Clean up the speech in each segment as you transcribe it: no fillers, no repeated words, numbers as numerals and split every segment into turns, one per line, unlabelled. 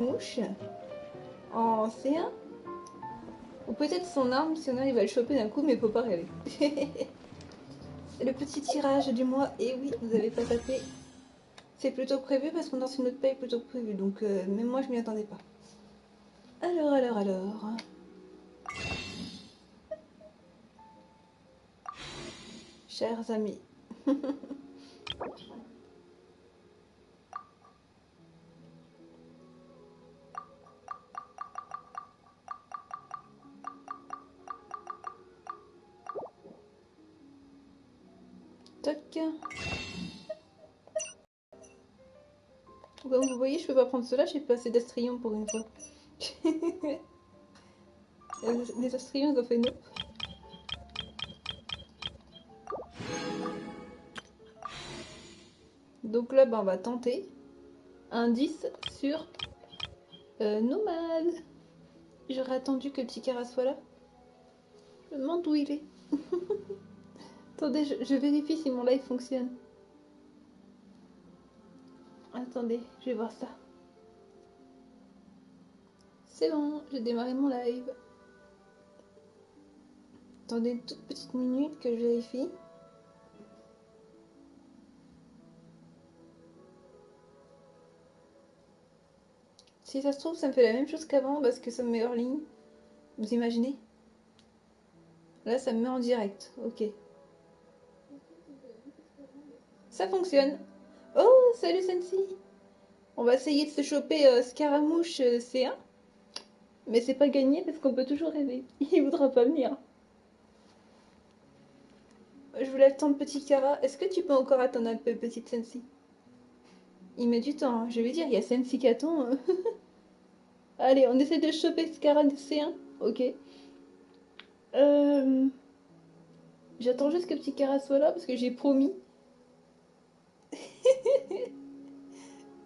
mouche en C1. Ou peut-être son arme si on arrive à le choper d'un coup, mais faut pas rêver. Le petit tirage du mois, et oui, vous avez pas tapé. C'est plutôt prévu parce qu'on lance une autre paye plutôt que prévu, donc même moi je m'y attendais pas. Alors. Chers amis. Toc. Comme vous voyez, je peux pas prendre cela, j'ai pas assez d'astrium pour une fois. Les astriums, ils ont fait non. Donc là, on va tenter un 10 sur nomade. J'aurais attendu que le petit Cara soit là. Je me demande où il est. Attendez, je vérifie si mon live fonctionne. Attendez, je vais voir ça. C'est bon, j'ai démarré mon live. Attendez une toute petite minute que je vérifie. Si ça se trouve, ça me fait la même chose qu'avant parce que ça me met hors ligne. Vous imaginez? Là, ça me met en direct. Ok. Ça fonctionne. Oh, salut Sensi. On va essayer de se choper Scaramouche C1. Mais c'est pas gagné parce qu'on peut toujours rêver. Il voudra pas venir. Je voulais attendre petit Cara. Est-ce que tu peux encore attendre un peu, petite Sensi? Il met du temps, hein. Je vais dire, il y a Sensi qui attend. Allez, on essaie de choper Scara C1. Ok. J'attends juste que petit Cara soit là parce que j'ai promis.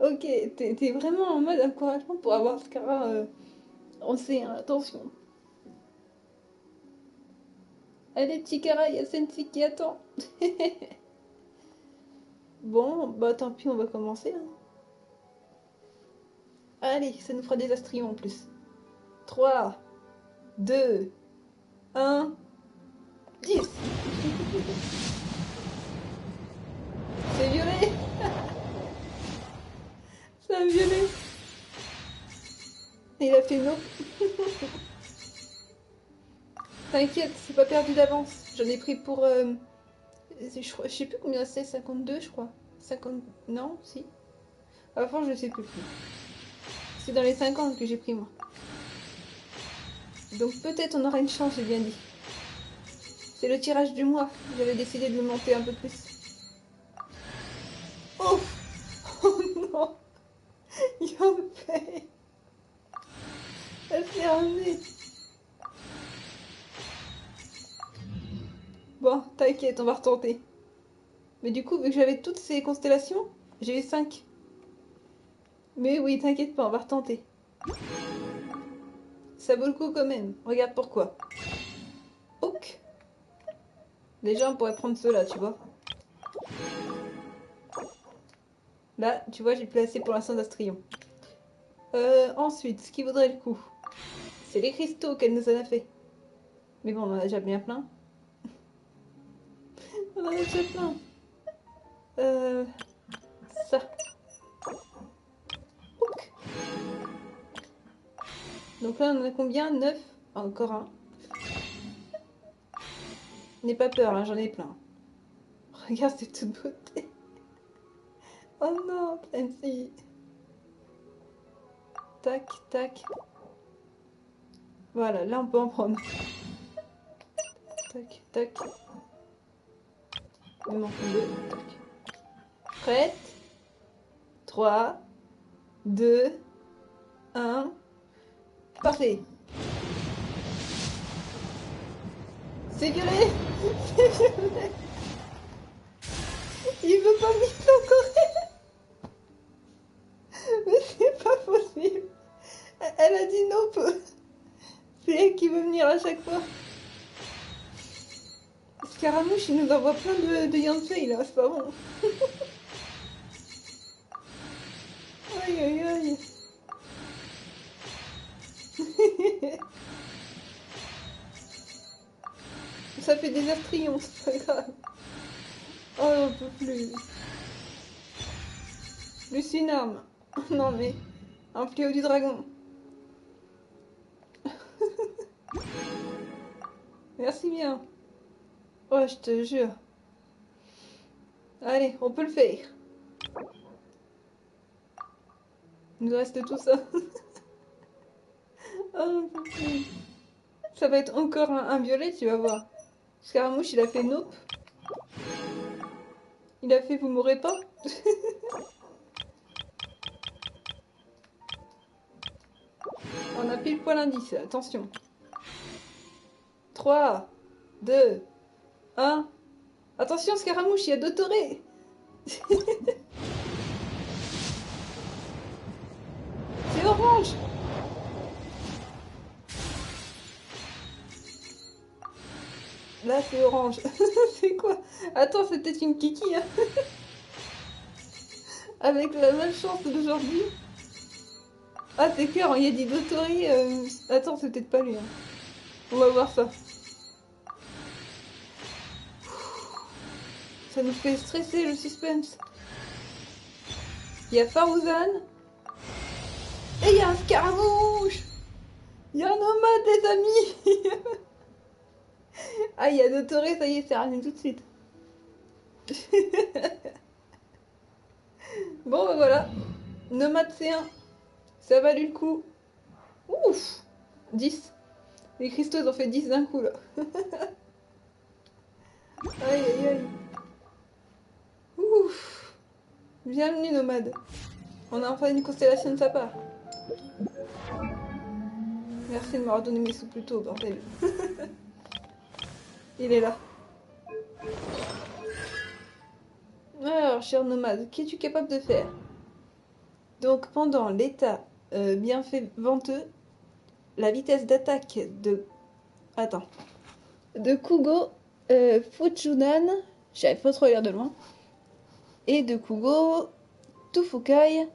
Ok, t'es vraiment en mode encouragement pour avoir Scara en C1. Attention. Allez, petit Cara, il y a Sensi qui attend. Bon, tant pis, on va commencer. Hein. Allez, ça nous fera des astrions en plus. 3, 2, 1, 10. C'est violet. C'est un violet. Et il a fait non. T'inquiète, c'est pas perdu d'avance. J'en ai pris pour... je sais plus combien c'est, 52 je crois. 50... Non, si. Avant, je sais plus. C'est dans les 50 que j'ai pris moi. Donc peut-être on aura une chance, j'ai bien dit. C'est le tirage du mois. J'avais décidé de le monter un peu plus. Oh, oh non. Il en fait. Elle s'est ramenée. Bon, t'inquiète, on va retenter. Mais du coup, vu que j'avais toutes ces constellations, j'ai eu 5. Mais oui, t'inquiète pas, on va retenter. Ça vaut le coup quand même. Regarde pourquoi. Ok. Déjà, on pourrait prendre ceux-là, tu vois. Là, tu vois, j'ai placé pour l'instant d'Astrion. Ensuite, ce qui vaudrait le coup, c'est les cristaux qu'elle nous en a fait. Mais bon, on en a déjà bien plein. On en a déjà plein. Ça. Ok. Donc là, on en a combien? 9. Encore un. N'aie pas peur, hein, j'en ai plein. Regarde cette toute beauté. Oh non, Fancy. Tac, tac. Voilà, là on peut en prendre. Tac, tac. Il me manque 2. Tac. Prête? 3, 2, 1. Parfait. C'est violet. C'est violet. Il veut pas mixer encore. Mais c'est pas possible. Elle a dit non. C'est elle qui veut venir à chaque fois. Scaramouche, il nous envoie plein de Yansei là, c'est pas bon. Aïe aïe aïe. Ça fait des astrions, c'est pas grave. Oh, on peut plus. Plus une arme. Non mais, un fléau du dragon. Merci bien. Oh, je te jure. Allez, on peut le faire. Il nous reste tout ça. Oh, on peut plus. Ça va être encore un violet, tu vas voir. Scaramouche, il a fait nope. Il a fait vous m'aurez pas. On a pile poil l'indice, attention. 3, 2, 1. Attention, Scaramouche, il y a 2 torées. C'est orange. Là, c'est orange. C'est quoi? Attends, c'était une kiki, hein. Avec la malchance d'aujourd'hui. Ah, c'est clair, il y a dit d'autori. Attends, c'est peut-être pas lui, hein. On va voir ça. Ça nous fait stresser le suspense. Il y a Farouzan. Et il y a un scaramouche. Il y a un nomade, les amis. Ah, il y a d'autoré, ça y est, c'est ramené tout de suite. Bon, bah voilà. Nomade C1. Ça a valu le coup. Ouf. 10. Les cristaux, ils ont fait 10 d'un coup, là. Aïe, aïe, aïe. Ouf. Bienvenue, nomade. On a enfin une constellation de sa part. Merci de m'avoir donné mes sous plus tôt, bordel. Il est là. Alors, cher nomade, qu'es-tu capable de faire? Donc, pendant l'état bienfait venteux, la vitesse d'attaque de... Attends. De Kugo Fujunan, j'arrive pas trop à lire de loin, et de Kugo Tufukai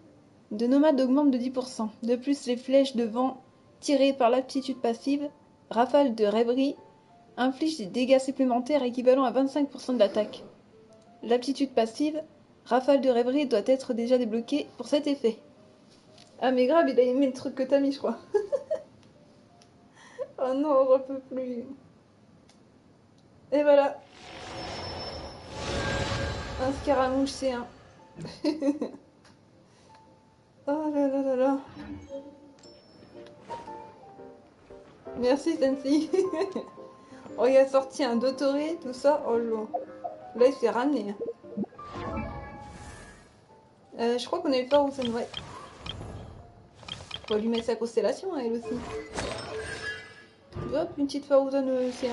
de nomade augmente de 10%. De plus, les flèches de vent tirées par l'aptitude passive, rafale de rêverie, infligent des dégâts supplémentaires équivalents à 25% de l'attaque. L'aptitude passive, rafale de rêverie, doit être déjà débloquée pour cet effet. Ah mais grave, il a aimé le truc que t'as mis, je crois. Oh non, j'en peux plus. Et voilà. Un scaramouche C1. Oh là là là là. Merci Sensi. Oh, il a sorti un Dotoré, tout ça. Oh là, il s'est ramené. Je crois qu'on a eu peur où ça nous... Ouais. Faut lui mettre sa constellation, hein, elle aussi. Hop, une petite Farouzan C1.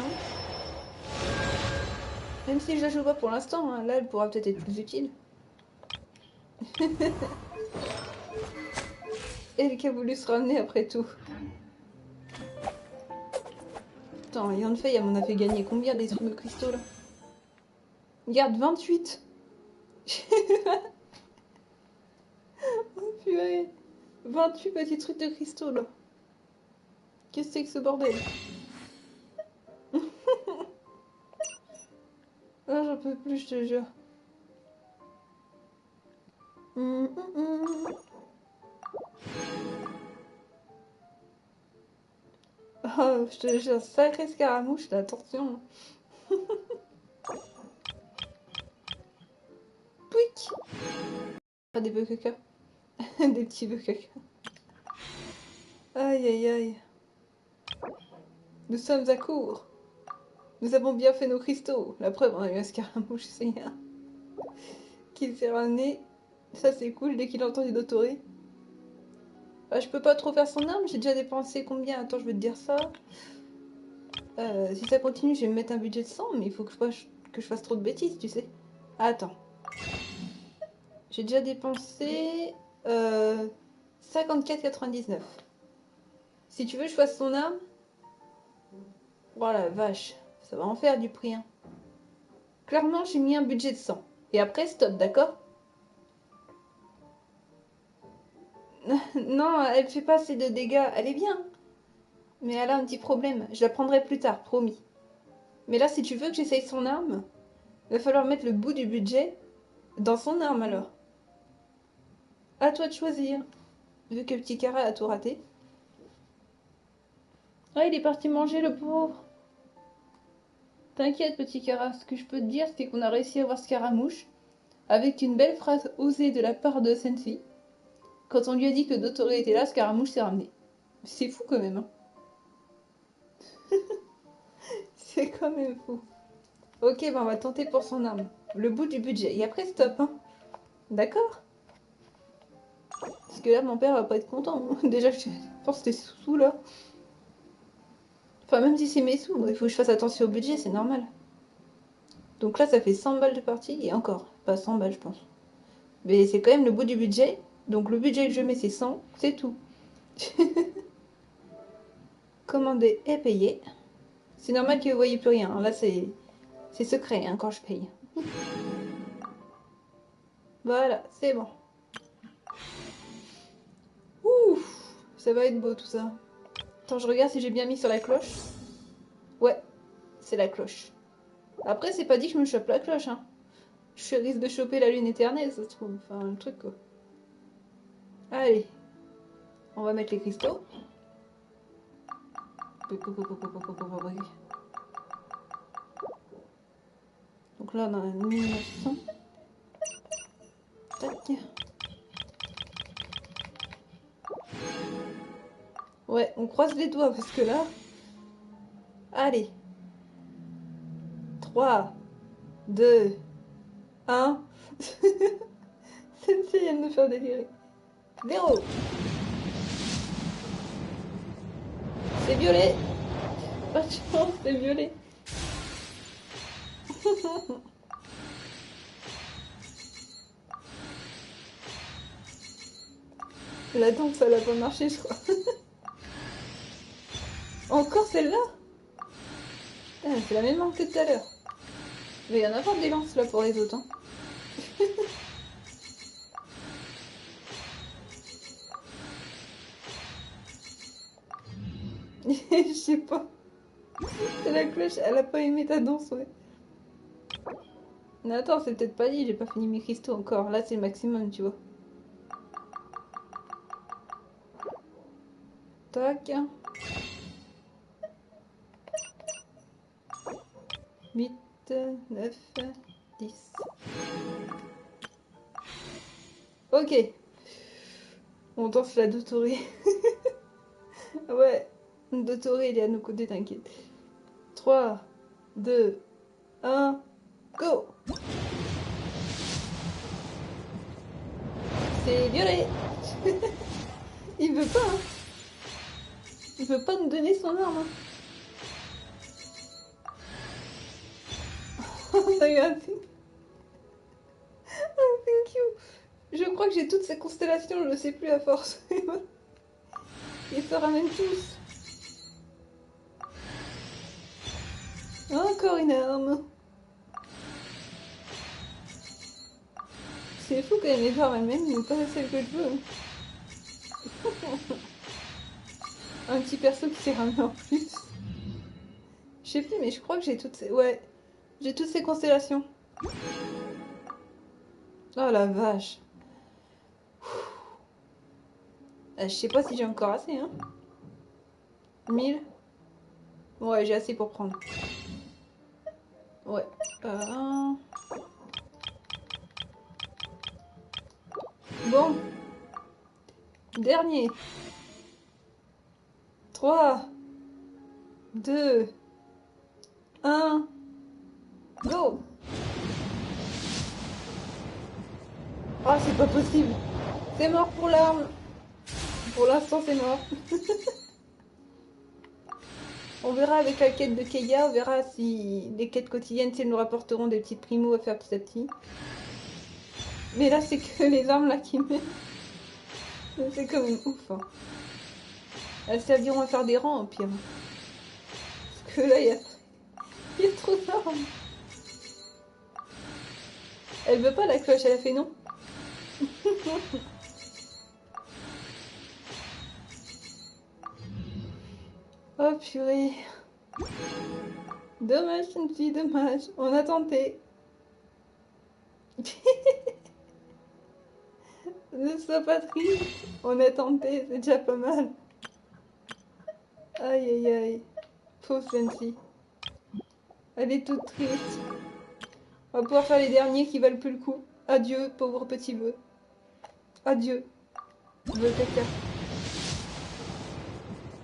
Même si je la joue pas pour l'instant, hein, là elle pourra peut-être être plus utile. Elle qui a voulu se ramener après tout. Attends, Yanfei, elle m'en a fait gagner combien des trucs de cristaux là? Regarde, 28. Oh purée. 28 petits trucs de cristaux là. Qu'est-ce que c'est que ce bordel? Ah, j'en peux plus, je te jure. Oh, je te jure, sacré scaramouche, là, attention. Pouic. Pas des bœufs caca. Des petits bœufs caca. Aïe, aïe, aïe. Nous sommes à court. Nous avons bien fait nos cristaux. La preuve, on a eu un scaramouche, c'est un qui s'est ramené. Ça, c'est cool, dès qu'il a entendu Dotoré. Bah, je peux pas trop faire son arme, j'ai déjà dépensé combien? Attends, je vais te dire ça. Si ça continue, je vais me mettre un budget de 100, mais il faut que je fasse trop de bêtises, tu sais. Attends. J'ai déjà dépensé 54,99. Si tu veux que je fasse son arme... Oh la vache, ça va en faire du prix. Hein. Clairement, j'ai mis un budget de 100. Et après, stop, d'accord? Non, elle fait pas assez de dégâts. Elle est bien. Mais elle a un petit problème. Je la prendrai plus tard, promis. Mais là, si tu veux que j'essaye son arme, il va falloir mettre le bout du budget dans son arme alors. À toi de choisir. Vu que petit Cara a tout raté. Ah, il est parti manger le pauvre. T'inquiète, petit Cara. Ce que je peux te dire, c'est qu'on a réussi à avoir Scaramouche avec une belle phrase osée de la part de Sensi. Quand on lui a dit que Dotoré était là, Scaramouche s'est ramené. C'est fou quand même. Hein. C'est quand même fou. Ok, ben on va tenter pour son arme. Le bout du budget. Et après, stop. Hein. D'accord? Parce que là, mon père va pas être content. Hein. Déjà, je pense que c'était sous là. Enfin, même si c'est mes sous, il faut que je fasse attention au budget, c'est normal. Donc là, ça fait 100 balles de partie. Et encore, pas 100 balles, je pense. Mais c'est quand même le bout du budget. Donc le budget que je mets, c'est 100. C'est tout. Commander et payer. C'est normal que vous voyez plus rien. Là, c'est secret hein, quand je paye. Voilà, c'est bon. Ouf, ça va être beau tout ça. Attends, je regarde si j'ai bien mis sur la cloche. Ouais, c'est la cloche. Après, c'est pas dit que je me chope la cloche. Hein. Je risque de choper la lune éternelle, ça se trouve. Enfin, le truc quoi. Allez, on va mettre les cristaux. Donc là, on a 1900. Tac. Ouais, on croise les doigts parce que là... Allez. 3, 2, 1. Celle-ci, elle me fait délirer. 0. C'est violet. Pas de chance, c'est violet. La danse, ça n'a pas marché, je crois. Encore celle-là? C'est la même marque que tout à l'heure. Mais il y en a pas des lances là pour les autres. Hein. Je sais pas. La cloche, elle a pas aimé ta danse, ouais. Mais attends, c'est peut-être pas dit, j'ai pas fini mes cristaux encore. Là, c'est le maximum, tu vois. Tac. 8, 9, 10. Ok. On danse la Dotoré. Ouais. Dotoré, il est à nos côtés, t'inquiète. 3, 2, 1, go! C'est violet. Il veut pas, hein. Il veut pas nous donner son arme. Hein. Regarde. Oh, thank you. Je crois que j'ai toutes ces constellations, je ne sais plus à force. Ils se ramènent tous. Encore une arme. C'est fou quand même, les armes elles-mêmes n'ont pas celle que je veux. Un petit perso qui s'est ramené en plus. Je sais plus, mais je crois que j'ai toutes ces... Ouais, j'ai toutes ces constellations. Oh la vache. Je sais pas si j'ai encore assez, hein. 1000. Ouais, j'ai assez pour prendre. Ouais. Bon. Dernier. 3, 2, 1. Go. Oh, c'est pas possible. C'est mort pour l'arme. Pour l'instant, c'est mort. On verra avec la quête de Keia, on verra si les quêtes quotidiennes, si elles nous rapporteront des petites primos à faire petit à petit. Mais là, c'est que les armes là qui mettent. C'est quand même ouf. Hein. Elles serviront à faire des rangs au pire. Parce que là, il y a trop d'armes. Elle veut pas la cloche, elle a fait non. Oh Oh purée. Dommage, jeune fille, dommage. On a tenté. Ne sois pas triste. On a tenté, c'est déjà pas mal. Aïe aïe aïe. Pauvre jeune fille. Elle est toute triste. On va pouvoir faire les derniers qui valent plus le coup. Adieu, pauvre petit bœuf. Adieu. Bœuf caca.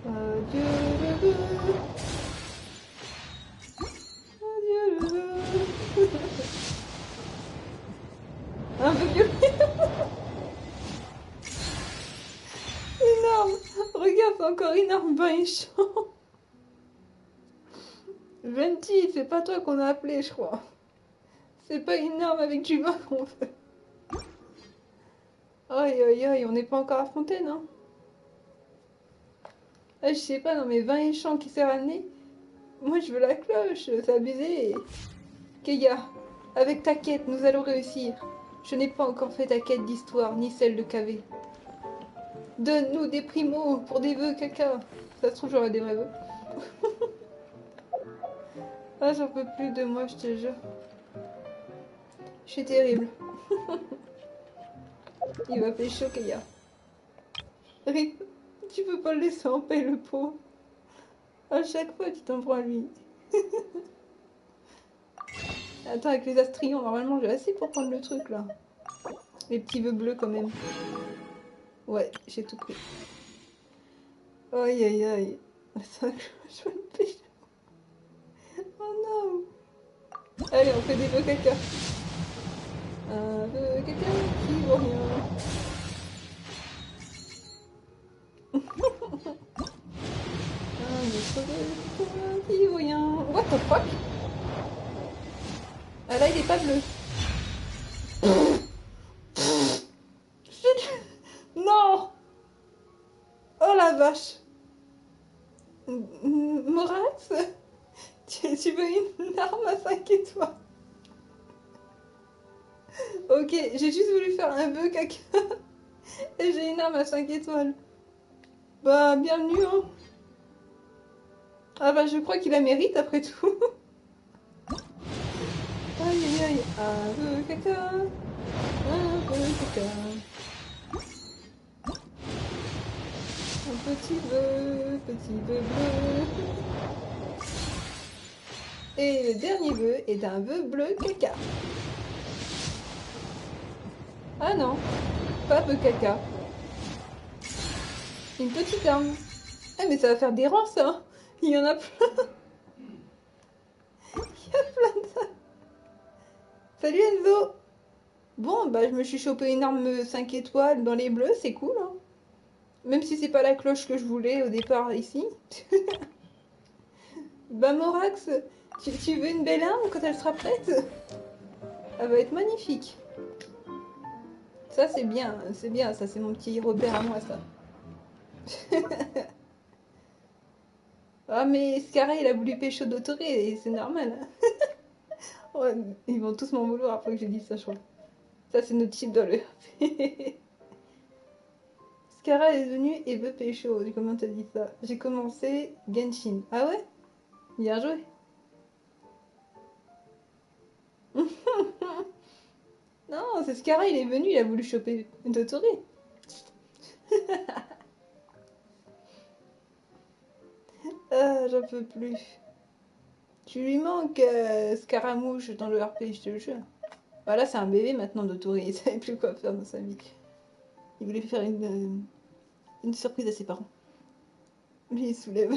Adieu le bœuf. Adieu le bœuf. Un peu violet. Énorme. Regarde, c'est encore énorme, ben méchant. Venti, c'est pas toi qu'on a appelé, je crois. C'est pas énorme avec du vin qu'on veut. Aïe aïe aïe, on n'est pas encore affronté, non? Ah, je sais pas, non mais vin et chant qui s'est ramené. Moi je veux la cloche, c'est abusé. Keia, avec ta quête, nous allons réussir. Je n'ai pas encore fait ta quête d'histoire, ni celle de KV. Donne-nous des primos pour des vœux caca. Ça se trouve, j'aurai des vrais vœux. Ah, j'en peux plus de moi, je te jure. Je suis terrible. Il va pécho, Keia. Rip, tu peux pas le laisser en paix, le pauvre. À chaque fois, tu t'en prends à lui. Attends, avec les astrions, normalement, j'ai assez pour prendre le truc, là. Les petits vœux bleus, quand même. Ouais, j'ai tout pris. Aïe, aïe, aïe. Ça, je vais me pécho. Oh non. Allez, on fait des vœux caca. Un vœu caca qui vaut rien. Un autre vœu caca qui vaut rien. What the fuck? Ah là, il est pas bleu. Non! Oh la vache! Morax? Tu veux une arme à 5 étoiles? Ok, j'ai juste voulu faire un vœu caca. Et j'ai une arme à 5 étoiles. Bah, bienvenue, hein. Ah bah, je crois qu'il la mérite après tout. Aïe aïe aïe, un vœu caca. Un vœu caca. Un petit vœu bleu. Et le dernier vœu est un vœu bleu caca. Ah non, pas vœu caca. Une petite arme. Ah mais ça va faire des rangs ça. Il y en a plein. Il y a plein de ça. Salut Enzo. Bon bah je me suis chopé une arme 5 étoiles dans les bleus, c'est cool hein. Même si c'est pas la cloche que je voulais au départ ici. Bah Morax, tu veux une belle arme quand elle sera prête? Elle va être magnifique. Ça c'est bien, ça c'est mon petit repère à moi ça. Ah mais Scarra il a voulu pécho d'Autoré et c'est normal. Ouais, ils vont tous m'en vouloir après que j'ai dit ça je crois. Ça c'est notre type dans le RP. Scarra est venue et veut pécho. Comment t'as dit ça? J'ai commencé Genshin. Ah ouais? Bien joué. Non, c'est Scarra, il est venu, il a voulu choper Dotori. Ah, j'en peux plus. Tu lui manques Scaramouche dans le RP, je te le jure. Voilà, c'est un bébé maintenant Dotori, il savait plus quoi faire dans sa vie. Il voulait faire une surprise à ses parents. Lui, il soulève.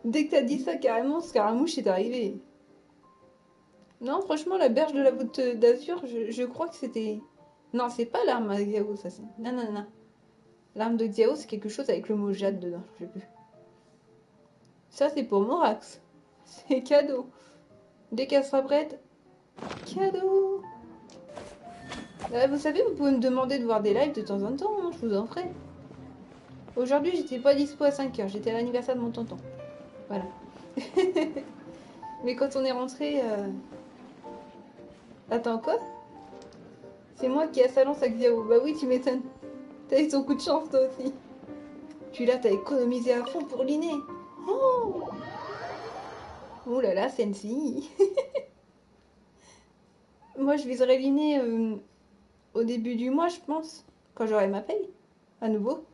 Dès que t'as dit ça, carrément, Scaramouche est arrivé. Non, franchement, la berge de la voûte d'Azur, je crois que c'était... Non, c'est pas l'arme à Xiao, ça c'est... Non, non, non. L'arme de Xiao, c'est quelque chose avec le mot jade dedans, je sais plus. Ça, c'est pour Morax. C'est cadeau. Dès qu'elle sera prête, cadeau. Vous savez, vous pouvez me demander de voir des lives de temps en temps, hein, je vous en ferai. Aujourd'hui, j'étais pas dispo à 5h, j'étais à l'anniversaire de mon tonton. Voilà. Mais quand on est rentré... Attends, quoi? C'est moi qui ai sa lance avec Xiao. Bah oui, tu m'étonnes. T'as eu ton coup de chance, toi aussi. Puis là, t'as économisé à fond pour l'inné. Oh, oh là là, Sensi. Moi, je viserai l'inné au début du mois, je pense. Quand j'aurai ma paye. À nouveau.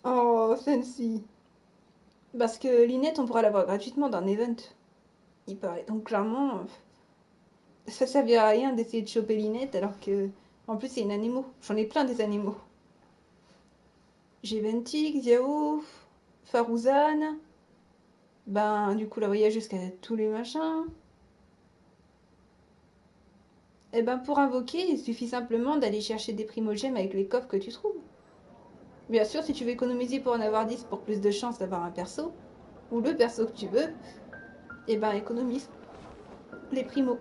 Oh, Sensi. Parce que l'inette, on pourra l'avoir gratuitement d'un event. Il paraît. Donc clairement, ça servira à rien d'essayer de choper l'inette alors que... En plus, c'est une animaux. J'en ai plein des animaux. J'ai Ventic, Xiao, Farouzane. Ben, du coup, la voyageuse qui a tous les machins. Et ben, pour invoquer, il suffit simplement d'aller chercher des primogèmes avec les coffres que tu trouves. Bien sûr, si tu veux économiser pour en avoir 10 pour plus de chances d'avoir un perso, ou le perso que tu veux, et ben, économise les primos.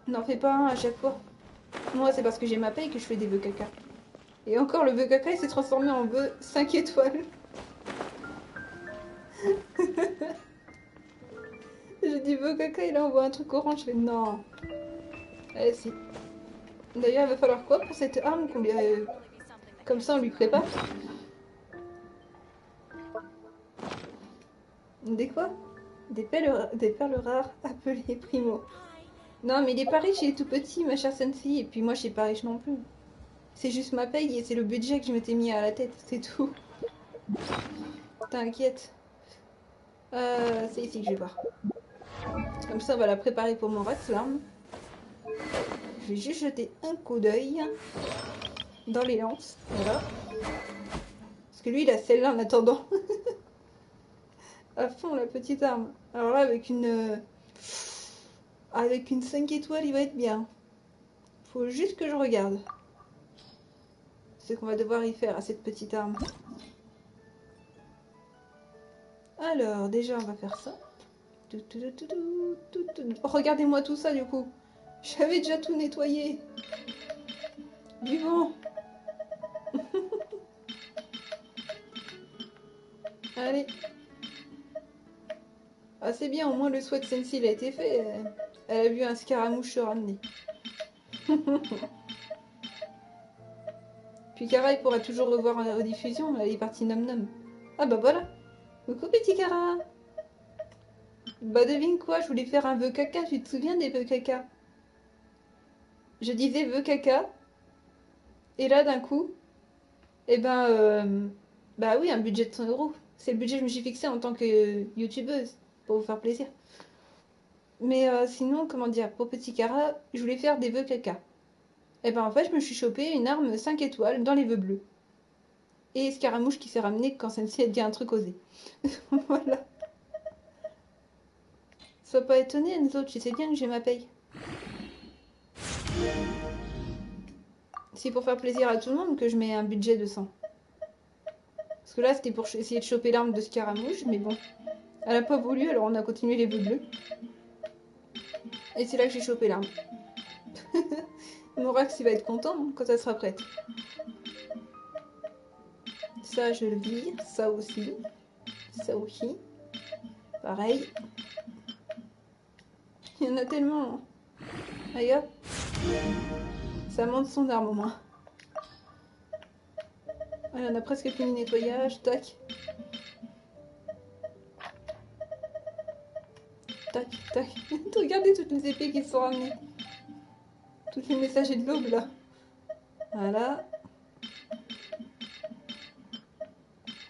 N'en fais pas un à chaque fois. Moi, c'est parce que j'ai ma paye que je fais des vœux caca. Et encore, le vœu caca, il s'est transformé en vœu 5 étoiles. J'ai dit vœu caca, et là, on voit un truc orange. Je fais non. Eh si. D'ailleurs, il va falloir quoi pour cette arme qu'on lui a... Comme ça, on lui prépare. Des quoi? Des perles rares appelées primo. Non, mais il est pas riche, il est tout petit, ma chère Sensi. Et puis moi, je suis pas riche non plus. C'est juste ma paye et c'est le budget que je m'étais mis à la tête, c'est tout. T'inquiète. C'est ici que je vais voir. Comme ça, on va la préparer pour mon Rex l'arme. Je vais juste jeter un coup d'œil dans les lances. Voilà. Parce que lui, il a celle-là en attendant. À fond, la petite arme. Alors là, avec une 5 étoiles, il va être bien. Faut juste que je regarde ce qu'on va devoir y faire à cette petite arme. Alors, déjà, on va faire ça. Oh, regardez-moi tout ça, du coup. J'avais déjà tout nettoyé. Du vent. Allez. Ah, c'est bien, au moins le sweat Sensi a été fait. Elle a vu un scaramouche se ramener. Puis Kara, il pourra toujours revoir en rediffusion. Elle est partie nom nom. Ah bah voilà. Coucou petit Kara. Bah devine quoi, je voulais faire un vœu caca. Tu te souviens des vœux caca? Je disais vœu caca. Et là d'un coup, eh ben, bah oui, un budget de 100 euros. C'est le budget que je me suis fixé en tant que youtubeuse. Pour vous faire plaisir. Mais sinon, comment dire, pour petit Kara, je voulais faire des vœux caca. Et ben en fait, je me suis chopé une arme 5 étoiles dans les vœux bleus. Et Scaramouche qui s'est ramené quand celle-ci a dit un truc osé. Voilà. Sois pas étonné, Enzo, tu sais bien que j'ai ma paye. C'est pour faire plaisir à tout le monde que je mets un budget de 100. Parce que là, c'était pour essayer de choper l'arme de Scaramouche, mais bon. Elle a pas voulu, alors on a continué les vœux bleus. Et c'est là que j'ai chopé l'arme. Mon Rax, il va être content quand elle sera prête. Ça, je le vire. Ça aussi. Ça aussi. Pareil. Il y en a tellement. Allez hop. Ça monte son arme au moins. Allez, on a presque fini le nettoyage. Tac. Tac, tac. Regardez toutes les épées qui se sont ramenées. Toutes les messagers de l'aube là. Voilà.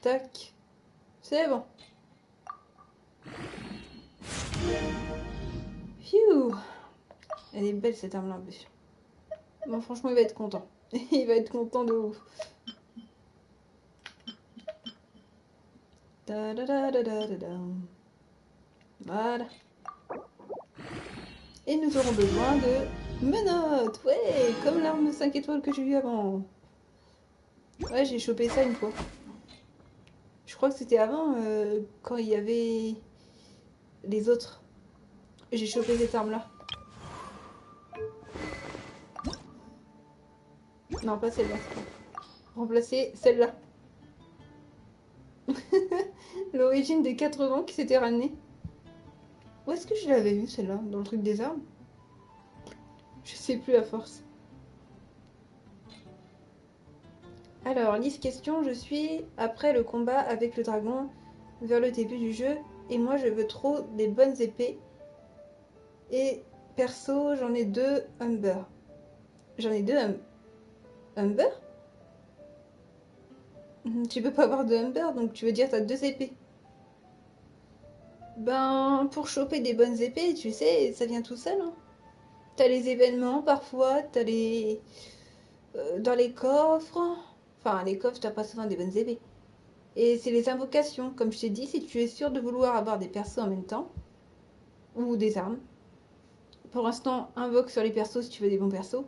Tac. C'est bon. Phew. Elle est belle cette arme là. Bon, franchement, il va être content. Il va être content de ouf. Voilà. Et nous aurons besoin de menottes. Ouais, comme l'arme 5 étoiles que j'ai eu avant. Ouais, j'ai chopé ça une fois. Je crois que c'était avant, quand il y avait les autres. J'ai chopé cette arme-là. Non, pas celle-là. Remplacer celle-là. L'origine des 80 qui s'était ramenée. Où est-ce que je l'avais vue celle-là? Dans le truc des armes? Je sais plus à force. Alors, liste question, je suis après le combat avec le dragon vers le début du jeu et moi je veux trop des bonnes épées et perso j'en ai 2 Humber. J'en ai 2 Humber. Tu peux pas avoir de Humber donc tu veux dire t'as 2 épées. Ben pour choper des bonnes épées tu sais ça vient tout seul hein. T'as les événements parfois, t'as les... dans les coffres. Enfin les coffres t'as pas souvent des bonnes épées. Et c'est les invocations. Comme je t'ai dit, si tu es sûr de vouloir avoir des persos en même temps, ou des armes. Pour l'instant, invoque sur les persos si tu veux des bons persos.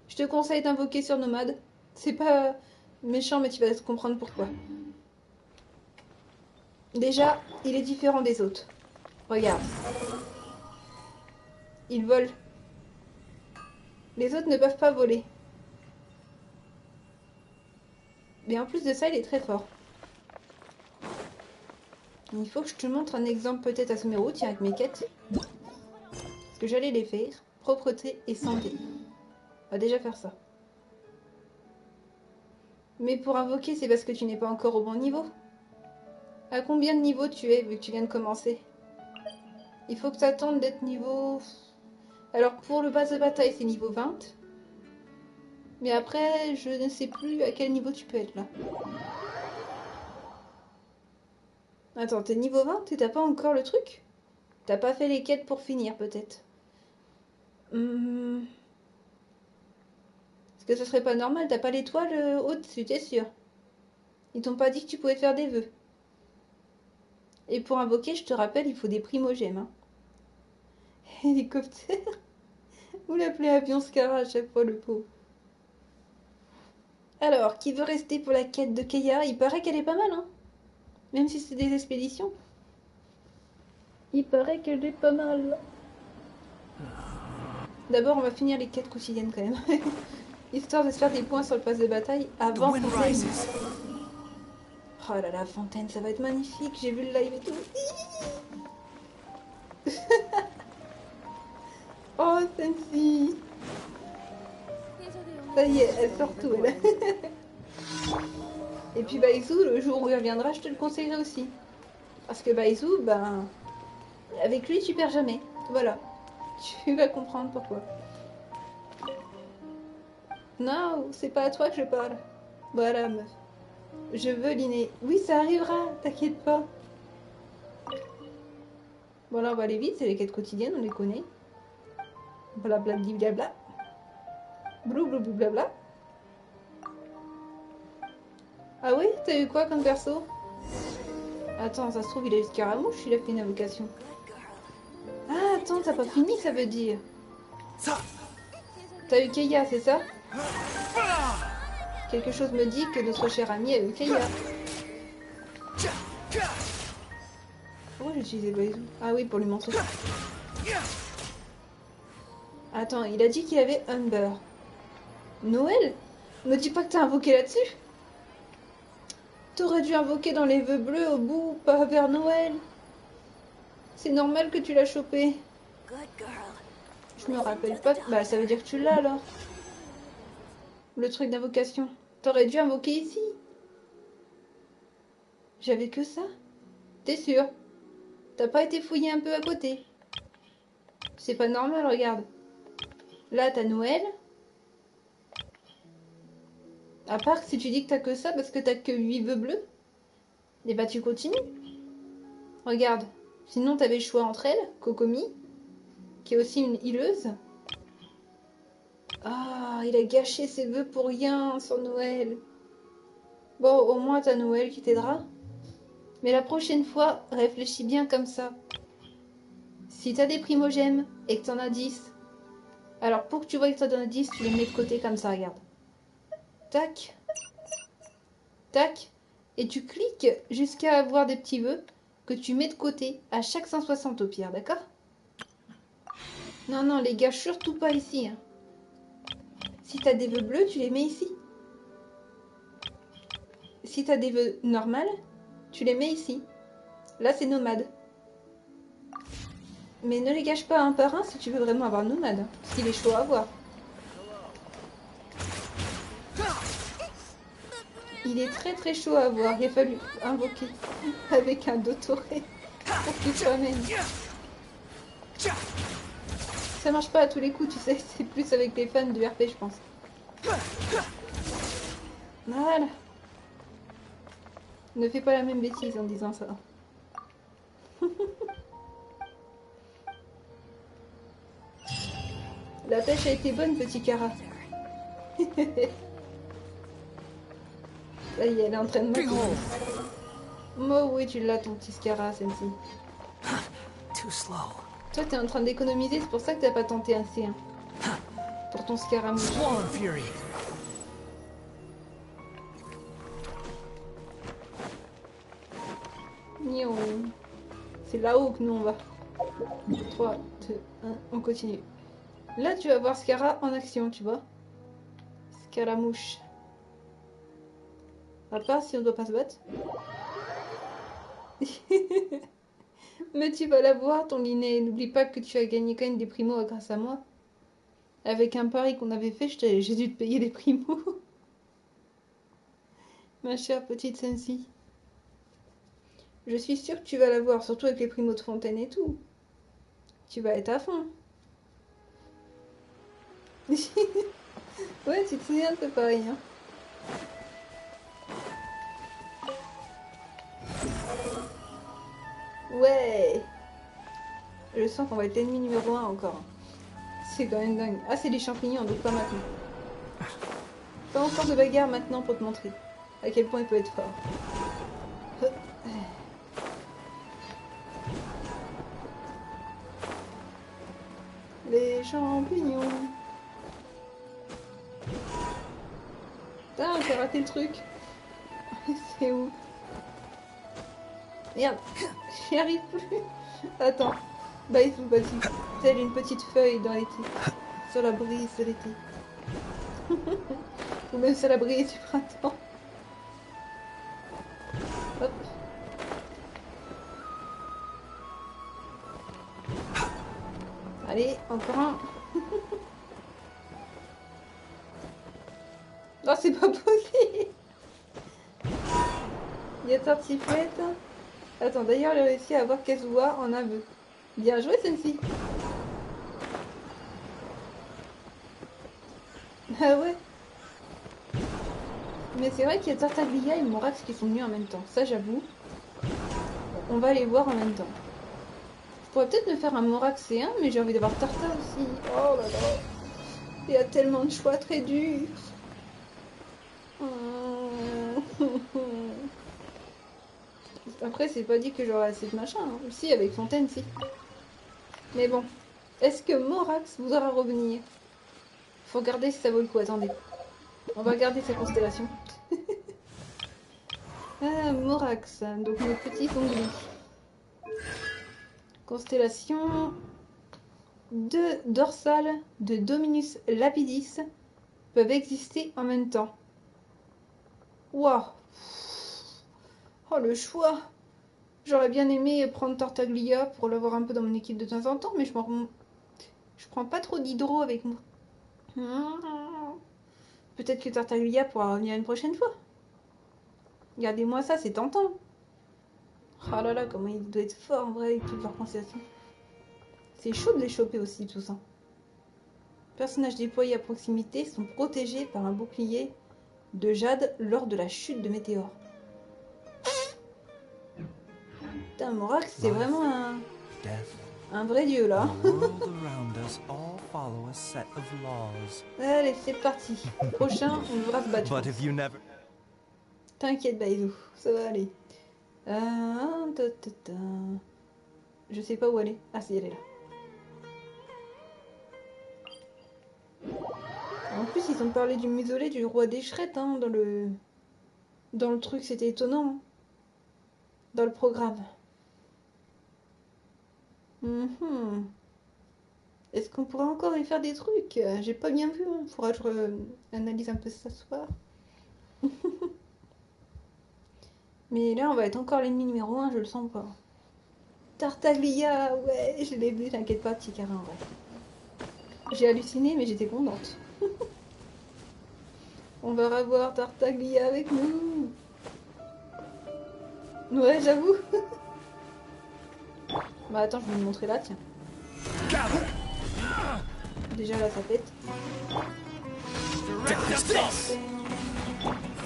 Je te conseille d'invoquer sur Nomade. C'est pas méchant, mais tu vas comprendre pourquoi. Déjà, il est différent des autres. Regarde. Il vole. Les autres ne peuvent pas voler. Mais en plus de ça, il est très fort. Il faut que je te montre un exemple peut-être à Somero, tiens, avec mes quêtes. Parce que j'allais les faire. Propreté et santé. On va déjà faire ça. Mais pour invoquer, c'est parce que tu n'es pas encore au bon niveau. À combien de niveaux tu es, vu que tu viens de commencer? Il faut que tu attendes d'être niveau... Alors, pour le base de bataille, c'est niveau 20. Mais après, je ne sais plus à quel niveau tu peux être, là. Attends, t'es niveau 20 et t'as pas encore le truc? T'as pas fait les quêtes pour finir, peut-être. Est-ce que ce serait pas normal? T'as pas l'étoile au-dessus, t'es sûr? Ils t'ont pas dit que tu pouvais faire des vœux. Et pour invoquer, je te rappelle, il faut des primogèmes. Hein. Hélicoptère. Vous l'appelez avion Scara à chaque fois, le pauvre. Alors, qui veut rester pour la quête de Keia? Il paraît qu'elle est pas mal, hein. Même si c'est des expéditions. Il paraît qu'elle est pas mal. D'abord, on va finir les quêtes quotidiennes quand même. Histoire de se faire des points sur le pass de bataille avant Fontaine. Oh là là, Fontaine, ça va être magnifique. J'ai vu le live et tout. Oh, Sensi. Ça y est, elle sort tout, elle. Et puis Baizou, le jour où il reviendra, je te le conseillerais aussi. Parce que Baizou, ben... avec lui, tu perds jamais. Voilà. Tu vas comprendre pourquoi. Non, c'est pas à toi que je parle. Voilà, meuf. Je veux l'inné. Oui, ça arrivera, t'inquiète pas. Bon, là, on va aller vite, c'est les quêtes quotidiennes, on les connaît. Blablabli blabla. Blou blabla. Ah oui, t'as eu quoi comme perso? Attends, ça se trouve, il a eu Scaramouche, il a fait une invocation. Ah, attends, t'as pas fini, ça veut dire. T'as eu Keia, c'est ça? Quelque chose me dit que notre cher ami a eu Keia. Pourquoi j'ai utilisé Baizou? Ah oui, pour lui montrer. Attends, il a dit qu'il avait Humber. Noël? Me dis pas que t'as invoqué là-dessus? T'aurais dû invoquer dans les vœux bleus au bout, pas vers Noël. C'est normal que tu l'as chopé. Je me rappelle pas. Bah, ça veut dire que tu l'as alors. Le truc d'invocation. T'aurais dû invoquer ici. J'avais que ça. T'es sûr? T'as pas été fouillé un peu à côté? C'est pas normal, regarde. Là, t'as Noël. À part si tu dis que t'as que ça parce que t'as que 8 vœux bleus. Et bah, tu continues. Regarde. Sinon, t'avais le choix entre elles, Kokomi, qui est aussi une healeuse. Ah, il a gâché ses vœux pour rien sur Noël. Bon, au moins t'as Noël qui t'aidera. Mais la prochaine fois, réfléchis bien comme ça. Si t'as des primogèmes et que t'en as 10, alors pour que tu vois que t'en as 10, tu les mets de côté comme ça, regarde. Tac. Tac. Et tu cliques jusqu'à avoir des petits vœux que tu mets de côté à chaque 160 au pire, d'accord? Non, non, les gars, surtout pas ici. Hein. Si t'as des vœux bleus, tu les mets ici. Si t'as des vœux normales, tu les mets ici. Là, c'est nomade. Mais ne les gâche pas un par un si tu veux vraiment avoir nomade. Parce qu'il est chaud à voir. Il est très très chaud à voir. Il a fallu invoquer avec un dotoré pour qu'il se ramène. Ça marche pas à tous les coups, tu sais. C'est plus avec les fans du RP, je pense. Voilà. Ne fais pas la même bêtise en disant ça. La pêche a été bonne, petit Kara. Ça y est, elle est en train de me... Moi, oui, tu l'as, ton petit Scara, Sensi. Toi, t'es en train d'économiser, c'est pour ça que t'as pas tenté un C1. Pour ton Scaramouche. Nion. C'est là-haut que nous on va. 3, 2, 1, on continue. Là, tu vas voir Scara en action, tu vois. Scaramouche. À part si on doit pas se battre. Mais tu vas la voir, ton Liné. N'oublie pas que tu as gagné quand même des primos grâce à moi. Avec un pari qu'on avait fait, j'ai dû te payer des primos. Ma chère petite Sensi. Je suis sûre que tu vas la voir, surtout avec les primos de fontaine et tout. Tu vas être à fond. Ouais, tu te souviens, c'est pareil. Hein. Ouais. Je sens qu'on va être l'ennemi numéro 1 encore. C'est quand même dingue. Ah, c'est des champignons, donc pas maintenant. Pas encore de bagarre maintenant pour te montrer à quel point il peut être fort. Les champignons. Putain, j'ai raté le truc. C'est où? Merde, j'y arrive plus. Attends. Bah, il faut pas dessus. Telle une petite feuille dans l'été. Sur la brise de l'été. Ou même sur la brise du printemps. Hop. Allez, encore un. Non, c'est pas possible. Il y a tartiflette. Attends, d'ailleurs, elle a réussi à avoir Kazuha en aveu. Bien joué, Sensi. Ah ouais. Mais c'est vrai qu'il y a Tartaglia et Morax qui sont venus en même temps. Ça, j'avoue. On va les voir en même temps. Je pourrais peut-être me faire un Morax C1, mais j'ai envie d'avoir Tarta aussi. Oh là là. Il y a tellement de choix très durs. Après, c'est pas dit que j'aurai assez de machin. Hein. Si, avec Fontaine, si. Mais bon. Est-ce que Morax voudra revenir? Faut regarder si ça vaut le coup. Attendez. On va regarder sa constellation. Ah, Morax. Donc, nos petits ongles. Constellation de dorsale de Dominus Lapidis peuvent exister en même temps. Waouh! Oh, le choix! J'aurais bien aimé prendre Tartaglia pour l'avoir un peu dans mon équipe de temps en temps, mais je prends pas trop d'hydro avec moi. Peut-être que Tartaglia pourra revenir une prochaine fois. Regardez-moi ça, c'est tentant. Oh là là, comment il doit être fort en vrai avec toutes leurs constellations. C'est chaud de les choper aussi, tout ça. Personnages déployés à proximité sont protégés par un bouclier de jade lors de la chute de météores. Putain, Morax, c'est vraiment un vrai dieu, là. Allez, c'est parti. Prochain, on devra se battre. T'inquiète, Baizou, ça va aller. Je sais pas où aller. Ah, si, elle est là. En plus, ils ont parlé du mausolée du roi des Shrettes, hein, dans le truc, c'était étonnant. Hein. Dans le programme. Est-ce qu'on pourra encore y faire des trucs? J'ai pas bien vu, hein. Faudra que je analyse un peu ça ce soir. Mais là, on va être encore l'ennemi numéro 1, je le sens pas. Tartaglia, ouais, je l'ai vu, t'inquiète pas, petit carin, ouais. J'ai halluciné, mais j'étais contente. On va revoir Tartaglia avec nous. Ouais, j'avoue. Bah attends, je vais vous montrer là, tiens. Déjà là, ça pète.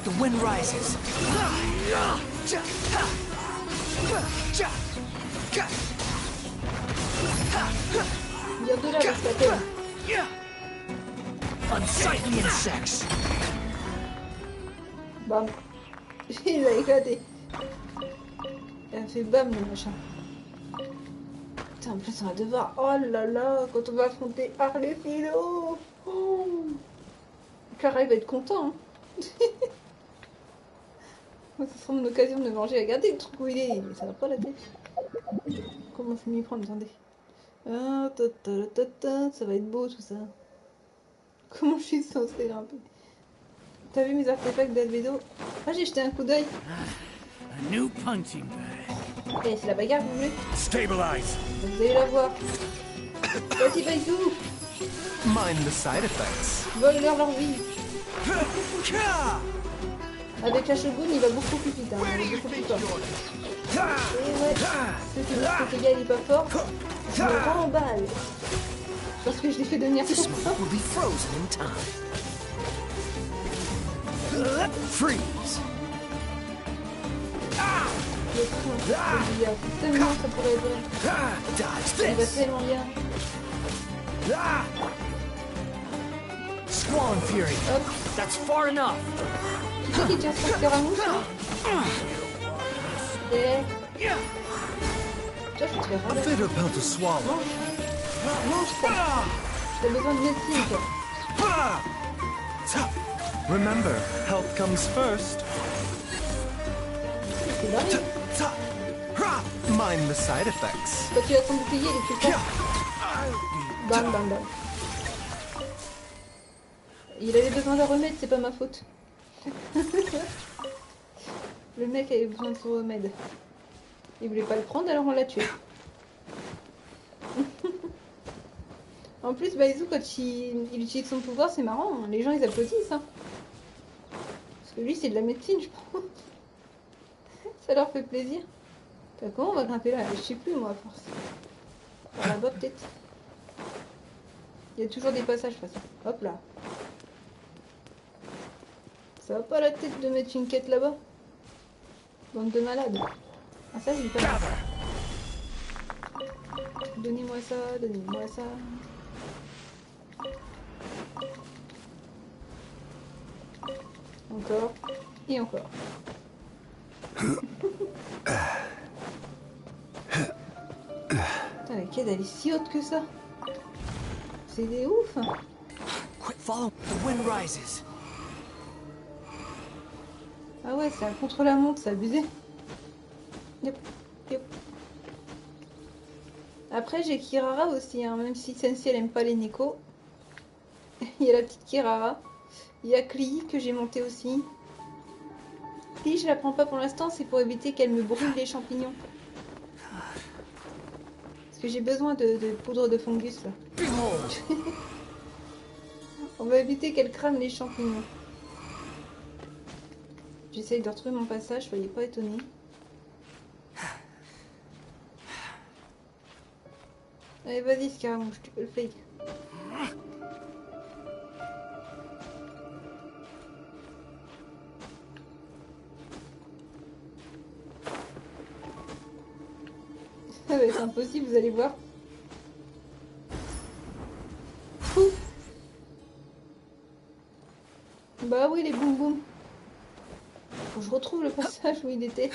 The wind rises.
Viens de là, parce que t'appelles.
Unsightly insects.
Bam. Il a éclaté. Il a fait bam le machin. Putain, en plus on va devoir... Oh là là, quand on va affronter Harley Philo. Oh. Clara il va être content. Hein. Ça sera mon occasion de manger. Regardez le truc où il est. Ça va pas la tête. Comment je vais m'y prendre? Attendez. Ah, ça va être beau tout ça. Comment je suis censée grimper? T'as vu mes artefacts d'Albedo? Ah, j'ai jeté un coup d'œil.
A new punching bag.
Eh, c'est la bagarre, vous voulez?
Stabilize.
Vous allez la voir. Vas-y, Baizou.
Mind the side effects.
Vole-leur vie. Avec la shogun, il va beaucoup plus vite. Hein. Il va beaucoup plus fort. Et ouais, ceux qui disent que Tega il est pas fort, je me remballe. Parce que je l'ai fait devenir
This
fort.
one will be frozen in time. Freeze.
Le train, il y a tellement ça pourrait être vrai.
Dodge
Il va
this.
tellement bien.
Squall and Fury.
Hop,
That's far enough.
qui c'est qui tient son scaramouche là? Et... Tiens, je te fais râler.
Bitter pill to swallow.
Mange ça. T'as besoin de médecine toi.
Remember, health comes first.
C'est dingue.
Mind the side effects.
Quand tu as ton bouclier, il est plus fort. Bam, bam, bam. Il avait besoin d'un remède, c'est pas ma faute. Le mec avait besoin de son remède. Il voulait pas le prendre, alors on l'a tué. En plus, Baizou, quand il utilise son pouvoir, c'est marrant. Hein. Les gens, ils applaudissent. Hein. Parce que lui, c'est de la médecine, je pense. Ça leur fait plaisir. Comment on va grimper là? Je sais plus, moi, à force. Par là-bas, peut-être. Il y a toujours des passages, de toute façon. Hop là. Ça va pas la tête de mettre une quête là-bas? Bande de malades. Ah ça, j'ai pas mal. Donnez-moi ça, donnez-moi ça. Encore. Et encore. Putain, la quête, elle est si haute que ça. C'est des ouf.
Quick, follow. The wind rises.
Ah ouais, c'est un contre-la-montre, c'est abusé. Yep, yep. Après, j'ai Kirara aussi, hein, même si Sensei elle aime pas les Neko. Il y a la petite Kirara. Il y a Klee que j'ai monté aussi. Klee, je la prends pas pour l'instant, c'est pour éviter qu'elle me brûle les champignons. Parce que j'ai besoin de poudre de fungus là. On va éviter qu'elle crame les champignons. J'essaye de retrouver mon passage, soyez pas étonnés. Allez, vas-y, Scaramouche, tu peux le faire. Ça va être impossible, vous allez voir. Pouf. Bah oui, les boum boum. Faut que je retrouve le passage où il était.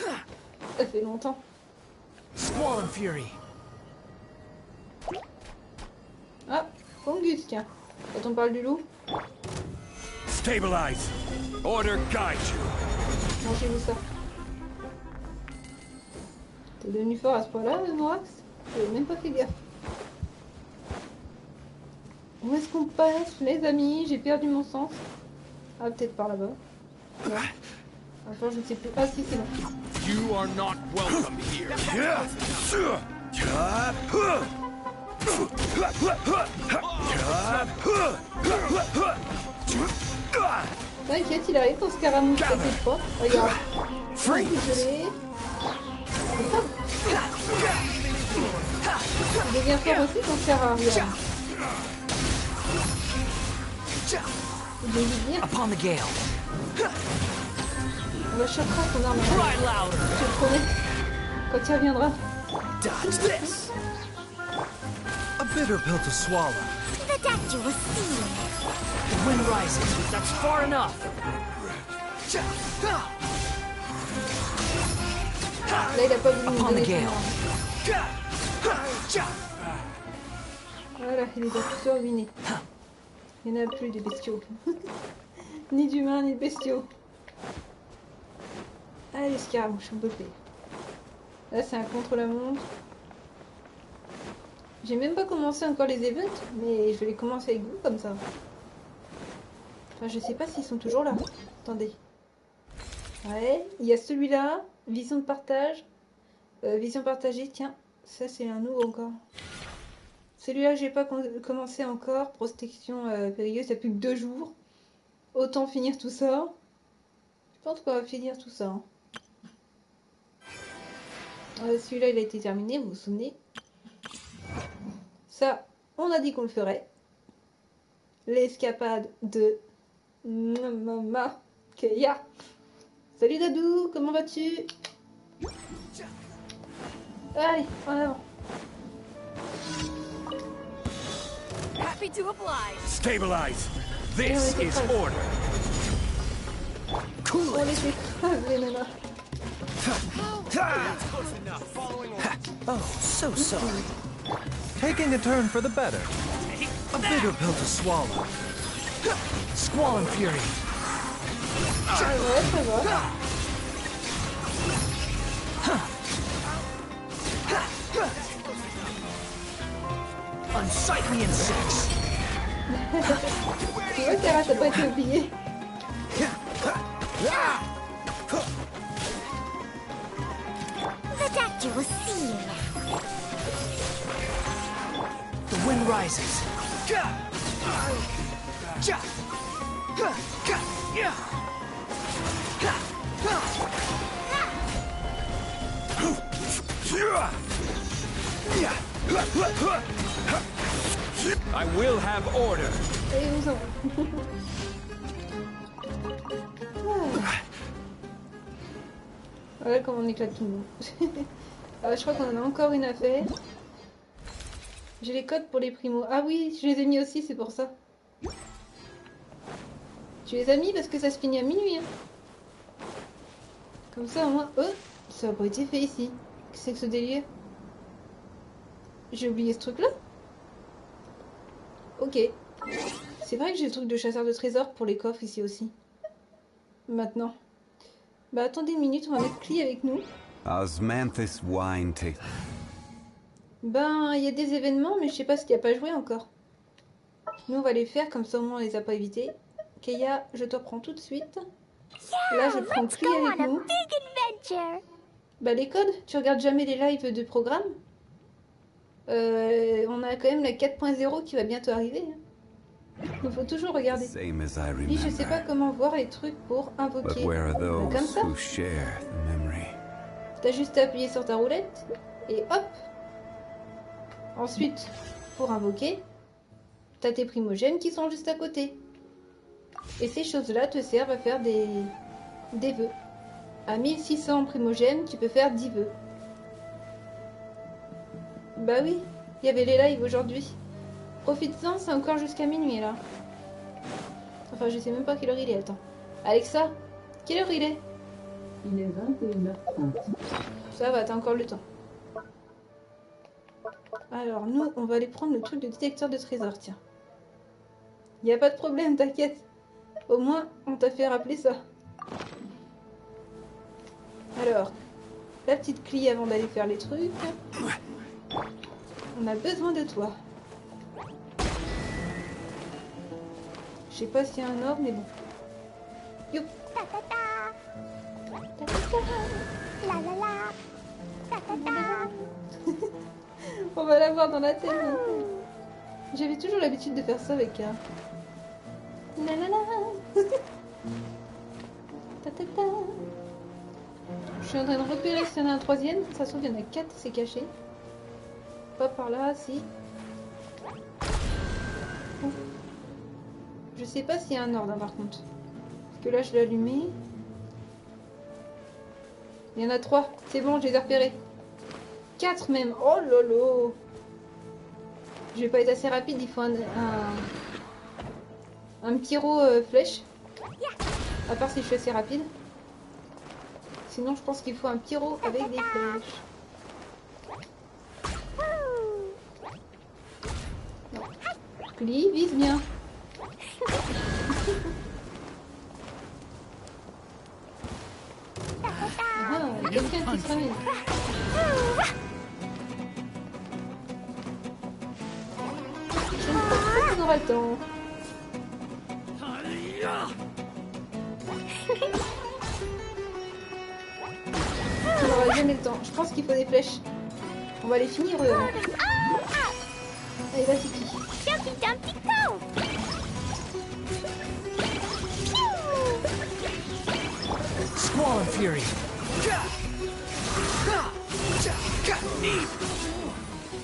Ça fait longtemps.
Squall and Fury.
Ah, fungus, tiens. Quand on parle du loup,
Stabilize. Order guide you.
mangez-vous ça. T'es devenu fort à ce point-là, Norax? J'avais même pas fait gaffe. Où est-ce qu'on passe, les amis? J'ai perdu mon sens. Ah, peut-être par là-bas. Non. Enfin, je ne sais plus. Ah, si, c'est bon.
You are not welcome here.
T'inquiète, il arrive ton scaramouche, t'inquiète pas. Regarde.
Freeze!
Désolé. Il devient fort aussi ton scarab, regarde. Il est vite bien.
Upon the gale.
On va choquera ton arme.
Cry louder.
Je te le promets. Quand il reviendra.
Dodge this. A bitter pill to swallow.
The doctor was stealing.
The wind rises. That's far enough.
Là, il a pas voulu nous
Upon the
donner son
gale.
arme. Voilà, il les a tous ruinés. Il n'y en a plus des bestiaux. Ni d'humains, ni de bestiaux. Allez, scaramouche, on peut faire. Là, c'est un contre-la-montre. J'ai même pas commencé encore les events, mais je vais les commencer avec vous, comme ça. Enfin, je sais pas s'ils sont toujours là. Attendez. Ouais, il y a celui-là. Vision de partage. Vision partagée, tiens. Ça, c'est un nouveau encore. Celui-là, j'ai pas commencé encore. Protection périlleuse, il n'y a plus que 2 jours. Autant finir tout ça. Je pense qu'on va finir tout ça. Hein. Celui-là, il a été terminé, vous vous souvenez. Ça, on a dit qu'on le ferait. L'escapade de Mama Keia. Salut Dadou, comment vas-tu? Allez, en avant.
Happy to oblige.
Stabilize. This is order.
On les écrase, les nanas.
Oh, so sorry. Taking a turn for the better. A bitter pill to swallow. Squall and fury.
Ça va, ça va.
Unsightly insects.
Tu vois, Cara, t'as pas été oublié.
The doctor was stealing.
The wind rises.
I will have order.
Allez, vous en. Voilà comment on éclate tout le monde. Je crois qu'on en a encore une à faire. J'ai les codes pour les primos. Ah oui, je les ai mis aussi, c'est pour ça. Tu les as mis parce que ça se finit à minuit. Hein. Comme ça, au moins... Oh, ça n'a pas été fait ici. Qu'est-ce que c'est que ce délire? J'ai oublié ce truc-là? Ok. C'est vrai que j'ai le truc de chasseur de trésors pour les coffres ici aussi. Maintenant. Bah attendez une minute, on va mettre Clee avec nous.
Osmanthus wine tea.
Ben, il y a des événements, mais je sais pas s'il n'y a pas joué encore. Nous, on va les faire, comme ça au moins on les a pas évités. Keia, je te prends tout de suite. Là, je prends Clee avec nous.
Big adventure.
Bah les codes, tu regardes jamais les lives de programme. On a quand même la 4.0 qui va bientôt arriver. Il faut toujours regarder.
Same as I
Puis je sais pas
remember.
comment voir les trucs pour
But
invoquer.
where are
Comme
those
ça.
who share the memory?
T'as juste à appuyer sur ta roulette et hop. Ensuite, pour invoquer, t'as tes primogènes qui sont juste à côté. Et ces choses-là te servent à faire des vœux. À 1600 primogènes, tu peux faire 10 vœux. Bah oui, il y avait les lives aujourd'hui. Profite-en, c'est encore jusqu'à minuit là. Enfin, je sais même pas quelle heure il est, attends. Alexa, quelle heure il est?
Il est 21h30.
Ça va, t'as encore le temps. Alors, nous, on va aller prendre le truc de détecteur de trésors, tiens. Y a pas de problème, t'inquiète. Au moins, on t'a fait rappeler ça. Alors, la petite Clee avant d'aller faire les trucs. On a besoin de toi. Je sais pas s'il y a un ordre, mais bon. Youp.
Ta ta ta. Ta ta ta. La la la. Ta ta ta.
On va l'avoir dans la tête. J'avais toujours l'habitude de faire ça avec un. La la la. Ta, ta, ta. Je suis en train de repérer s'il y en a un troisième. Ça se trouve, il y en a 4, c'est caché. Pas par là, si. Ouf. Je sais pas s'il y a un ordre, hein, par contre. Parce que là, je l'ai allumé. Il y en a 3. C'est bon, je les ai repérés. 4 même. Oh lolo. Je vais pas être assez rapide. Il faut un petit row flèche. À part si je suis assez rapide. Sinon, je pense qu'il faut un pyro avec des flèches. Non. Plie, vise bien. Ah, il y a quelqu'un qui se ramène. Je ne pense pas qu'on aura le temps. On n'aura jamais le temps. Je pense qu'il faut des flèches. On va les finir. Allez, vas-y, Kiki.
Jumpy Dumpty Go!
Squall and Fury.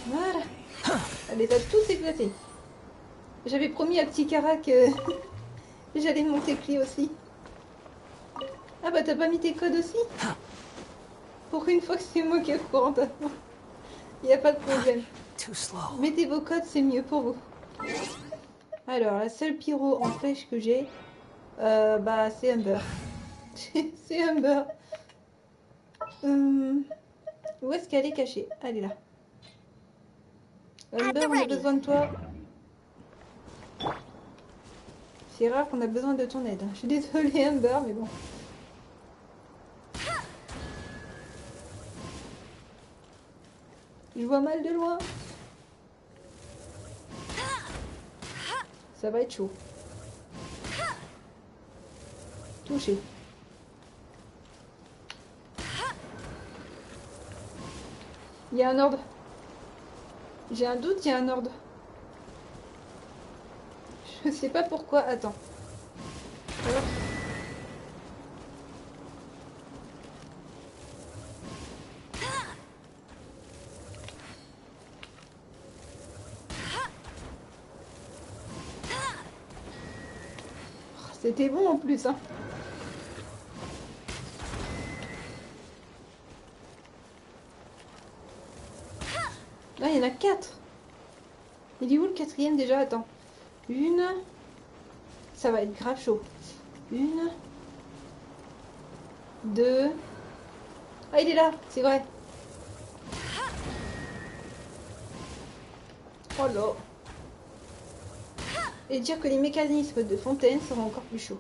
Voilà. Allez, t'as tous éclaté. J'avais promis à petit Cara que j'allais monter Clé aussi. Ah bah t'as pas mis tes codes aussi? Pour une fois que c'est moi qui ai courant avant. Il n'y a pas de problème.
Too slow.
Mettez vos codes, c'est mieux pour vous. Alors, la seule pyro en flèche que j'ai, bah c'est Humber. C'est Humber. Où est-ce qu'elle est cachée? Elle est là. Humber, on a besoin de toi. C'est rare qu'on a besoin de ton aide. Je suis désolée Humber, mais bon. Je vois mal de loin. Ça va être chaud. Touché. Il y a un ordre. J'ai un doute, il y a un ordre. Je sais pas pourquoi. Attends. Alors. C'était bon en plus, hein. Là, il y en a 4. Il est où le quatrième déjà? Attends. Une. Ça va être grave chaud. Une. Deux. Ah, il est là, c'est vrai. Oh là. Et dire que les mécanismes de fontaine seront encore plus chauds.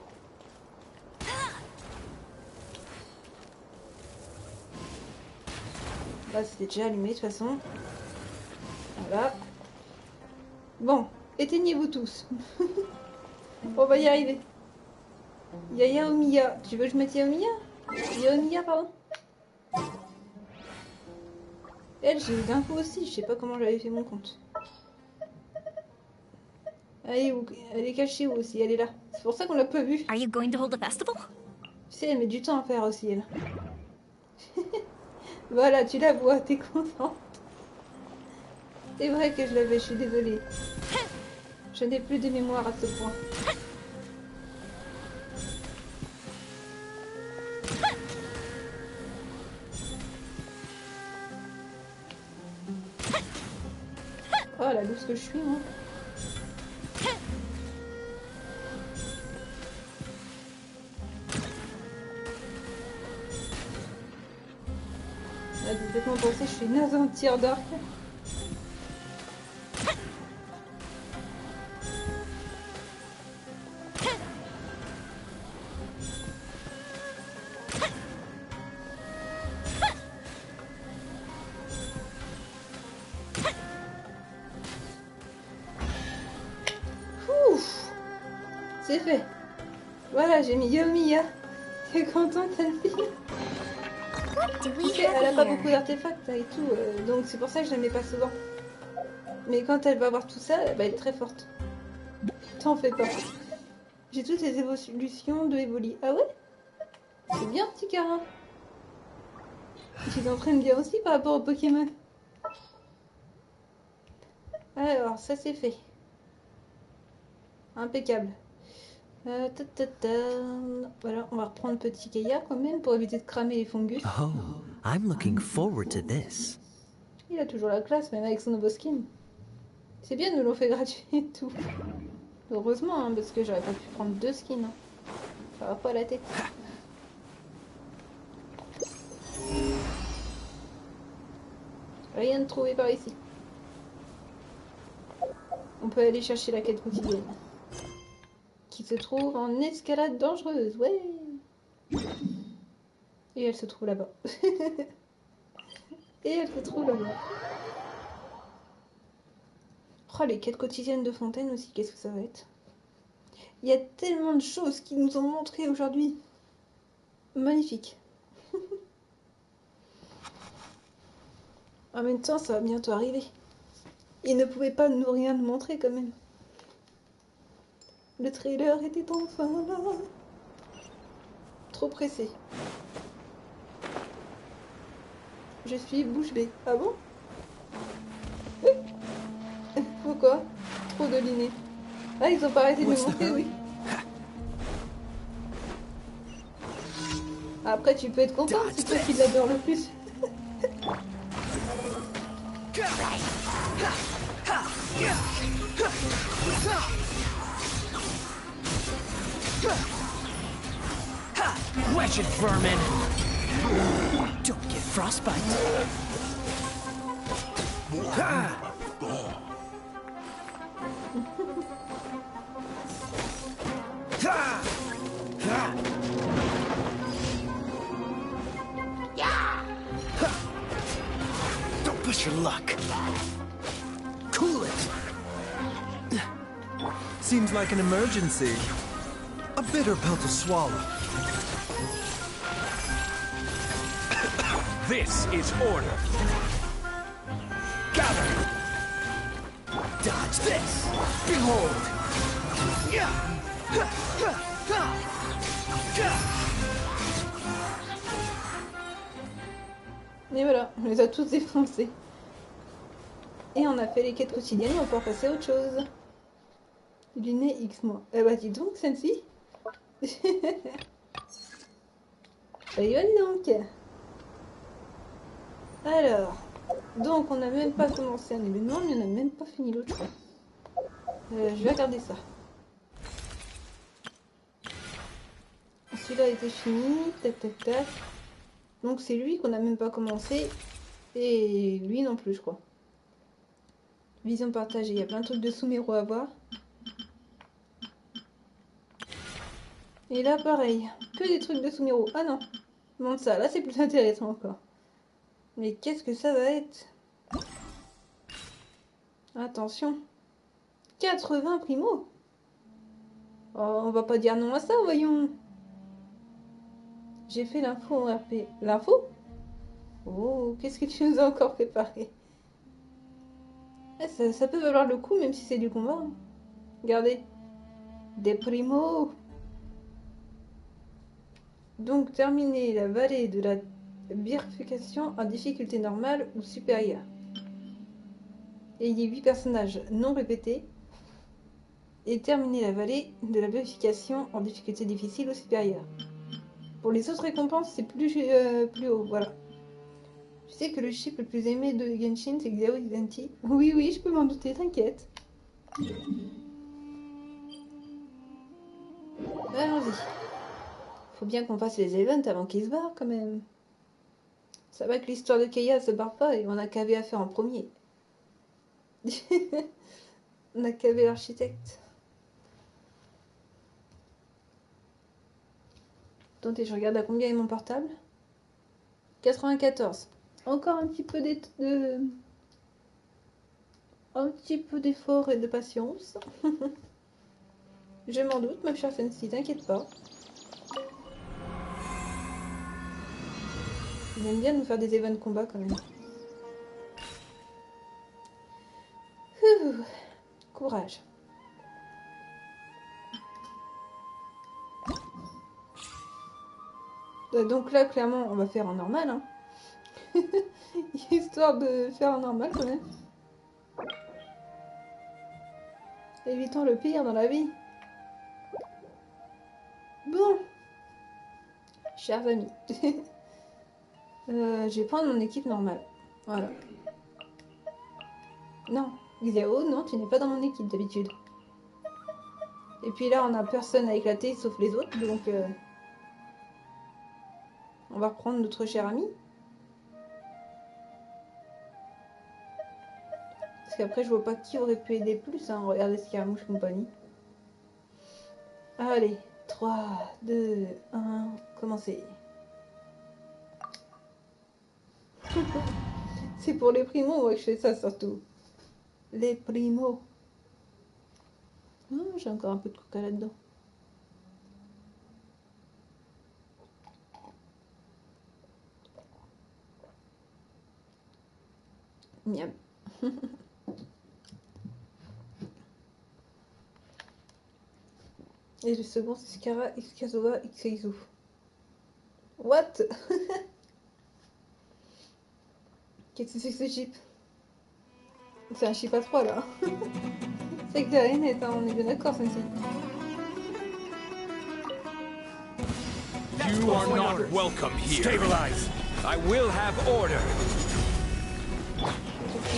Là, c'était déjà allumé de toute façon. Voilà. Bon, éteignez-vous tous. On va y arriver. Il y a Yaomiya. Tu veux que je mette Yaomiya? Yaomiya, pardon. Elle, j'ai eu d'un coup aussi. Je sais pas comment j'avais fait mon compte. Elle est où? Elle est cachée où aussi? Elle est là. C'est pour ça qu'on l'a pas vue.
Are you going to hold a festival?
Tu sais, elle met du temps à faire aussi, elle. Voilà, tu la vois, t'es contente. C'est vrai que je l'avais, je suis désolée. Je n'ai plus de mémoire à ce point. Oh, la douce que je suis, moi. Là, j'ai complètement pensé, je suis naze en tir d'arc. Ouf, c'est fait. Voilà, j'ai mis Yomiya. T'es contente, ta fille?
What do we
Tu sais, elle a
have
pas beaucoup
here?
d'artefacts et tout, donc c'est pour ça que je la mets pas souvent. Mais quand elle va avoir tout ça, bah, elle est très forte. T'en fais pas. J'ai toutes les évolutions de Evoli. Ah ouais? C'est bien, petit Cara. Tu t'entraînes bien aussi par rapport au Pokémon. Alors, ça c'est fait. Impeccable. Voilà, on va reprendre petit Kaya quand même pour éviter de cramer les fungus.
Oh, I'm looking forward to this.
Il a toujours la classe, même avec son nouveau skin. C'est bien, nous l'ont fait gratuit et tout. Heureusement, hein, parce que j'aurais pas pu prendre 2 skins. Hein. Ça va pas la tête. Rien de trouvé par ici. On peut aller chercher la quête quotidienne. Qui se trouve en escalade dangereuse. Ouais. Et elle se trouve là-bas. Et elle se trouve là-bas. Oh, les quêtes quotidiennes de Fontaine aussi, qu'est-ce que ça va être? Il y a tellement de choses qui nous ont montré aujourd'hui. Magnifique. En même temps, ça va bientôt arriver. Ils ne pouvaient pas nous rien montrer quand même. Le trailer était enfin là. Trop pressé. Je suis bouche bée. Ah bon? Oui. Pourquoi? Trop de linés. Ah, ils ont pas arrêté de me montrer, oui. Après, tu peux être content, c'est toi qui l'adore le plus.
Wretched vermin! Don't get frostbite. Don't push your luck. Cool it.
Seems like an emergency. A bitter pill to swallow.
This is order. Gather. Dodge this. Behold.
Et voilà, on les a tous défoncés. Et on a fait les quêtes quotidiennes, on va pouvoir passer à autre chose. Il est né X mois. Eh bah dis donc, Sensi. Voyons donc. Alors, donc on n'a même pas commencé un événement, mais on n'a même pas fini l'autre, je crois. Je vais regarder ça. Celui-là a été fini, tac tac tac. Donc c'est lui qu'on n'a même pas commencé, et lui non plus, je crois. Vision partagée, il y a plein de trucs de sous-méro à voir. Et là pareil, que des trucs de sous-méro. Ah non, montre ça, là c'est plus intéressant encore. Mais qu'est-ce que ça va être? Attention. 80 primo. Oh, on va pas dire non à ça, voyons. J'ai fait l'info en RP. L'info? Oh, qu'est-ce que tu nous as encore préparé? Ça peut valoir le coup, même si c'est du combat. Hein. Regardez. Des primos. Donc, terminer la vallée de la bifurcation en difficulté normale ou supérieure. Ayez 8 personnages non répétés. Et terminer la vallée de la bifurcation en difficulté difficile ou supérieure. Pour les autres récompenses, c'est plus haut, voilà. Tu sais que le chip le plus aimé de Genshin, c'est Xiao Xanti. Oui, oui, je peux m'en douter, t'inquiète. Allons-y. Faut bien qu'on fasse les events avant qu'ils se barrent, quand même. Ça va que l'histoire de Kaya se barre pas et on a qu'à faire en premier. On a qu'à l'architecte. Attendez, je regarde à combien est mon portable. 94. Encore un petit peu un petit peu d'effort et de patience. Je m'en doute, ma chère Sensi, t'inquiète pas. Il aime bien nous faire des events de combat quand même. Courage. Donc là, clairement, on va faire en normal. Hein. Histoire de faire en normal quand même. Évitons le pire dans la vie. Bon. Chers amis. Je vais prendre mon équipe normale. Voilà. Non. Xéo, non, tu n'es pas dans mon équipe d'habitude. Et puis là, on n'a personne à éclater sauf les autres. Donc, on va reprendre notre cher ami. Parce qu'après, je vois pas qui aurait pu aider plus. Hein. Regardez Scaramouche compagnie. Allez. 3, 2, 1, commencez. C'est pour les primos ouais, que je fais ça surtout. Les primos. Oh, j'ai encore un peu de coca là-dedans. Miam. Et le second, c'est Skara, Xkazoa, Xeizu. What? Qu'est-ce que c'est que ce chip? C'est un chip à 3 là. C'est que t'as la net, hein, on est bien d'accord, celle-ci.
You are not welcome here. Stabilize. I will have order.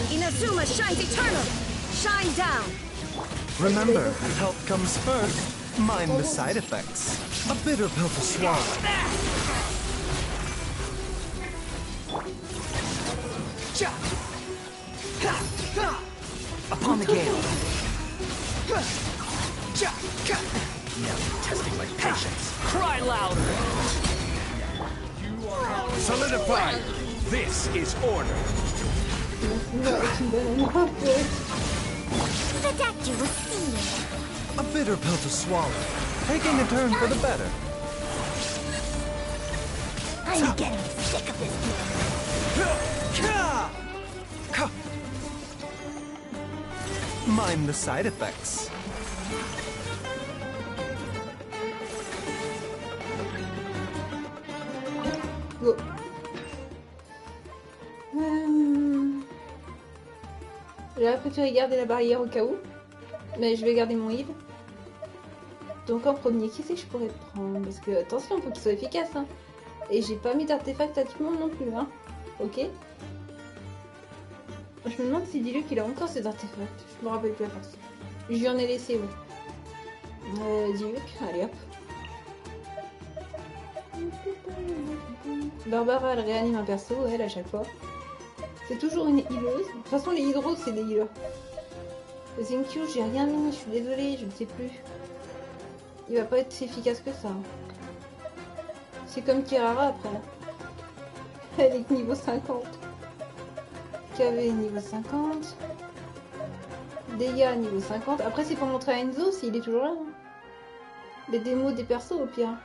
Inazuma shines eternal. Shine down.
Remember, health comes first. Mind the side effects. A bitter pill to swallow.
Upon the gale. Now testing my patience. Cry louder. Solidify. This is order.
The statue was seen.
A bitter pill to swallow. Taking a turn for the better.
I'm getting sick of this game.
Mind the side effects.
Go. J'aurais préféré garder la barrière au cas où. Mais je vais garder mon heal. Donc en premier, qui c'est que je pourrais prendre? Parce que attention, faut qu'il soit efficace. Hein. Et j'ai pas mis d'artefact à tout le monde non plus. Hein. Ok. Je me demande si Diluc il a encore ses artefacts. Je me rappelle plus à force. Je lui en ai laissé, ouais. Diluc, allez hop. Barbara elle réanime un perso, elle à chaque fois. C'est toujours une healeuse. De toute façon les hydros c'est des healers. Le Zinkyu j'ai rien mis, je suis désolée, je ne sais plus. Il va pas être si efficace que ça. C'est comme Kirara après. Elle est niveau 50. KV niveau 50. Deya niveau 50. Après c'est pour montrer à Enzo s'il est toujours là. Hein. Les démos des persos au pire.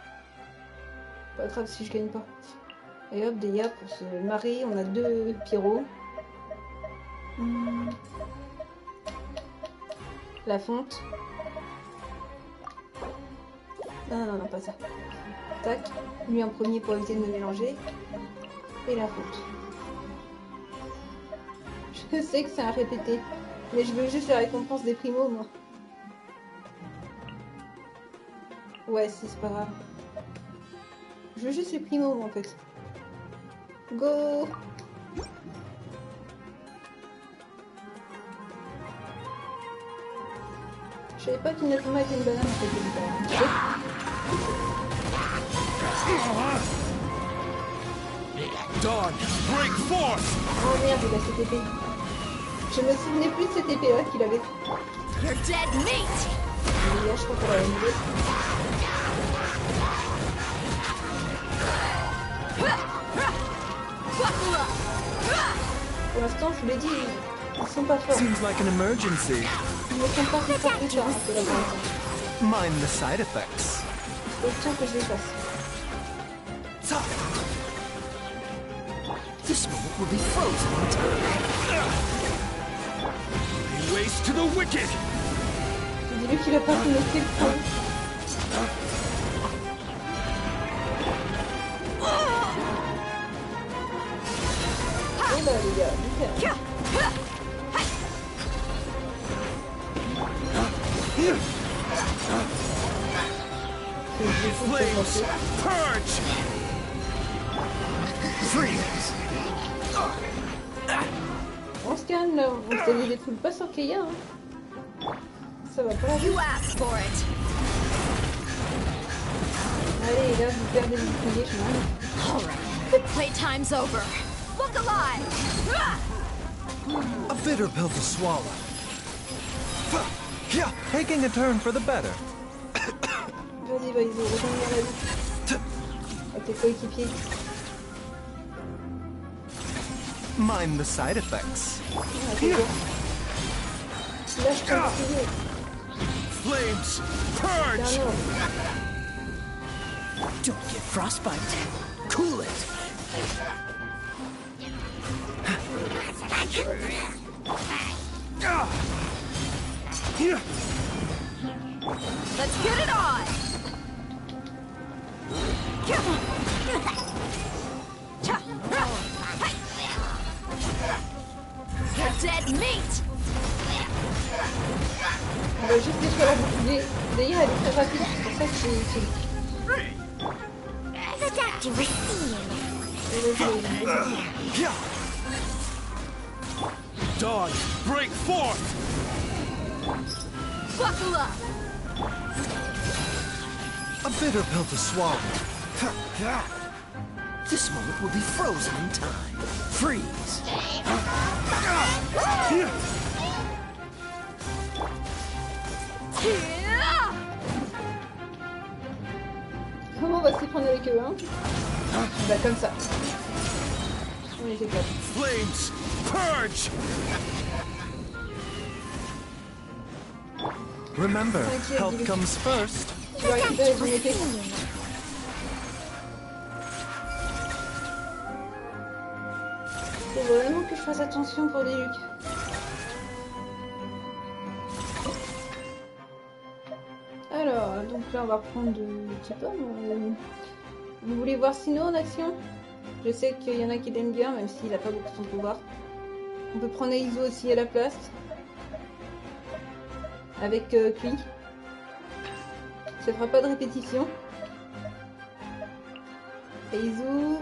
Pas grave si je gagne pas. Et hop, Deya pour se marier. On a 2 pyros. La fonte. Non, pas ça. Tac. Lui en premier pour éviter de me mélanger. Et la fonte. Je sais que c'est un répété. Mais je veux juste la récompense des primos, moi. Ouais, c'est pas grave. Je veux juste les primos, moi, en fait. Go! Je savais pas qu'Inazuma était une banane, en fait.
Dawn, break forth!
Oh merde, il a cette épée. Je me souvenais plus de cette épée-là qu'il avait.
You're dead meat.
Mais là, je crois qu'on va l'annuler. Pour l'instant, je vous l'ai dit, ils sont pas forts.
Seems like an emergency.
Ils ne sont pas si forts que ça, hein, c'est la bonne.
Mind the side effects.
Autant que je les fasse.
This moment will be frozen in time. Waste to the wicked!
Dis-lui qu'il a pas connecté le point. là les gars, nickel.
Flames, purge! Freeze!
On se calme là, on se défoule pas sur Keia. Hein. Ça va pas.
You asked for it.
Allez, là vous perdez le bouclier, je m'en
All right. Playtime's over. Look alive.
A bitter pill to swallow. Taking a turn for the better.
Vas-y, va, Iso, rejoins la vie. À tes coéquipiers.
Mind the side effects.
Ah, c'est bon. Lâche ton bouclier.
Flames, purge!
Dernier.
Don't get frostbite. Cool it.
Let's get it on. You're dead meat.
On va juste détruire la bouclier. D'ailleurs, elle est très rapide, c'est pour ça que c'est utile.
The doctor was seeing.
Dawn, break forth!
Buckle up.
A bitter pill to swallow.
This moment will be frozen in time. Freeze.
Comment on va s'y prendre avec eux, hein? Bah comme ça. On les éclate.
Flames, purge! Remember, health comes first.
Tu vas récupérer ton épée. Faut vraiment que je fasse attention pour les Lucs. Alors, donc là on va prendre je sais pas, vous voulez voir Sino en action? Je sais qu'il y en a qui l'aiment bien, même s'il a pas beaucoup son pouvoir. On peut prendre Iso aussi à la place. Avec Kui. Ça fera pas de répétition. Et Iso.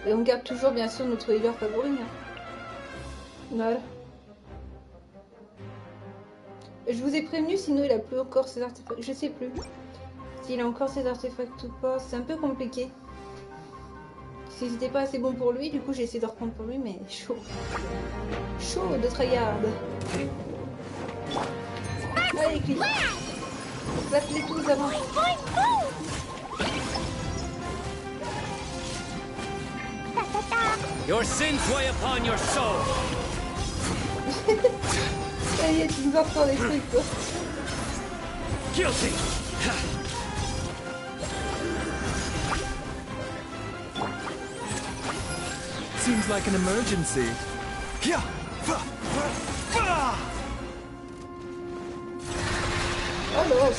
Et on garde toujours bien sûr notre healer favori. Hein. Voilà. Je vous ai prévenu, sinon il a plus encore ses artefacts. Je sais plus s'il a encore ses artefacts ou pas. C'est un peu compliqué. Si c'était pas assez bon pour lui, du coup j'ai essayé de reprendre pour lui, mais chaud. Chaud de tryhard. Allez, Cli. Claque-les tous avant.
Your sins weigh upon your soul.
Ça y est, tu nous entends les trucs, quoi.
Guilty.
Seems like an emergency.
Oh non, ok.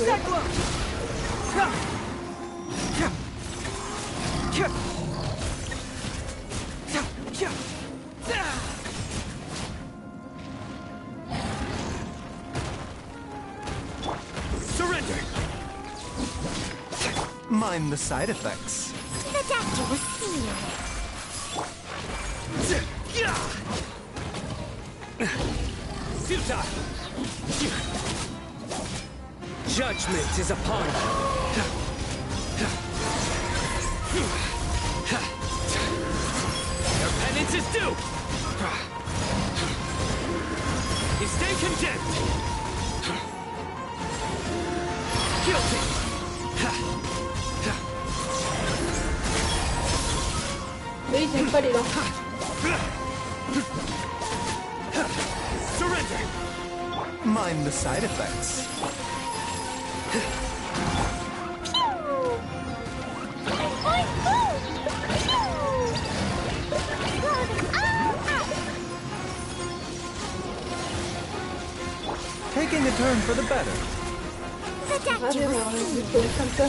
Surrender.
Mind the side effects.
The doctor was seeing.
Futile. Judgment is upon you. Your penance is due. You stay condemned. Guilty.
Mais ils aiment pas les lents.
Surrender.
Mind the side effects. Taking a turn for the better.
The
Ah,
doctor
mais
was
on
seeing.
est comme ça.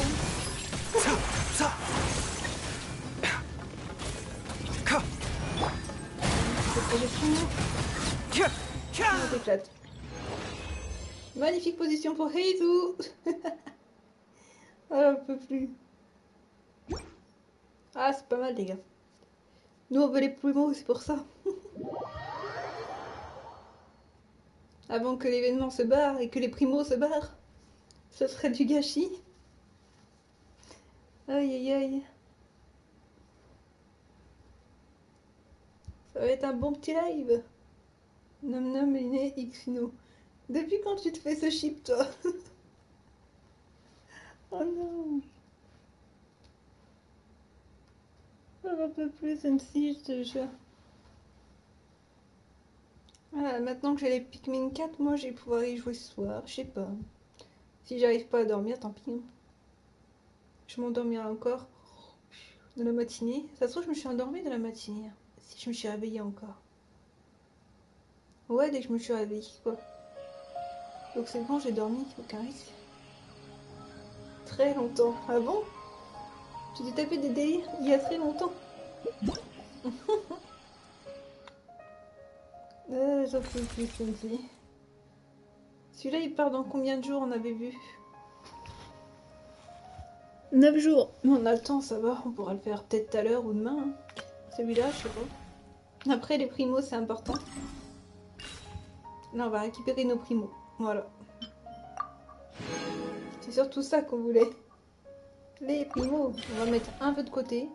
Et je suis... On t'éclate. Magnifique position pour Heizu. Ah, on peut plus. Ah, c'est pas mal, les gars. Nous, on veut les primos, c'est pour ça. Avant que l'événement se barre et que les primos se barrent, ce serait du gâchis. Aïe, aïe, aïe. Ça va être un bon petit live. Nom nom liné xino. Depuis quand tu te fais ce chip, toi? Oh non. Un peu plus, MC, je te jure. Ah, maintenant que j'ai les Pikmin 4, moi, je vais pouvoir y jouer ce soir. Je sais pas. Si j'arrive pas à dormir, tant pis. Hein. Je m'endormirai encore de la matinée. Ça se trouve, je me suis endormie de la matinée. Si je me suis réveillée encore. Ouais, dès que je me suis réveillée, quoi. Donc c'est bon, j'ai dormi, aucun risque. Très longtemps. Ah bon? Tu t'es tapé des délires il y a très longtemps. J'en peux plus, Cynthia. Celui-là, il part dans combien de jours, on avait vu? 9 jours. Mais on a le temps, ça va. On pourra le faire peut-être tout à l'heure ou demain. Hein. Celui-là, je sais pas. Après, les primos, c'est important. Là, on va récupérer nos primos. Voilà. C'est surtout ça qu'on voulait. Les primos. On va mettre un peu de côté.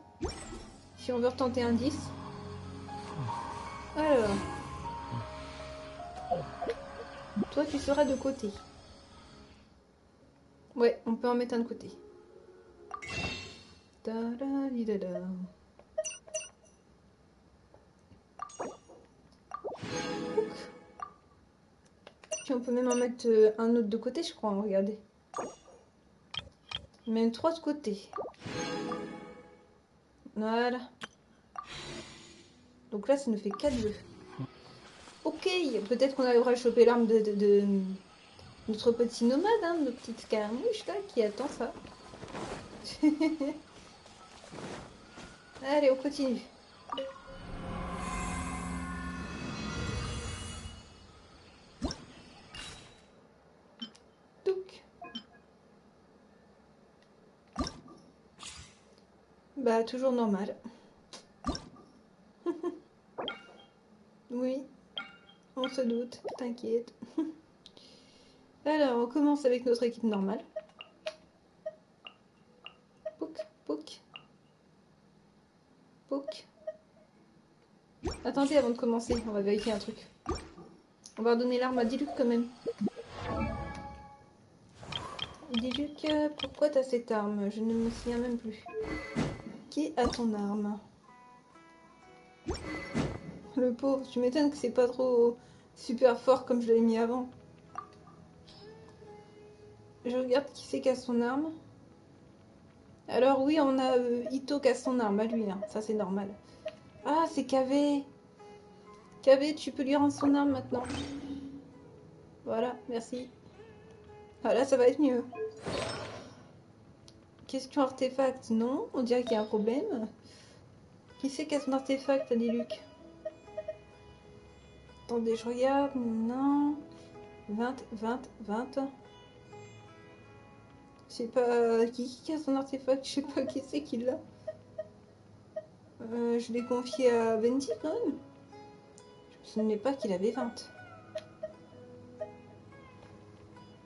Si on veut retenter un 10. Alors. Toi, tu seras de côté. Ouais, on peut en mettre un de côté. Ta-da-di-da-da. Puis on peut même en mettre un autre de côté, je crois. Hein, regardez. Même 3 de côté. Voilà. Donc là, ça nous fait 4 jeux. Ok, peut-être qu'on arrivera à choper l'arme de notre petit nomade, hein, notre petite scaramouche là, qui attend ça. Allez, on continue. Touc. Bah, toujours normal. Oui, on se doute, t'inquiète. Alors, on commence avec notre équipe normale. Pouc, pouc. Pouc. Attendez, avant de commencer, on va vérifier un truc. On va redonner l'arme à Diluc quand même. Diluc, pourquoi t'as cette arme? Je ne me souviens même plus. Qui a ton arme? Le pauvre, tu m'étonnes que c'est pas trop super fort comme je l'avais mis avant. Je regarde qui c'est qui a son arme. Alors oui, on a Ito qui a son arme à lui, hein. Ça c'est normal. Ah, c'est KV. KV, tu peux lui rendre son arme maintenant. Voilà, merci. Ah là, ça va être mieux. Question artefact, non. On dirait qu'il y a un problème. Qui c'est qui a son artefact, dit Luc? Attendez, je regarde. Non. 20. Je sais pas qui a son artefact. Je sais pas qui c'est qui l'a. Je l'ai confié à Venti quand même. Je me souvenais pas qu'il avait 20.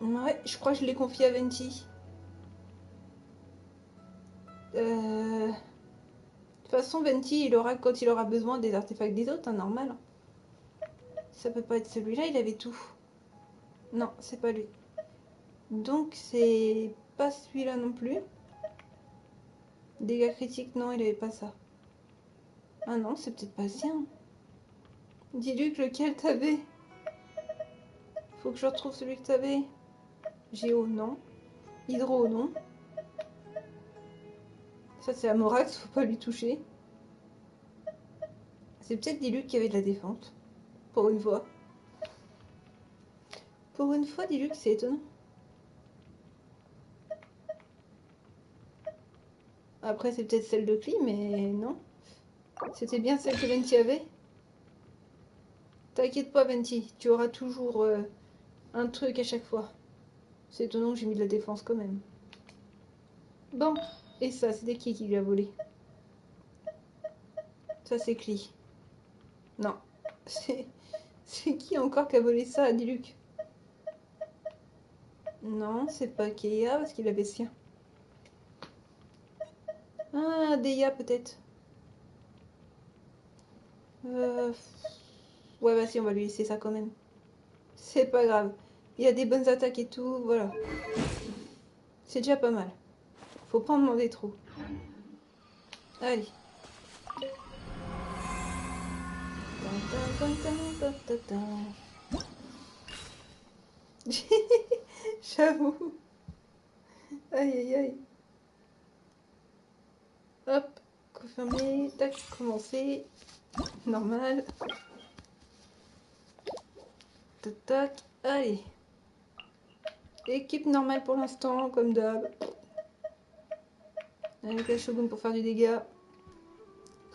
Ouais, je crois que je l'ai confié à Venti. De toute façon, Venti, il aura quand il aura besoin des artefacts des autres, hein, normal. Ça peut pas être celui-là, il avait tout. Non, c'est pas lui. Donc, c'est pas celui-là non plus. Dégâts critiques, non, il avait pas ça. Ah non, c'est peut-être pas sien. Dis-lui que lequel t'avais. Faut que je retrouve celui que t'avais. Géo, non. Hydro, non. Ça, c'est Amorax, faut pas lui toucher. C'est peut-être Diluc qui avait de la défense. Pour une fois. Pour une fois, Diluc, c'est étonnant. Après, c'est peut-être celle de Cli, mais non. C'était bien celle que Venti avait. T'inquiète pas, Venti, tu auras toujours un truc à chaque fois. C'est étonnant que j'ai mis de la défense quand même. Bon, et ça, c'était qui lui a volé? Ça, c'est Cli. Non, c'est qui encore qui a volé ça à Diluc? Non, c'est pas Keia parce qu'il avait sien. Ah, Deia peut-être. Ouais, vas-y, on va lui laisser ça quand même. C'est pas grave. Il y a des bonnes attaques et tout, voilà. C'est déjà pas mal. Faut pas en demander trop. Allez. J'avoue. Aïe aïe aïe. Hop. Confirmer. Tac. Commencer. Normal. Tac tac. Allez. Équipe normale pour l'instant, comme d'hab. Avec la shogun pour faire du dégât.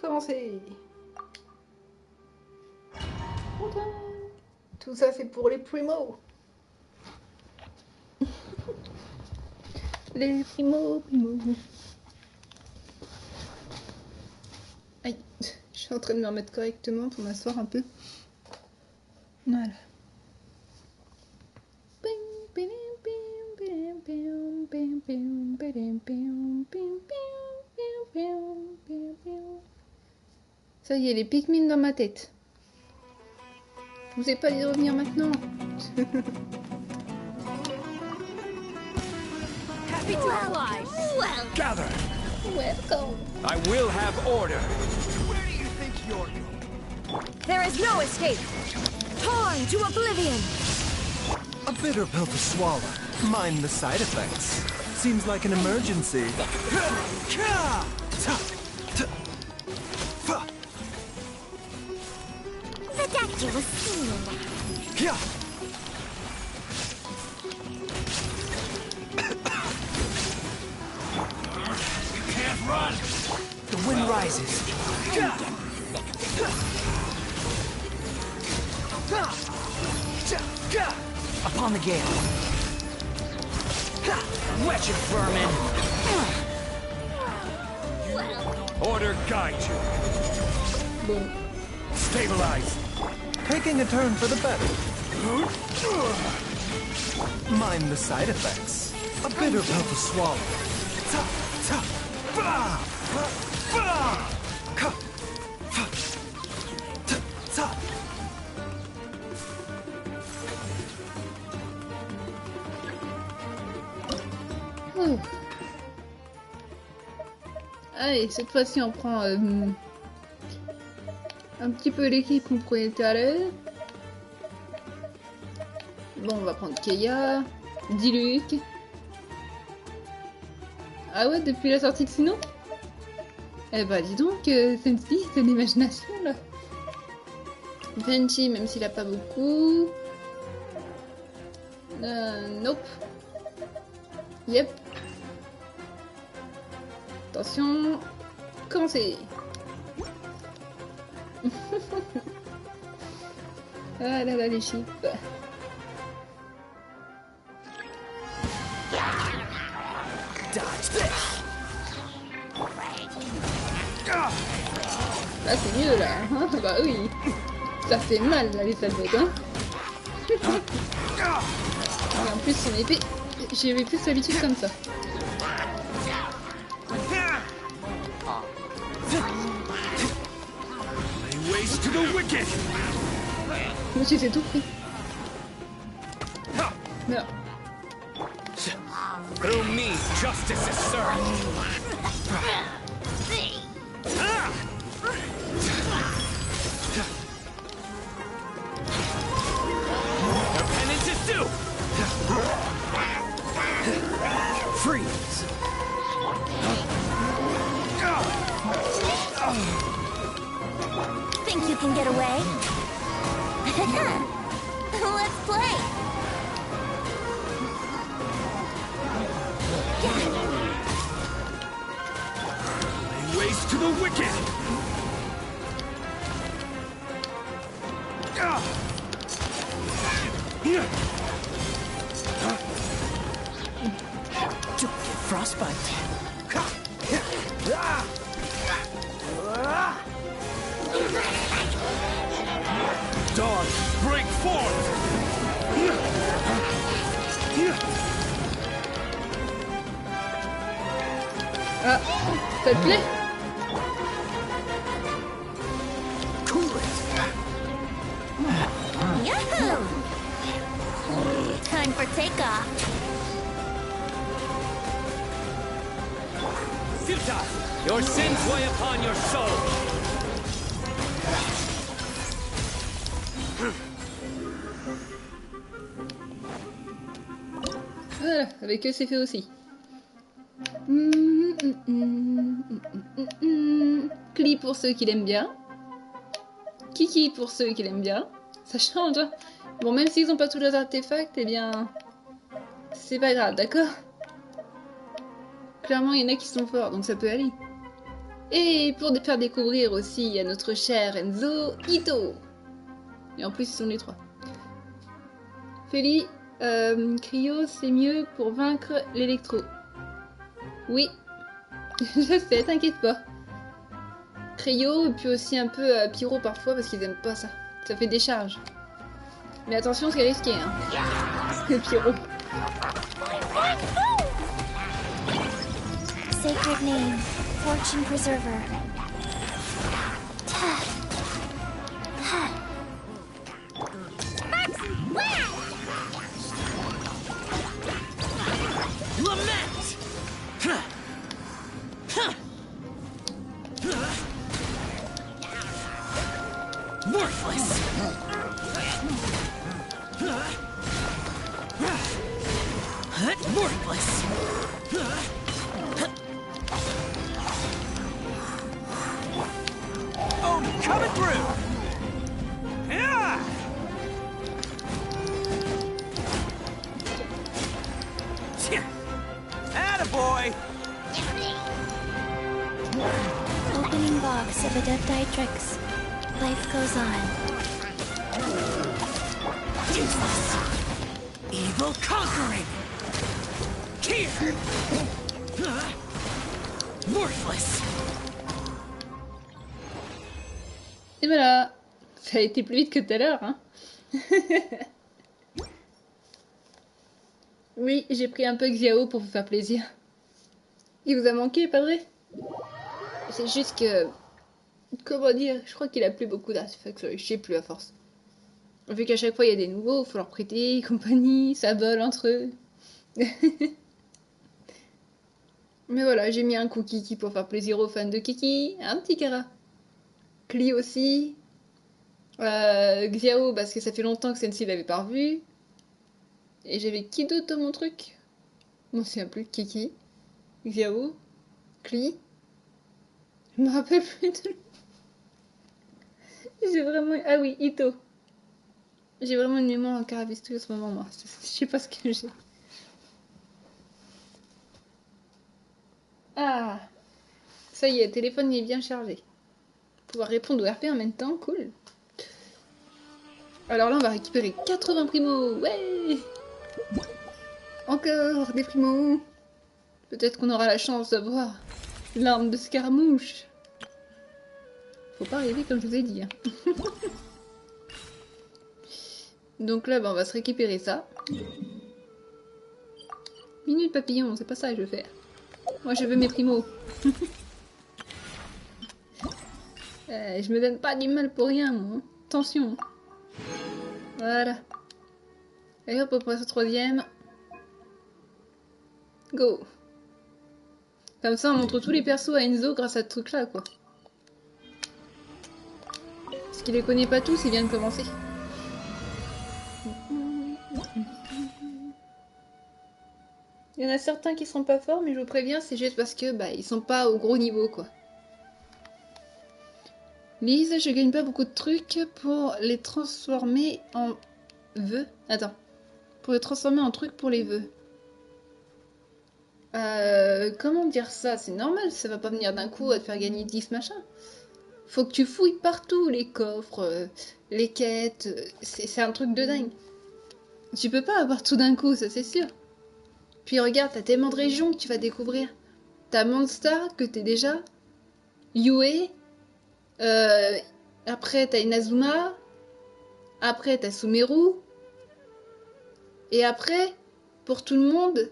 Commencez. Tout ça c'est pour les primos. Les primos. Aïe, je suis en train de me remettre correctement pour m'asseoir un peu. Voilà. Ça y est, les Pikmin dans ma tête. Je vous ai pas dit de revenir maintenant.
Happy to oblige.
Gather!
Welcome.
I will have order!
There is no escape. Torn to oblivion.
A bitter pill to swallow. Mind the side effects. Seems like an emergency.
The doctor was seeing.
Can't run!
The wind rises.
Upon the gale. Wretched vermin! Order guide you.
Bon.
Stabilize.
Taking a turn for the better. Mind the side effects. A bitter pill to swallow.
Ouh. Allez, cette fois-ci on prend un petit peu l'équipe qu'on prenait tout à l'heure. Bon, on va prendre Keia, Diluc. Ah ouais, depuis la sortie de Sino? Eh bah dis donc, Sensi, c'est une imagination là. Venti, même s'il a pas beaucoup. Nope. Yep. Attention. Commencez. Ah là là, les chips. Là c'est mieux là, hein, bah oui. Ça fait mal là les salbettes, hein. Et en plus son épée, j'y avais plus l'habitude comme ça.
Ways to the wicked!
Monsieur c'est tout pris. Voilà.
Through me, justice is served. Your penance is due.
Freeze.
Think you can get away? Let's play.
Ways to the wicked. Frostbite. Dawn, break forth!
Ah, ça te plaît?
Cool it!
Yahoo! Time for takeoff.
Futile! Your sins weigh upon your soul!
Voilà, avec eux c'est fait aussi. Cli pour ceux qui l'aiment bien. Kiki pour ceux qui l'aiment bien. Ça change, hein. Bon, même s'ils ont pas tous les artefacts, eh bien... c'est pas grave, d'accord? Clairement, il y en a qui sont forts, donc ça peut aller. Et pour faire découvrir aussi à notre cher Enzo, Ito. Et en plus, ils sont les trois. Feli, Cryo, c'est mieux pour vaincre l'électro. Oui, je sais, t'inquiète pas. Cryo, et puis aussi un peu Pyro parfois, parce qu'ils aiment pas ça. Ça fait des charges. Mais attention, c'est risqué, hein. Le Pyro.
Sacred name, fortune preserver.
Lament! Worthless! Worthless! Oh, coming through! Yeah! Attaboy!
Opening box of Adeptitrix. Life goes on.
Useless! Evil conquering! Here! Worthless!
Et voilà. Ça a été plus vite que tout à l'heure, hein. Oui, j'ai pris un peu Xiao pour vous faire plaisir. Il vous a manqué, pas vrai? C'est juste que... Comment dire? Je crois qu'il a plus beaucoup d'artefacts, je sais plus à force. Vu qu'à chaque fois il y a des nouveaux, faut leur prêter, compagnie, ça vole entre eux. Mais voilà, j'ai mis un coup Kiki pour faire plaisir aux fans de Kiki, un petit Kara. Cli aussi. Xiao, parce que ça fait longtemps que Sensi l'avait pas revu. Et j'avais qui d'autre dans mon truc? Bon, c'est un plus Kiki. Xiao. Cli. Je me rappelle plus de... J'ai vraiment... Ah oui, Ito. J'ai vraiment une mémoire en carabistouille en ce moment, moi. Je sais pas ce que j'ai. Ah, ça y est, le téléphone il est bien chargé. Pouvoir répondre au RP en même temps, cool. Alors là, on va récupérer 80 primos, ouais. Encore des primos. Peut-être qu'on aura la chance d'avoir l'arme de Scaramouche. Faut pas rêver comme je vous ai dit. Hein. Donc là, bah, on va se récupérer ça. Minute papillon, c'est pas ça que je veux faire. Moi, je veux mes primos. Je me donne pas du mal pour rien, moi. Attention. Voilà. Et hop, on passe au troisième. Go. Comme ça, on montre tous les persos à Enzo grâce à ce truc-là, quoi. Parce qu'il les connaît pas tous, il vient de commencer. Il y en a certains qui sont pas forts, mais je vous préviens, c'est juste parce que bah ils sont pas au gros niveau, quoi. Lise, je gagne pas beaucoup de trucs pour les transformer en vœux. Attends. Pour les transformer en trucs pour les vœux. Comment dire ça? C'est normal, ça va pas venir d'un coup à te faire gagner 10 machins. Faut que tu fouilles partout, les coffres, les quêtes. C'est un truc de dingue. Tu peux pas avoir tout d'un coup, ça c'est sûr. Puis regarde, t'as tellement de régions que tu vas découvrir. T'as Mondstadt que t'es déjà. Yue. Après t'as Inazuma. Après t'as Sumeru. Et après, pour tout le monde,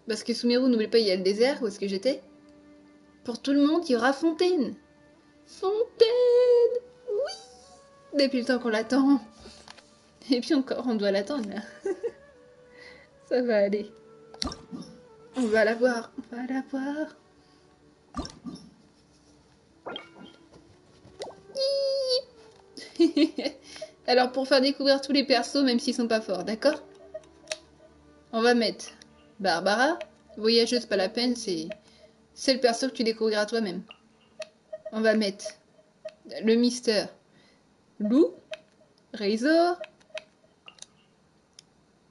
parce que Sumeru, n'oublie pas, il y a le désert, où est-ce que j'étais. Pour tout le monde, il y aura Fontaine. Fontaine! Oui! Depuis le temps qu'on l'attend. Et puis encore, on doit l'attendre là. Ça va aller. On va la voir, on va la voir. Alors pour faire découvrir tous les persos, même s'ils sont pas forts, d'accord? On va mettre Barbara. Voyageuse, pas la peine, c'est le perso que tu découvriras toi-même. On va mettre le Mister Lou, Razor,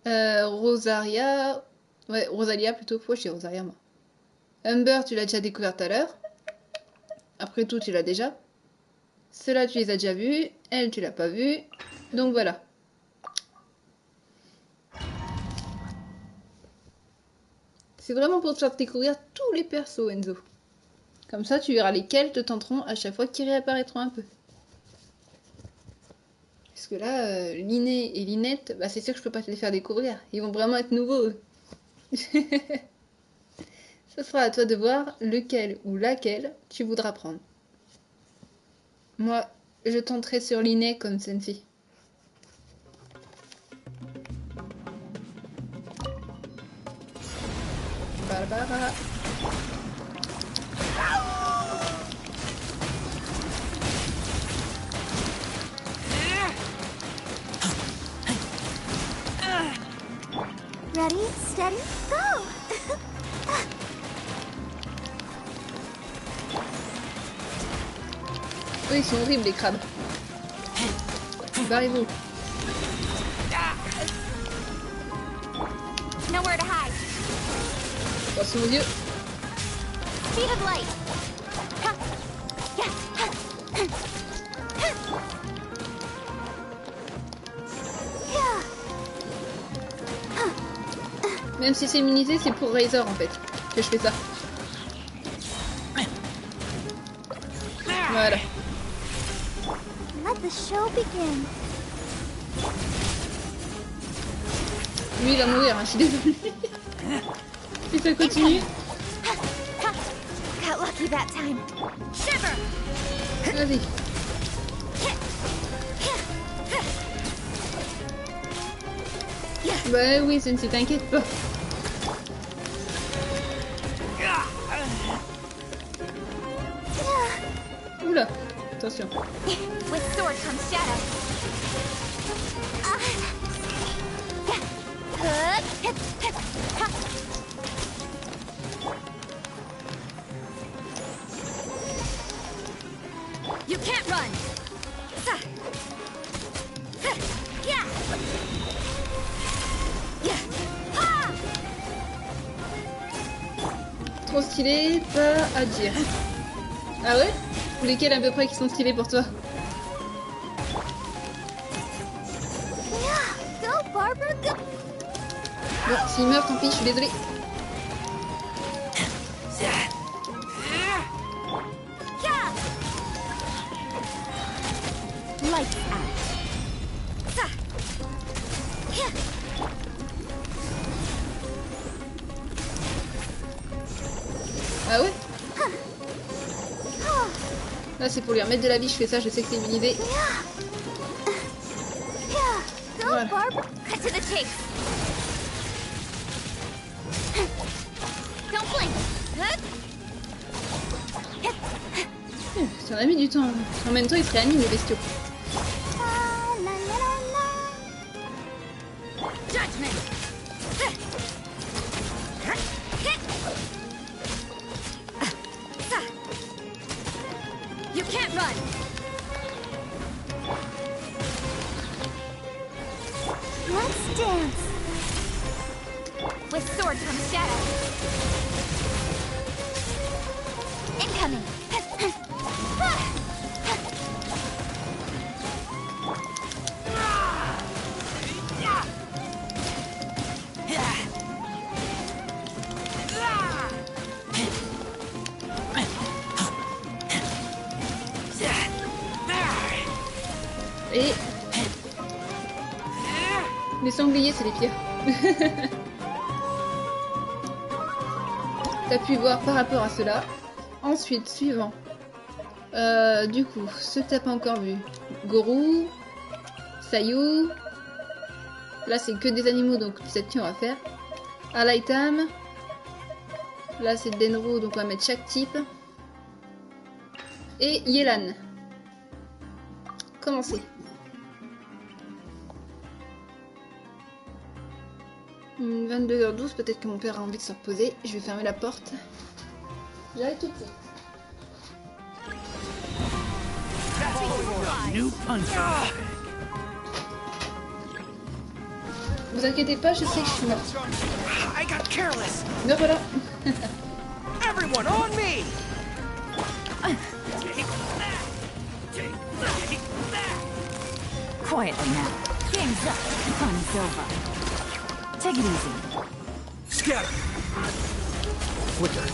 Rosaria. Ouais, Rosalia plutôt. Faut je dis Rosaria, moi. Humber, tu l'as déjà découvert tout à l'heure. Après tout, tu l'as déjà. Ceux-là, tu les as déjà vus. Elle, tu l'as pas vue. Donc voilà. C'est vraiment pour te faire découvrir tous les persos, Enzo. Comme ça, tu verras lesquels te tenteront à chaque fois qu'ils réapparaîtront un peu. Parce que là, Liné et Linette, bah, c'est sûr que je peux pas te les faire découvrir. Ils vont vraiment être nouveaux, eux. Ce sera à toi de voir lequel ou laquelle tu voudras prendre. Moi, je tenterai sur Liné comme Sensi. Barbara.
Ready, steady, go!
Eux, ils sont horribles, les crabes. Barrez-vous.
Nowhere to hide.
Attention aux yeux.
Speed of light.
Même si c'est immunisé, c'est pour Razor en fait que je fais ça. Voilà.
Let the show begin.
Lui il va mourir, hein, je suis désolée. Si ça continue.
Got lucky that time. Shiver.
Vas-y. Bah oui, Sensi, t'inquiète pas. Oula, attention.
With sword comes shadow.
You can't run.
Trop stylé, pas à dire. Ah ouais? Ou lesquels à peu près qui sont stylés pour toi?
Go, Barbara, go!
Bon, s'il meurt, tant pis, je suis désolée.
Lights out.
Ah ouais? Là, c'est pour lui remettre de la vie, je fais ça, je sais que c'est immunisé.
Go,
Voilà.
Barbara.
Cut to the chase. Don't blink.
Ça a mis du temps. En même temps, ils se réaniment, les bestiaux.
La, la, la, la.
Judgment. You can't run.
Let's dance.
With sword comes shadow.
Incoming.
Et... Les sangliers, c'est les pires. T'as pu voir par rapport à cela. Ensuite, suivant. Du coup, ceux que t'as pas encore vu. Gorou, Sayu. Là, c'est que des animaux, donc cette qui on va faire. Alaitam. Là, c'est Denro, donc on va mettre chaque type. Et Yelan. Commencez. 22h12, peut-être que mon père a envie de se reposer. Je vais fermer la porte. J'arrive tout de suite. Vous inquiétez pas, je sais que je suis morte. Mais voilà.
Everyone on me!
Quietly now. Game's up. Fun's over. Take it easy.
Scatter! Flicker.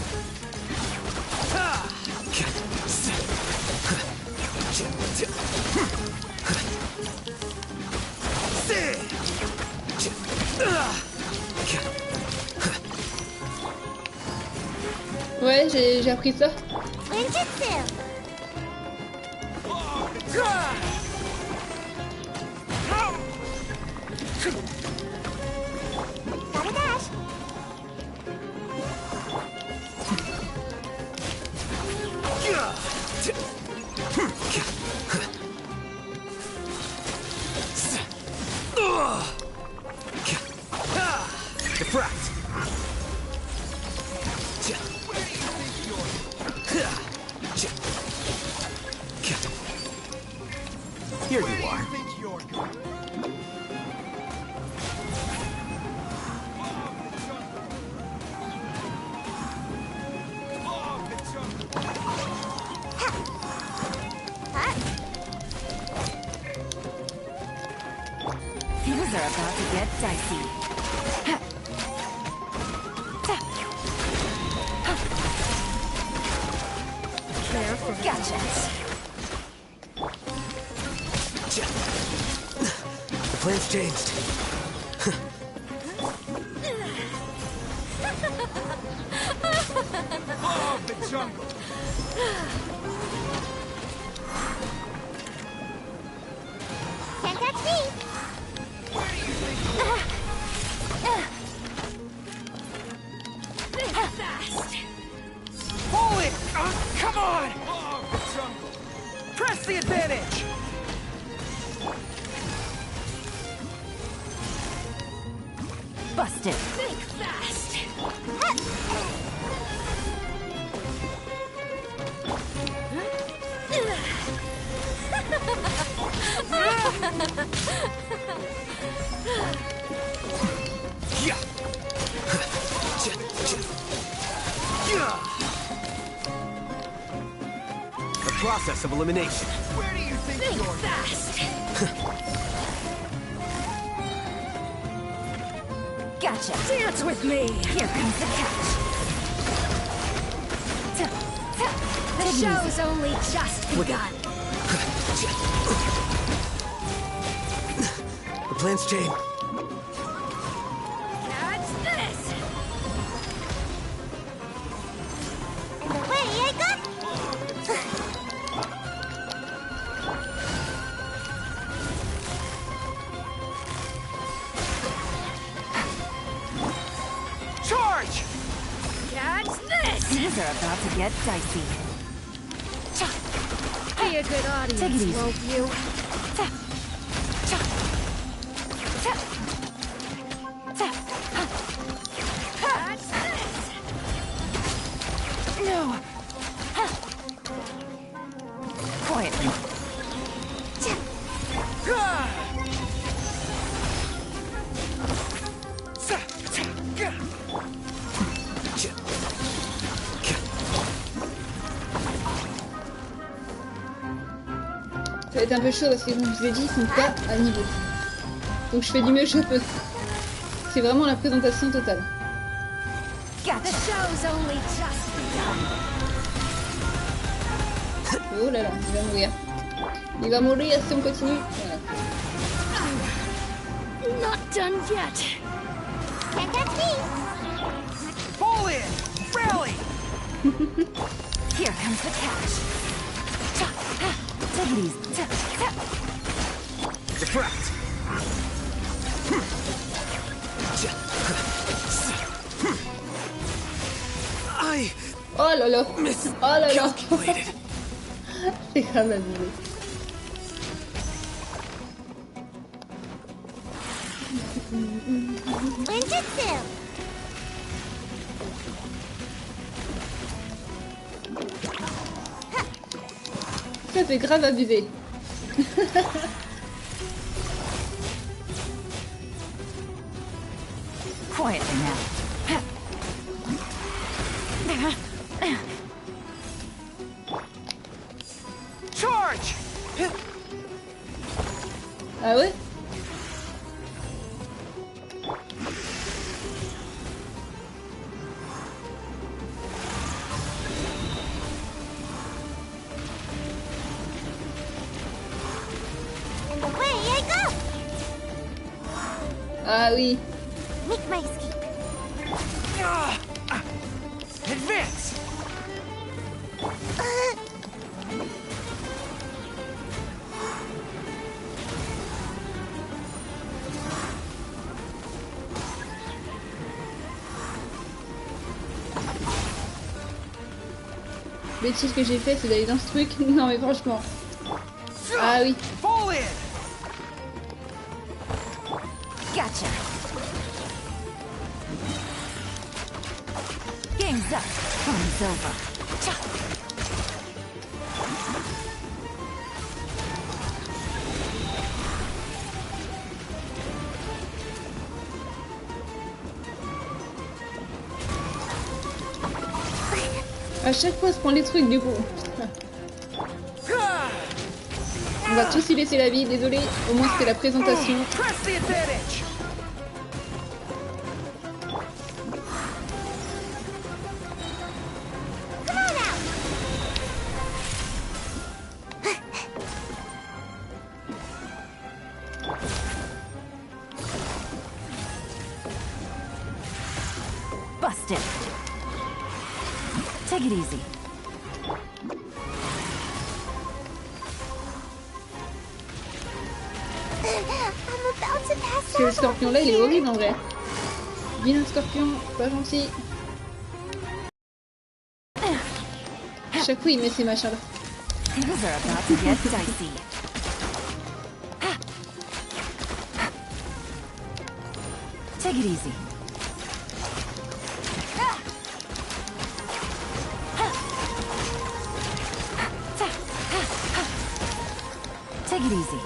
Ouais, j'ai appris ça.
Ninjutsu. Gotta dash.
Defract! Here you are.
Things are about to get dicey. Gotcha.
The plan's changed. Oh, the jungle!
Can't catch me.
Pull it! Come on! Oh, the jungle! Press the advantage!
Busted.
Think fast.
Yeah. The process of elimination. Where do you think you're
Fast.
Gotcha.
Dance with me.
Here comes the catch.
The show's only just begun.
The plan's changed.
Catch this. And away I go.
Charge!
Catch this.
Things are about to get dicey.
Be a good audience,
Take it easy.
won't you? Catch this.
No. Quietly.
Ça va être un peu chaud parce que comme je vous ai dit, ils sont pas à niveau. Donc je fais du mieux que je peux. C'est vraiment la présentation totale.
The show's only just begun.
Oh là là, il va mourir. Il va mourir si on continue. Voilà.
Not done yet.
Can't touch me.
Fall in! Rally!
Here comes the catch. Take it easy.
Deflect! I
Oh là là. Oh là là.
miscalculated.
C'est grave abusé.
Ninjutsu.
Ça c'est grave abusé.
Quietly now.
Charge!
Ah ouais?
And away I go.
Ah oui.
Make my escape.
Advance!
Bêtise que j'ai fait, c'est d'aller dans ce truc. Non mais franchement. Ah oui.
Fall in!
Gotcha. Game's up. Fun's over. Cha.
À chaque fois, je prends les trucs du coup. On va tous y laisser la vie, désolé. Au moins c'était la présentation.
Press the advantage!
Come on out.
Busted. Take it easy.
I'm about to pass
Parce que le scorpion là, il est horrible en vrai. Vilain scorpion, pas gentil. Chaque fois, il met ses machins là.
Things are about to get dicey. Take it easy. Take it easy.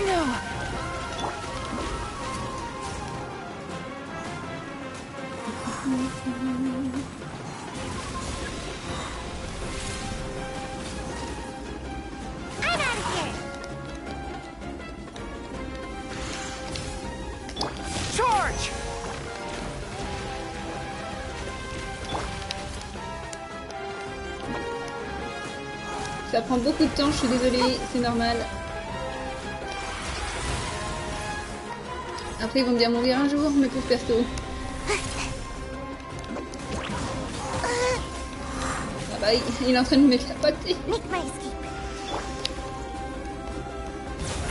No.
I'm out of here.
Charge!
Ça prend beaucoup de temps, je suis désolée, c'est normal. Après, ils vont bien mourir un jour, mes pauvres persos. Ah bah, il est en train de me mettre la pâtée.
Make my escape.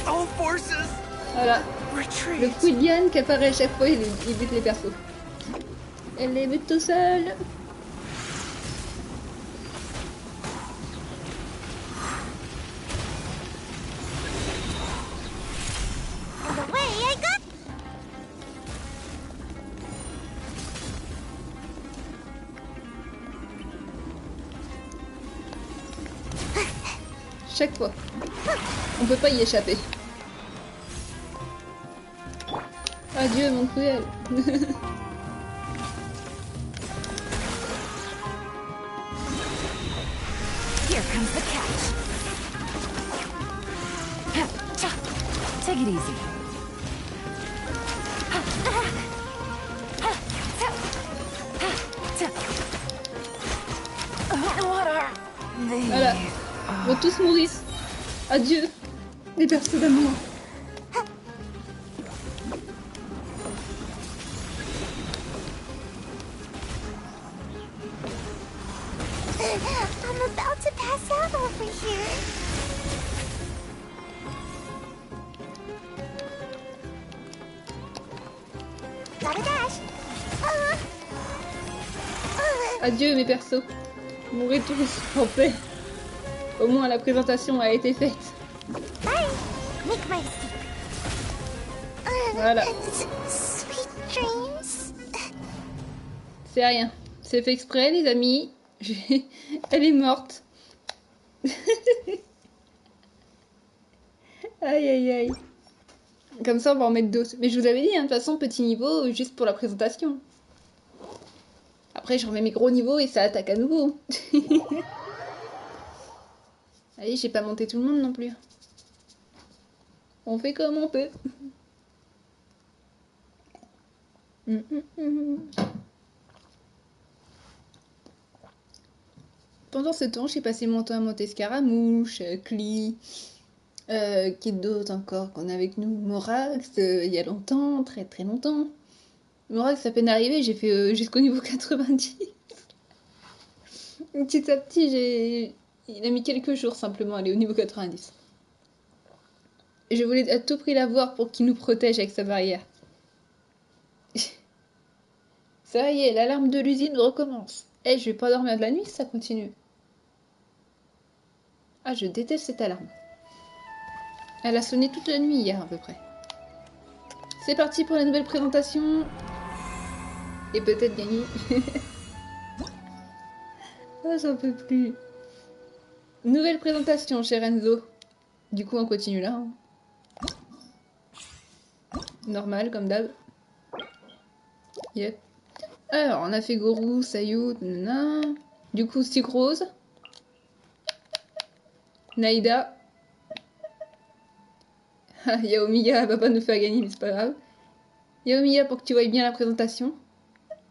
All forces!
Voilà. Le
Retreat!
coup de Diane qui apparaît à chaque fois, il bute les persos. Elle les bute tout seul.
And away I go.
Chaque fois. On peut pas y échapper. Adieu mon cruel.
Here comes the catch. Take it easy. What are these?
Voilà. Ils vont tous mourir. Adieu, les persos d'amour.
I'm about to pass out over here. Gotta dash.
Adieu, mes persos. Mourrez tous en paix. Au moins, la présentation a été faite.
Bye. Make my escape.
Voilà.
Sweet dreams.
C'est rien. C'est fait exprès, les amis. Elle est morte. Aïe, aïe, aïe. Comme ça, on va en mettre d'autres. Mais je vous avais dit, hein, de toute façon, petit niveau, juste pour la présentation. Après, je remets mes gros niveaux et ça attaque à nouveau. Allez, j'ai pas monté tout le monde non plus. On fait comme on peut. Pendant ce temps, j'ai passé mon temps à monter Scaramouche, Clee, qui d'autre encore qu'on a avec nous, Morax, il y a longtemps, très très longtemps. Morax, à peine arrivé, j'ai fait jusqu'au niveau 90. Petit à petit, il a mis quelques jours simplement à aller au niveau 90. Et je voulais à tout prix l'avoir pour qu'il nous protège avec sa barrière. Ça y est, l'alarme de l'usine recommence. Eh, je vais pas dormir de la nuit si ça continue. Ah, je déteste cette alarme. Elle a sonné toute la nuit hier à peu près. C'est parti pour la nouvelle présentation. Et peut-être gagner. Ah, j'en peux plus. Nouvelle présentation chez Renzo. Du coup, on continue là. Hein. Normal, comme d'hab. Yep. Alors, on a fait Gorou, Sayou, nanana. Du coup, Stick Rose. Naïda. Ah, Yaomiya, elle va pas nous faire gagner, mais c'est pas grave. Yaomiya, pour que tu voyes bien la présentation.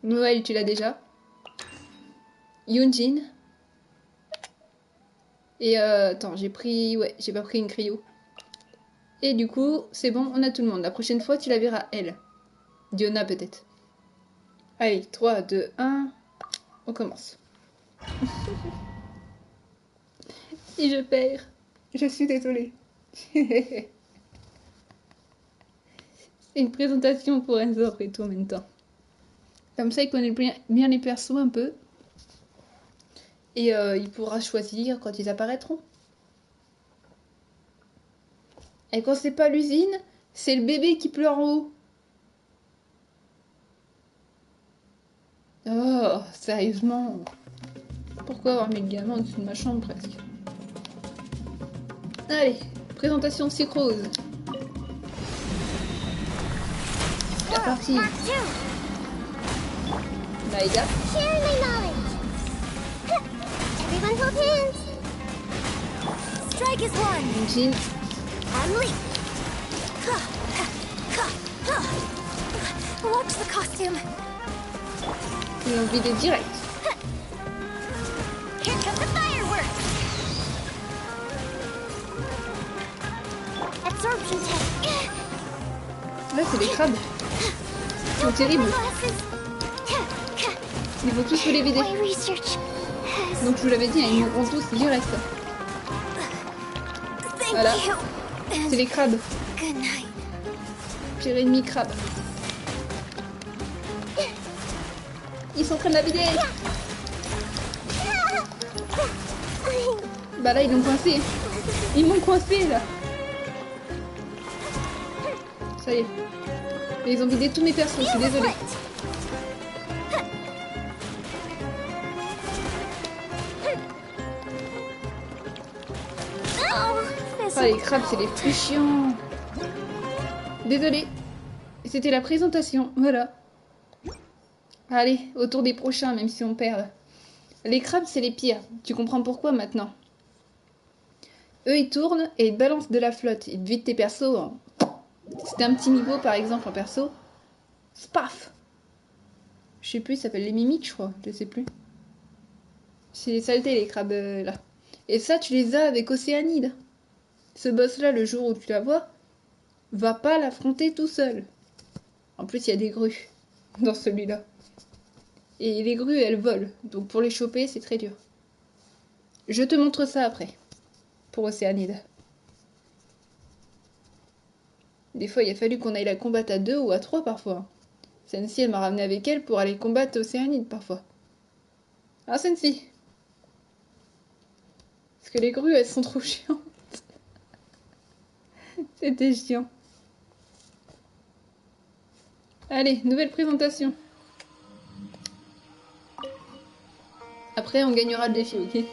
Noël, tu l'as déjà. Yunjin. Et attends, j'ai pris... Ouais, j'ai pas pris une cryo. Et du coup, c'est bon, on a tout le monde. La prochaine fois, tu la verras, elle. Diona, peut-être. Allez, 3, 2, 1... On commence. Si je perds, je suis désolée. C'est une présentation pour Enzo après tout en même temps. Comme ça, il connaît bien les persos un peu. Et il pourra choisir quand ils apparaîtront. Et quand c'est pas l'usine, c'est le bébé qui pleure en haut. Oh, sérieusement. Pourquoi avoir mis le gamin au-dessus de ma chambre presque? Allez, présentation psychrose. C'est parti. Naïda.
Share my knowledge. Everyone hold hands.
Strike is one.
Jean.
I'm Lee.
Watch the costume.
Et on vide direct.
Here comes the fireworks. Absorption test.
Là, c'est les crabes. C'est terrible. Il faut tous se les vider.
My research has...
Donc je vous l'avais dit, ils mourront tous direct.
Thank
Voilà.
you.
C'est les crabes.
Good night.
Pire ennemi crabe. Ils sont en train de la vider. Bah là, ils l'ont coincé. Ils m'ont coincé là. Ça y est. Et ils ont vidé tous mes persos, je suis désolée. Ah, les crabes, c'est les plus chiants. Désolée. C'était la présentation, voilà. Allez, au tour des prochains, même si on perd. Les crabes, c'est les pires. Tu comprends pourquoi maintenant. Eux, ils tournent et ils te balancent de la flotte. Ils te vident tes persos C'était un petit niveau par exemple en perso. Spaf! Je sais plus, il s'appelle les mimiques, je crois. Je sais plus. C'est les saletés, les crabes là. Et ça, tu les as avec Océanide. Ce boss-là, le jour où tu la vois, va pas l'affronter tout seul. En plus, il y a des grues dans celui-là. Et les grues, elles volent. Donc pour les choper, c'est très dur. Je te montre ça après. Pour Océanide. Des fois, il a fallu qu'on aille la combattre à 2 ou à 3 parfois. Sensi, elle m'a ramené avec elle pour aller combattre Océanide parfois. Ah, Sensi! Parce que les grues, elles sont trop chiantes. C'était chiant. Allez, nouvelle présentation. Après, on gagnera le défi, ok?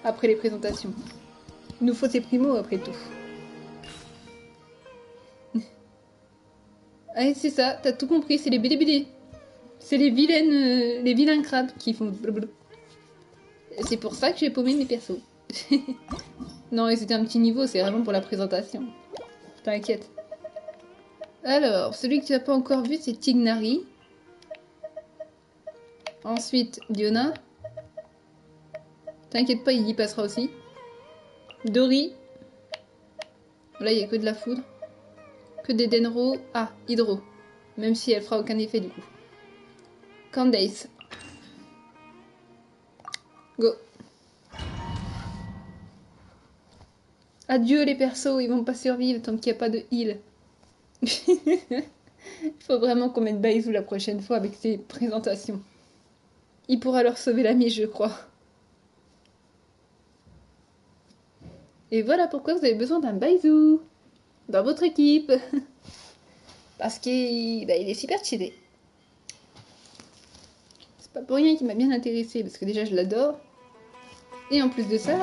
Après les présentations. Il nous faut ces primos après tout. Allez, c'est ça, t'as tout compris, c'est les bidibidi. C'est les vilaines, les vilains crabes qui font blablabla. C'est pour ça que j'ai paumé mes persos. Non, et c'était un petit niveau, c'est vraiment pour la présentation. T'inquiète. Alors, celui que tu n'as pas encore vu, c'est Tignari. Ensuite, Diona. T'inquiète pas, il y passera aussi. Dori. Là, il n'y a que de la foudre. Que des Denro. Ah, Hydro. Même si elle fera aucun effet du coup. Candace. Go. Adieu les persos, ils vont pas survivre tant qu'il n'y a pas de heal. Il faut vraiment qu'on mette Baizou la prochaine fois avec ses présentations. Il pourra leur sauver la mise, je crois. Et voilà pourquoi vous avez besoin d'un Baizou dans votre équipe. Parce qu'il est super chillé. C'est pas pour rien qu'il m'a bien intéressé, parce que déjà je l'adore. Et en plus de ça,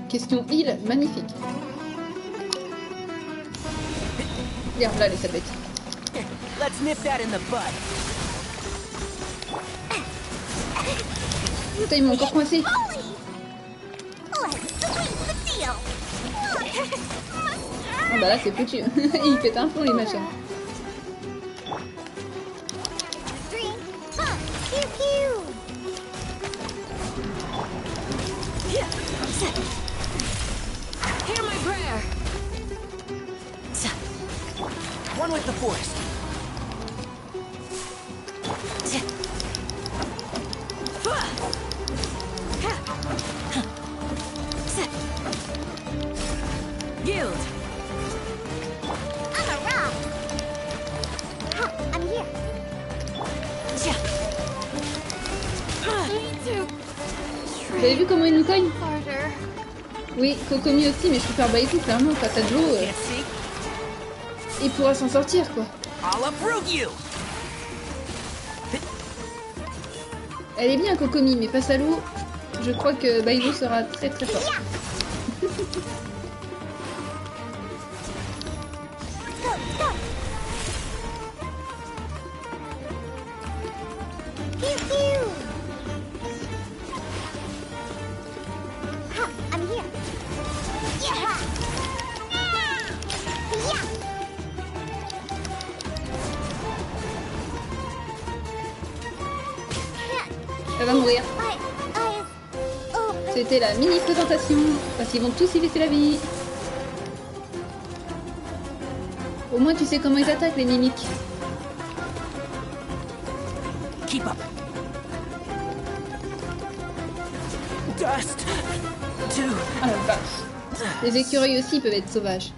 question heal, magnifique. Regarde là les sapettes.
Let's nip that in the bud.
Putain, ils m'ont encore coincé. Ah bah là c'est foutu. Il pète un plomb les machins.
Hear my prayer. One with the forest. Guild.
I'm a rock. Huh, I'm here.
Vous avez vu comment il nous cogne?
Harder.
Oui, Kokomi aussi, mais je préfère Baizou clairement face à de l'eau.
Can't see.
Il pourra s'en sortir quoi.
I'll uproot you.
Elle est bien Kokomi, mais face à l'eau, je crois que Baizou sera très très fort.
Pew pew. Huh, I'm here. Yeah. Yeah.
Elle va mourir.
Oh.
C'était la mini présentation, parce qu'ils vont tous y laisser la vie. Au moins tu sais comment ils attaquent les mimiques.
Keep up. Dust.
Ah la vache. Les écureuils aussi peuvent être sauvages.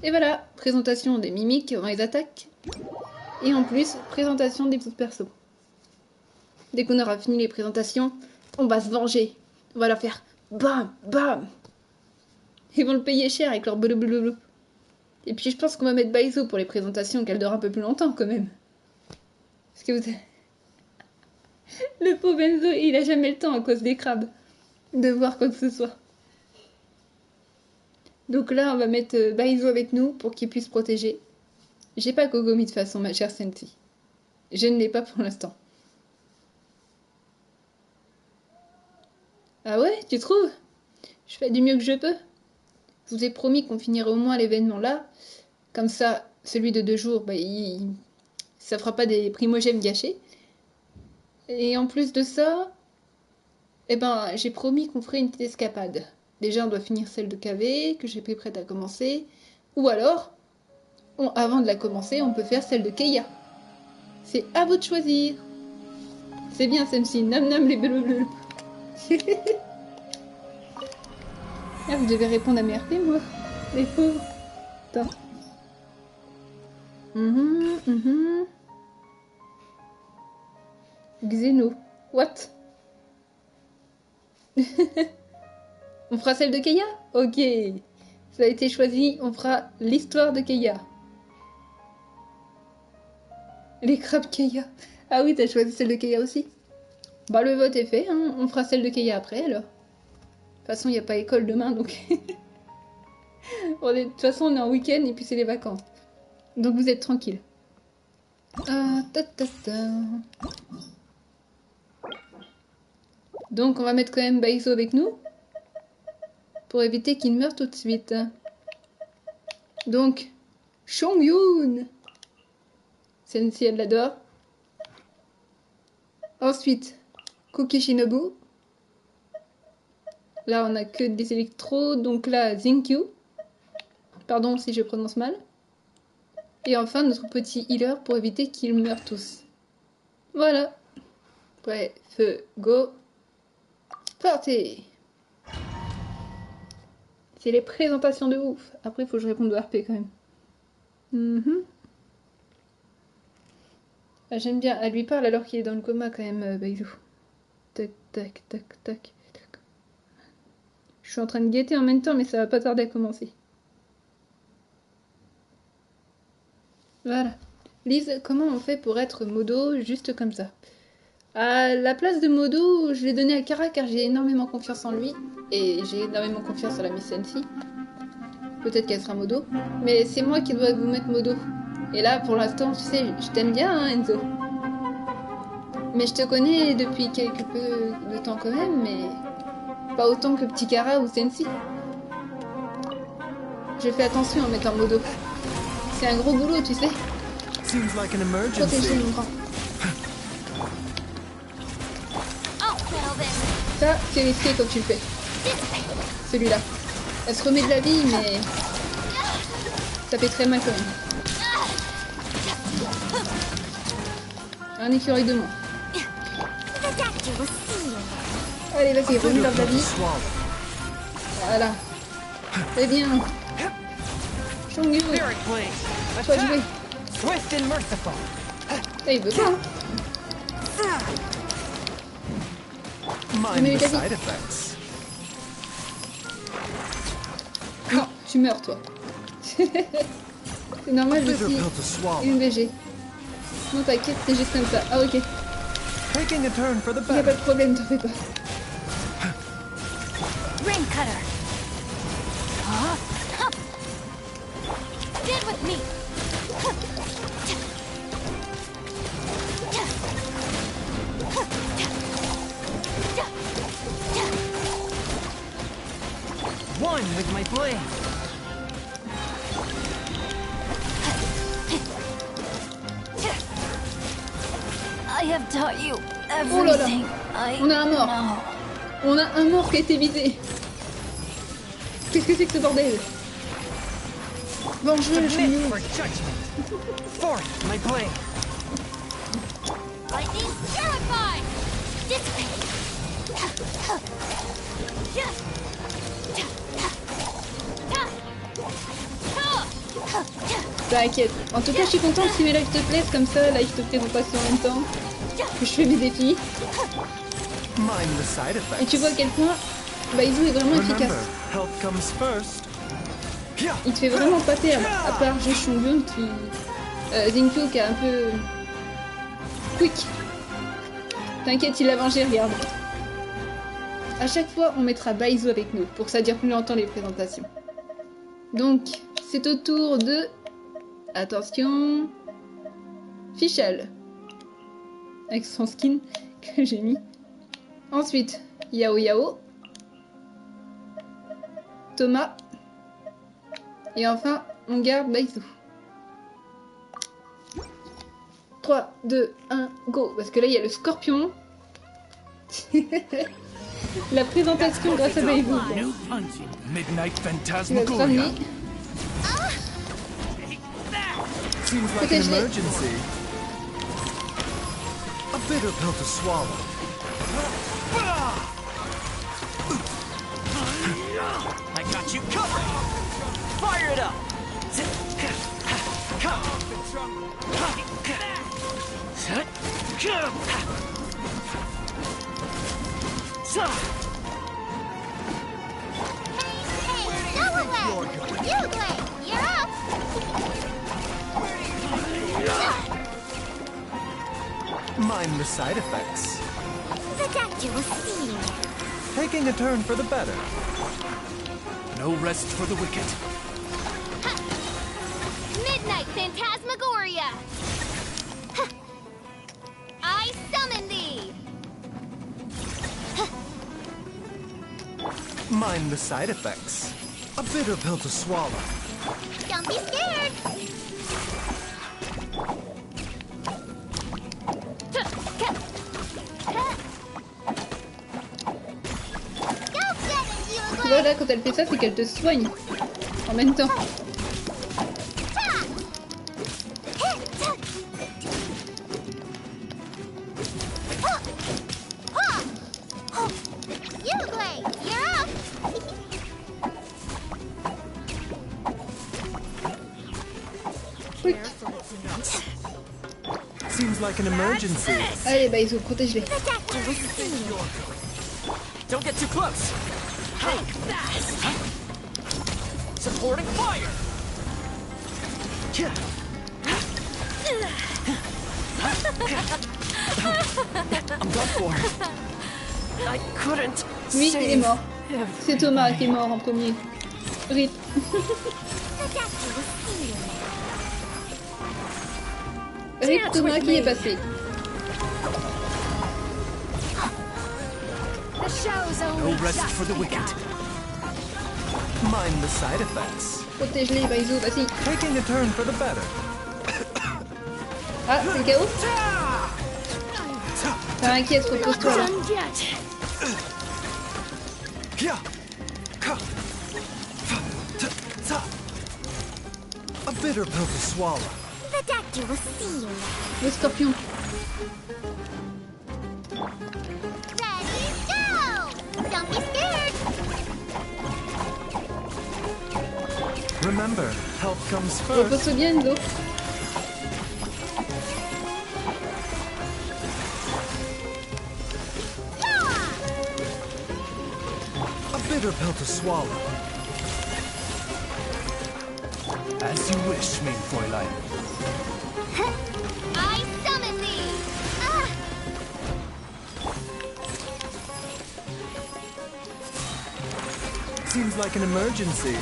Et voilà, présentation des mimiques avant les attaques. Et en plus, présentation des petits persos. Dès qu'on aura fini les présentations, on va se venger. On va leur faire bam, bam. Ils vont le payer cher avec leur blablabla. Et puis je pense qu'on va mettre Baizou pour les présentations, qu'elle dure un peu plus longtemps quand même. Parce que vous... Le pauvre Enzo, il a jamais le temps à cause des crabes de voir quoi que ce soit. Donc là, on va mettre Baizou avec nous pour qu'il puisse protéger. J'ai pas Kokomi de façon, ma chère Sensi. Je ne l'ai pas pour l'instant. Ah ouais, tu trouves? Je fais du mieux que je peux. Je vous ai promis qu'on finirait au moins l'événement là. Comme ça, celui de 2 jours, bah, ça fera pas des primogèmes gâchés. Et en plus de ça, eh ben, j'ai promis qu'on ferait une petite escapade. Déjà, on doit finir celle de KV, que j'ai pris prête à commencer. Ou alors, avant de la commencer, on peut faire celle de Keia. C'est à vous de choisir. C'est bien, Samsi. Nom nom les bleus. Ah, vous devez répondre à mes RP, moi. Les pauvres. Attends. Xeno. What? On fera celle de Keia? Ok. Ça a été choisi. On fera l'histoire de Keia. Les crabes Keia. Ah oui, t'as choisi celle de Keia aussi? Bah, le vote est fait. Hein. On fera celle de Keia après, alors. De toute façon, il n'y a pas école demain, donc... De toute façon, on est en week-end et puis c'est les vacances. Donc vous êtes tranquille. Donc on va mettre quand même Baiso avec nous. Pour éviter qu'il meure tout de suite. Donc, Chongyun. Sensei, elle l'adore. Ensuite, Kuki Shinobu. Là, on a que des électros. Donc là, Zinkyu. Pardon si je prononce mal. Et enfin, notre petit healer pour éviter qu'ils meurent tous. Voilà. Prêt, feu, go. Partez. C'est les présentations de ouf. Après, il faut que je réponde au RP quand même. Ah, j'aime bien. Elle lui parle alors qu'il est dans le coma quand même, Baizu. Tac, tac, tac, tac, tac. Je suis en train de guetter en même temps, mais ça va pas tarder à commencer. Voilà. Lise, comment on fait pour être modo juste comme ça? À la place de modo, je l'ai donné à Kara car j'ai énormément confiance en lui. Et j'ai énormément confiance en la Miss Sensi. Peut-être qu'elle sera modo. Mais c'est moi qui dois vous mettre modo. Et là, pour l'instant, tu sais, je t'aime bien, hein, Enzo. Mais je te connais depuis quelque peu de temps quand même, mais pas autant que petit Kara ou Sensi. Je fais attention en mettant modo. C'est un gros boulot, tu sais. Protéger mon grand. Ça, c'est risqué comme tu le fais. Celui-là. Elle se remet de la vie, mais ça fait très mal quand même. Un écureuil de moins. Allez, vas-y, remets-leur de la vie. Voilà. Très bien. Chongyun, toi jouer. Eh, il veut pas, hein.
Mind the side effects.
Non, tu meurs, toi. C'est normal, je suis une VG. Non, t'inquiète, c'est juste comme ça. Ah, ok.
Taking a turn for the
Y a pas
better.
de problème, t'en fais pas.
Rain cutter. Stand with me.
One with my blade.
I have taught you
Oh là là.
everything I
On a un mort.
know.
On a un mort qui a été visé. Qu'est-ce que c'est que ce bordel? Bon, je vais
Submit for judgment. Forth my blade.
Lightning terrified. Dissipate.
T'inquiète. En tout cas, je suis contente si mes lives te plaisent comme ça, live de présentation en même temps. Que je fais mes défis.
Mind the side effects.
Et tu vois à quel point Baizu est vraiment
Remember,
efficace.
health comes first.
Il te fait vraiment pas perdre. À part juste Chongyun qui... Zinkyu qui est un peu... quick. T'inquiète, il l'a vengé, regarde. À chaque fois, on mettra Baizu avec nous, pour que ça dure plus longtemps les présentations. Donc, c'est au tour de... Attention... Fischl. Avec son skin que j'ai mis. Ensuite, Yao Yao. Thomas. Et enfin, on garde Baizu. 3, 2, 1, go. Parce que là, il y a le scorpion. La présentation grâce à Bienvenue.
New punching. Midnight
Tu vas te
Phantasmagoria.
ramener.
Seems like an
Protège-les.
emergency. A bitter pill to swallow.
I got you covered. Fire it up.
Hey, go away! You play! You're up!
Mind the side effects.
The doctor will see you.
Taking a turn for the better.
No rest for the wicked.
Midnight Phantasmagoria! I summon thee!
Mind the side effects. A bitter pill to swallow.
Don't be scared!
Tu vois, là, quand elle fait ça, c'est qu'elle te soigne. En même temps. Quick.
Seems like an emergency.
Allez, bah, ils ont protégé.
Don't get too close. Supporting fire. I'm done for. I couldn't.
Oui, il est
save
mort.
him.
C'est Thomas qui est mort en premier. Rip. Rip Thomas qui est passé.
The show's
No
only
rest
just
for the wicked.
Mind the side effects.
Protège-les, Baizu, vas-y.
Taking a turn for the better.
Ah, c'est le chaos. T'as inquiète, repose-toi là.
done yet.
A bitter pill to swallow.
The doctor will see you.
Le scorpion.
Ready, go! Don't be scared!
Remember, help comes first.
Repose-toi bien, Enzo.
A bitter pill to swallow.
As you wish, mein Fräulein.
I summon thee! Ah!
Seems like an emergency.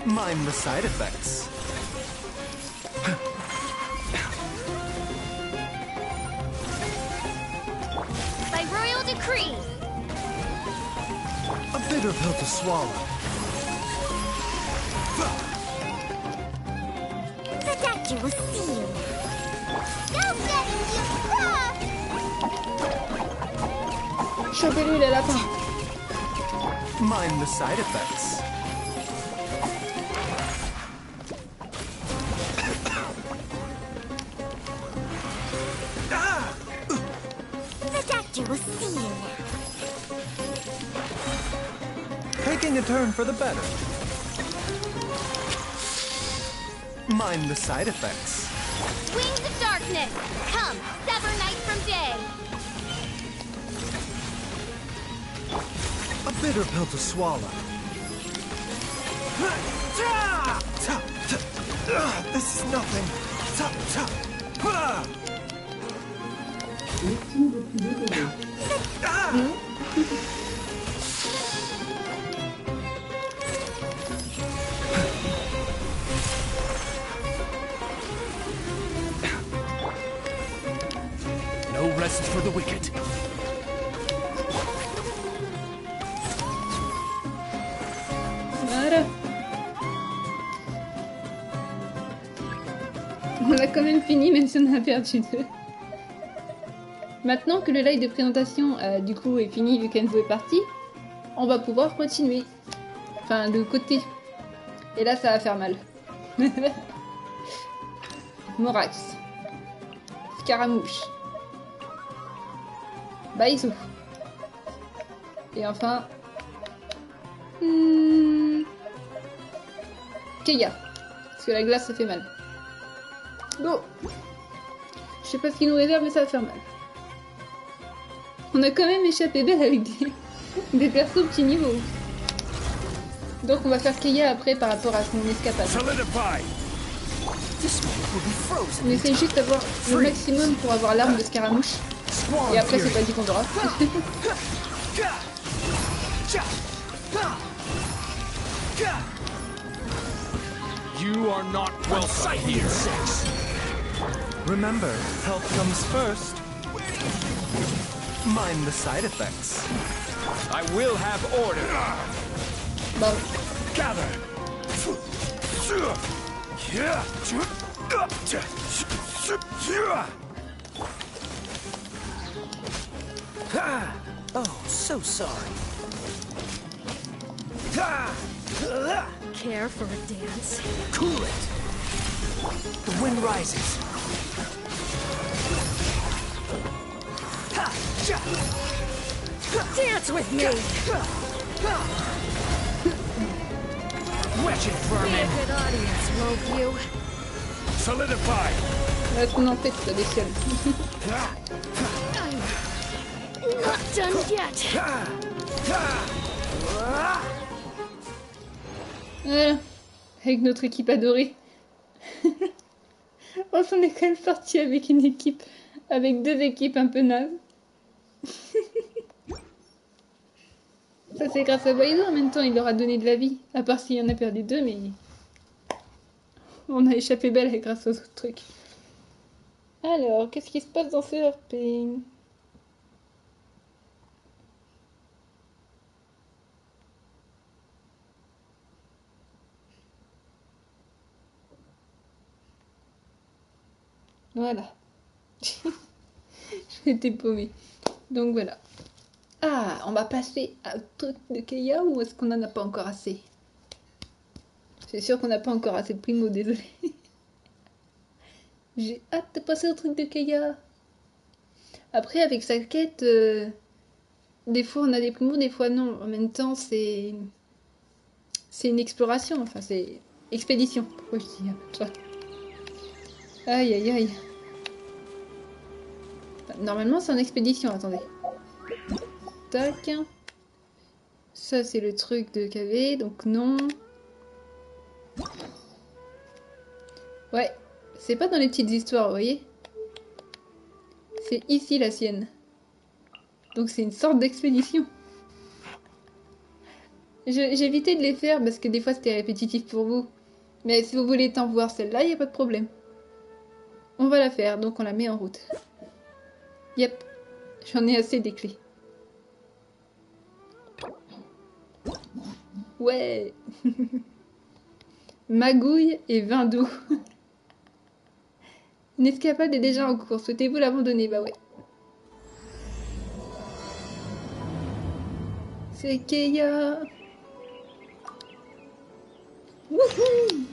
Mind the side effects.
By royal decree!
A bitter pill to swallow.
The doctor will see you. Go get him, you! Ah!
Chopez-lui les lapins.
Mind the side effects.
The doctor will see you now.
Taking a turn for the better. Mind the side effects.
Wings of darkness! Come, sever night from day!
A bitter pill to swallow. This is nothing.
Victime depuis le début.
No rest for the wicked.
Voilà. l'a quand même fini, même si on a perdu 2. Maintenant que le live de présentation du coup est fini vu qu'Enzo est parti, on va pouvoir continuer. Enfin, de côté. Et là, ça va faire mal. Morax. Scaramouche. Baïsou. Et enfin... Keia. Parce que la glace, ça fait mal. Go. Je sais pas ce qu'il nous réserve, mais ça va faire mal. On a quand même échappé belle avec des persos petit niveau. Donc on va faire Keia après par rapport à son escapade. On essaye juste d'avoir le maximum pour avoir l'arme de Scaramouche. Et après c'est pas dit qu'on aura.
You are not welcome here.
Remember, health comes first. Mind the side effects.
I will have order.
Bon.
Gather.
Oh, so sorry.
Care for a dance?
Cool it. The wind rises.
Dance with me!
Wretched
Be a
vermin.
good audience, won't you?
Solidify.
Là, ce qu'on en fait, c'est des fioles.
Not done yet!
Voilà. Avec notre équipe adorée. On s'en est quand même sorti avec une équipe. Avec 2 équipes un peu nazes. Ça c'est grâce à Baïdo, en même temps il leur a donné de la vie. À part s'il y en a perdu 2, mais... On a échappé belle grâce aux autres trucs. Alors, qu'est-ce qui se passe dans ce RP? Voilà. Je m'étais paumée. Donc voilà. Ah, on va passer à truc de Keia ou est-ce qu'on en a pas encore assez? C'est sûr qu'on n'a pas encore assez de primo, désolé. J'ai hâte de passer au truc de Keia. Après, avec sa quête, des fois on a des primos, des fois non. En même temps, c'est une exploration. Enfin, c'est expédition. Pourquoi je dis ça? Aïe, aïe, aïe. Normalement, c'est en expédition, attendez. Tac. Ça, c'est le truc de KV, donc non. Ouais, c'est pas dans les petites histoires, vous voyez? C'est ici la sienne. Donc c'est une sorte d'expédition. J'ai évité de les faire parce que des fois c'était répétitif pour vous. Mais si vous voulez tant voir celle-là, il n'y a pas de problème. On va la faire, donc on la met en route. Yep, j'en ai assez des clés. Ouais. Magouille et vin doux. Une escapade est déjà en cours. Souhaitez-vous l'abandonner? Bah ouais. C'est Keia. Wouhou!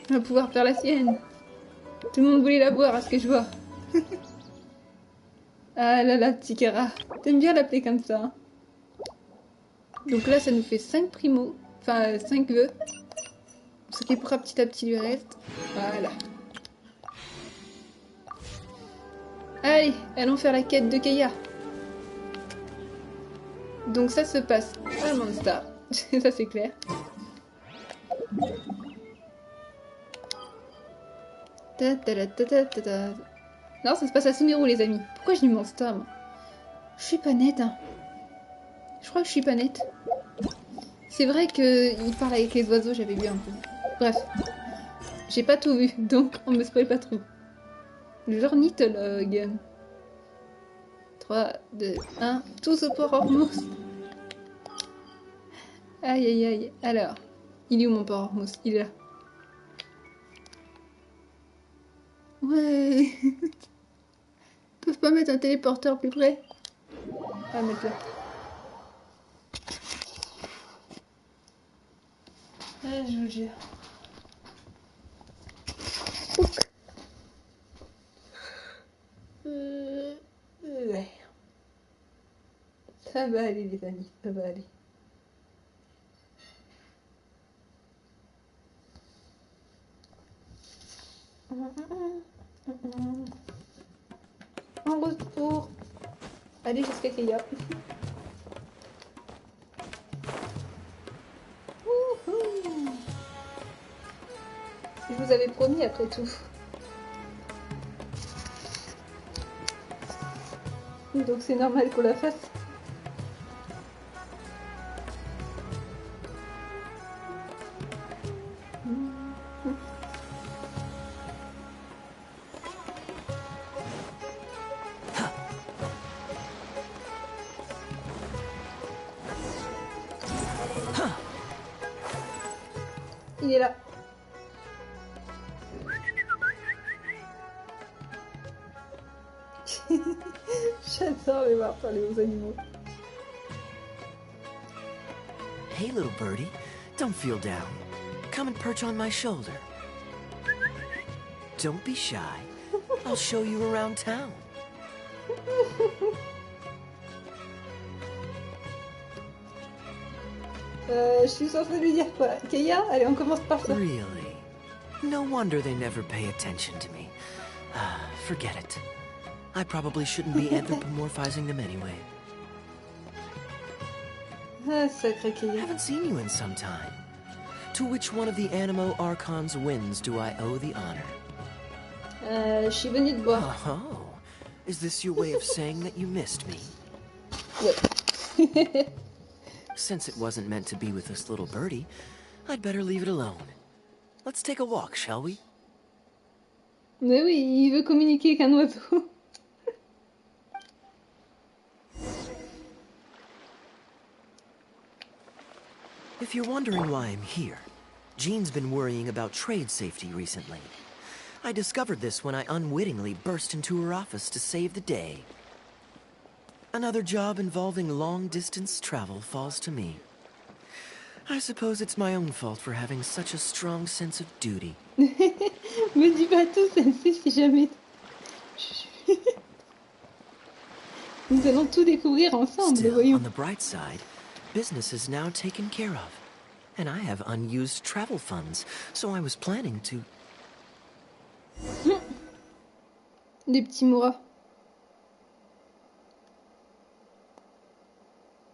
On va pouvoir faire la sienne. Tout le monde voulait la voir, à ce que je vois. Ah là là, Tikara. T'aimes bien l'appeler comme ça. Hein. Donc là, ça nous fait 5 primos. Enfin, 5 vœux. Ce qui pourra petit à petit lui reste. Voilà. Allez, allons faire la quête de Keia. Donc ça se passe à Monster. Ça c'est clair. Non, ça se passe à Sumeru, les amis. Pourquoi je dis Monster, moi? Je suis pas nette, hein. Je crois que je suis pas nette. C'est vrai qu'il parle avec les oiseaux, j'avais vu un peu. Bref. J'ai pas tout vu, donc on me spoil pas trop. L'ornithologue. 3, 2, 1. Tous au port Hormuz. Aïe aïe aïe. Alors, il est où mon port Hormuz? Il est là. Ouais. Ils peuvent pas mettre un téléporteur plus près. Ah, mettre là. Ah, je vous jure. Ouc. Ouais. Ça va aller les amis, ça va aller. En route pour aller jusqu'à Keia. Wouhou. Je vous avais promis après tout. Donc c'est normal qu'on la fasse. Il est là. J'adore les voir parler aux animaux.
Hey, little birdie, don't feel down. Come and perch on my shoulder. Don't be shy. I'll show you around town.
Je suis censée lui dire quoi? Keia? Allez, on commence par ça.
Really? No wonder they never pay attention to me. Forget it. I probably shouldn't be anthropomorphizing them anyway.
Ah, sacré
I
Keia.
haven't seen you in some time. To which one of the Animo Archon's winds do I owe the honor?
Je suis venue te boire.
Oh, is this your way of saying that you missed me?
Ouais.
Since it wasn't meant to be with this little birdie, I'd better leave it alone. Let's take a walk, shall we?
Mais oui, il veut communiquer avec un oiseau.
If you're wondering why I'm here, Jean's been worrying about trade safety recently. I discovered this when I unwittingly burst into her office to save the day. Another job involving long-distance travel falls to me. I suppose it's my own fault for having such a strong sense of duty.
Me dis pas tout, Sensei, si jamais. Nous allons tout découvrir ensemble,
Still,
voyons.
on the bright side, business is now taken care of. And I have unused travel funds, so I was planning to...
Des petits mourras.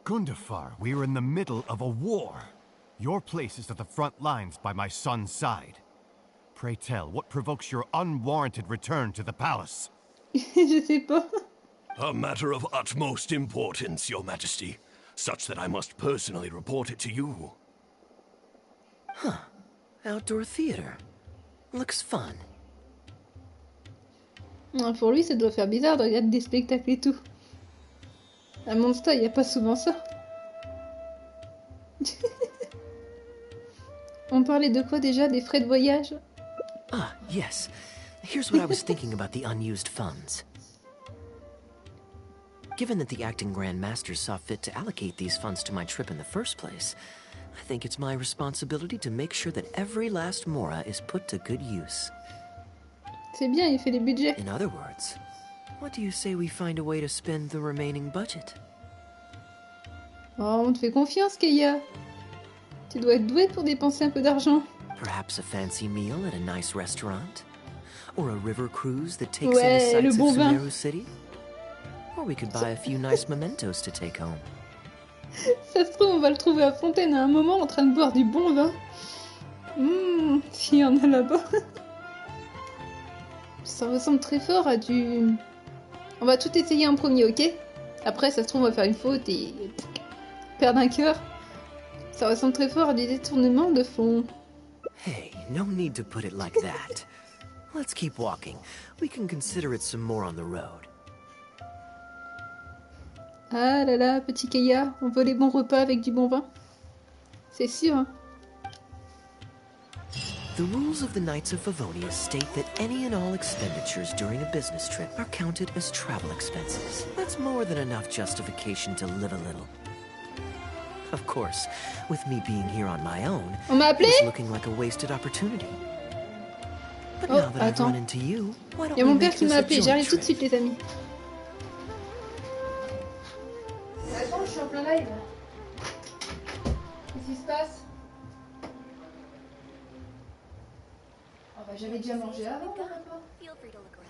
Gundafar, we are in the middle of a war. Your place is at the front lines by my son's side. Pray tell, what provokes your unwarranted return to the palace?
Je sais pas.
A matter of utmost importance, Your Majesty, such that I must personally report it to you.
Huh. Outdoor theater. Looks fun.
Pour lui, ça doit faire bizarre de regarder des spectacles et tout. À Monster, il n'y a pas souvent ça. On parlait de quoi déjà? Des frais de voyage?
Ah, yes. Here's what I was thinking about the unused funds. Given that the acting Grand Master saw fit to allocate these funds to my trip in the first place, I think it's my responsibility to make sure that every last mora is put to good use.
C'est bien, il fait les budgets.
In other words, what do you say we find a way to spend the remaining budget?
Oh, on te fait confiance, Keia. Tu dois être doué pour dépenser un peu d'argent.
Perhaps a fancy meal at a nice restaurant? Or a river cruise that takes
Ouais,
in
le
the sights
bon
of
vin.
Sumeru City? Or we could buy a few nice mementos to take home.
Ça se trouve, on va le trouver à Fontaine à un moment en train de boire du bon vin. S'il y en a là-bas. Ça ressemble très fort à du... On va tout essayer en premier, ok? Après, ça se trouve, on va faire une faute et... perdre un cœur. Ça ressemble très fort à du détournement de fonds.
Hey, no need to put it like that. Let's keep walking. We can consider it some more on the road.
Ah là là, petit Keia, on veut les bons repas avec du bon vin. C'est sûr, hein?
The The rules of the Knights of Favonius state that any and all expenditures during a business trip are counted as travel expenses. That's more than enough justification to live a little. Of course, with me being here on my own,
On m'a appelé?
it's looking like a wasted opportunity. But
Oh,
now that I've run
attends.
into you, why don't
Il y a
we
mon père
make
qui
this
m'a
a
appelé.
joint
J'arrive tout de
trip?
suite, les amis. Attends, je suis en plein live. Qu'est-ce qui se passe? Oh bah j'avais déjà mangé avant, papa.
Feel free to look around.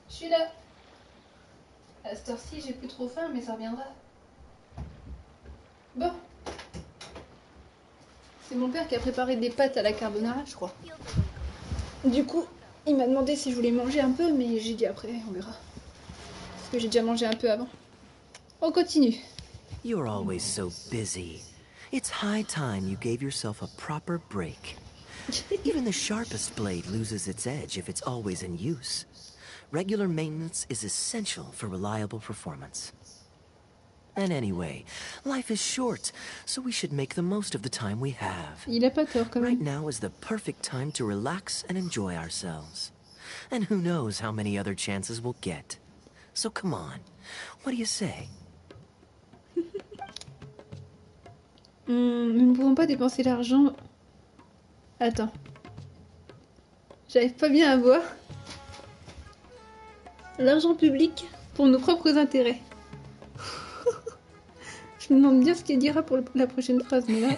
Je suis là. À cette heure-ci, j'ai plus trop faim, mais ça reviendra. Bon. C'est mon père qui a préparé des pâtes à la carbonara, je crois. Du coup, il m'a demandé si je voulais manger un peu, mais j'ai dit après, on verra. Parce que j'ai déjà mangé un peu avant. On continue.
You're always so busy. It's high time you gave yourself a proper break. Even the sharpest blade loses its edge if it's always in use. Regular maintenance is essential for reliable performance. And anyway, life is short, so we should make the most of the time we have.
Il a pas tort quand
Right
même.
now is the perfect time to relax and enjoy ourselves. And who knows how many other chances we'll get. So come on, what do you say?
Nous ne pouvons pas dépenser l'argent. Attends. J'arrive pas bien à voir. L'argent public pour nos propres intérêts. Je me demande bien ce qu'elle dira pour la prochaine phrase, mais là...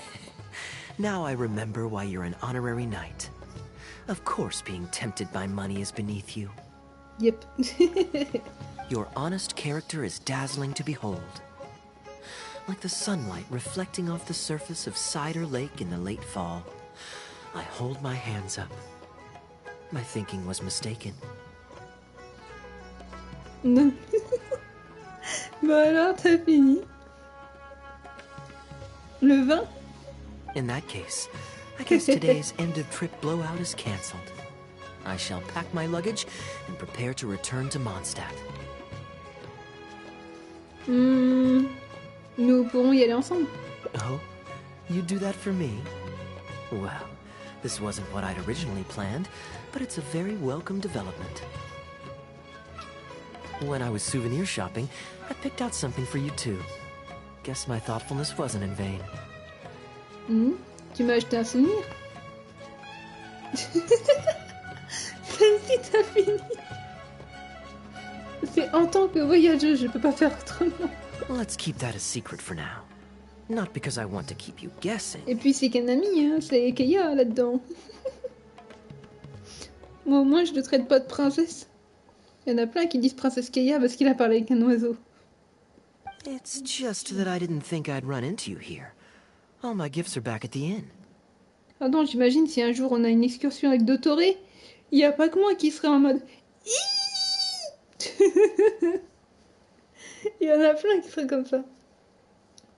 Now I remember why you're an honorary knight. Of course being tempted by money is beneath you.
Yep.
Your honest character is dazzling to behold. Like the sunlight reflecting off the surface of Cider Lake in the late fall. I hold my hands up. My thinking was mistaken.
Non. Bon alors, t'as fini. Le vin?
In that case, I guess today's end-of-trip blowout is cancelled. I shall pack my luggage and prepare to return to Mondstadt.
Nous pourrons y aller ensemble.
Oh? You'd do that for me? Well, this wasn't what I'd originally planned, but it's a very welcome development. When I was souvenir shopping, I picked out something for you too. Guess my thoughtfulness wasn't in vain.
Tu m'as acheté un souvenir? Même si t'as fini. C'est en tant que voyageuse, je peux pas faire autrement.
Let's keep that a secret for now. Not because I want to keep you guessing.
Et puis c'est qu'un ami, hein, c'est Keia là-dedans. Moi au moins je ne traite pas de princesse. Il y en a plein qui disent princesse Keia parce qu'il a parlé avec un oiseau.
It's just that I didn't think I'd run into you here. All my gifts are back at the inn.
Ah non, j'imagine si un jour on a une excursion avec Dotoré, il n'y a pas que moi qui serait en mode... Il y en a plein qui seraient comme ça.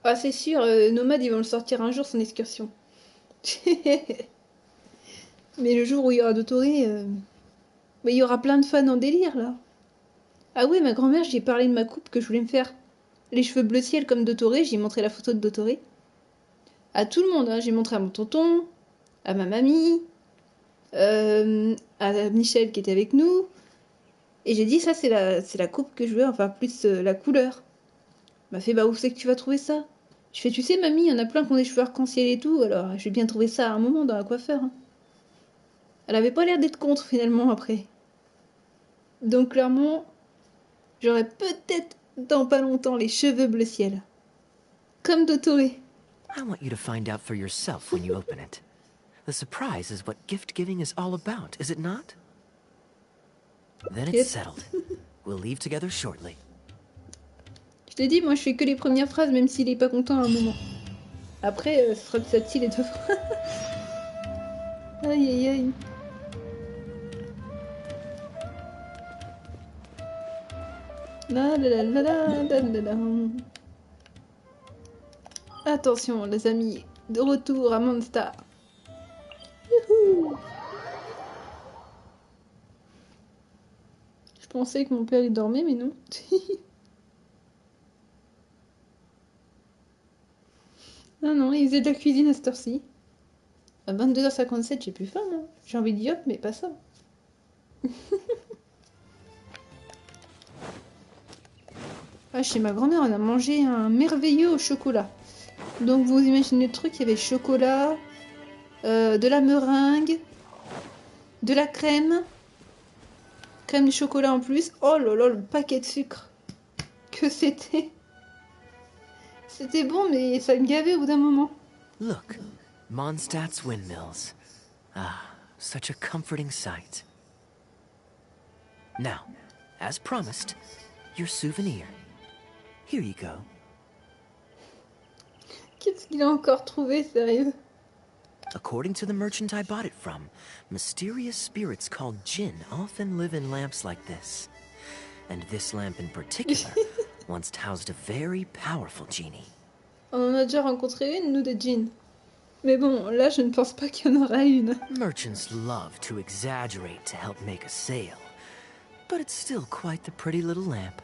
Ah c'est sûr, Nomade ils vont le sortir un jour son excursion. Mais le jour où il y aura Dotoré, il y aura plein de fans en délire là. Ah ouais, ma grand-mère, j'ai parlé de ma coupe que je voulais me faire. Les cheveux bleu ciel comme Dotoré, j'ai montré la photo de Dotoré. À tout le monde, hein. J'ai montré à mon tonton, à ma mamie, à Michel qui était avec nous. Et j'ai dit ça c'est la coupe que je veux, enfin plus la couleur. Elle m'a fait bah où c'est que tu vas trouver ça? Je fais tu sais mamie, il y en a plein qui ont des cheveux arc-en-ciel et tout, alors je vais bien trouver ça à un moment dans la coiffeur. Hein. Elle avait pas l'air d'être contre finalement après. Donc clairement, j'aurai peut-être dans pas longtemps les cheveux bleu ciel. Comme Dotoré.
I want you to find out for yourself when you open it. The surprise is what gift-giving is all about, is it not? Then it's settled. We'll leave together shortly.
Je t'ai dit, moi je fais que les premières phrases même s'il est pas content à un moment. Après, ce sera de cette style et deux phrases. Aïe aïe aïe. La la la la la la la la. Attention les amis, de retour à Mondstadt. Youhou. Je pensais que mon père il dormait, mais non. Non, non, il faisait de la cuisine à cette heure-ci. À 22h57, j'ai plus faim, moi. J'ai envie de yop, mais pas ça. Ah, chez ma grand-mère, on a mangé un merveilleux au chocolat. Donc, vous imaginez le truc, il y avait chocolat, de la meringue, de la crème, crème du chocolat en plus. Oh là là, le paquet de sucre que c'était. C'était bon, mais ça me gavait au bout d'un moment.
Look, Mondstadt's windmills. Ah, such a comforting sight. Now, as promised, your souvenir. Here you go.
Qu'est-ce qu'il a encore trouvé, sérieux?
According to the merchant I bought it from, mysterious spirits called Jinn often live in lamps like this. And this lamp in particular once housed a very powerful genie.
On en a déjà rencontré une, nous, des djinns. Mais bon, là, je ne pense pas qu'il y en aura une.
Merchants love to exaggerate to help make a sale, but it's still quite the pretty little lamp.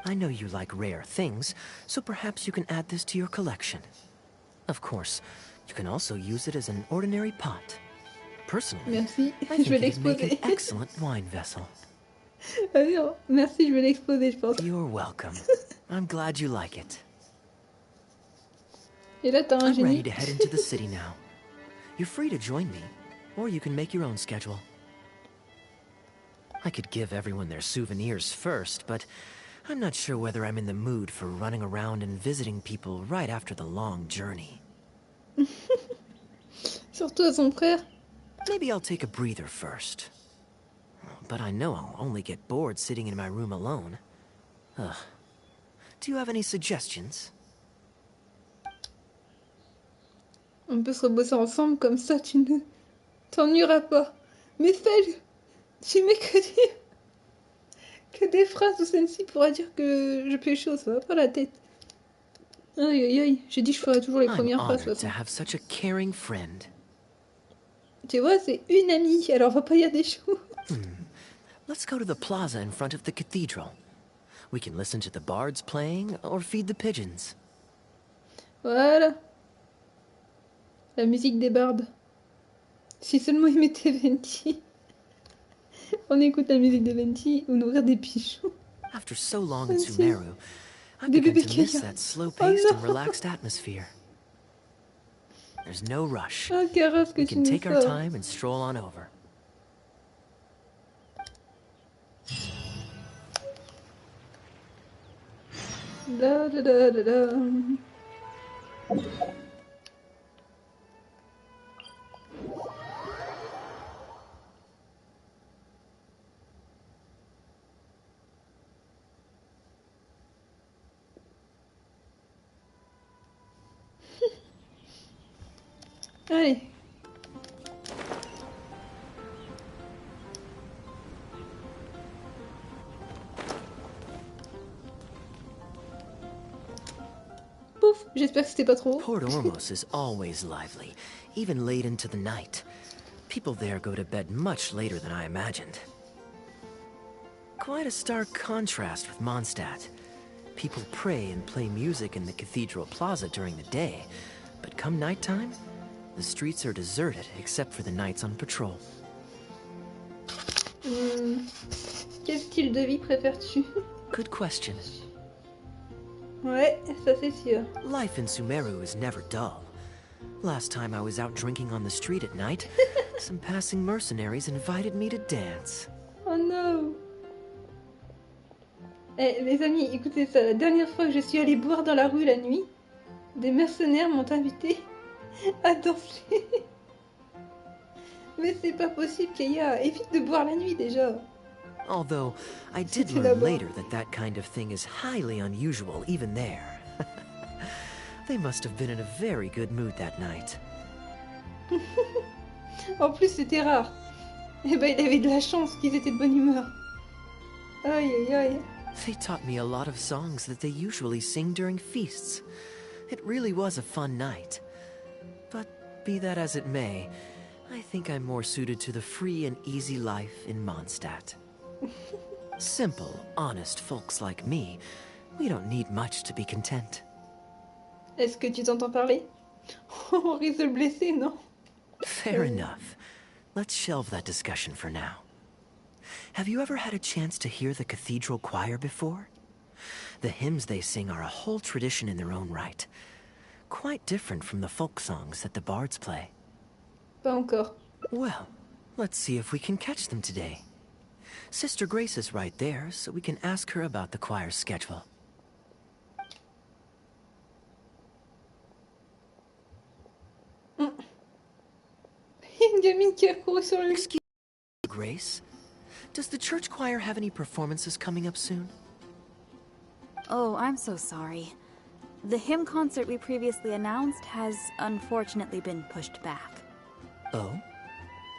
I know you like rare things, so perhaps you can add this to your collection. Of course, you can also use it as an ordinary pot. Personally,
Merci,
I
je
think
vais
it'd make an
l'exposer.
excellent wine vessel.
Ah non, merci, je vais l'exposer, je pense.
You're welcome. I'm glad you like it.
Et là, t'as un
I'm ready
génie.
to head into the city now. You're free to join me, or you can make your own schedule. I could give everyone their souvenirs first, but I'm not sure whether I'm in the mood for running around and visiting people right after the long journey.
Surtout à son frère.
Maybe I'll take a breather first. But I know I'll only get bored sitting in my room alone. Ugh. Do you have any suggestions?
On peut se rebosser ensemble, comme ça tu ne t'ennuieras pas. Mais fais-le. Tu mets que des phrases où celle-ci pourra dire que je pécho, ça va pas la tête. Aïe aïe aïe, j'ai dit que je ferais toujours les
I'm
premières phrases de
honored
toute
to
façon.
have such a caring friend.
Tu vois, c'est une amie, alors va pas y avoir des choux.
Let's go to the plaza in front of the cathedral. We can listen to the bards playing or feed the pigeons.
Voilà. La musique des bardes. Si seulement ils mettaient Venti. On écoute la musique de Venti ou nourrir des pigeons.
After so long in
Merci.
Sumeru, I
Des
began
bébés
to miss
cailloux.
that slow-paced
Oh
and
non.
relaxed atmosphere. There's no rush.
Ah, carrosse que
We
tu
can
nous
take our
sors.
time and stroll on over.
Da, da, da, da, da. Allez. Pouf, j'espère que c'était pas trop.
Port Ormos is always lively, even late into the night. People there go to bed much later than I imagined. Quite a stark contrast with Mondstadt. People pray and play music in the cathedral plaza during the day, but come nighttime, the streets are deserted except for the knights on patrol.
Quel style de vie préfères-tu?
Good question.
Ouais, ça c'est sûr.
Life in Sumeru is never dull. Last time I was out drinking on the street at night, some passing mercenaries invited me to dance.
Oh non. Eh, les amis, écoutez ça. La dernière fois que je suis allée boire dans la rue la nuit, des mercenaires m'ont invité à danser. Mais c'est pas possible, Keia. Évite de boire la nuit déjà.
Although, I did
C'était
learn
là-bas.
later that that kind of thing is highly unusual even there. They must have been in a very good mood that night.
En plus, c'était rare. Eh ben, il avait de la chance qu'ils étaient de bonne humeur. Aïe, aïe, aïe.
They taught me a lot of songs that they usually sing during feasts. It really was a fun night. But be that as it may, I think I'm more suited to the free and easy life in Mondstadt. Simple, honest folks like me, we don't need much to be content.
Est-ce que tu t'entends parler? On risque de le blesser, non?
Fair enough. Let's shelve that discussion for now. Have you ever had a chance to hear the cathedral choir before? The hymns they sing are a whole tradition in their own right. Quite different from the folk songs that the bards play.
Pas encore.
Well, let's see if we can catch them today. Sister Grace is right there, so we can ask her about the choir's schedule.
Une gamine qui a couru sur lui.
Excuse me, Grace. Does the church choir have any performances coming up soon?
Oh, I'm so sorry. The hymn concert we previously announced has unfortunately been pushed back.
Oh?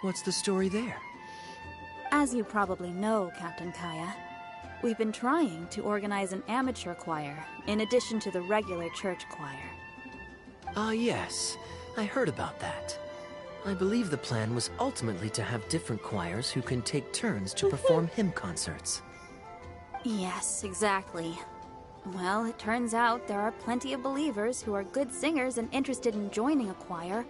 What's the story there?
As you probably know, Captain Kaya, we've been trying to organize an amateur choir in addition to the regular church choir.
Ah, yes. I heard about that. I believe the plan was ultimately to have different choirs who can take turns to perform hymn concerts.
Yes, exactly. Well, it turns out there are plenty of believers who are good singers and interested in joining a choir.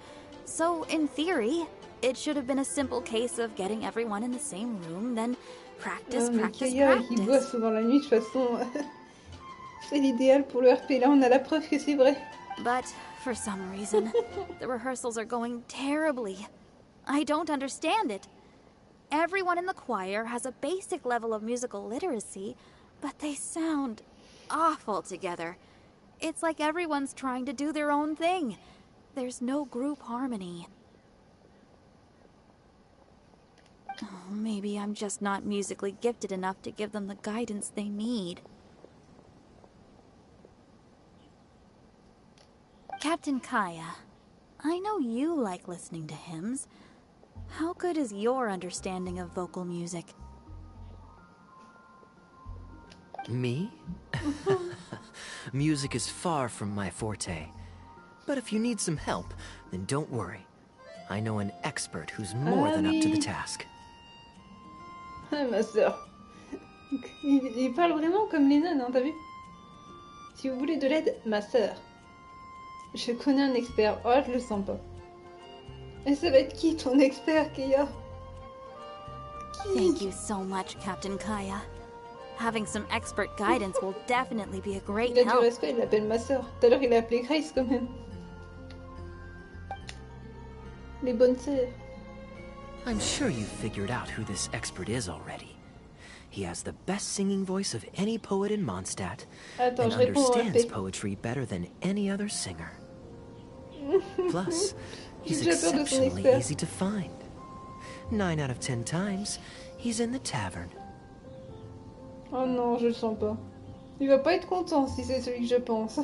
So, in theory, it should have been a simple case of getting everyone in the same room, then practice, practice,
Kaya, il boit
practice.
souvent la nuit, de toute façon. C'est l'idéal pour le RP. Là, on a la preuve que c'est vrai.
But, for some reason, the rehearsals are going terribly. I don't understand it. Everyone in the choir has a basic level of musical literacy, but they sound awful together. It's like everyone's trying to do their own thing. There's no group harmony. Oh, maybe I'm just not musically gifted enough to give them the guidance they need. Captain Kaya, I know you like listening to hymns. How good is your understanding of vocal music?
Me? Music is far from my forte. But if you need some help, then don't worry. I know an expert who's more than up to the task.
Ah, ma sœur. Il parle vraiment comme Lennon, hein, t'as vu? Si vous voulez de l'aide, ma sœur. Je connais un expert. Oh, je le sens pas. Et ça va être qui ton expert, Kaya?
Thank you so much, Captain Kaya. Having some expert guidance will definitely be a great
Il a du
help.
respect, il l'appelle ma sœur. Tout à l'heure, il a appelé Grace quand même. Les bonnes sœurs.
I'm sure you've figured out who this expert is already. He has the best singing voice of any poet in Mondstadt,
Attends,
and
je réponds au
understands
RP.
poetry better than any other singer. Plus, he's
J'ai déjà peur de son
exceptionally
expert.
easy to find. 9 out of 10 times, he's in the tavern.
Oh non, je le sens pas. Il va pas être content si c'est celui que je pense.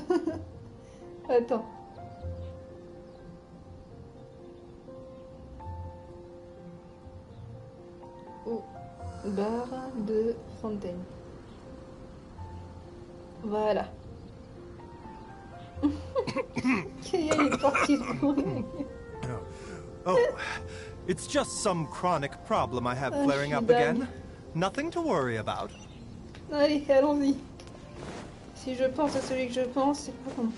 Attends. Oh, bar de Fontaine. Voilà. Kaya, il est parti de courir.
Oh, it's just some chronic problem I have flaring up
Shidam.
again. Nothing to worry about.
Allez, allons-y. Si je pense à celui que je pense, c'est pas bon.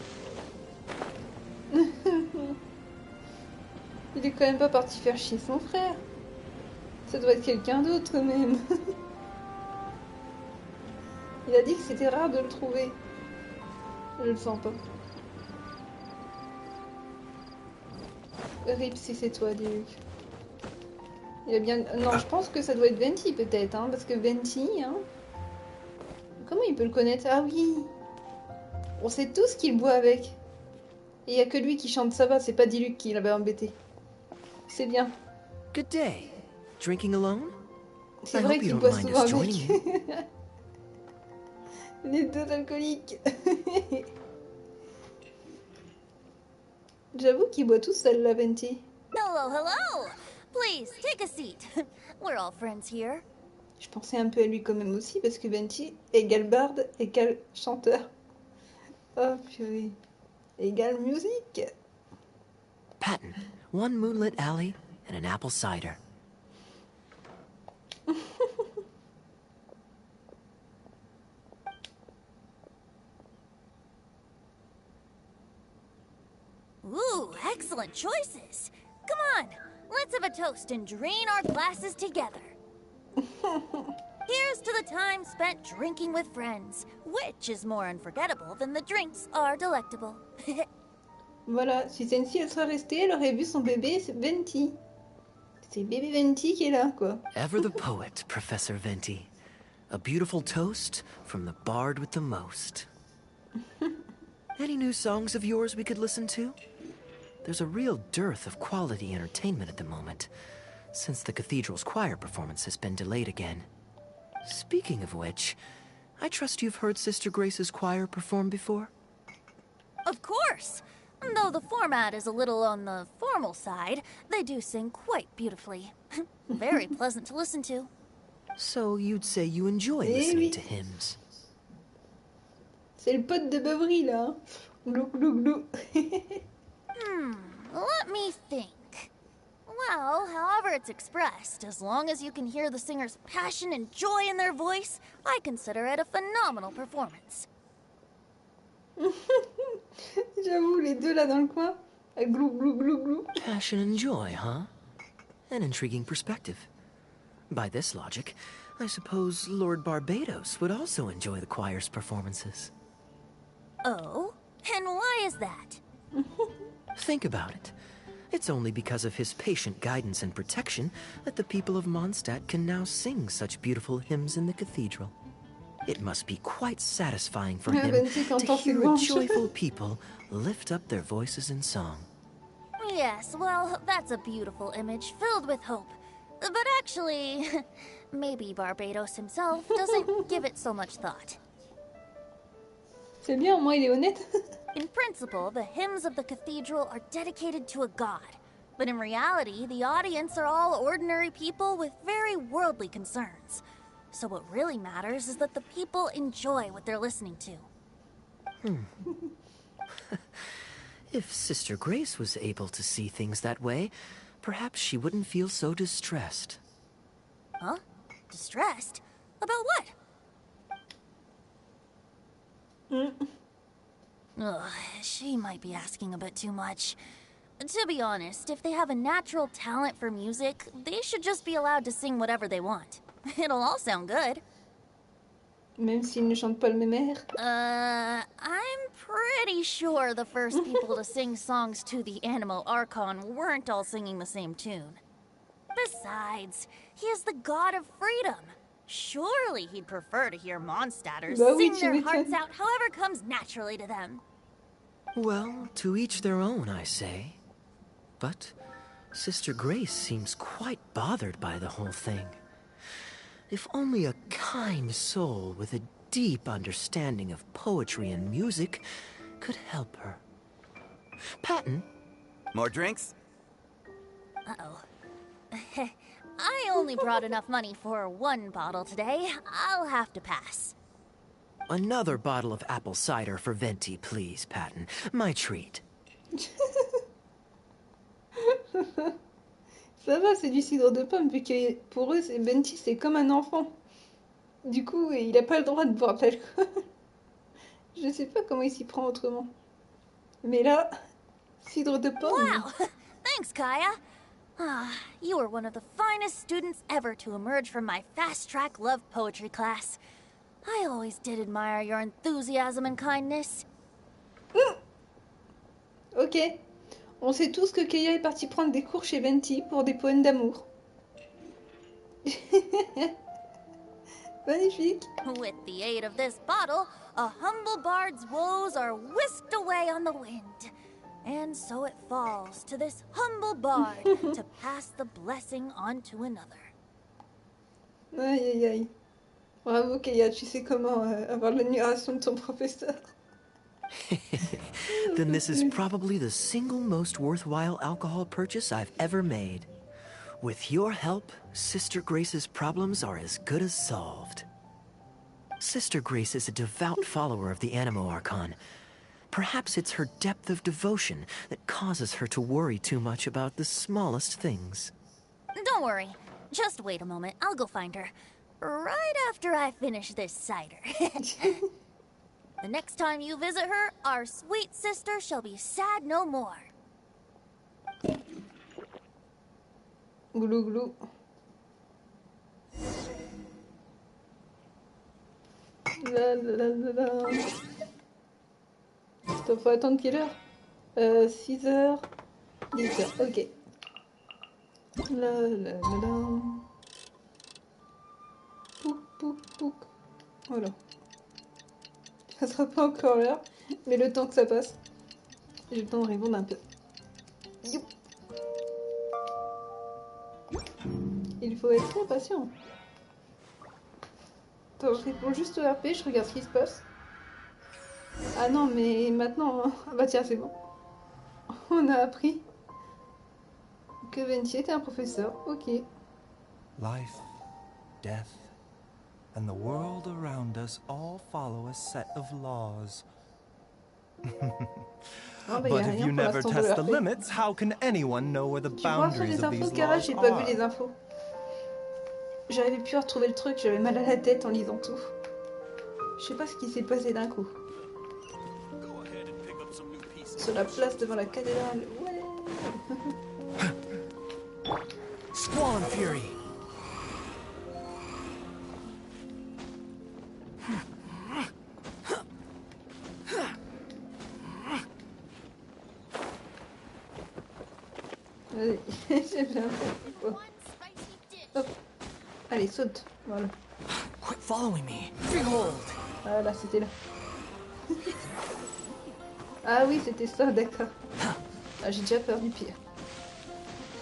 Il est quand même pas parti faire chier son frère. Ça doit être quelqu'un d'autre quand même. Il a dit que c'était rare de le trouver. Je le sens pas. Rip si c'est toi, Luc. Il a bien... Non, je pense que ça doit être Venti peut-être, hein, parce que Venti, hein... Comment il peut le connaître? Ah oui. On sait tous qu'il boit avec. Et il y a que lui qui chante, ça va, c'est pas Diluc qui l'avait embêté. C'est bien.
Good day. Drinking alone?
C'est
I
vrai
hope you
qu'il
don't
boit
mind
souvent
us joining you.
avec. Les deux alcooliques. J'avoue qu'il boit tout seul, la Venti.
Hello, hello! Please, take a seat. We're all friends here.
Je pensais un peu à lui quand même aussi, parce que Venti égale barde égale chanteur. Oh purée. Égale musique.
Patton, one moonlit alley and an apple cider.
Ooh, excellent choices. Come on, let's have a toast and drain our glasses together. Here's to the time spent drinking with friends, which is more unforgettable than the drinks are delectable.
Voilà, si Sensi elle serait restée, elle aurait vu son bébé Venti. C'est bébé Venti qui est là, quoi.
Ever the poet, Professor Venti. A beautiful toast from the bard with the most. Any new songs of yours we could listen to? There's a real dearth of quality entertainment at the moment, since the cathedral's choir performance has been delayed again. Speaking of which, I trust you've heard Sister Grace's choir perform before?
Of course! Though the format is a little on the formal side, they do sing quite beautifully. Very pleasant to listen to.
So you'd say you enjoy listening to hymns?
C'est le pote de Bavry, là. Hein. Glou, glou, glou.
Let me think. Well, however it's expressed, as long as you can hear the singer's passion and joy in their voice, I consider it a phenomenal performance.
J'avoue, les deux là dans le coin. Glou, glou, glou, glou.
Passion and joy, huh? An intriguing perspective. By this logic, I suppose Lord Barbados would also enjoy the choir's performances.
Oh? And why is that?
Think about it. It's only because of his patient guidance and protection that the people of Mondstadt can now sing such beautiful hymns in the cathedral. It must be quite satisfying for him to hear a joyful people lift up their voices in song.
Yes, well, that's a beautiful image filled with hope. But actually, maybe Barbados himself doesn't give it so much thought.
C'est bien, au moins il est honnête.
In principle, the hymns of the cathedral are dedicated to a god. But in reality, the audience are all ordinary people with very worldly concerns. So what really matters is that the people enjoy what they're listening to.
If Sister Grace was able to see things that way, perhaps she wouldn't feel so distressed.
Huh? Distressed? About what? Ugh, she might be asking a bit too much. To be honest, if they have a natural talent for music, they should just be allowed to sing whatever they want. It'll all sound good.
Même s'ils ne chantent pas le même air.
I'm pretty sure the first people to sing songs to the Animal Archon weren't all singing the same tune. Besides, he is the god of freedom. Surely he'd prefer to hear Mondstadters sing their hearts out however comes naturally to them.
Well, to each their own, I say. But Sister Grace seems quite bothered by the whole thing. If only a kind soul with a deep understanding of poetry and music could help her. Patton?
More drinks?
Uh-oh. I only brought enough money for one bottle today. I'll have to pass.
Another bottle of apple cider for Venti, please, Patton. My treat.
Ça va, c'est du cidre de pomme, vu que pour eux, Venti, c'est comme un enfant. Du coup, il a pas le droit de boire d'alcool. Je sais pas comment il s'y prend autrement. Mais là, cidre de pomme.
Wow! Thanks, Kaya. You were one of the finest students ever to emerge from my fast-track love poetry class. I always did admire your enthusiasm and kindness.
Ok. On sait tous que Kaya est partie prendre des cours chez Venti pour des poèmes d'amour. Magnifique.
With the aid of this bottle, a humble bard's woes are whisked away on the wind. And so it falls to this humble bard to pass the blessing on to another.
Aïe aïe aïe. Bravo Kaya, tu sais comment avoir l'admiration de ton professeur.
Then this is probably the single most worthwhile alcohol purchase I've ever made. With your help, Sister Grace's problems are as good as solved. Sister Grace is a devout follower of the Animo Archon. Perhaps it's her depth of devotion that causes her to worry too much about the smallest things.
Don't worry. Just wait a moment. I'll go find her. Right after I finish this cider. The next time you visit her, our sweet sister shall be sad no more.
Glou glou. La la la la. Putain, faut attendre quelle heure 6 heures. 10 heures, ok. La la la la. Pouc pouc pouc. Voilà. Ça sera pas encore l'heure, mais le temps que ça passe, j'ai le temps de répondre un peu. Youp. Il faut être très patient. Attends, je réponds juste au RP, je regarde ce qui se passe. Ah non, mais maintenant... Ah bah tiens, c'est bon. On a appris que Venti était un professeur. Ok.
Life, death, and the world around us all follow a set of laws.
Ah bah,
But
y a
if
rien
you
pour
never
l'instant de
test the
RP.
limits, how can anyone know where the
Tu vois sur
boundaries
les
of
infos,
these
Cara,
laws
j'ai pas vu
are?
les infos. J'arrivais plus à retrouver le truc, j'avais mal à la tête en lisant tout. Je sais pas ce qui s'est passé d'un coup. Sur la place devant la cathédrale, ouais.
Squall and Fury!
Vas-y, j'ai bien fait. Oh. Hop. Allez, saute. Voilà.
Quit following me. Behold!
Ah là, c'était là. Ah oui, c'était ça, d'accord. Ah, j'ai déjà peur du pire.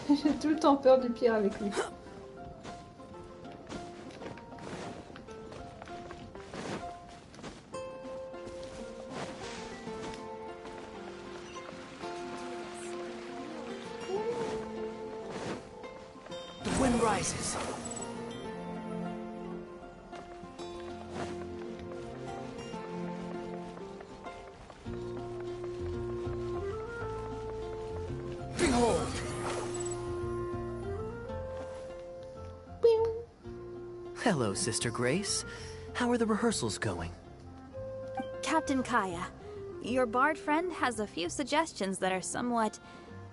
J'ai tout le temps peur du pire avec lui.
The wind rises. Behold! Hello, Sister Grace. How are the rehearsals going?
Captain Kaya, your bard friend has a few suggestions that are somewhat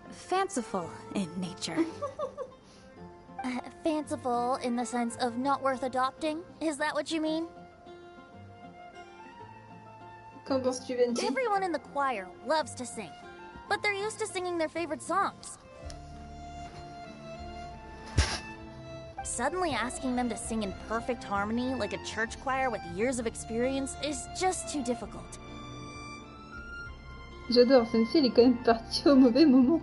fanciful in nature.
Fanciful in the sense of not worth adopting? Is that what you mean?
Qu'en penses-tu, Venti?
Everyone in the choir loves to sing, but they're used to singing their favorite songs. Suddenly asking them to sing in perfect harmony like a church choir with years of experience is just too difficult.
J'adore, Sensei, elle est quand même partie au mauvais moment.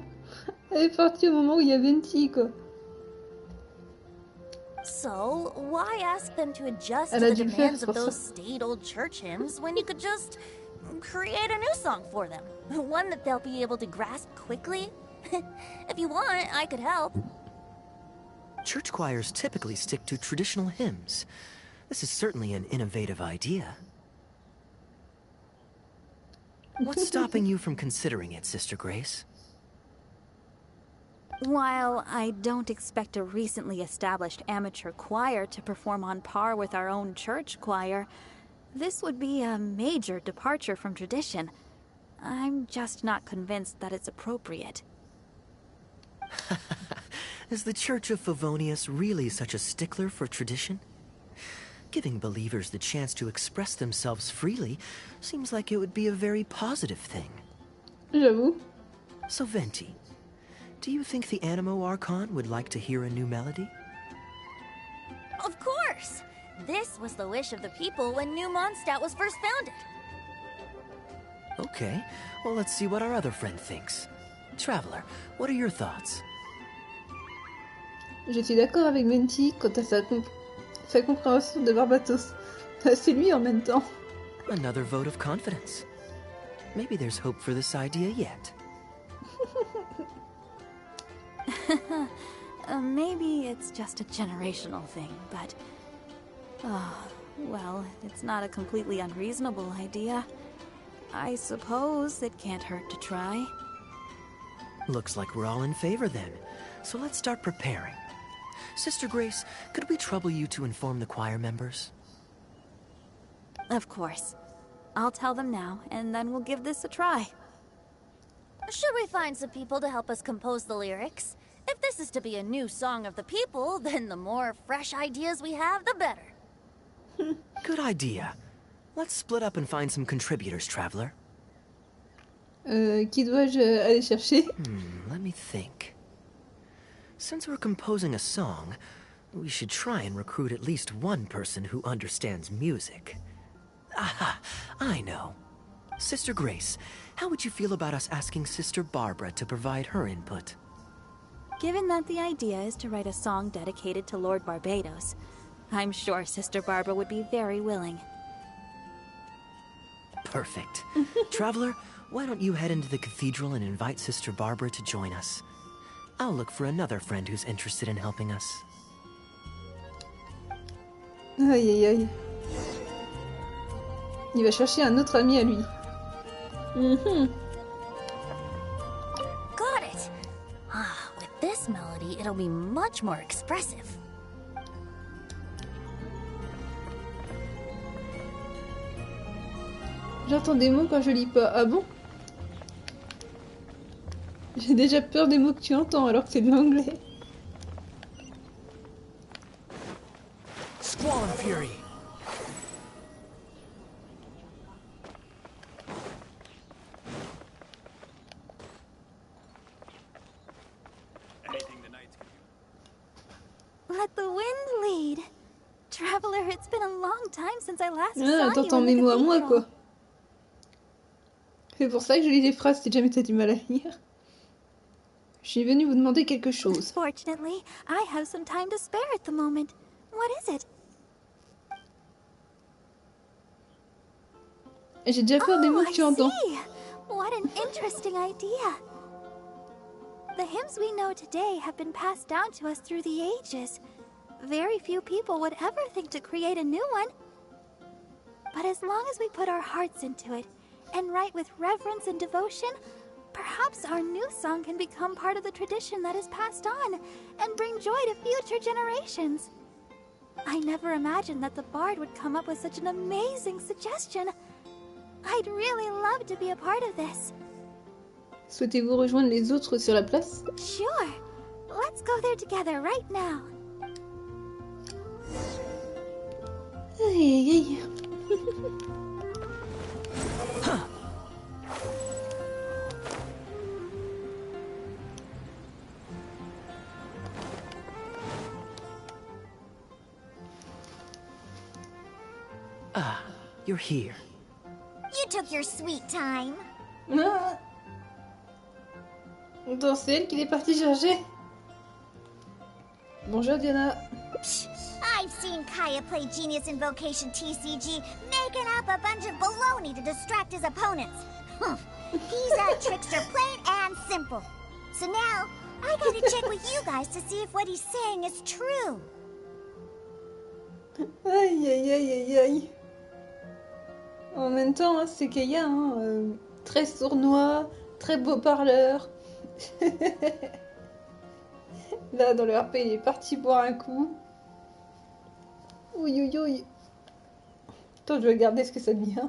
Elle est partie au moment où il y a Venti, quoi.
So, why ask them to adjust to
Elle a
the
dû le faire,
demands
c'est
of
pour
those
ça.
staid old church hymns when you could just create a new song for them? One that they'll be able to grasp quickly? If you want, I could help.
Church choirs typically stick to traditional hymns. This is certainly an innovative idea. What's stopping you from considering it, Sister Grace?
While I don't expect a recently established amateur choir to perform on par with our own church choir, this would be a major departure from tradition. I'm just not convinced that it's appropriate.
Is the Church of Favonius really such a stickler for tradition? Giving believers the chance to express themselves freely seems like it would be a very positive thing.
J'avoue.
So, Venti, do you think the Animo Archon would like to hear a new melody?
Of course! This was the wish of the people when New Mondstadt was first founded.
Okay, well, let's see what our other friend thinks. Traveler, what are your thoughts?
Je suis d'accord avec Venti quant à sa compréhension de Barbatos. C'est lui en même temps.
Another vote of confidence. Maybe there's hope for this idea yet.
Maybe it's just a generational thing, but... well, it's not a completely unreasonable idea. I suppose it can't hurt to try.
Looks like we're all in favor then, so let's start preparing. Sister Grace, could we trouble you to inform the choir members?
Of course. I'll tell them now, and then we'll give this a try.
Should we find some people to help us compose the lyrics? If this is to be a new song of the people, then the more fresh ideas we have, the better.
Good idea. Let's split up and find some contributors, Traveler.
Qui dois-je aller chercher?
Let me think. Since we're composing a song, we should try and recruit at least one person who understands music. Aha, I know. Sister Grace, how would you feel about us asking Sister Barbara to provide her input?
Given that the idea is to write a song dedicated to Lord Barbados, I'm sure Sister Barbara would be very willing.
Perfect. Traveler, why don't you head into the cathedral and invite Sister Barbara to join us? I'll look for another friend who's interested in helping us.
Aïe aïe aïe. Il va chercher un autre ami à lui.
Got it! With this melody, it'll be much more expressive.
J'entends des mots quand je lis pas. Ah bon? J'ai déjà peur des mots que tu entends alors que c'est de l'anglais.
Squall and Fury.
Let the wind lead. Traveler, it's been a long time since I last saw
Ah,
you
t'entends
in
mes
the
mots à moi
cathedral.
quoi. C'est pour ça que je lis des phrases si jamais t'as du mal à lire. Je suis venue vous demander quelque chose.
Fortunately, I have some time to spare at the moment. What is it?
J'ai déjà peur des mots que tu entends.
See. What an interesting idea. The hymns we know today have been passed down to us through the ages. Very few people would ever think to create a new one. But as long as we put our hearts into it and write with reverence and devotion, perhaps our new song can become part of the tradition that is passed on and bring joy to future generations. I never imagined that the bard would come up with such an amazing suggestion. I'd really love to be a part of this.
Souhaitez-vous rejoindre les autres sur la place?
Sure. Let's go there together right now.
Aïe aïe aïe.
Ah, you're here.
You took your sweet time.
Ah. Donc c'est elle qui est partie chercher. Bonjour Diana.
I've seen Kaya play Genius Invocation TCG, making up a bunch of baloney to distract his opponents. He's a trickster, plain and simple. So now, I gotta check with you guys to see if what he's saying is true.
Aïe aïe aïe aïe aïe. En même temps, hein, c'est Kaya, hein, très sournois, très beau parleur. Là, dans le RP, il est parti boire un coup. Ouïe ouïe ouïe. Attends, je vais regarder ce que ça devient.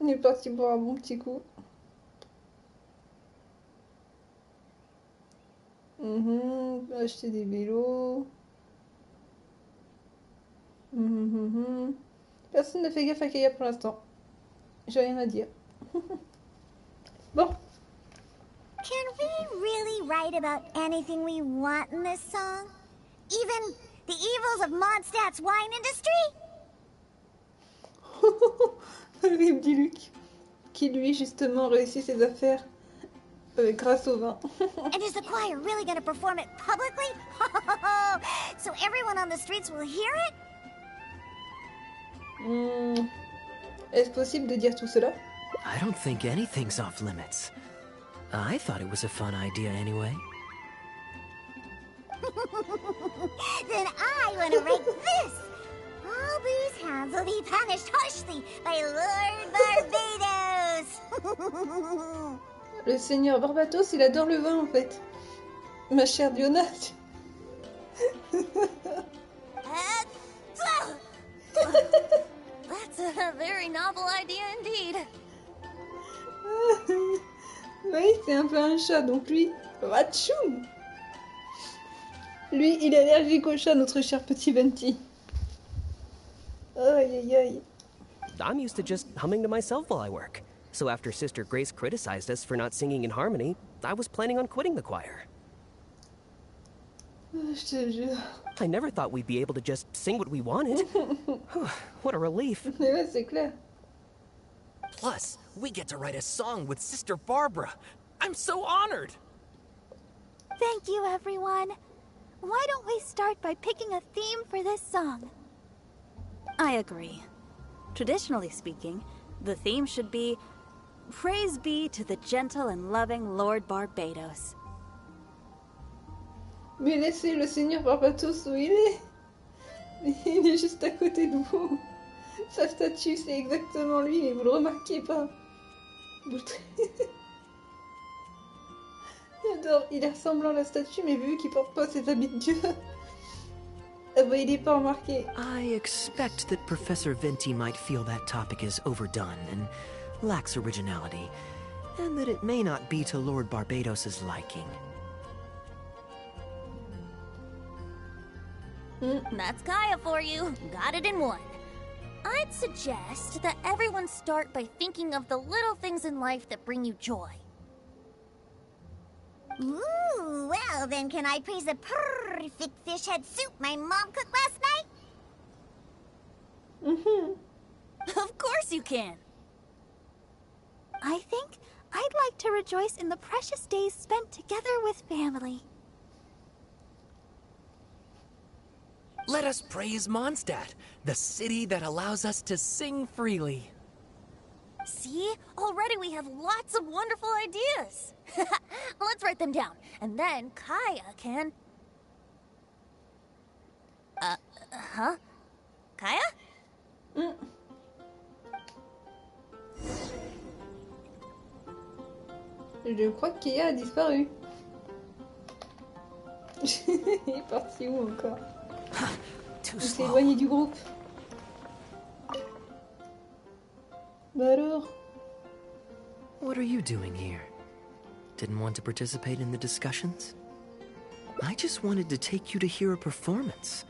Il est parti boire un bon petit coup. Acheter des vélos. Personne ne fait gaffe à Kaya pour l'instant. J'ai rien à dire. Bon.
Can we really write about anything we want in this song? Even the evils of Mondstadt's wine industry?
Le petit Luc, qui lui justement réussit ses affaires grâce au vin.
And is the choir really gonna perform it publicly? So everyone on the streets will hear it?
Est-ce possible de dire tout cela?
I don't think anything's off limits. I thought it was a fun idea anyway.
Then I want to write this. All these hounds will be punished harshly by Lord Barbados.
Le seigneur Barbatos, il adore le vin en fait. Ma chère Diona.
That's a very novel idea indeed.
Oui, c'est un peu un chat, donc lui... Ratchoum. Lui, il est allergique au chat, notre cher petit Venti. Aïe aïe aïe.
I'm used to just humming to myself while I work. So after Sister Grace criticized us for not singing in harmony, I was planning on quitting the choir.
Je te jure.
I never thought we'd be able to just sing what we wanted. What a relief.
Mais ouais, c'est clair.
Plus, we get to write a song with Sister Barbara. I'm so honored.
Thank you, everyone. Why don't we start by picking a theme for this song?
I agree. Traditionally speaking, the theme should be Praise be to the gentle and loving Lord Barbados.
Mais laissez le seigneur Barbatos où il est. Il est juste à côté de vous. Sa statue, c'est exactement lui, mais vous le remarquez pas. J'adore, il est ressemblant à la statue, mais vu qu'il porte pas ses habits de dieu. Ah bah, il est pas remarqué.
I expect that Professor Venti might feel that topic is overdone and lacks originality, and that it may not be to Lord Barbados's liking.
That's Kaya for you. Got it in one. I'd suggest that everyone start by thinking of the little things in life that bring you joy.
Ooh, well then can I praise the perfect fish head soup my mom cooked last night?
Of course you can.
I think I'd like to rejoice in the precious days spent together with family.
Let us praise Mondstadt, the city that allows us to sing freely.
See? Already we have lots of wonderful ideas. Let's write them down, and then Kaya can... Huh? Kaya?
Je crois que Kaya a disparu. Il est parti où encore? Il s'est éloigné du groupe. Bah alors?
What are you doing here? Didn't want to participate in the discussions? I just wanted to take you to hear a performance,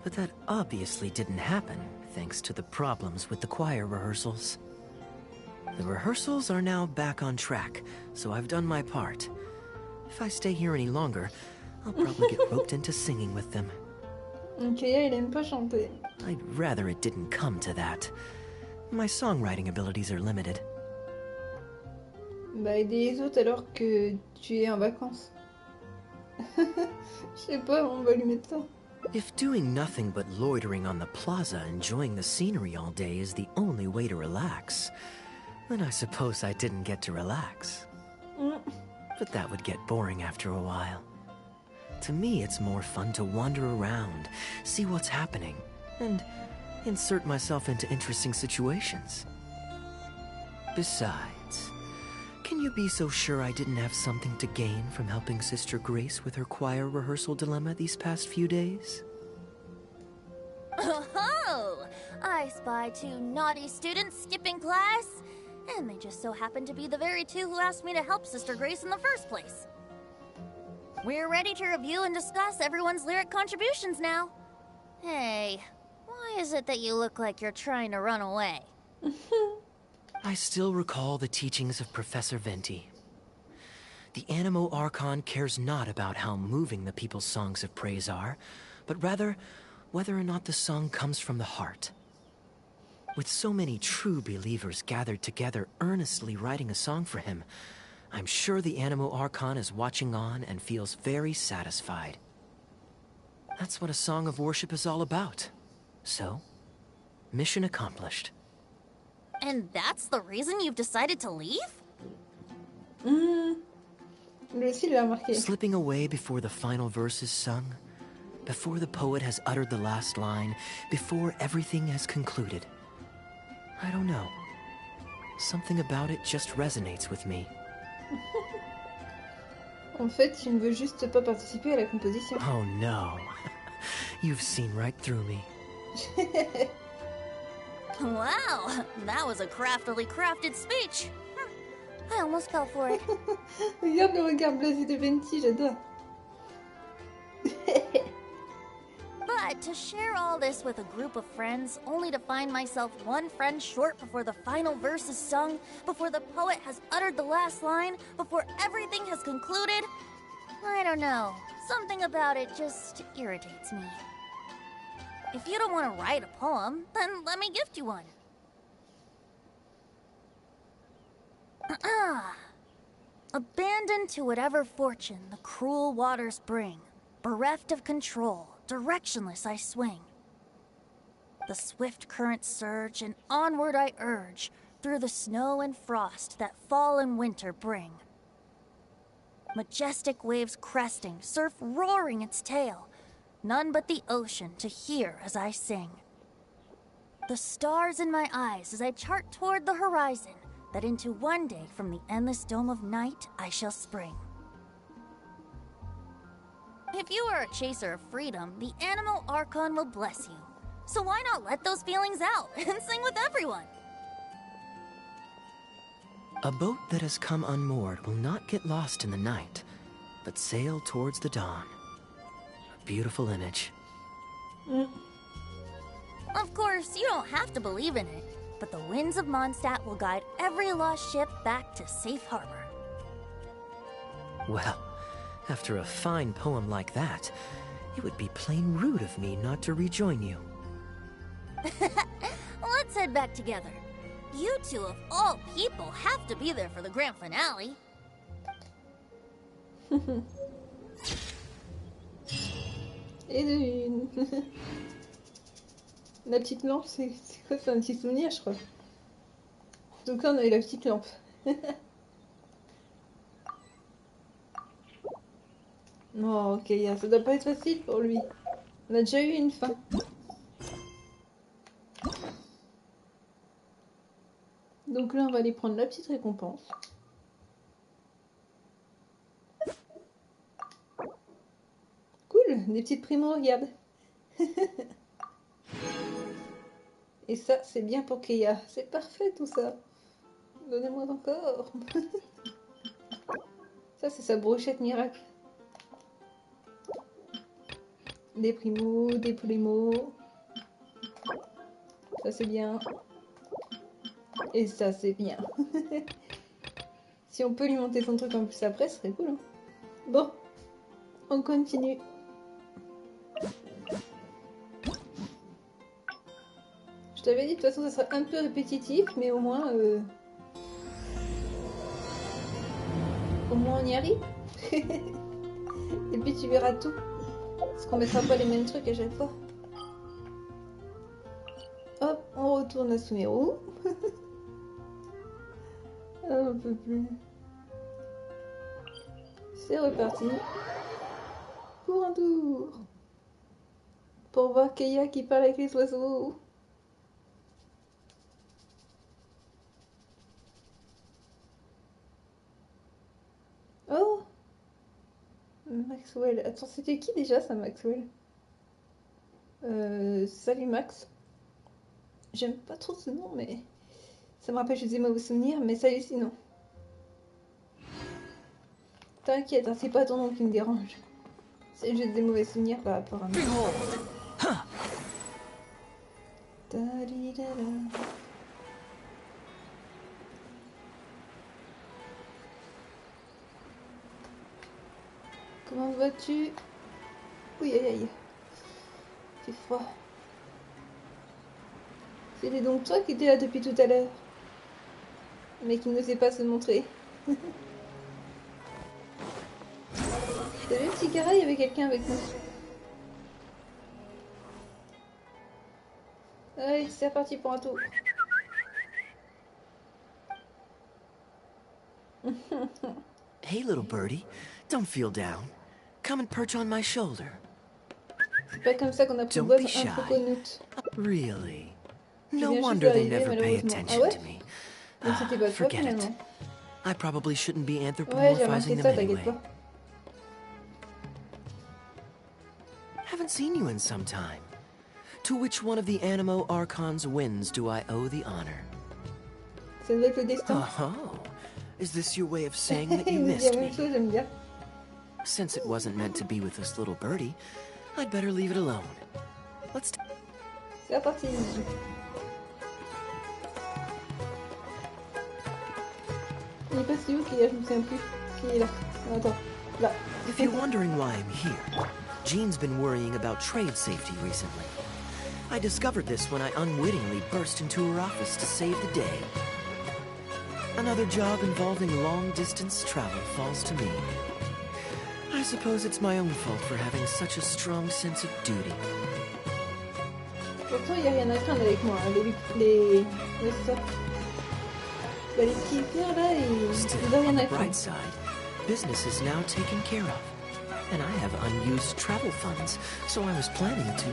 but that obviously didn't happen, thanks to the problems with the choir rehearsals. The rehearsals are now back on track, so I've done my part. If I stay here any longer, I'll probably get roped into singing with them.
Kaya, il aime pas chanter.
I'd rather it didn't come to that. My songwriting abilities are limited.
Bah, aider les autres alors que tu es en vacances. Je sais pas, on va lui mettre ça.
If doing nothing but loitering on the plaza enjoying the scenery all day is the only way to relax, then I suppose I didn't get to relax. But that would get boring after a while. To me, it's more fun to wander around, see what's happening, and insert myself into interesting situations. Besides, can you be so sure I didn't have something to gain from helping Sister Grace with her choir rehearsal dilemma these past few days?
Oh! I spy 2 naughty students skipping class, and they just so happen to be the very 2 who asked me to help Sister Grace in the first place. We're ready to review and discuss everyone's lyric contributions now. Hey, why is it that you look like you're trying to run away?
I still recall the teachings of Professor Venti. The Animo Archon cares not about how moving the people's songs of praise are, but rather whether or not the song comes from the heart. With so many true believers gathered together earnestly writing a song for him, I'm sure the Animo Archon is watching on and feels very satisfied. That's what a song of worship is all about. So, mission accomplished.
And that's the reason you've decided to leave?
Lui aussi, il l'a remarqué.
Slipping away before the final verse is sung, before the poet has uttered the last line, before everything has concluded. I don't know. Something about it just resonates with me.
En fait, il ne veut juste pas participer à la composition.
Oh no. You've seen right through me.
Wow, that was a craftily crafted speech. I almost fell for it.
Regarde le regard blasé de Venti, j'adore.
But to share all this with a group of friends, only to find myself one friend short before the final verse is sung, before the poet has uttered the last line, before everything has concluded, I don't know. Something about it just irritates me. If you don't want to write a poem, then let me gift you one. Abandoned to whatever fortune the cruel waters bring, bereft of control, directionless I swing. The swift currents surge, and onward I urge, through the snow and frost that fall and winter bring. Majestic waves cresting, surf roaring its tail, none but the ocean to hear as I sing. The stars in my eyes as I chart toward the horizon, that into one day from the endless dome of night I shall spring. If you are a chaser of freedom, the animal Archon will bless you. So why not let those feelings out and sing with everyone?
A boat that has come unmoored will not get lost in the night, but sail towards the dawn. A beautiful image.
Of course, you don't have to believe in it, but the winds of Mondstadt will guide every lost ship back to safe harbor.
Well, after a fine poem like that, it would be plain rude of me not to rejoin you.
Let's head back together. You two, of all people, have to be there for the grand finale.
Et de une. La petite lampe, c'est quoi? C'est un petit souvenir, je crois. Donc là, on a eu la petite lampe. Non, ok, ça doit pas être facile pour lui. On a déjà eu une fin. Donc là, on va aller prendre la petite récompense. Cool, des petites primos, regarde. Et ça, c'est bien pour Keia. C'est parfait tout ça. Donnez-moi encore. Ça, c'est sa brochette miracle. Des primos, des primos. Ça, c'est bien. Et ça, c'est bien. Si on peut lui monter son truc en plus après, ce serait cool. Hein. Bon, on continue. Je t'avais dit, de toute façon, ça serait un peu répétitif, mais au moins on y arrive. Et puis tu verras tout. Parce qu'on mettra pas les mêmes trucs à chaque fois. Hop, on retourne à Sumeru. Un peu plus. C'est reparti. Pour un tour. Pour voir Keia qui parle avec les oiseaux. Oh, Maxwell. Attends, c'était qui déjà ça, Maxwell? Salut Max. J'aime pas trop ce nom, mais ça me rappelle juste des mauvais souvenirs, mais salut sinon. T'inquiète, hein, c'est pas ton nom qui me dérange. C'est juste des mauvais souvenirs par rapport à moi. Comment vas-tu? Oui, aïe aïe. C'est froid. C'était donc toi qui étais là depuis tout à l'heure. Mais qui n'osait pas se montrer. T'as vu, petit Cara, il y avait quelqu'un avec nous. Allez, c'est reparti pour un tour.
Hey, little birdie. Don't feel down. Come and perch on my shoulder.
C'est pas comme ça qu'on
Don't be
apprivoise un
shy.
coconut.
Really?
Je
No
viens juste
wonder they
d'arriver,
never pay
malheureusement.
attention
Ah ouais?
to me.
Donc c'était pas toi
Forget it.
finalement.
I probably shouldn't be
Ouais, j'ai
anthropomorphizing
remarqué
them
ça,
anyway.
t'inquiète pas.
Haven't seen you in some time. To which one of the Animo Archon's winds do I owe the honor?
Ça doit être le destin.
Oh, is this your way of saying that you
Il me dit
missed
la même
me?
chose, j'aime bien.
Since it wasn't meant to be with this little birdie, I'd better leave it alone. Let's...
C'est parti. Il est passé où qu'il est là, je me souviens plus. Qui est là? Attends, là.
If you're wondering why I'm here, Jean's been worrying about trade safety recently. I discovered this when I unwittingly burst into her office to save the day. Another job involving long-distance travel falls to me. I suppose it's my own fault for having such a strong sense of duty.
Pourtant, il n'y a rien à craindre avec moi. Ouais, c'est ça. Bah, les petits pierres là, ils n'ont rien
On
à
the
craindre.
bright side, business is now taken care of. And I have unused travel funds, so I was planning to...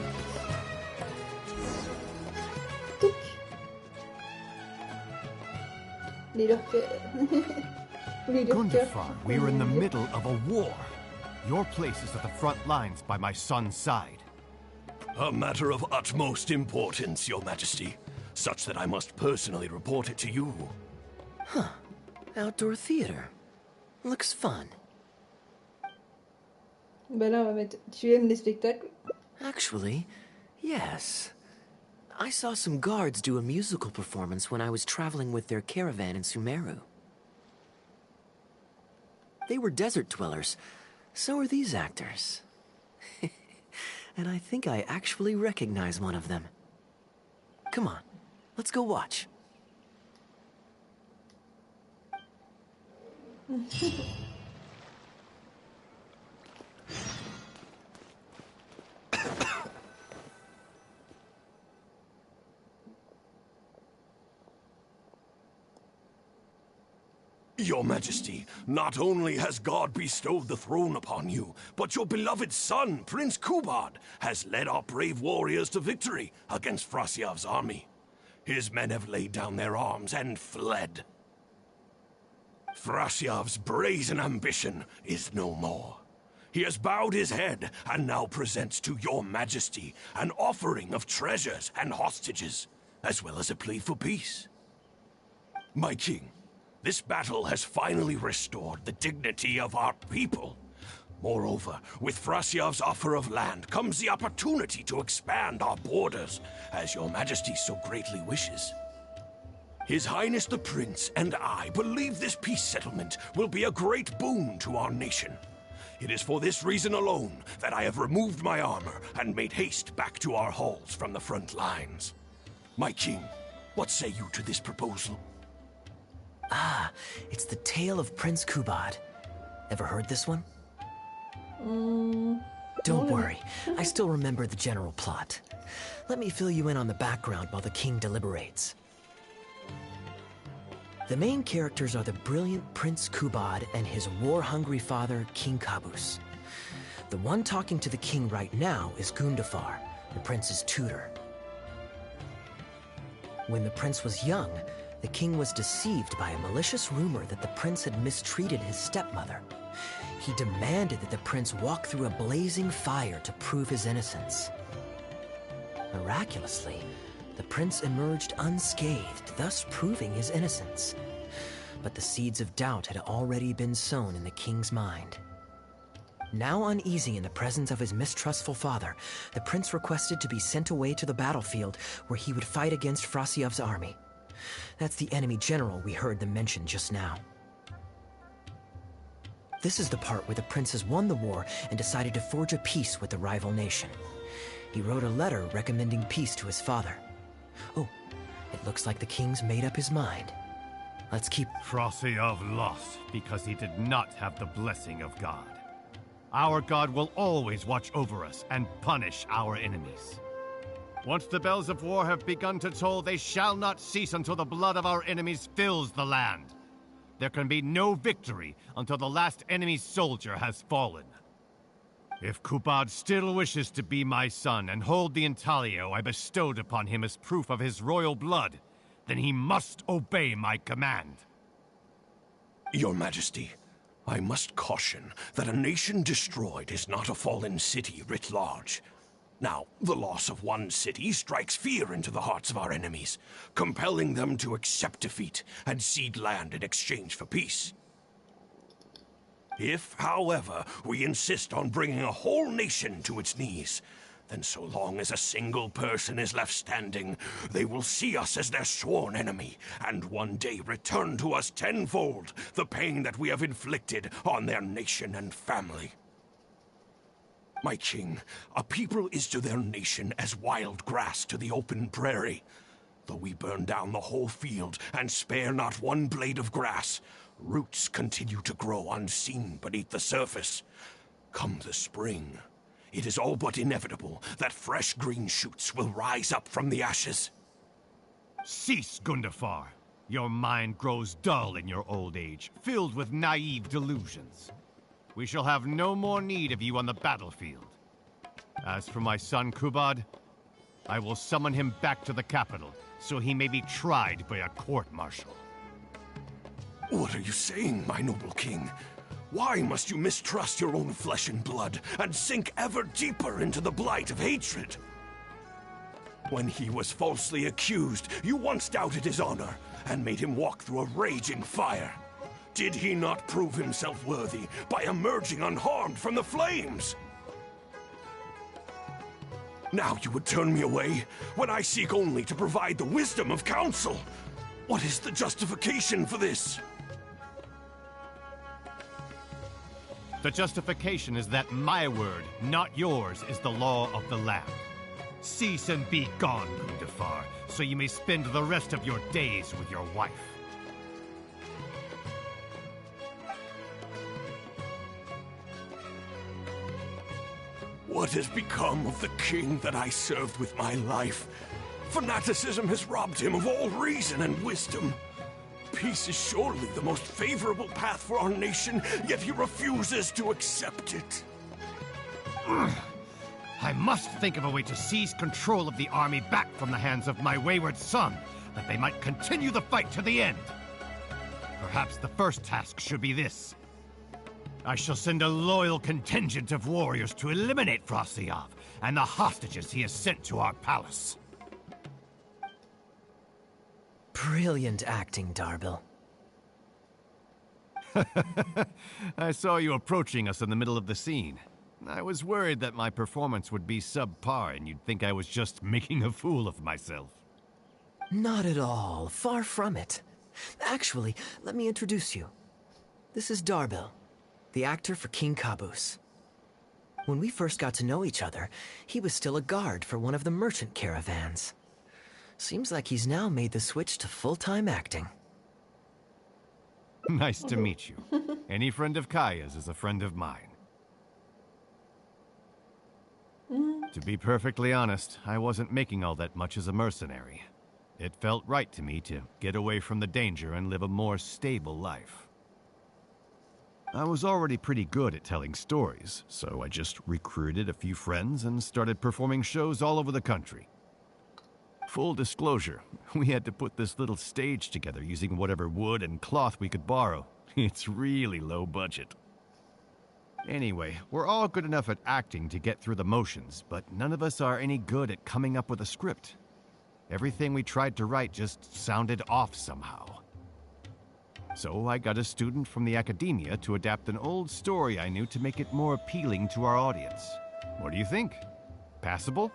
Les lurkers. Les lurkers.
Gundafar, we are in the middle of a war. Your place is at the front lines by my son's side.
A matter of utmost importance, Your Majesty, such that I must personally report it to you.
Huh. Outdoor theater. Looks fun.
Bah là, on va mettre... Tu aimes les spectacles?
Actually, yes. I saw some guards do a musical performance when I was traveling with their caravan in Sumeru. They were desert dwellers. So are these actors. And I think I actually recognize one of them. Come on, let's go watch.
Your Majesty, not only has God bestowed the throne upon you, but your beloved son, Prince Kubad, has led our brave warriors to victory against Frasyav's army. His men have laid down their arms and fled. Frasyav's brazen ambition is no more. He has bowed his head and now presents to your Majesty an offering of treasures and hostages, as well as a plea for peace. My king, this battle has finally restored the dignity of our people. Moreover, with Frasyav's offer of land comes the opportunity to expand our borders, as your Majesty so greatly wishes. His Highness the Prince and I believe this peace settlement will be a great boon to our nation. It is for this reason alone that I have removed my armor and made haste back to our halls from the front lines. My king, what say you to this proposal?
Ah, it's the tale of Prince Kubad. Ever heard this one? Don't worry, I still remember the general plot. Let me fill you in on the background while the king deliberates. The main characters are the brilliant Prince Kubad and his war-hungry father, King Kabus. The one talking to the king right now is Gundafar, the prince's tutor. When the prince was young, the king was deceived by a malicious rumor that the prince had mistreated his stepmother. He demanded that the prince walk through a blazing fire to prove his innocence. Miraculously, the prince emerged unscathed, thus proving his innocence. But the seeds of doubt had already been sown in the king's mind. Now uneasy in the presence of his mistrustful father, the prince requested to be sent away to the battlefield where he would fight against Frasyav's army. That's the enemy general we heard them mention just now. This is the part where the prince has won the war and decided to forge a peace with the rival nation. He wrote a letter recommending peace to his father. Oh, it looks like the king's made up his mind. Let's keep...
Frasyav lost because he did not have the blessing of God. Our God will always watch over us and punish our enemies. Once the bells of war have begun to toll, they shall not cease until the blood of our enemies fills the land. there can be no victory until the last enemy soldier has fallen. If Kupad still wishes to be my son and hold the intaglio I bestowed upon him as proof of his royal blood, then he must obey my command.
Your Majesty, I must caution that a nation destroyed is not a fallen city writ large. Now, the loss of one city strikes fear into the hearts of our enemies, compelling them to accept defeat and cede land in exchange for peace. If, however, we insist on bringing a whole nation to its knees, then so long as a single person is left standing, they will see us as their sworn enemy, and one day return to us tenfold the pain that we have inflicted on their nation and family. My king, a people is to their nation as wild grass to the open prairie. Though we burn down the whole field and spare not one blade of grass, roots continue to grow unseen beneath the surface. Come the spring, it is all but inevitable that fresh green shoots will rise up from the ashes.
Cease, Gundafar. Your mind grows dull in your old age, filled with naive delusions. We shall have no more need of you on the battlefield. As for my son Kubad, I will summon him back to the capital, so he may be tried by a court-martial.
What are you saying, my noble king? Why must you mistrust your own flesh and blood, and sink ever deeper into the blight of hatred? When he was falsely accused, you once doubted his honor, and made him walk through a raging fire. Did he not prove himself worthy by emerging unharmed from the flames? Now you would turn me away, when I seek only to provide the wisdom of counsel. What is the justification for this?
The justification is that my word, not yours, is the law of the land. Cease and be gone, Gundafar, so you may spend the rest of your days with your wife.
What has become of the king that I served with my life? Fanaticism has robbed him of all reason and wisdom. Peace is surely the most favorable path for our nation, yet he refuses to accept it.
I must think of a way to seize control of the army back from the hands of my wayward son, that they might continue the fight to the end. Perhaps the first task should be this. I shall send a loyal contingent of warriors to eliminate Frosiyov and the hostages he has sent to our palace.
Brilliant acting, Darbil.
I saw you approaching us in the middle of the scene. I was worried that my performance would be subpar and you'd think I was just making a fool of myself.
Not at all. Far from it. Actually, let me introduce you. This is Darbil, the actor for King Caboose. When we first got to know each other, he was still a guard for one of the merchant caravans. Seems like he's now made the switch to full-time acting.
Nice to meet you. Any friend of Kaya's is a friend of mine. To be perfectly honest, I wasn't making all that much as a mercenary. It felt right to me to get away from the danger and live a more stable life. I was already pretty good at telling stories, so I just recruited a few friends and started performing shows all over the country. Full disclosure, we had to put this little stage together using whatever wood and cloth we could borrow. It's really low budget. Anyway, we're all good enough at acting to get through the motions, but none of us are any good at coming up with a script. Everything we tried to write just sounded off somehow. So I got a student from the academia to adapt an old story I knew to make it more appealing to our audience. What do you think? Passable?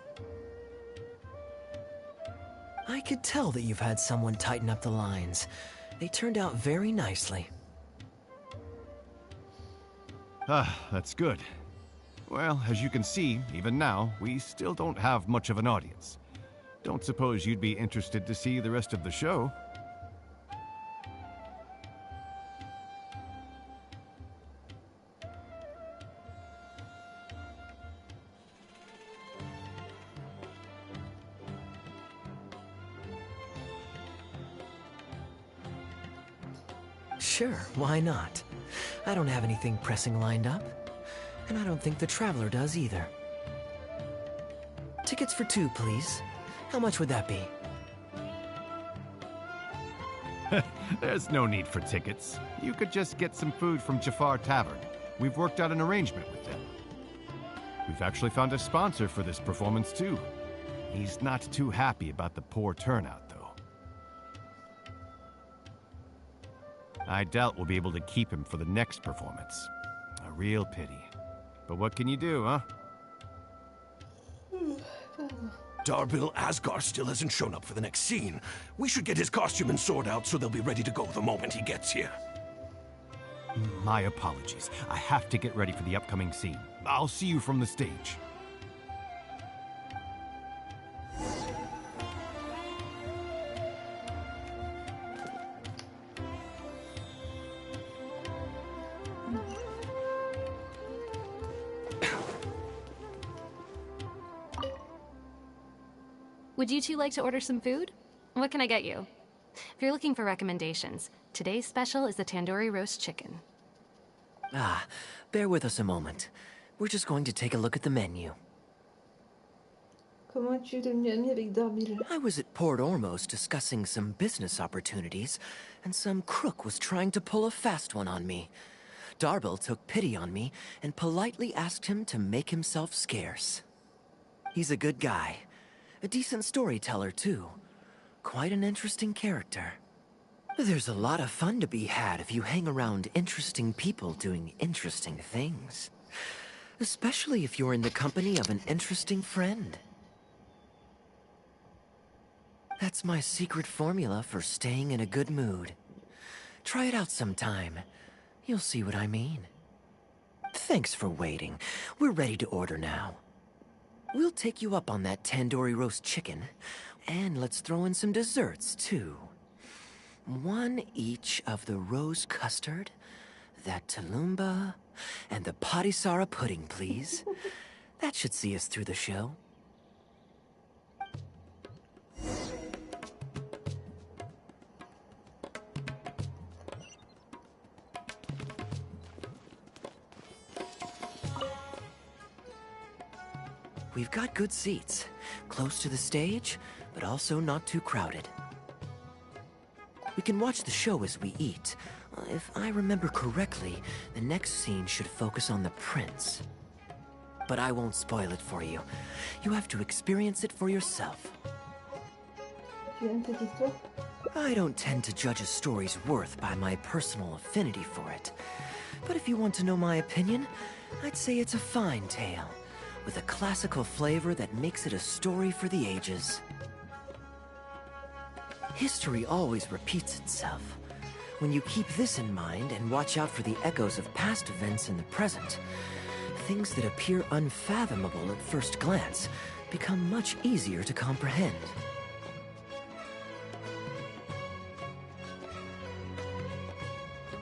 I could tell that you've had someone tighten up the lines. They turned out very nicely.
Ah, that's good. Well, as you can see, even now, we still don't have much of an audience. Don't suppose you'd be interested to see the rest of the show?
Sure, why not? I don't have anything pressing lined up. And I don't think the Traveler does either. Tickets for 2, please. How much would that be?
There's no need for tickets. You could just get some food from Jafar Tavern. We've worked out an arrangement with them. We've actually found a sponsor for this performance, too. He's not too happy about the poor turnout, though. I doubt we'll be able to keep him for the next performance. A real pity. But what can you do, huh?
Darbil Asgar still hasn't shown up for the next scene. We should get his costume and sword out so they'll be ready to go the moment he gets here.
My apologies. I have to get ready for the upcoming scene. I'll see you from the stage.
Would you two like to order some food? What can I get you? If you're looking for recommendations, today's special is the tandoori roast chicken.
Ah, bear with us a moment. We're just going to take a look at the menu.
Comment es-tu devenu ami avec Darbil?
I was at Port Ormos discussing some business opportunities, and some crook was trying to pull a fast one on me. Darbil took pity on me and politely asked him to make himself scarce. He's a good guy. A decent storyteller, too. Quite an interesting character. There's a lot of fun to be had if you hang around interesting people doing interesting things. Especially if you're in the company of an interesting friend. That's my secret formula for staying in a good mood. Try it out sometime. You'll see what I mean. Thanks for waiting. We're ready to order now. We'll take you up on that tandoori roast chicken, and let's throw in some desserts, too. 1 each of the rose custard, that tulumba, and the patisara pudding, please. That should see us through the show. We've got good seats, close to the stage, but also not too crowded. We can watch the show as we eat. If I remember correctly, the next scene should focus on the prince. But I won't spoil it for you. You have to experience it for yourself.
Tu aimes cette histoire?
I don't tend to judge a story's worth by my personal affinity for it. But if you want to know my opinion, I'd say it's a fine tale, with a classical flavor that makes it a story for the ages. History always repeats itself. When you keep this in mind and watch out for the echoes of past events in the present, things that appear unfathomable at first glance become much easier to comprehend.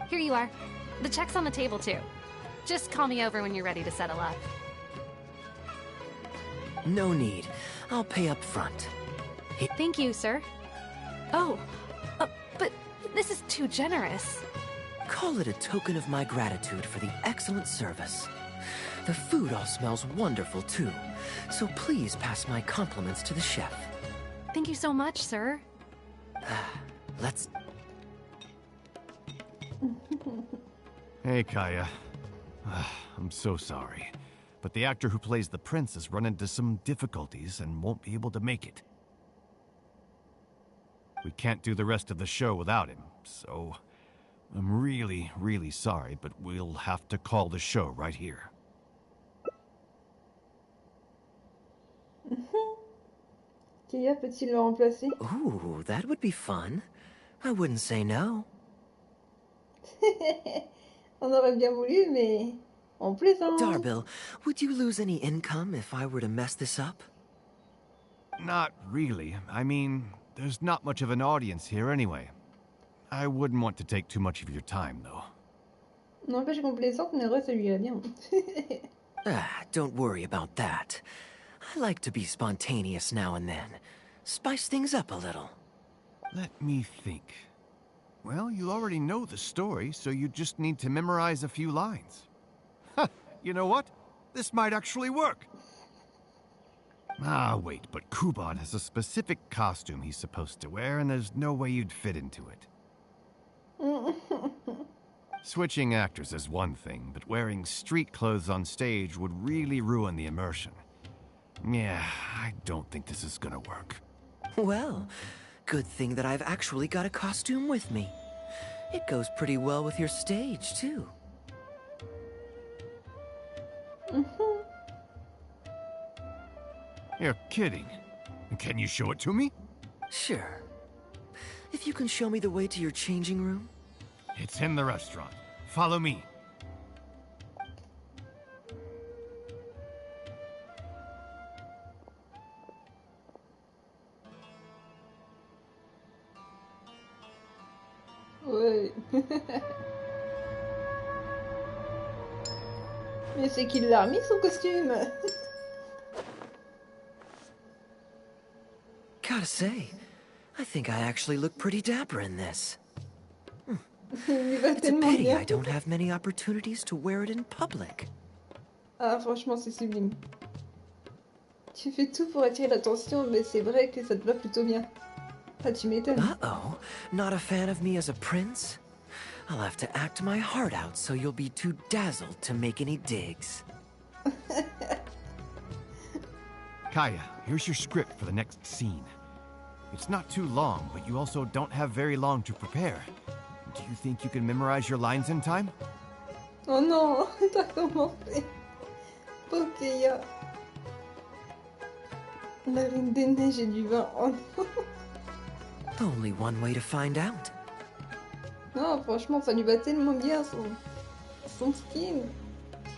Here you are. The check's on the table, too. Just call me over when you're ready to settle up.
No need. I'll pay up front.
Thank you, sir. Oh, but this is too generous.
Call it a token of my gratitude for the excellent service. The food all smells wonderful, too. So please pass my compliments to the chef.
Thank you so much, sir.
Let's...
Hey, Kaya. I'm so sorry. But the actor who plays the prince has run into some difficulties and won't be able to make it. We can't do the rest of the show without him, so I'm really, really sorry, but we'll have to call the show right here.
Kaya peut-il le remplacer?
Ooh, that would be fun. I wouldn't say no.
On aurait bien voulu, mais on plaisante.
Darbil, would you lose any income if I were to mess this up?
Not really. I mean, there's not much of an audience here anyway. I wouldn't want to take too much of your time, though.
N'empêche qu'on plaisante, mais en vrai, ça lui irait bien.
Don't worry about that. I like to be spontaneous now and then. Spice things up a little.
Let me think. Well, you already know the story, so you just need to memorize a few lines. Ha! You know what? This might actually work. Ah, wait, but Kuban has a specific costume he's supposed to wear, and there's no way you'd fit into it. Switching actors is one thing, but wearing street clothes on stage would really ruin the immersion. Yeah, I don't think this is gonna work.
Well, good thing that I've actually got a costume with me. It goes pretty well with your stage, too.
You're kidding. Can you show it to me?
Sure. If you can show me the way to your changing room.
It's in the restaurant. Follow me.
Ouais. Mais c'est qu'il l'a remis son costume.
Gotta say, I think I actually look pretty dapper in this. It's a pity I don't have many opportunities to wear it in public.
Ah, franchement, c'est sublime. Tu fais tout pour attirer l'attention, mais c'est vrai que ça te va plutôt bien. Ah, tu m'étonnes.
Uh-oh, not a fan of me as a prince? I'll have to act my heart out so you'll be too dazzled to make any digs.
Kaya, here's your script for the next scene. It's not too long, but you also don't have very long to prepare. Do you think you can memorize your lines in time?
Oh non, t'as commencé. Pokéya. La reine des neiges et du vin. Oh non.
Only one way to find out.
Non, franchement, ça lui va tellement bien son skin.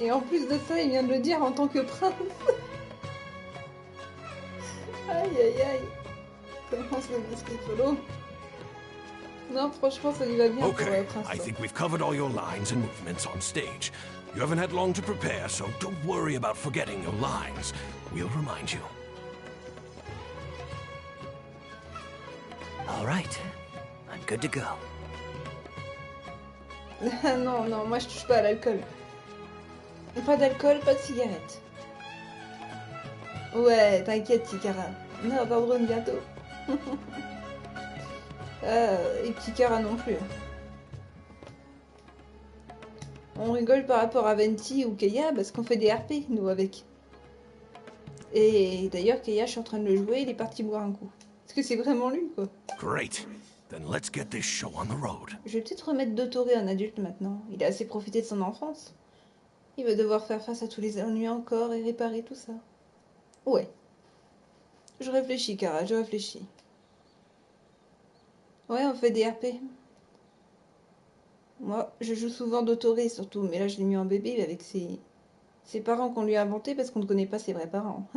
Et en plus de ça, il vient de le dire en tant que prince. Aïe aïe aïe. Comment c'est masqué solo? Non, franchement, ça lui va bien pour
Okay,
prince.
I think we've covered all your lines and movements on stage. You haven't had long to prepare, so don't worry about forgetting your lines. We'll remind you.
All right, I'm good to go.
Non, non, moi je touche pas à l'alcool. Pas d'alcool, pas de cigarette. Ouais, t'inquiète, Tikara. On va pas brune bientôt. Et Tikara non plus. On rigole par rapport à Venti ou Keia parce qu'on fait des RP, nous, avec. Et d'ailleurs, Keia, je suis en train de le jouer, il est parti boire un coup. Parce que c'est vraiment lui, quoi.
Great. Then let's get this show on the road.
Je vais peut-être remettre Dotoré en adulte maintenant. Il a assez profité de son enfance. Il va devoir faire face à tous les ennuis encore et réparer tout ça. Ouais. Je réfléchis, Kara, je réfléchis. Ouais, on fait des RP. Moi, je joue souvent Dotoré surtout, mais là je l'ai mis en bébé avec ses parents qu'on lui a inventés parce qu'on ne connaît pas ses vrais parents.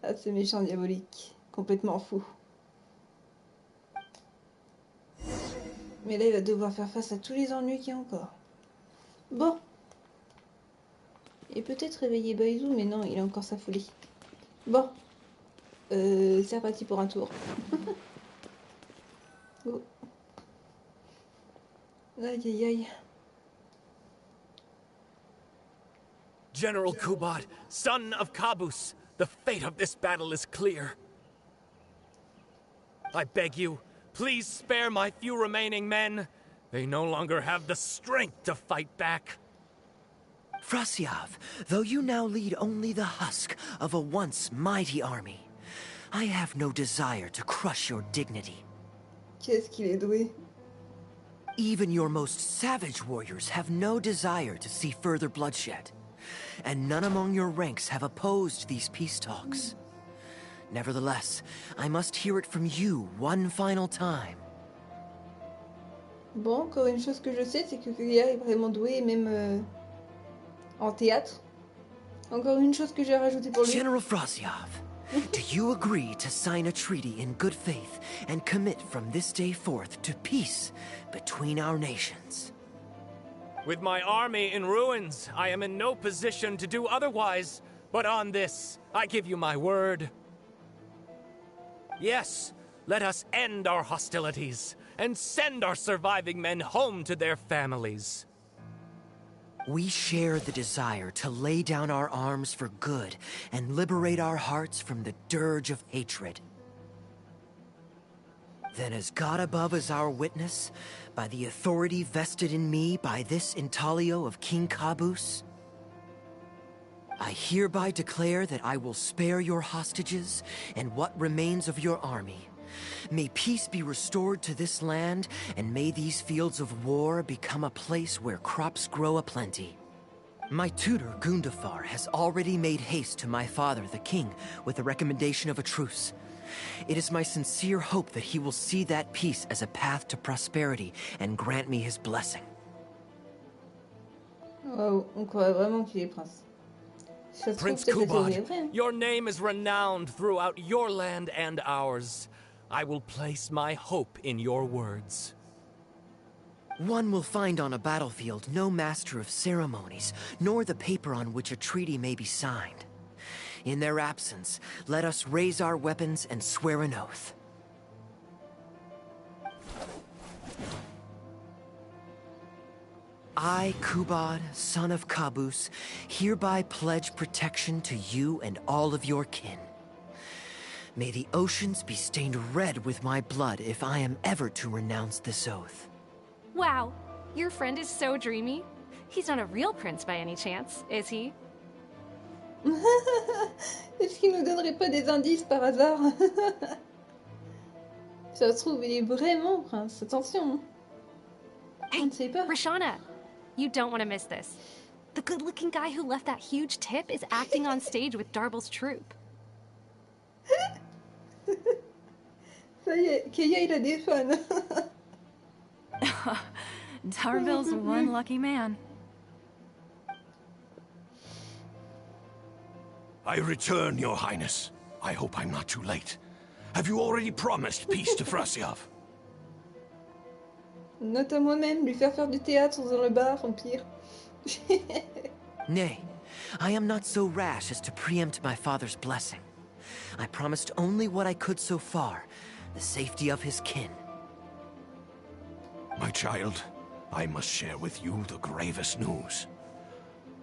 Ah, ce méchant diabolique. Complètement fou. Mais là, il va devoir faire face à tous les ennuis qu'il y a encore. Bon. Et peut-être réveiller Baizou, mais non, il a encore sa folie. Bon. C'est reparti pour un tour. Oh. Aïe aïe aïe.
General Kubat, son of Kabus, the fate of this battle is clear. I beg you, please spare my few remaining men. They no longer have the strength to fight back.
Frosyav, though you now lead only the husk of a once mighty army, I have no desire to crush your dignity.
Qu'est-ce qu'il est doué.
Even your most savage warriors have no desire to see further bloodshed, and none among your ranks have opposed these peace talks. Nevertheless, I must hear it from you one final time.
Bon, encore une chose que je sais, c'est que Kuya est vraiment doué, même en théâtre. Encore une chose que j'ai rajoutée pour lui.
General Frosyav, do you agree to sign a treaty in good faith and commit from this day forth to peace between our nations?
With my army in ruins, I am in no position to do otherwise. But on this, I give you my word. Yes, Let us end our hostilities and send our surviving men home to their families.
We share the desire to lay down our arms for good and liberate our hearts from the dirge of hatred. Then as God above is our witness, by the authority vested in me by this intaglio of King Caboose, I hereby declare that I will spare your hostages and what remains of your army. May peace be restored to this land, and may these fields of war become a place where crops grow aplenty. My tutor, Gundafar, has already made haste to my father, the king, with the recommendation of a truce. It is my sincere hope that he will see that peace as a path to prosperity and grant me his blessing.
Wow, on croit vraiment qu'il est prince. Si ça se trouve,
Prince
peut-être la théorie est
Kubad,
vraie, hein.
your name is renowned throughout your land and ours. I will place my hope in your words.
One will find on a battlefield no master of ceremonies, nor the paper on which a treaty may be signed. In their absence, let us raise our weapons and swear an oath. I, Kubad, son of Caboose, hereby pledge protection to you and all of your kin. May the oceans be stained red with my blood if I am ever to renounce this oath.
Wow, your friend is so dreamy. He's not a real prince by any chance, is he?
Est-ce qu'il nous donnerait pas des indices par hasard? Ça se trouve, il est vraiment prince. Attention.
Hey,
on ne sait pas.
Rashana, you don't want to miss this. The good-looking guy who left that huge tip is acting on stage with Darble's troupe.
Ça y est, Keia, il a des fans.
Darble's one lucky man.
I return, Your Highness. I hope I'm not too late. Have you already promised peace to Frasiov?
Note à moi-même, lui faire du théâtre dans le bar, au pire.
Nay, I am not so rash as to preempt my father's blessing. I promised only what I could so far, the safety of his kin.
My child, I must share with you the gravest news.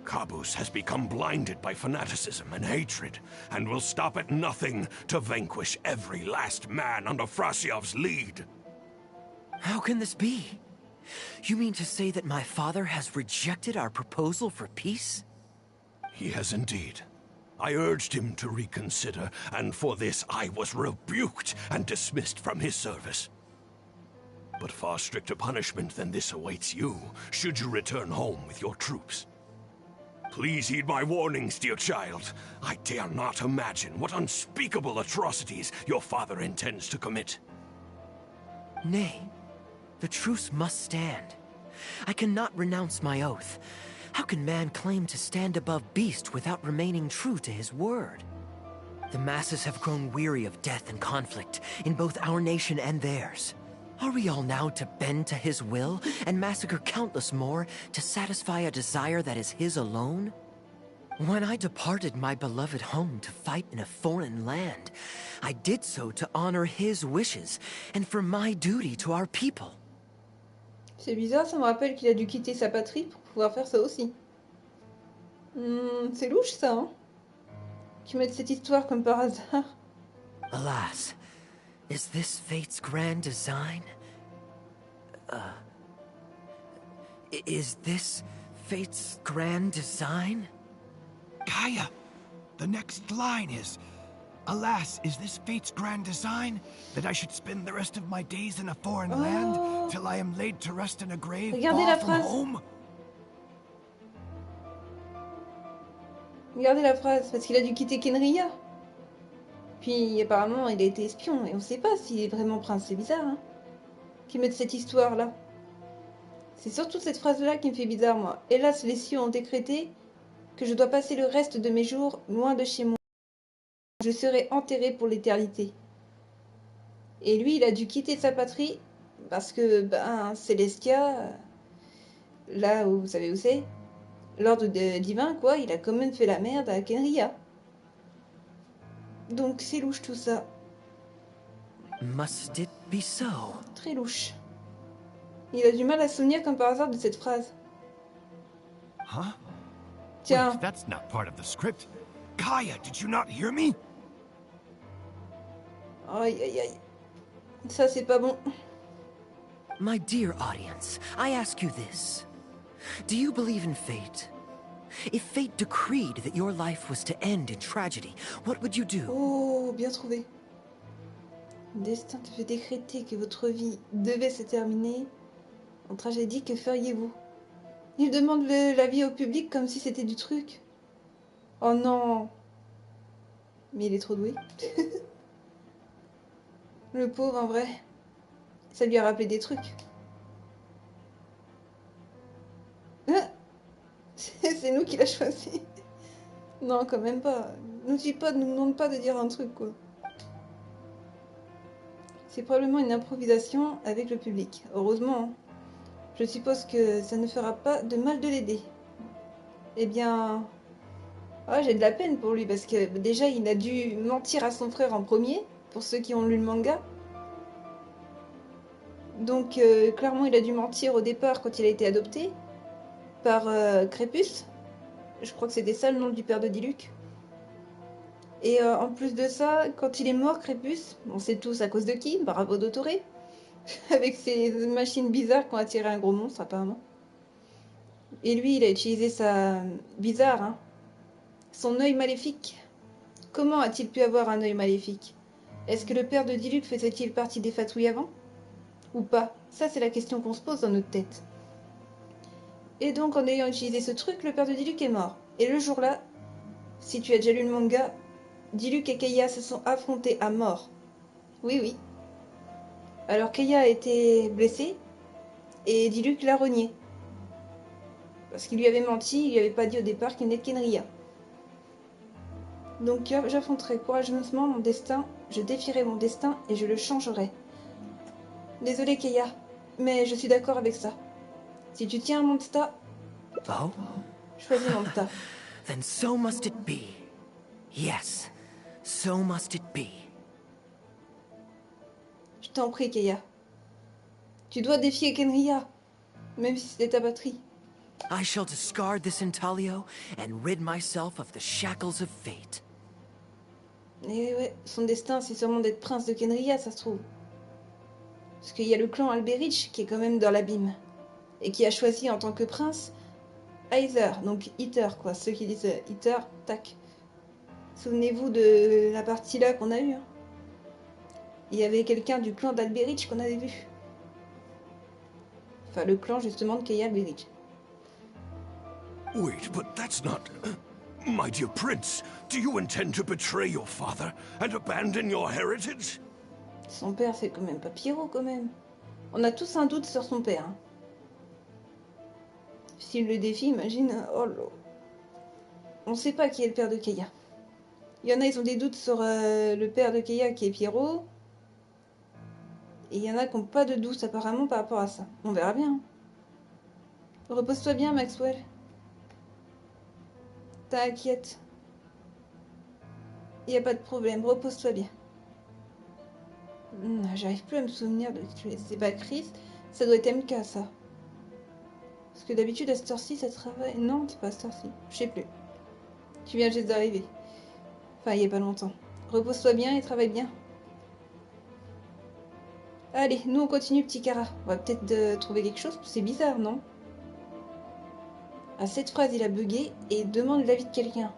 Caboose has become blinded by fanaticism and hatred, and will stop at nothing to vanquish every last man under Frasiov's lead.
How can this be? You mean to say that my father has rejected our proposal for peace?
He has indeed. I urged him to reconsider, and for this I was rebuked and dismissed from his service. But far stricter punishment than this awaits you, should you return home with your troops. Please heed my warnings, dear child. I dare not imagine what unspeakable atrocities your father intends to commit.
Nay, the truce must stand. I cannot renounce my oath. How can man claim to stand above beast without remaining true to his word? The masses have grown weary of death and conflict in both our nation and theirs. Are we all now to bend to his will and massacre countless more to satisfy a desire that is his alone? When I departed my beloved home to fight in a foreign land, I did so to honor his wishes and for my duty to our people.
C'est bizarre, ça me rappelle qu'il a dû quitter sa patrie pour pouvoir faire ça aussi. C'est louche ça, hein? Qu'ils mettent cette histoire comme par hasard.
Alas, is this fate's grand design? Is this fate's grand design?
Kaya, the next line is, alas, is this fate's grand design? That I should spend the rest of my days in a foreign land, till I am laid to rest in a grave
Regardez
far
la
from
phrase.
home?
Regardez la phrase, parce qu'il a dû quitter Kenria. Puis apparemment il a été espion, et on sait pas s'il est vraiment prince, c'est bizarre, hein, qu'ils mettent cette histoire-là. C'est surtout cette phrase-là qui me fait bizarre, moi. Hélas, les cieux ont décrété que je dois passer le reste de mes jours loin de chez moi. Je serai enterré pour l'éternité. Et lui, il a dû quitter sa patrie parce que, Célestia, là où vous savez où c'est, l'ordre divin, quoi, il a quand même fait la merde à Kenria. Donc c'est louche tout ça.
Must it be so?
Très louche. Il a du mal à se souvenir comme par hasard de cette phrase.
Huh?
Tiens.
Wait, that's not part of the script. Kaya, did you not hear me?
Aïe, aïe, aïe. Ça, c'est pas bon.
My dear audience, I ask you this. Do you believe in fate? If fate decreed that your life was to end in tragedy, what would you do?
Oh, bien trouvé. Le destin te fait décréter que votre vie devait se terminer en tragédie, que feriez-vous? Il demande l'avis au public comme si c'était du truc. Oh non. Mais il est trop doué. Le pauvre, en vrai. Ça lui a rappelé des trucs. Ah, c'est nous qui l'a choisi. Non, quand même pas. Nous demande pas de dire un truc, quoi. C'est probablement une improvisation avec le public. Heureusement, hein. Je suppose que ça ne fera pas de mal de l'aider. Eh bien... Ah, j'ai de la peine pour lui, parce que déjà, il a dû mentir à son frère en premier, pour ceux qui ont lu le manga. Donc, clairement, il a dû mentir au départ quand il a été adopté par Crépus. Je crois que c'était ça le nom du père de Diluc. Et en plus de ça, quand il est mort, Crépus, on sait tous à cause de qui, bravo Dotoré, avec ses machines bizarres qui ont attiré un gros monstre apparemment. Et lui, il a utilisé sa... bizarre, hein, son œil maléfique. Comment a-t-il pu avoir un œil maléfique? Est-ce que le père de Diluc faisait-il partie des Fatouilles avant? Ou pas? Ça, c'est la question qu'on se pose dans notre tête. Et donc, en ayant utilisé ce truc, le père de Diluc est mort. Et le jour-là, si tu as déjà lu le manga, Diluc et Keiya se sont affrontés à mort. Oui, oui. Alors Keiya a été blessé, et Diluc l'a renié. Parce qu'il lui avait menti, il lui avait pas dit au départ qu'il n'était qu'Enria. Donc j'affronterai courageusement mon destin, je défierai mon destin et je le changerai. Désolé Keiya, mais je suis d'accord avec ça. Si tu tiens à Mondstadt,
Oh?
choisis Mondstadt.
Then so must it be. Yes, so must it be.
Je t'en prie Keiya. Tu dois défier Kenria, même si c'était ta patrie.
I shall discard this intaglio and rid myself of the shackles of fate.
Et ouais, son destin, c'est sûrement d'être prince de Kenria, ça se trouve. Parce qu'il y a le clan Alberich qui est quand même dans l'abîme. Et qui a choisi en tant que prince Aizer, donc Eater, quoi. Ceux qui disent Eater, tac. Souvenez-vous de la partie là qu'on a eue. Hein. Il y avait quelqu'un du clan d'Alberich qu'on avait vu. Enfin, le clan justement de Keiya Alberich.
Wait, but that's not... My dear prince, do you intend to betray your father and abandon your heritage?
Son père, c'est quand même pas Pierrot, quand même. On a tous un doute sur son père. Hein. S'il le défie, imagine... Oh là. On sait pas qui est le père de Keiya. Il y en a, ils ont des doutes sur le père de Keiya, qui est Pierrot. Et il y en a qui n'ont pas de doute, apparemment, par rapport à ça. On verra bien. Repose-toi bien, Maxwell. T'inquiète. Il n'y a pas de problème, repose-toi bien. J'arrive plus à me souvenir de... C'est pas Chris, ça doit être MK, ça. Parce que d'habitude, à cette heure-ci, ça travaille... Non, c'est pas à cette heure-ci, je sais plus. Tu viens juste d'arriver. Enfin, il y a pas longtemps. Repose-toi bien et travaille bien. Allez, nous on continue, petit Kara. On va peut-être trouver quelque chose, c'est bizarre, non? À cette phrase, il a bugué et demande l'avis de quelqu'un.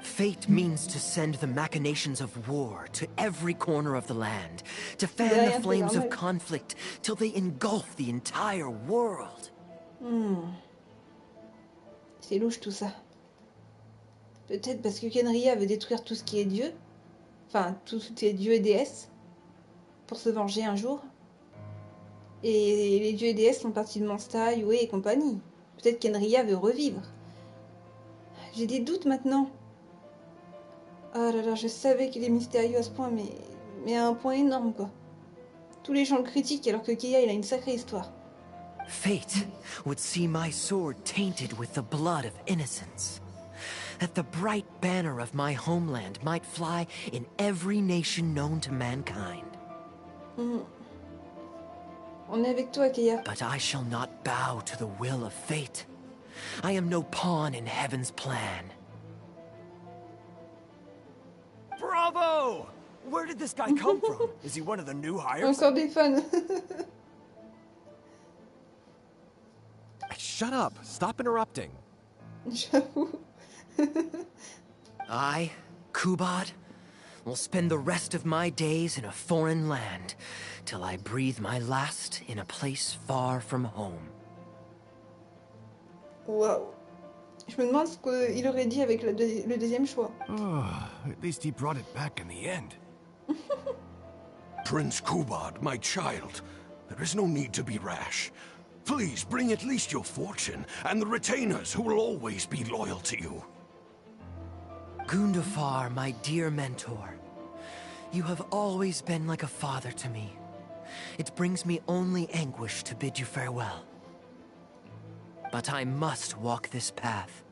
Fate means to send the machinations of war to every corner of the land, to fan the flames of conflict till they engulf the entire world.
C'est louche tout ça. Peut-être parce que Kenria veut détruire tout ce qui est dieu, enfin tous les dieux et déesses, pour se venger un jour. Et les dieux et déesses sont partis de Mondstadt, Yue et compagnie. Peut-être qu'Enria veut revivre. J'ai des doutes maintenant. Ah là là, je savais qu'il est mystérieux à ce point, mais à un point énorme, quoi. Tous les gens le critiquent alors que Keiya, il a une sacrée histoire.
Fate would see my sword tainted with the blood of innocence. That the bright banner of my homeland might fly in every nation known to mankind.
On est avec toi, Keia.
But I shall not bow to the will of fate. I am no pawn in heaven's plan.
Bravo! Where did this guy come from? Is he one of the new hires?
Encore des fans.
Shut up! Stop interrupting.
J'avoue.
I, Kubad, will spend the rest of my days in a foreign land till I breathe my last in a place far from home.
Waouh. Je me demande ce qu'il aurait dit avec le deuxième choix.
Oh, at least he brought it back in the end.
Prince Kubad, my child, there is no need to be rash. Please bring at least your fortune and the retainers who will always be loyal to you.
Gundafar, my dear mentor, you have always been like a father to me. It brings me only anguish to bid you farewell. But I must walk this path,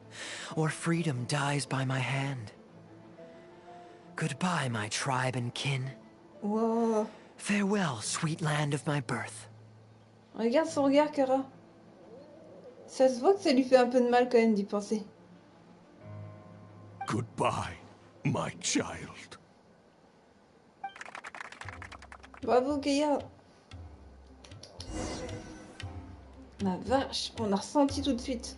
or freedom dies by my hand. Goodbye, my tribe and kin.
Wow.
Farewell, sweet land of my birth.
Regarde son regard, Kara. Ça se voit que ça lui fait un peu de mal quand même d'y penser.
Goodbye, my child.
Bravo, Keia. La vache, on a ressenti tout de suite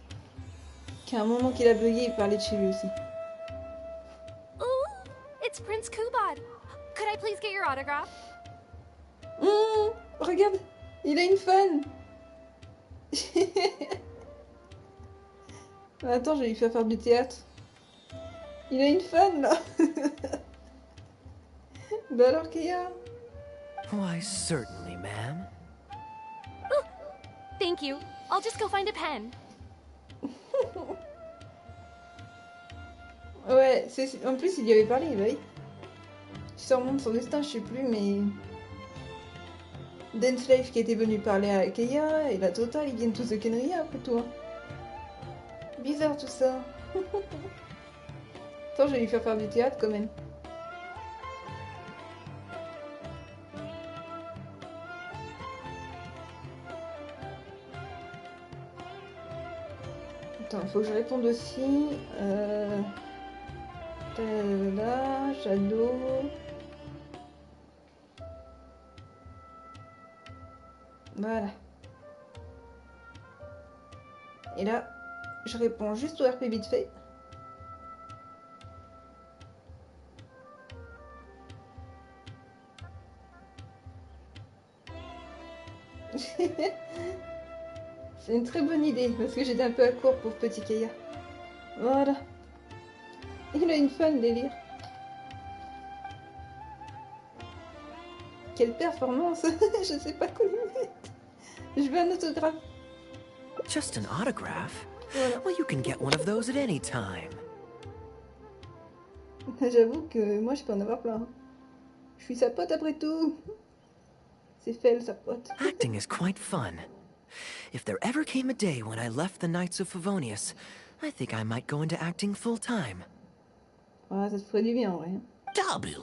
qu'à un moment qu'il a bugué, il parlait de chez lui aussi.
Ooh, it's Prince Kubad. Could I please get your autograph?
Regarde, il a une fan. Attends, je vais lui faire du théâtre. Il a une fan là. Bah alors, Keia.
Why, certainly, ma'am.
Thank you. I'll just go find a pen.
Ouais, en plus il y avait parlé, bah oui. Sûrement de son destin, je sais plus, mais... Denslave qui était venu parler à Keia, et la totale, ils viennent tous de Kenria après tout. Hein. Bizarre tout ça. Attends, je vais lui faire du théâtre quand même. Attends, il faut que je réponde aussi. Là, Shadow. Voilà. Et là, je réponds juste au RP vite fait. C'est une très bonne idée, parce que j'étais un peu à court pour petit Keia. Voilà. Il a une fan, délire. Quelle performance. Je sais pas quoi lui mettre. Je veux un autographe.
Just an autograph?
Voilà.
Well, you can get one of those at any time.
J'avoue que moi, je peux en avoir plein. Je suis sa pote après tout. C'est Fel, sa pote.
Acting is quite fun. If there ever came a day when I left the Knights of Favonius, I think I might go into acting full-time.
Ah, ça te ferait du bien, en vrai.
Darby,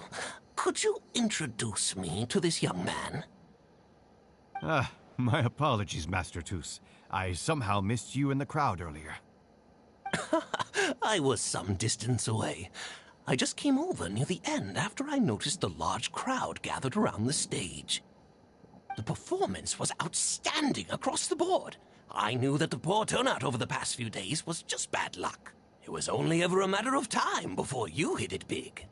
could you introduce me to this young man?
Ah, my apologies, Master Toos. I somehow missed you in the crowd earlier.
I was some distance away. I just came over near the end after I noticed the large crowd gathered around the stage. The performance was outstanding across the board. I knew that the poor turnout over the past few days was just bad luck. It was only ever a matter of time before you hit it big.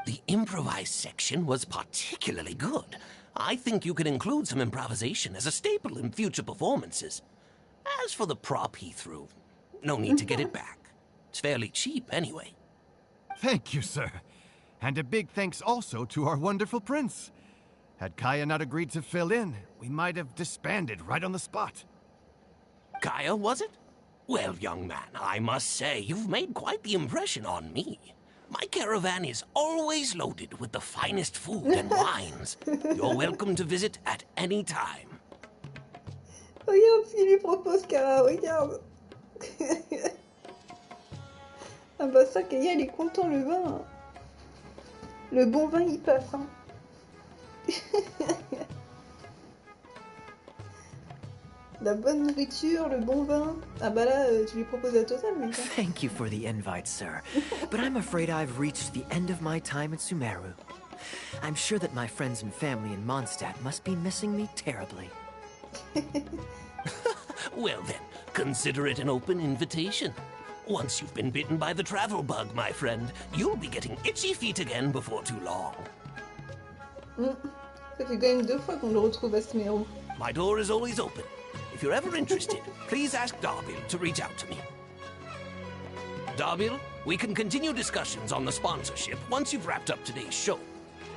The improvised section was particularly good. I think you could include some improvisation as a staple in future performances. As for the prop he threw, no need to get it back. It's fairly cheap anyway.
Thank you, sir. And a big thanks also to our wonderful prince. Had Kaya not agreed to fill in, we might have disbanded right on the spot.
Kaya, was it? Well, young man, I must say you've made quite the impression on me. My caravan is always loaded with the finest food and wines. You're welcome to visit at any time.
Regarde ce qu'il lui propose, Kara, regarde. Ah bah ça, Keia, il est content, le vin. Le bon vin, il passe, hein. La bonne nourriture, le bon vin. Ah bah là, tu lui proposes la totale, mec. Hein.
Thank you for the invite, sir. But I'm afraid I've reached the end of my time at Sumeru. I'm sure that my friends and family in Mondstadt must be missing me terribly.
Well then, consider it an open invitation. Once you've been bitten by the travel bug, my friend, you'll be getting itchy feet again before too long.
Ça fait quand même 2 fois qu'on le retrouve à Sumeru.
My door is always open. If you're ever interested, please ask Darbil to reach out to me. Darbil, we can continue discussions on the sponsorship once you've wrapped up today's show.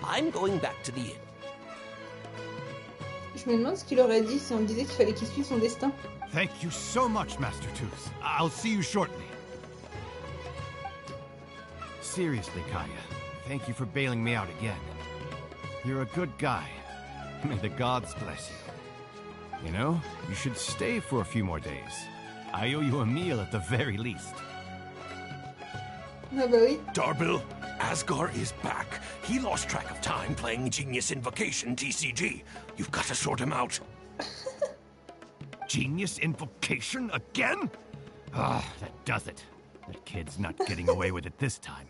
I'm going back to the inn.
Je me demande ce qu'il aurait dit si on disait qu'il fallait qu'il suive son destin.
Thank you so much, Master Tooth. I'll see you shortly.
Seriously, Kaya, thank you for bailing me out again. You're a good guy. May the gods bless you. You know, you should stay for a few more days. I owe you a meal at the very least.
Ah bah oui.
Darbil, Asgar is back. He lost track of time playing Genius Invocation TCG. You've got to sort him out.
Genius Invocation again?
Ah, that does it. That kid's not getting away with it this time.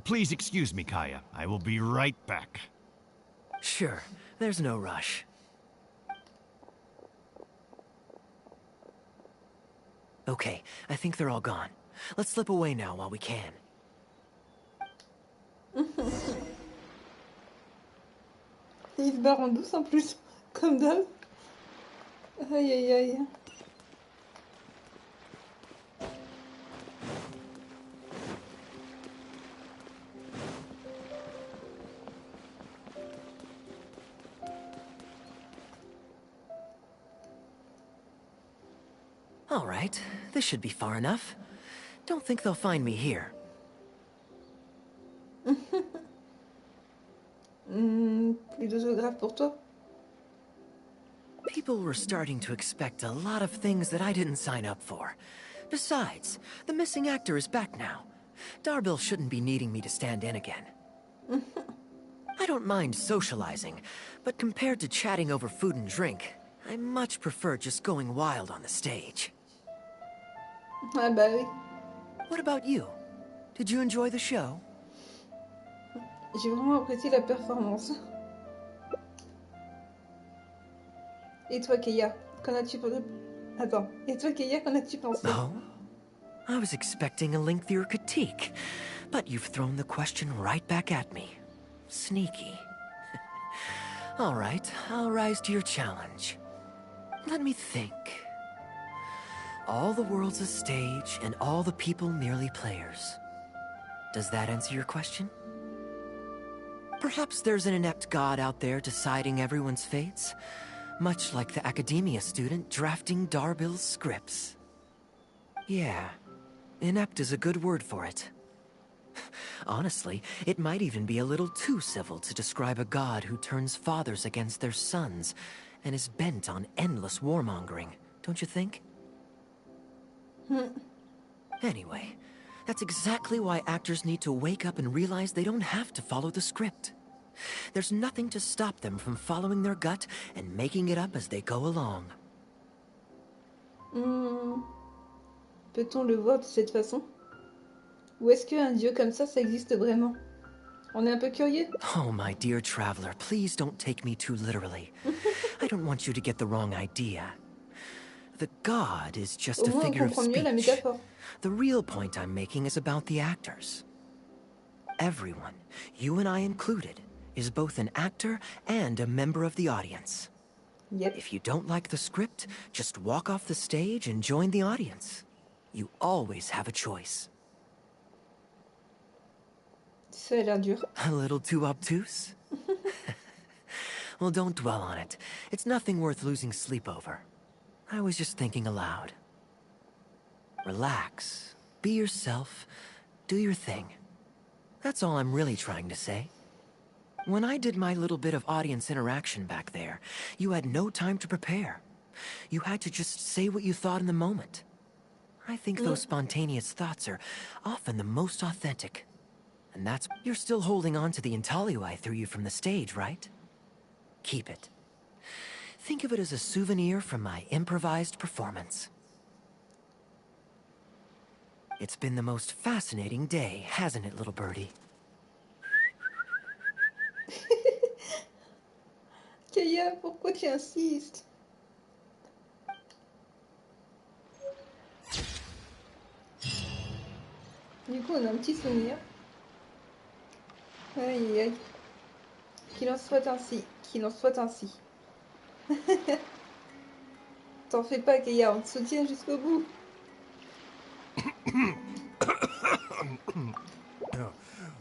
Please excuse me, Kaya. I will be right back.
Sure, there's no rush. Okay, I think they're all gone. Let's slip away now while we can.
Il se barre en douce en plus, comme d'hab. Aïe aïe aïe.
All right, this should be far enough. Don't think they'll find me here.
Plus d'autographes pour toi.
People were starting to expect a lot of things that I didn't sign up for. Besides, the missing actor is back now. Darbil shouldn't be needing me to stand in again. I don't mind socializing, but compared to chatting over food and drink, I much prefer just going wild on the stage.
Ah bah oui.
What about you? Did you enjoy the show?
J'ai vraiment apprécié la performance. Et toi, Keia, qu'en as-tu pensé? Attends. Et toi, Keia, qu'en as-tu pensé?
Oh? I was expecting a lengthier critique, but you've thrown the question right back at me. Sneaky. All right, I'll rise to your challenge. Let me think. All the world's a stage, and all the people merely players. Does that answer your question? Perhaps there's an inept god out there deciding everyone's fates, much like the academia student drafting Darbil's scripts. Yeah, inept is a good word for it. Honestly, it might even be a little too civil to describe a god who turns fathers against their sons and is bent on endless warmongering, don't you think? Anyway, that's exactly why actors need to wake up and realize they don't have to follow the script. There's nothing to stop them from following their gut and making it up as they go along.
Peut-on le voir de cette façon? Ou est-ce qu'un dieu comme ça existe vraiment? On est un peu curieux.
Oh, my dear traveler, please don't take me too literally. I don't want you to get the wrong idea. The god is just a figure of speech. The real point I'm making is about the actors. Everyone, you and I included, is both an actor and a member of the audience.
Yep.
If you don't like the script, just walk off the stage and join the audience. You always have a choice.
Ça a l'air dur.
A little too obtuse? Well, don't dwell on it. It's nothing worth losing sleep over. I was just thinking aloud. Relax. Be yourself. Do your thing. That's all I'm really trying to say. When I did my little bit of audience interaction back there, you had no time to prepare. You had to just say what you thought in the moment. I think those spontaneous thoughts are often the most authentic. And that's... You're still holding on to the intaglio I threw you from the stage, right? Keep it. Think of it as a souvenir from my improvised performance. It's been the most fascinating day, hasn't it, little birdie?
Kaya, pourquoi tu insistes? Du coup, on a un petit souvenir. Aïe, aïe, aïe. Qu'il en soit ainsi. Qu'il en soit ainsi. T'en fais pas, Kaya, on te soutient jusqu'au bout.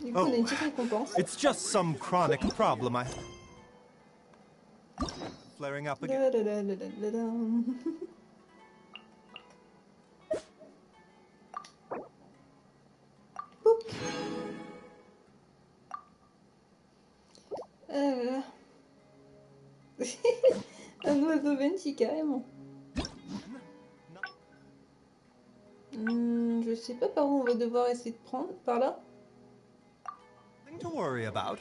Du coup, on a une petite récompense.
It's just some chronic problem I... Flaring up again.
Un oiseau venti, carrément. Je sais pas par où on va devoir essayer de prendre. Par là?
Nothing to worry about.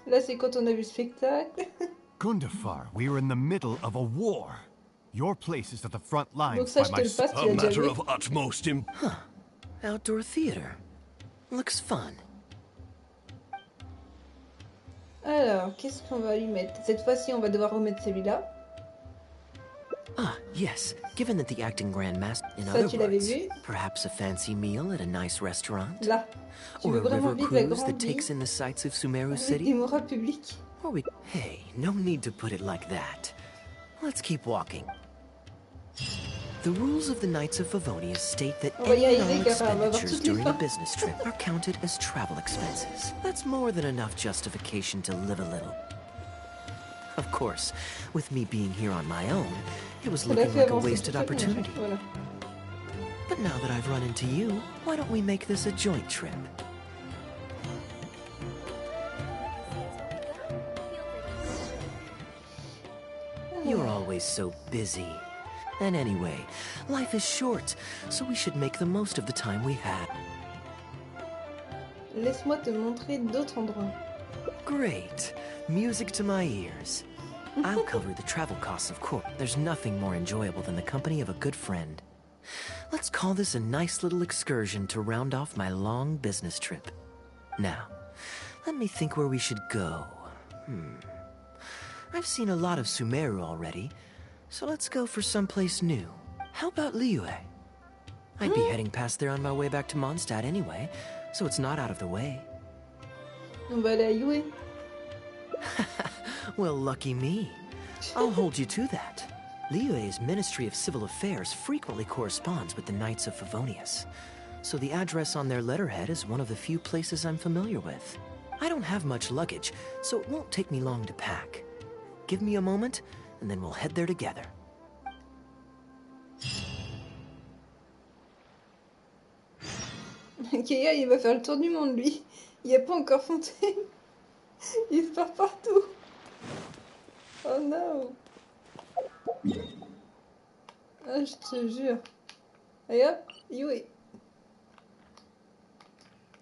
Là, c'est quand on a vu le spectacle.
Gundafar, we are in the middle of a war. Your place is at the front
Donc
lines
ça,
by
je te
my
le passe, tu l'as déjà vu.
Of utmost
Huh. Outdoor theater. Looks fun.
Alors, qu'est-ce qu'on va lui mettre? Cette fois-ci, on va devoir remettre celui-là.
Ah, yes. Given that the acting Grand Master, in
Ça,
other
tu l'avais
words,
vu.
perhaps a fancy meal at a nice restaurant?
Là. Tu
Or
veux
a
vraiment
river
vivre la
cruise that
grande vie
takes in the sights of Sumeru
avec
City?
des morats publics.
Or we... Hey, no need to put it like that. Let's keep walking. The rules of the Knights of Favonius state that
On va y
any and all
arriver, car on va avoir
expenditures
toutes les
during a
fins.
business trip are counted as travel expenses. That's more than enough justification to live a little. Of course, with me being here on my own, it was
Ça l'a
looking
fait
like a
avancer
wasted
toute la vie,
opportunity.
Voilà.
But now that I've run into you, why don't we make this a joint trip? You're always so busy. And anyway, life is short, so we should make the most of the time we have.
Laisse-moi te montrer d'autres endroits.
Great. Music to my ears. I'll cover the travel costs, of course. There's nothing more enjoyable than the company of a good friend. Let's call this a nice little excursion to round off my long business trip. Now, let me think where we should go. I've seen a lot of Sumeru already, so let's go for someplace new. How about Liyue? I'd be heading past there on my way back to Mondstadt anyway, so it's not out of the way.
On va aller à Yue.
Well, lucky me. I'll hold you to that. Liyue's Ministry of Civil Affairs frequently corresponds with the Knights of Favonius, so the address on their letterhead is one of the few places I'm familiar with. I don't have much luggage, so it won't take me long to pack. Give me a moment, and then we'll head there together.
Keia, il va faire le tour du monde, lui. Il n'y a pas encore Fontaine. Il se part partout. Oh non. Ah, je te jure. Allez hop, Yue.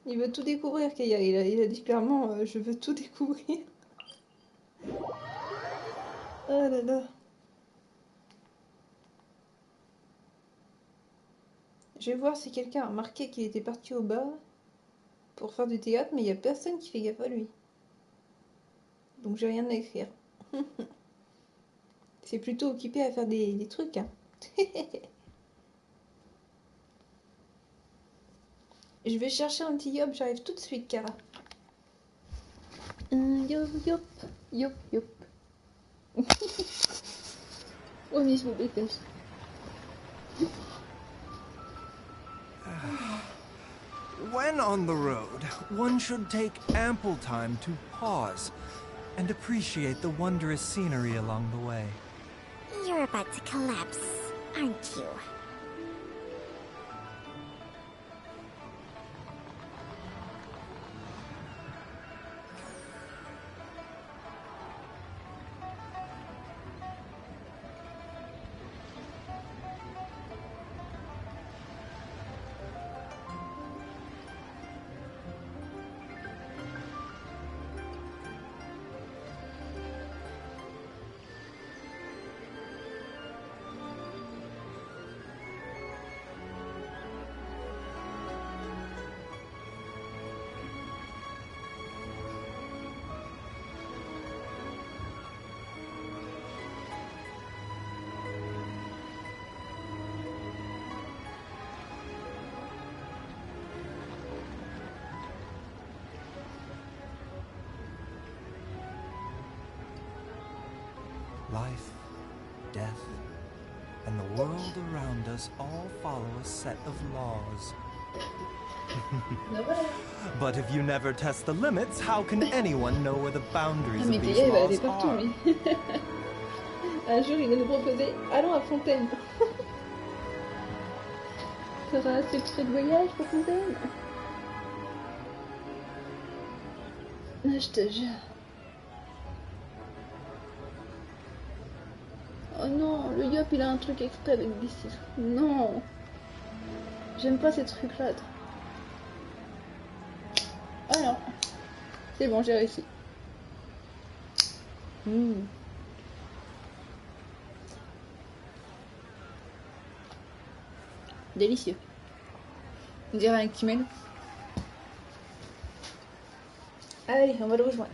Il veut tout découvrir, Keia. Il a dit clairement, je veux tout découvrir. Oh là là. Je vais voir si quelqu'un a remarqué qu'il était parti au bar pour faire du théâtre, mais il n'y a personne qui fait gaffe à lui. Donc j'ai rien à écrire. C'est plutôt occupé à faire des trucs. Hein. Je vais chercher un petit yop, j'arrive tout de suite, Cara. Yop, yop, yop, yop. Oh, mais je me dépêche.
When on the road, one should take ample time to pause and appreciate the wondrous scenery along the way.
You're about to collapse, aren't you?
Life, death, and the world around us all follow a set of laws. But if you never test the limits, how can anyone know where the boundaries of these laws are?
Un jour, il va nous proposer allons à Fontaine. Fera un secret de voyage pour Fontaine. Ah, je te jure. Oh non, le Yop il a un truc exprès avec des cifres. Non. J'aime pas ces trucs là. Ah non. C'est bon, j'ai réussi. Délicieux. On dirait un Kimel. Allez, on va le rejoindre.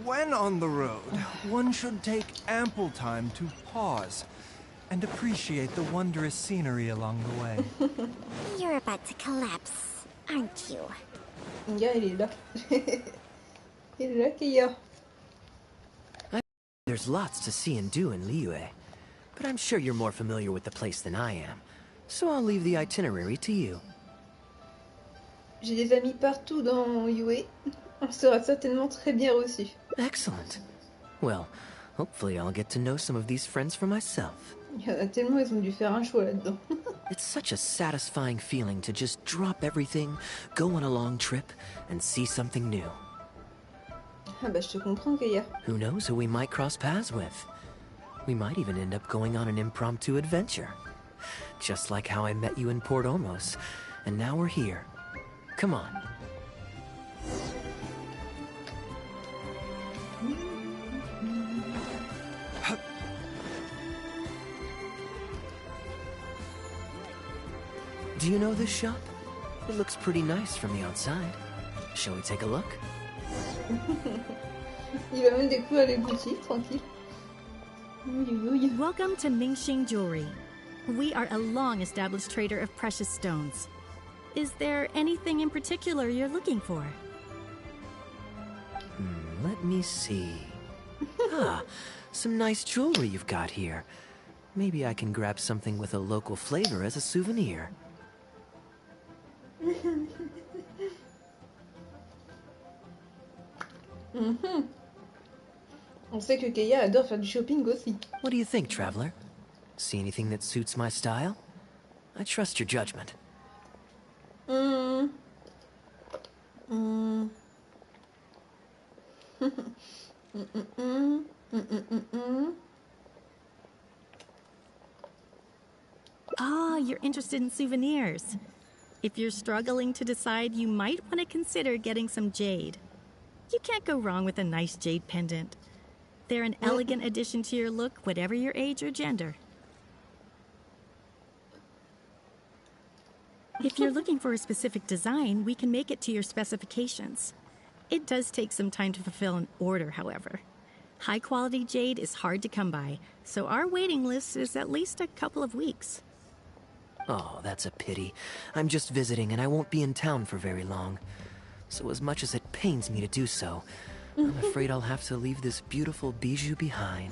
When on the road, one should take ample time to pause and appreciate the wondrous scenery along the way.
You're about to collapse, aren't you?
Yeah, il est là. Il est là, Kaya.
There's lots to see and do in Liyue, but I'm sure you're more familiar with the place than I am, so I'll leave the itinerary to you.
J'ai des amis partout dans Yue. On sera certainement très bien reçus.
Excellent. Well, hopefully I'll get to know some of these friends for myself.
Il y en a tellement, ils ont dû faire un choix là-dedans.
It's such a satisfying feeling to just drop everything, go on a long trip, and see something new.
Ah bah je te comprends, Kaya.
Who knows who we might cross paths with? We might even end up going on an impromptu adventure. Just like how I met you in Port Ormos, and now we're here. Come on. Do you know this shop? It looks pretty nice from the outside. Shall we take a look?
Il va même découvrir les boutiques, tranquille.
Welcome to Ningxing Jewelry. We are a long-established trader of precious stones. Is there anything in particular you're looking for?
Let me see. Some nice jewelry you've got here. Maybe I can grab something with a local flavor as a souvenir.
On sait que Kaya adore faire du shopping aussi.
What do you think, traveler? See anything that suits my style? I trust your judgment.
Ah, you're interested in souvenirs. If you're struggling to decide, you might want to consider getting some jade. You can't go wrong with a nice jade pendant. They're an elegant addition to your look, whatever your age or gender. If you're looking for a specific design, we can make it to your specifications. It does take some time to fulfill an order, however. High-quality jade is hard to come by, so our waiting list is at least a couple of weeks.
Oh, that's a pity. I'm just visiting and I won't be in town for very long. So as much as it pains me to do so, I'm afraid I'll have to leave this beautiful bijou behind.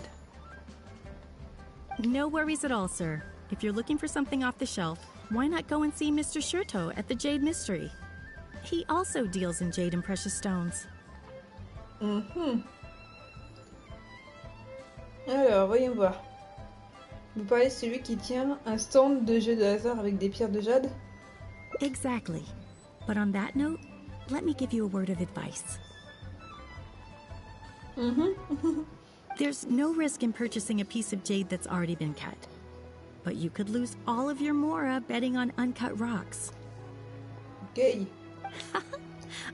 No worries at all, sir. If you're looking for something off the shelf, why not go and see Mr. Shurto at the Jade Mystery? He also deals in jade and precious stones.
Alors, voyons voir. Vous parlez de celui qui tient un stand de jeux de hasard avec des pierres de jade?
Exactly. But on that note, let me give you a word of advice. There's no risk in purchasing a piece of jade that's already been cut. But you could lose all of your mora betting on uncut rocks.
Okay.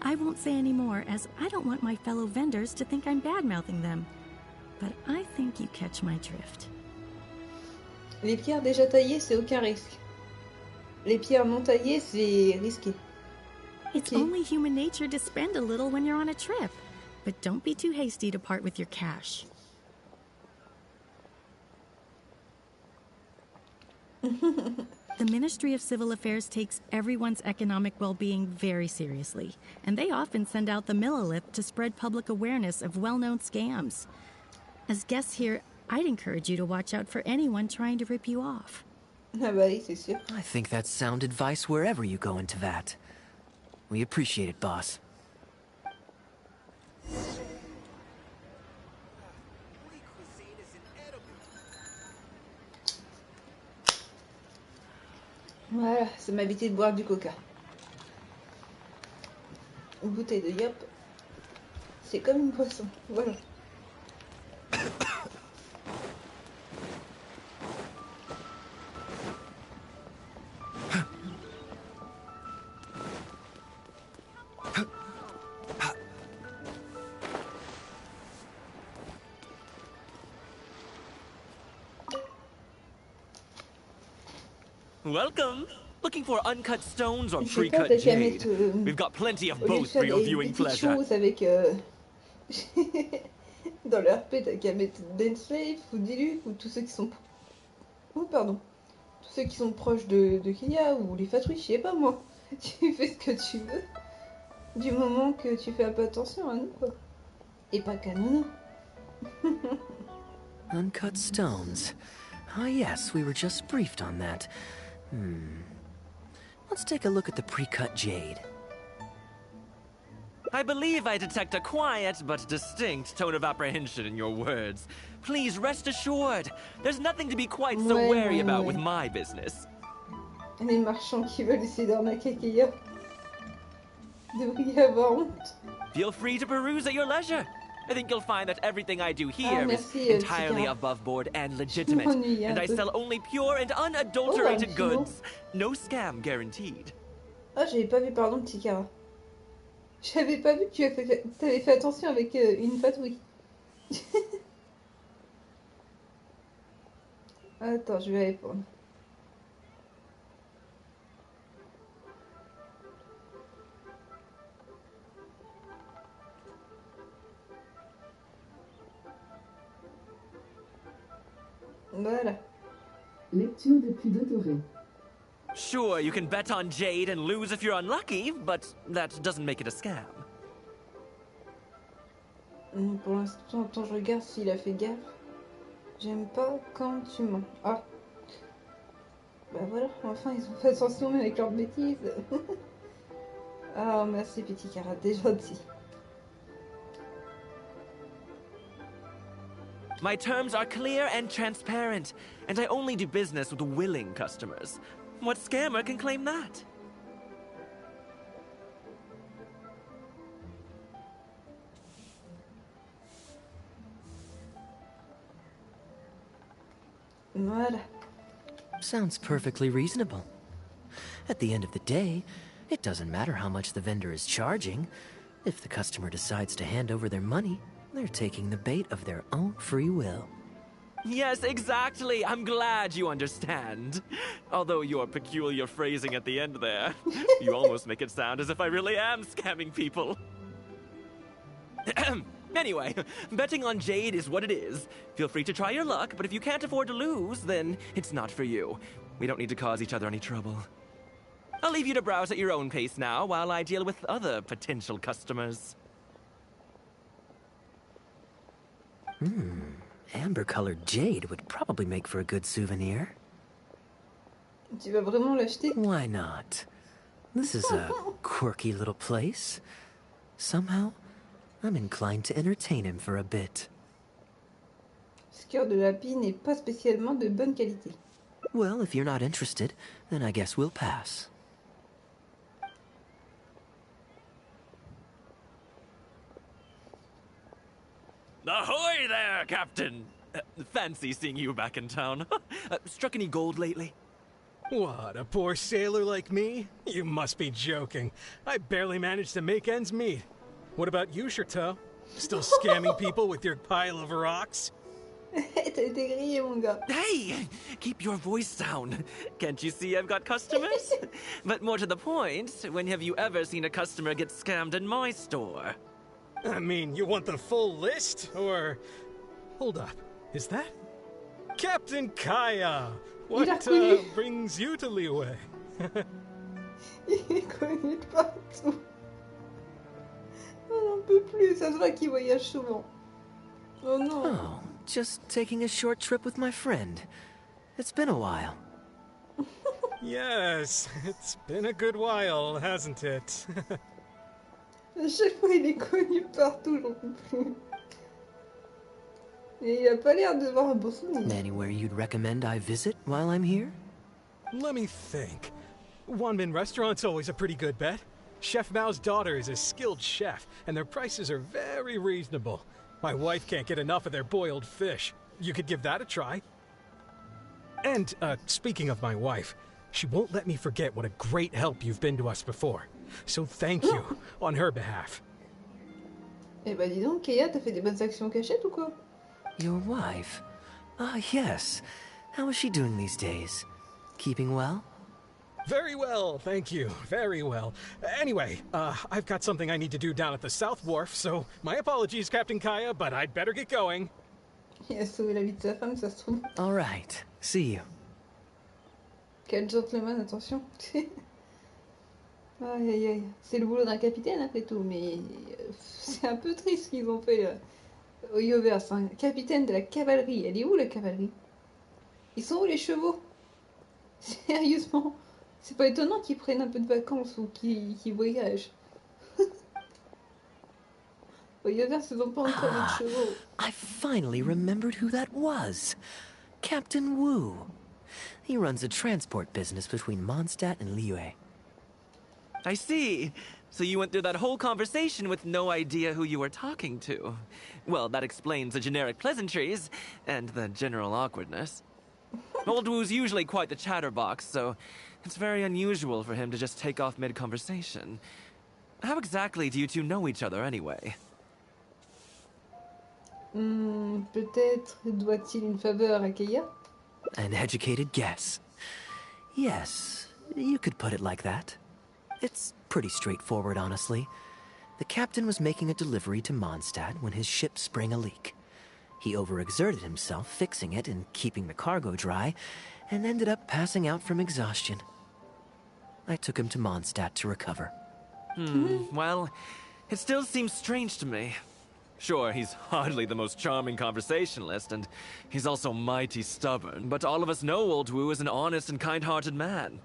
I won't say any more, as I don't want my fellow vendors to think I'm bad-mouthing them. But I think you catch my drift.
Les pierres déjà taillées, c'est aucun risque. Les pierres non taillées, c'est risqué.
It's only human nature to spend a little when you're on a trip. But don't be too hasty to part with your cash. The Ministry of Civil Affairs takes everyone's economic well-being very seriously, and they often send out the Millilith to spread public awareness of well-known scams. As guests here, I'd encourage you to watch out for anyone trying to rip you off.
Ah bah oui, c'est sûr.
I think that's sound advice wherever you go into that. We appreciate it, boss.
Voilà, ça m'habitait de boire du coca. Une bouteille de yop, c'est comme une boisson, voilà.
Welcome. Looking for uncut stones or
Je sais pas,
pre-cut
t'as qu'à
jade?
mettre,
We've got plenty of
au lieu de
both
faire
for your
des
viewing
petites
pleasure.
choses avec... dans le RP, t'as qu'à mettre Denslave ou Diluc ou tous ceux qui sont... Oh, pardon. Tous ceux qui sont proches de Kia ou les fatouilles, je sais pas moi. Tu fais ce que tu veux. Du moment que tu fais un peu attention à nous, quoi. Et pas qu'à nous.
Uncut stones. Ah yes, we were just briefed on that. Let's take a look at the pre-cut jade.
I believe I detect a quiet but distinct tone of apprehension in your words. Please rest assured, there's nothing to be quite so wary about with my business.
Les marchands qui veulent essayer d'arnaquer Kia devraient avoir honte.
Feel free to peruse at your leisure. I think you'll find that everything I do here is entirely above board and legitimate, and I sell only pure and unadulterated goods. No scam guaranteed.
Ah, j'avais pas vu, pardon, petit Cara. J'avais pas vu que tu avais fait attention avec une fatouille. Attends, je vais répondre. Voilà.
Lecture depuis Dottoré.
Sure, you can bet on jade and lose if you're unlucky, but that doesn't make it a scam.
Pour l'instant, attends, je regarde s'il a fait gaffe. J'aime pas quand tu mens. Ah. Bah voilà, enfin ils ont fait attention même avec leurs bêtises. Ah, merci petit Cara, t'es gentil.
My terms are clear and transparent, and I only do business with willing customers. What scammer can claim that?
Voilà.
Sounds perfectly reasonable. At the end of the day, it doesn't matter how much the vendor is charging. If the customer decides to hand over their money, they're taking the bait of their own free will.
Yes, exactly. I'm glad you understand. Although your peculiar phrasing at the end there, you almost make it sound as if I really am scamming people. Anyway, betting on jade is what it is. Feel free to try your luck, but if you can't afford to lose, then it's not for you. We don't need to cause each other any trouble. I'll leave you to browse at your own pace now while I deal with other potential customers.
Amber-colored jade would probably make for a good souvenir.
Tu vas vraiment l'acheter?
Why not? This is a quirky little place. Somehow, I'm inclined to entertain him for a bit.
Ce cœur de lapis n'est pas spécialement de bonne qualité.
Well, if you're not interested, then I guess we'll pass.
Ahoy there, Captain! Fancy seeing you back in town. Struck any gold lately?
What, a poor sailor like me? You must be joking. I barely managed to make ends meet. What about you, Chateau? Still scamming people with your pile of rocks?
T'as été grillé, mon gars.
Hey! Keep your voice down. Can't you see I've got customers? But more to the point, when have you ever seen a customer get scammed in my store?
I mean, you want the full list? Or... Hold up. Is that... Captain Kaya! What
reconnu.
brings you to Liyue?
Il est connu de partout. On n'en peut plus, ça se voit qu'il voyage souvent. Oh non.
Oh, just taking a short trip with my friend. It's been a while.
Yes, it's been a good while, hasn't it?
À chaque fois, il est connu partout, j'en peux plus. Et il a pas l'air de voir un beau souvenir.
Anywhere you'd recommend I visit while I'm here?
Let me think. Wanmin Restaurant's always a pretty good bet. Chef Mao's daughter is a skilled chef, and their prices are very reasonable. My wife can't get enough of their boiled fish. You could give that a try. And, speaking of my wife, she won't let me forget what a great help you've been to us before. So thank you, on her behalf.
Eh bah dis donc, Keia, t'as fait des bonnes actions cachettes ou quoi?
Your wife? Ah, yes. How is she doing these days? Keeping well?
Very well, thank you. Very well. Anyway, I've got something I need to do down at the South Wharf, so my apologies, Captain Kaya, but I'd better get going.
Il a sauvé la vie de sa femme, ça se trouve.
All right. See you.
Quel gentleman, attention. Aïe aïe aïe. C'est le boulot d'un capitaine après tout, mais c'est un peu triste ce qu'ils ont fait au Yoverse. Hein. Capitaine de la cavalerie. Elle est où la cavalerie? Ils sont où les chevaux? Sérieusement. C'est pas étonnant qu'ils prennent un peu de vacances ou qu'ils voyagent. Au Yoverse, ils ont pas encore de chevaux.
I finally remembered who that was. Captain Wu. He runs a transport business between Mondstadt and Liyue.
I see. So you went through that whole conversation with no idea who you were talking to. Well, that explains the generic pleasantries and the general awkwardness. Old Wu's usually quite the chatterbox, so it's very unusual for him to just take off mid-conversation. How exactly do you two know each other anyway?
Peut-être doit-il une faveur à Keia?
An educated guess. Yes, you could put it like that. It's pretty straightforward, honestly. The captain was making a delivery to Mondstadt when his ship sprang a leak. He overexerted himself fixing it and keeping the cargo dry, and ended up passing out from exhaustion. I took him to Mondstadt to recover.
Well, it still seems strange to me. Sure, he's hardly the most charming conversationalist, and he's also mighty stubborn, but all of us know Old Wu is an honest and kind-hearted man.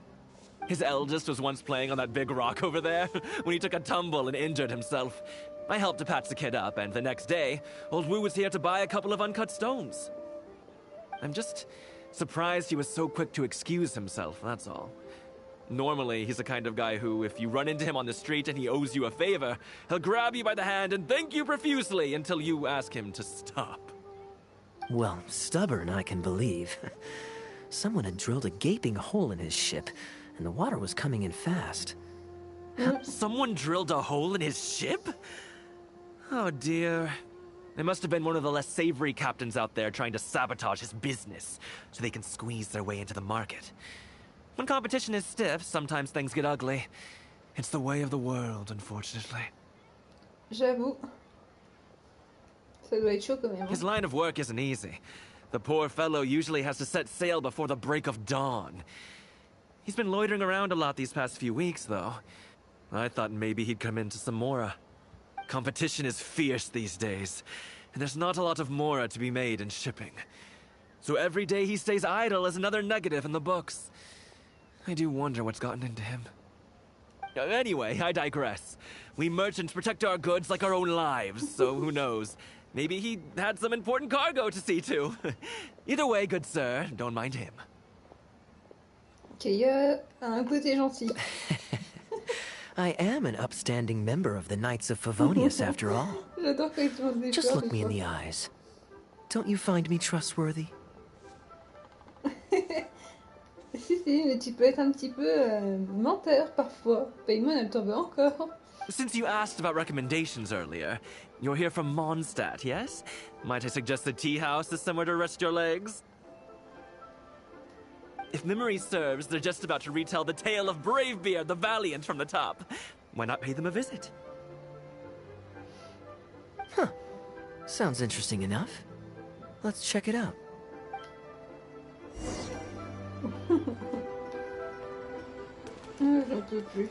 His eldest was once playing on that big rock over there, when he took a tumble and injured himself. I helped to patch the kid up, and the next day, Old Wu was here to buy a couple of uncut stones. I'm just surprised he was so quick to excuse himself, that's all. Normally, he's the kind of guy who, if you run into him on the street and he owes you a favor, he'll grab you by the hand and thank you profusely until you ask him to stop.
Well, stubborn, I can believe. Someone had drilled a gaping hole in his ship, and the water was coming in fast.
Someone drilled a hole in his ship? Oh dear. There must have been one of the less savory captains out there trying to sabotage his business, so they can squeeze their way into the market. When competition is stiff, sometimes things get ugly. It's the way of the world, unfortunately.
J'avoue. Ça doit être chaud quand même.
His line of work isn't easy. The poor fellow usually has to set sail before the break of dawn. He's been loitering around a lot these past few weeks, though. I thought maybe he'd come into some Mora. Competition is fierce these days, and there's not a lot of Mora to be made in shipping. So every day he stays idle is another negative in the books. I do wonder what's gotten into him. Anyway, I digress. We merchants protect our goods like our own lives, so who knows? Maybe he had some important cargo to see to. Either way, good sir, don't mind him.
Keia a un côté gentil.
I am an upstanding member of the Knights of Favonius, after all.
J'adore quand ils te font des
Just
fleurs,
look me in the eyes. Don't you find me trustworthy?
Si, mais tu peux être un petit peu menteur parfois. Paimon, elle t'en veut encore.
Since you asked about recommendations earlier, you're here from Mondstadt, yes? Might I suggest the tea house is somewhere to rest your legs? If memory serves, they're just about to retell the tale of Bravebeard the Valiant from the top. Why not pay them a visit?
Huh. Sounds interesting enough. Let's check it out.
J'en peux plus.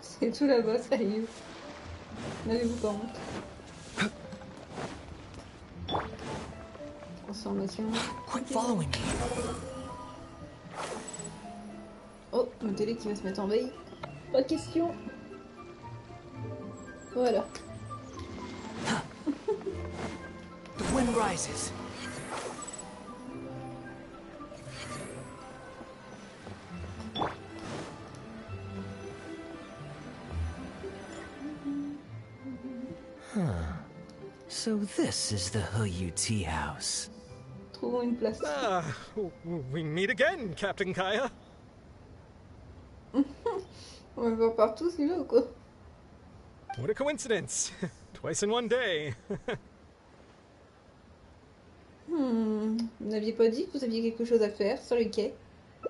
C'est tout là-bas, sérieux. N'avez-vous pas honte? Transformation.
Quit following me.
Oh, ma télé qui va se mettre en veille. Pas de question. Voilà.
The wind rises.
So this is the Huyu tea house.
Trouvons une place.
Ah, we meet again, Captain Kaya.
On va le voir partout celui-là ou quoi?
What a coincidence. Twice in one day.
Vous n'aviez pas dit que vous aviez quelque chose à faire sur le quai?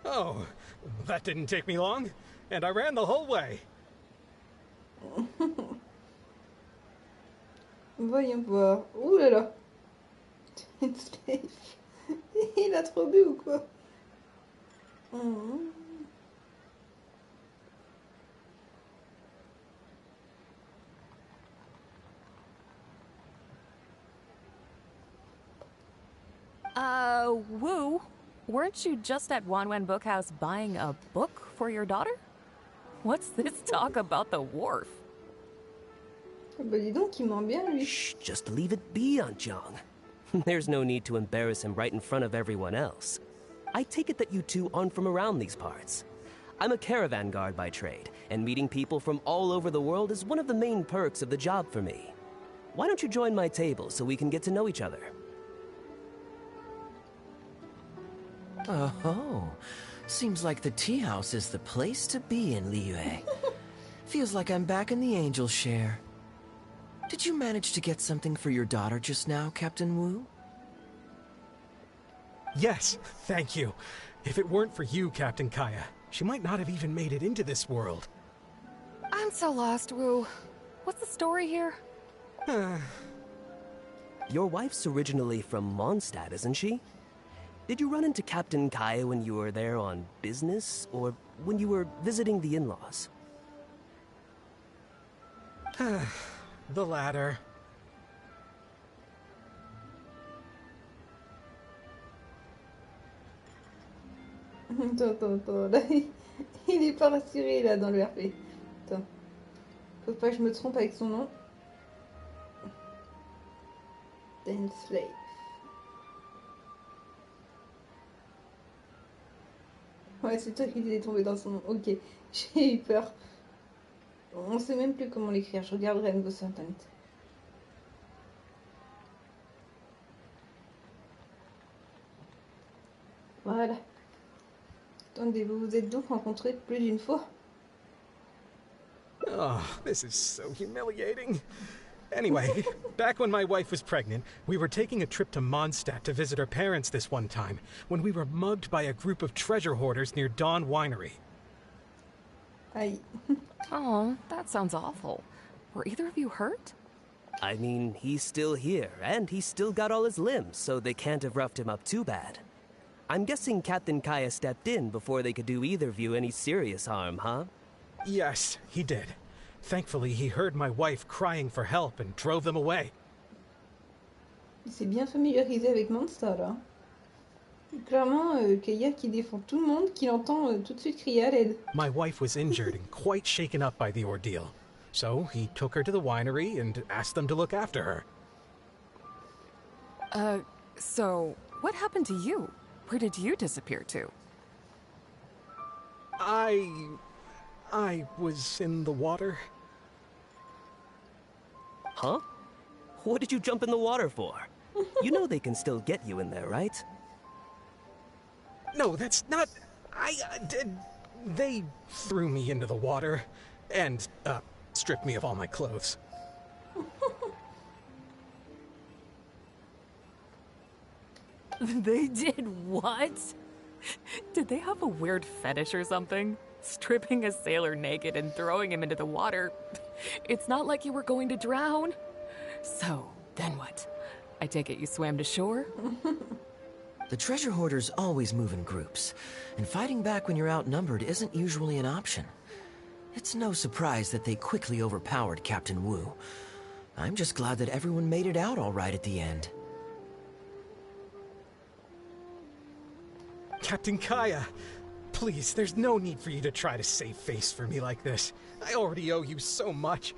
Oh, that didn't take me long. And I ran the whole way.
Voyons voir. Ouh là là. Il a trop bu ou quoi?
Wu, weren't you just at Wanwen Bookhouse buying a book for your daughter? What's this talk about the wharf?
Bah dis donc, il ment bien lui.
Shh, just leave it be, Aunt Jong. There's no need to embarrass him right in front of everyone else. I take it that you two aren't from around these parts. I'm a caravan guard by trade, and meeting people from all over the world is one of the main perks of the job for me. Why don't you join my table so we can get to know each other?
Oh, seems like the tea house is the place to be in Liyue. Feels like I'm back in the angel share. Did you manage to get something for your daughter just now, Captain Wu?
Yes, thank you. If it weren't for you, Captain Kaya, she might not have even made it into this world.
I'm so lost, Wu. What's the story here?
Your wife's originally from Mondstadt, isn't she? Did you run into Captain Kaya when you were there on business, or when you were visiting the in-laws?
The latter.
Attends, là, il est pas rassuré là dans le RP. Attends. Faut pas que je me trompe avec son nom. Dance Slave. Ouais, c'est toi qui t'es tombé dans son nom. Ok, j'ai eu peur. On sait même plus comment l'écrire. Je regarderai à nouveau sur internet. Voilà. Attendez, vous vous êtes donc rencontrés plus d'une fois?
Oh, this is so humiliating. Anyway, back when my wife was pregnant, we were taking a trip to Mondstadt to visit her parents this one time, when we were mugged by a group of treasure hoarders near Dawn Winery.
Aïe.
Oh, that sounds awful. Were either of you hurt?
I mean, he's still here, and he's still got all his limbs, so they can't have roughed him up too bad. I'm guessing Captain Kaya stepped in before they could do either of you any serious harm, huh?
Yes, he did. Thankfully, he heard my wife crying for help and drove them away.
Il s'est bien familiarisé avec Monster là. Clairement, Kaya qui défend tout le monde, qui l'entend tout de suite crier à l'aide.
My wife was injured and quite shaken up by the ordeal. So he took her to the winery and asked them to look after her.
So what happened to you? Where did you disappear to?
I was in the water.
Huh? What did you jump in the water for? You know they can still get you in there, right?
No, that's not... They threw me into the water and, stripped me of all my clothes.
They did what? Did they have a weird fetish or something? Stripping a sailor naked and throwing him into the water. It's not like you were going to drown.
So, then what? I take it you swam to shore?
The treasure hoarders always move in groups, and fighting back when you're outnumbered isn't usually an option. It's no surprise that they quickly overpowered Captain Wu. I'm just glad that everyone made it out all right at the end.
Captain Kaya, please, there's no need for you to try to save face for me like this. I already owe you so much.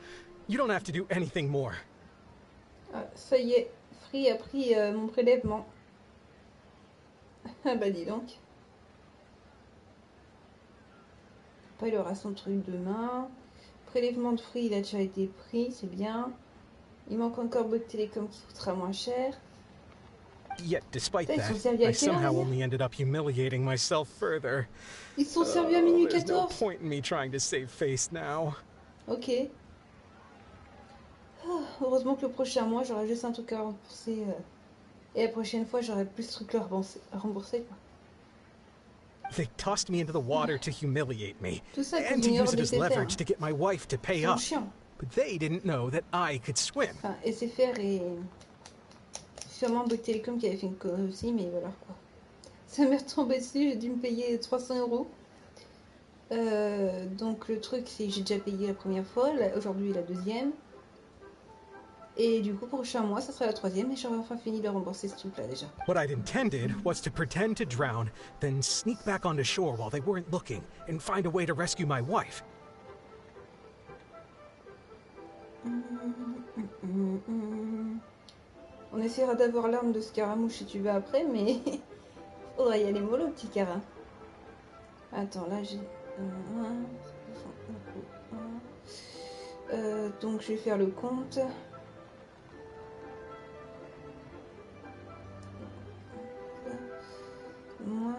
You don't have to do anything more.
Ah, ça y est, Free a pris mon prélèvement. Ah bah dis donc. Après, il aura son truc demain. Prélèvement de Free, il a déjà été pris, c'est bien. Il manque encore Bouygues Télécom qui coûtera moins cher.
Yet, despite
Putain, ils sont
that,
servis à
I
quelle heure,
somehow
hier
only ended up humiliating myself further.
Ils sont servis à minuit
There's no
14.
point in me trying to save face now.
Ok. Ah, heureusement que le prochain mois, j'aurai juste un truc à rembourser. Et la prochaine fois, j'aurai plus de trucs à rembourser, quoi.
They tossed me into the water to humiliate me,
Tout ça
and to use it as
SFR.
leverage to get my wife to pay
Ils
up.
sont chiants.
But they didn't know that I could swim.
Enfin, SFR et sûrement Bouygues Télécom qui avait fait une connerie aussi, mais voilà quoi. Ça m'est retombé dessus, j'ai dû me payer 300 €. Donc le truc c'est que j'ai déjà payé la première fois, aujourd'hui la deuxième. Et du coup prochain mois ça sera la troisième et j'aurai enfin fini de rembourser ce truc là déjà.
What I'd intended was to pretend to drown, then sneak back onto shore while they weren't looking, and find a way to rescue my wife.
On essaiera d'avoir l'arme de Scaramouche si tu veux après, mais faudra y aller mollo, petit carin. Attends, là j'ai donc je vais faire le compte. Moi,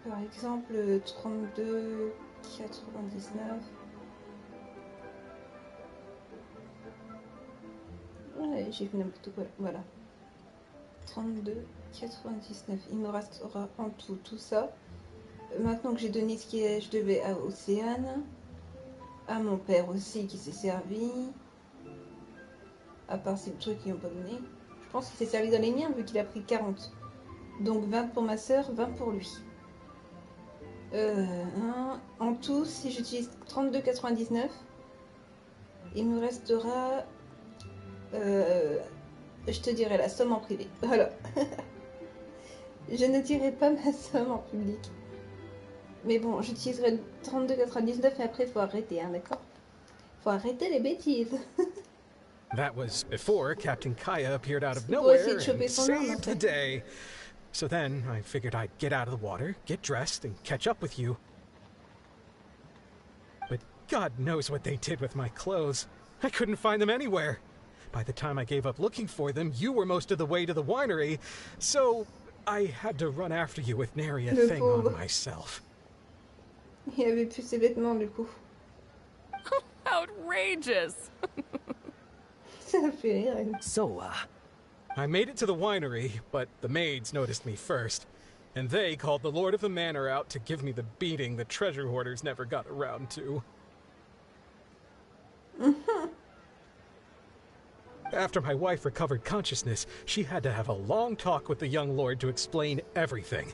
par exemple, 32,99. Ouais, j'ai fait n'importe quoi. Voilà. 32,99. Il me restera en tout ça. Maintenant que j'ai donné ce que je devais à Océane, à mon père aussi qui s'est servi. À part ces trucs qu'ils n'ont pas donné. Je pense qu'il s'est servi dans les miens vu qu'il a pris 40. Donc 20 pour ma soeur, 20 pour lui. En tout, si j'utilise 32,99, il me restera... je te dirai la somme en privé. Voilà. Je ne dirai pas ma somme en public. Mais bon, j'utiliserai 32,99 et après il faut arrêter, hein, d'accord? Faut arrêter les bêtises.
That was before Captain Kaya appeared out of
C'est pour
nowhere
essayer de choper
and
son arme,
saved the
après.
day. So then I figured I'd get out of the water, get dressed, and catch up with you. But God knows what they did with my clothes. I couldn't find them anywhere. By the time I gave up looking for them, you were most of the way to the winery, so I had to run after you with nary a
Le
thing
pauvre.
on myself.
Il avait plus ses vêtements du coup.
Outrageous!
Ça fait rire.
So,
I made it to the winery, but the maids noticed me first, and they called the Lord of the Manor out to give me the beating the treasure hoarders never got around to. After my wife recovered consciousness, she had to have a long talk with the young lord to explain everything.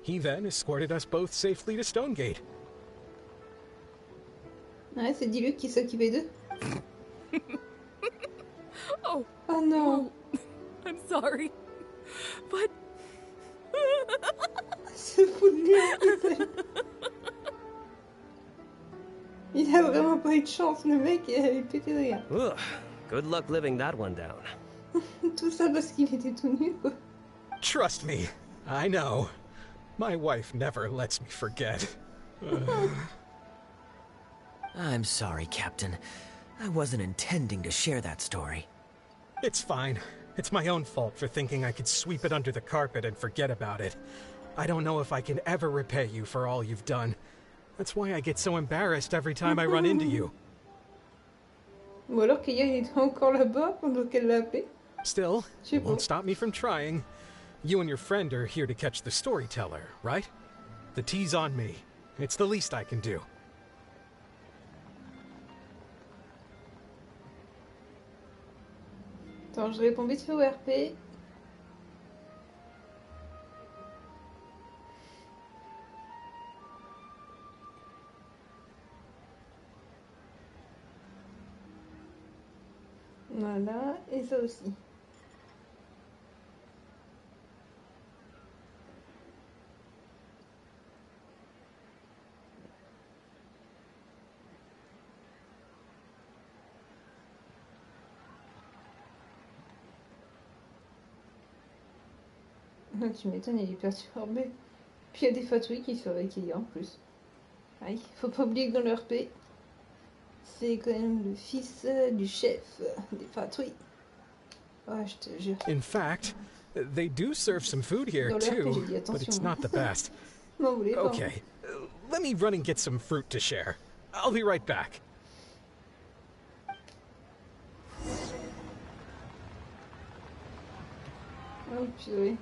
He then escorted us both safely to Stonegate.
Ouais, c'est Diluc qui s'occupait d'eux.
Oh.
Oh non.
I'm sorry. But...
Se fout de lui en plus. Il a vraiment pas eu de chance, le mec, il avait pété de rire.
Ugh, good luck living that one down.
Tout ça parce qu'il était tout nu, quoi.
Trust me, I know. My wife never lets me forget.
I'm sorry, Captain. I wasn't intending to share that story.
It's fine. It's my own fault for thinking I could sweep it under the carpet and forget about it. I don't know if I can ever repay you for all you've done. That's why I get so embarrassed every time I run into you.
Ou alors qu'Aya il était encore là-bas pendant qu'elle l'a appelé.
Still, it won't stop me from trying. You and your friend are here to catch the storyteller, right? The tea's on me. It's the least I can do.
Attends, je réponds vite fait au RP. Voilà, et ça aussi. Ah, tu m'étonnes, il est perturbé. Puis il y a des fatouilles qui sont avec Elia en plus. Aïe, faut pas oublier que dans le RP, c'est quand même le fils du chef des fatouilles. Oh, je te jure.
In fact, they do serve some food here
Dans le RP,
too,
j'ai dit
but it's
attention.
not the best.
M'en voulez pas.
Okay, let me run and get some fruit to share. I'll be right back.
Oh purée.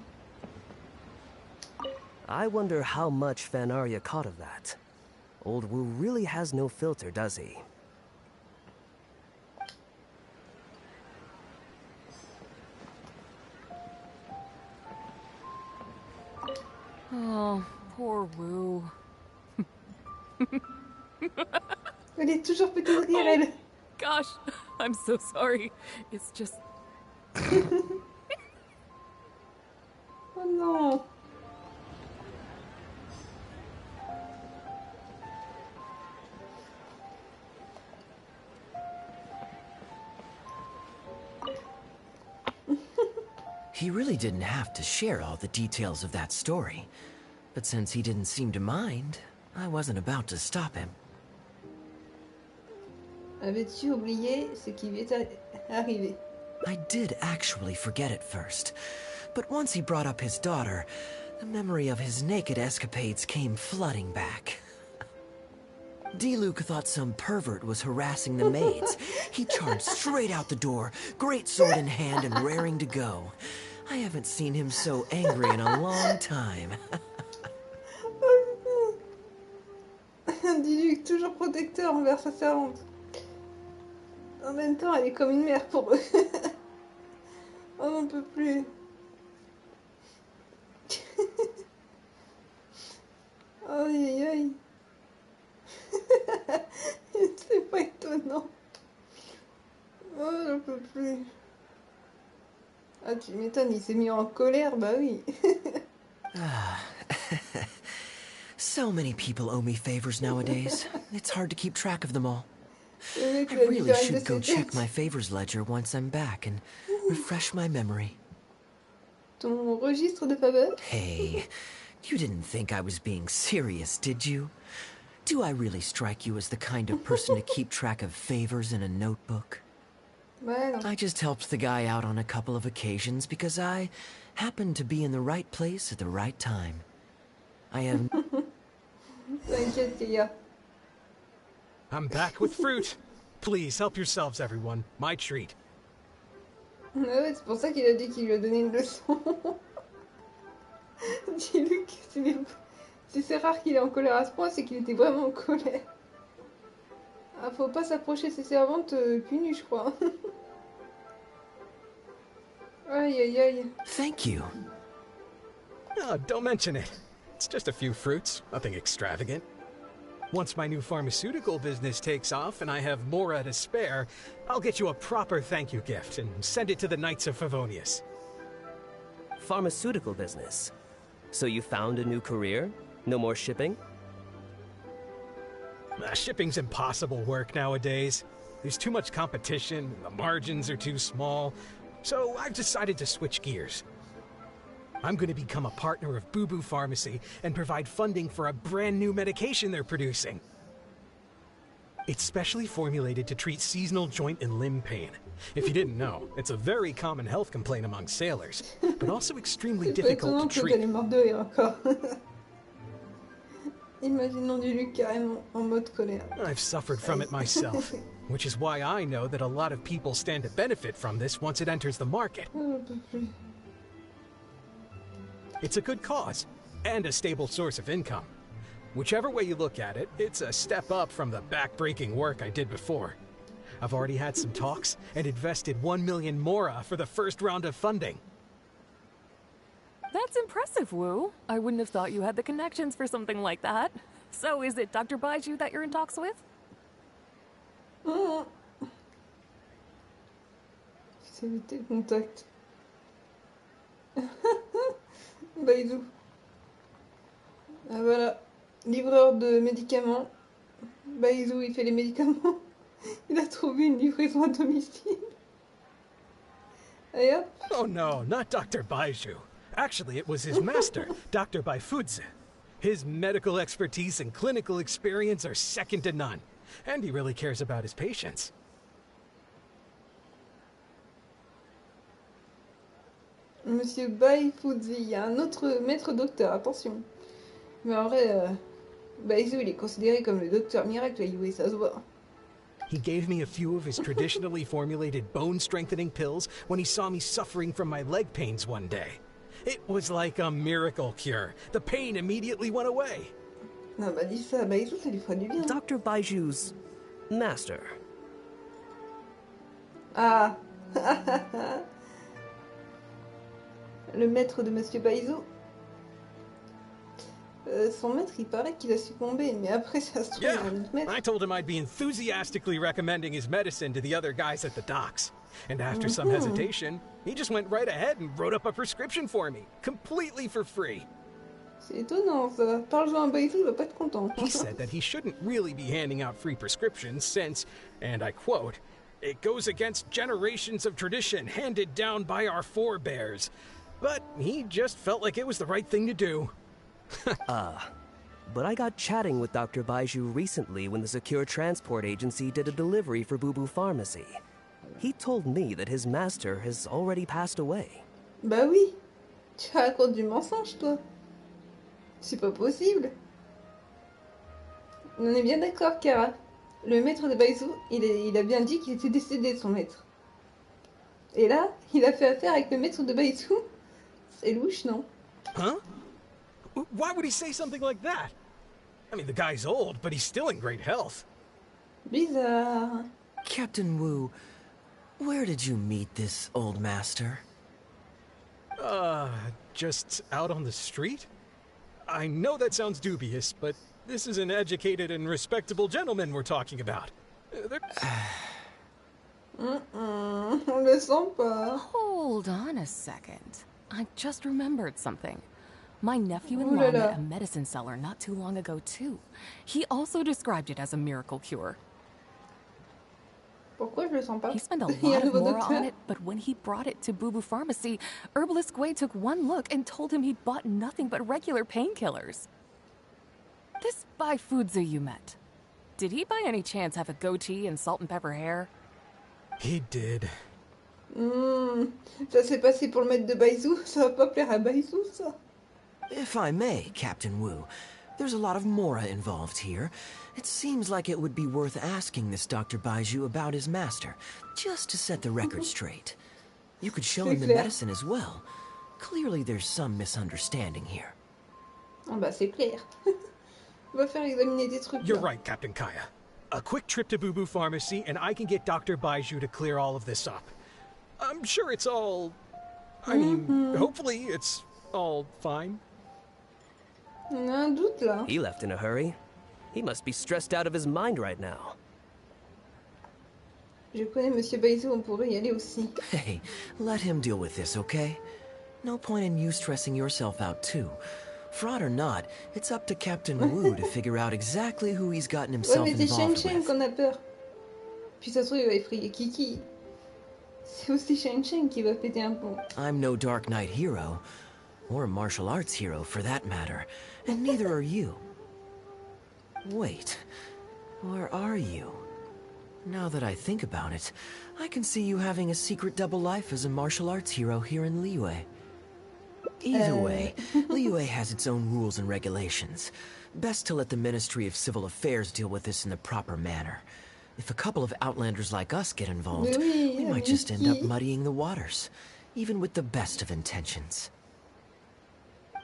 I wonder how much Fanaria caught of that. Old Wu really has no filter, does he?
Oh, poor Wu.
Elle est toujours petite rire, elle.
Gosh, I'm so sorry. It's just...
Oh non.
He really didn't have to share all the details of that story. But since he didn't seem to mind, I wasn't about to stop him.
Avais-tu oublié ce qui lui est arrivé?
I did actually forget at first, but once he brought up his daughter, the memory of his naked escapades came flooding back. D-Luke thought some pervert was harassing the maids. He charged straight out the door, great sword in hand and raring to go. I haven't seen him so angry in a long time.
Dis-lui toujours protecteur envers sa servante. En même temps, elle est comme une mère pour eux. On n'en peut plus. Aïe aïe aïe. C'est pas étonnant. Oh, j'en peux plus. Ah, tu m'étonnes, il s'est mis en colère, bah oui.
So many people owe me favors nowadays. It's hard to keep track of them all. I
I
really should go check my favors ledger once I'm back and refresh my memory.
Ton registre de faveur?
Hey, you didn't think I was being serious, did you? Do I really strike you as the kind of person to keep track of favors in a notebook?
Ouais, non.
I just helped the guy out on a couple of occasions because I happened to be in the right place at the right time. I have...
T'inquiète, Kélia.
I'm back with fruit. Please help yourselves, everyone. My treat.
Ah ouais, c'est pour ça qu'il a dit qu'il lui a donné une leçon. Dis-lui que si c'est rare qu'il est en colère à ce point, c'est qu'il était vraiment en colère. Ah, faut pas s'approcher de ses servantes cul nu, je crois. Aïe aïe aïe.
Thank you.
Oh, don't mention it. It's just a few fruits, nothing extravagant. Once my new pharmaceutical business takes off and I have more to spare, I'll get you a proper thank you gift and send it to the Knights of Favonius.
Pharmaceutical business. So you found a new career? No more shipping?
Shipping's impossible work nowadays. There's too much competition, the margins are too small, so I've decided to switch gears. I'm going to become a partner of Boo Boo Pharmacy and provide funding for a brand new medication they're producing. It's specially formulated to treat seasonal joint and limb pain. If you didn't know, it's a very common health complaint among sailors, but also extremely difficult to treat.
Elle est morte de rire encore. Imaginons du Luc carrément en mode colère.
I've suffered from it myself, which is why I know that a lot of people stand to benefit from this once it enters the market. It's a good cause, and a stable source of income. Whichever way you look at it, it's a step up from the back-breaking work I did before. I've already had some talks and invested 1 million mora for the first round of funding.
That's impressive, Wu. I wouldn't have thought you had the connections for something like that. So is it Dr. Baiju that you're in talks with?
C'est éviter le contact. Baizou. Ah voilà. Livreur de médicaments. Baizou, il fait les médicaments. Il a trouvé une livraison à domicile. Allez hop.
Oh no, not Dr. Baiju. Actually, it was his master, Dr. Baifudze. His medical expertise and clinical experience are second to none. And he really cares about his patients.
Monsieur Baifudze, il y a un autre maître docteur, attention. Mais en vrai, Baizou, il est considéré comme le docteur miracle à Yue, ça se voit.
He gave me a few of his traditionally formulated bone-strengthening pills when he saw me suffering from my leg pains one day. It was like a miracle cure. The pain immediately went away.
Non, bah dis ça à Baizou, ça lui fera du bien.
Dr. Baiju's master.
Ah. Le maître de Monsieur Baizou. Son maître, il paraît qu'il a succombé, mais après ça se trouve
Yeah,
un autre maître.
I told him I'd be enthusiastically recommending his medicine to the other guys at the docks. And after some hesitation, he just went right ahead and wrote up a prescription for me, completely for free.
C'est étonnant ça. Parle-en à Baizou, il va pas être content.
He said that he shouldn't really be handing out free prescriptions since, and I quote, "It goes against generations of tradition handed down by our forebears." But he just felt like it was the right thing to do.
But I got chatting with Dr. Baiju recently when the Secure Transport Agency did a delivery for Boo Boo Pharmacy. He told me that his master has already passed away.
Bah oui. Tu racontes du mensonge, toi. C'est pas possible. On est bien d'accord, Kara. Le maître de Baizou, il a bien dit qu'il était décédé, son maître. Et là, il a fait affaire avec le maître de Baizou. C'est louche, non?
Huh? Why would he say something like that? I mean, the guy's old, but he's still in great health.
Bizarre.
Captain Wu, where did you meet this old master?
Just out on the street? I know that sounds dubious, but this is an educated and respectable gentleman we're talking about.
On le sent pas.
Hold on a second. I just remembered something. My nephew-in-law met a medicine seller not too long ago, too. He also described it as a miracle cure.
Pourquoi je le sens pas?
He spent a lot of mora on it, but when he brought it to Boo Boo Pharmacy, Herbalist Gui took one look and told him he'd bought nothing but regular painkillers. This Baifudze you met, did he by any chance have a goatee and salt and pepper hair?
He did.
Ça s'est passé pour le maître de Baizou, ça va pas plaire à Baizou, ça.
If I may, Captain Wu, there's a lot of mora involved here. It seems like it would be worth asking this Dr. Baiju about his master, just to set the record straight. You could show him the medicine as well. Clearly there's some misunderstanding here.
Ah bah c'est clair. On va faire examiner des trucs.
You're right, Captain Kaya. A quick trip to Boo Boo Pharmacy and I can get Dr. Baiju to clear all of this up. I'm sure it's all... I mean, hopefully it's all fine.
On a un doute là.
He left in a hurry. He must be stressed out of his mind right now.
Je connais Monsieur Baizou, on pourrait y aller aussi.
Hey, let him deal with this, okay? No point in you stressing yourself out too. Fraud or not, it's up to Captain Wu to figure out exactly who he's gotten himself
ouais, mais c'est
involved
chaine
with.
qu'on a peur. Puis ça se trouve, il va effrayer Kiki. C'est aussi chaine qui va péter un pont.
I'm no Dark Knight hero, or a martial arts hero for that matter, and neither are you. Wait, where are you? Now that I think about it, I can see you having a secret double life as a martial arts hero here in Liyue. Either way, Liyue has its own rules and regulations. Best to let the Ministry of Civil Affairs deal with this in the proper manner. If a couple of outlanders like us get involved, we might just end up muddying the waters, even with the best of intentions.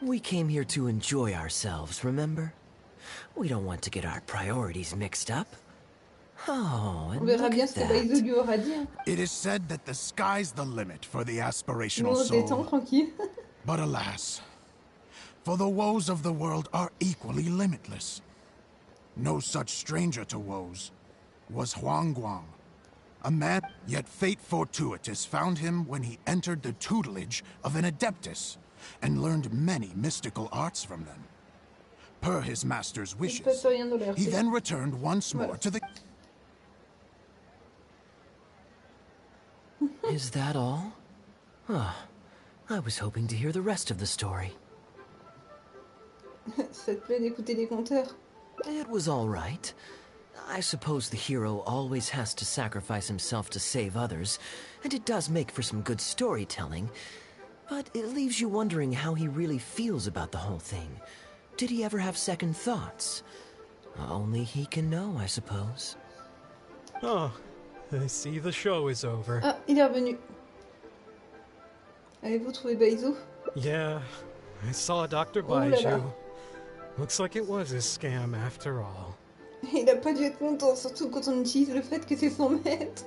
We came here to enjoy ourselves, remember? We don't want to get our priorities mixed up. Oh,
On
and
verra
look
bien
at
ce que Baizo
that.
lui aura dit. Hein.
It is said that the sky's the limit for the
Nous
aspirational
on se détend
soul.
tranquille.
But alas, for the woes of the world are equally limitless. No such stranger to woes was Huang Guang. A man, yet fate fortuitous found him when he entered the tutelage of an adeptus and learned many mystical arts from them. Per his master's wishes, he then returned once more to the...
Is that all? Oh, I was hoping to hear the rest of the story.
Ça te plaît d'écouter des conteurs?
It was all right. I suppose the hero always has to sacrifice himself to save others, and it does make for some good storytelling. But it leaves you wondering how he really feels about the whole thing. Did he ever have second thoughts? Only he can know, I suppose.
Oh, I see the show is over.
Ah, il est revenu. Avez-vous trouvé Baizo?
Yeah, I saw Dr.
Oh là là.
Baiju. Looks like it was a scam after all.
Il a pas dû être content, surtout quand on utilise le fait que c'est son maître.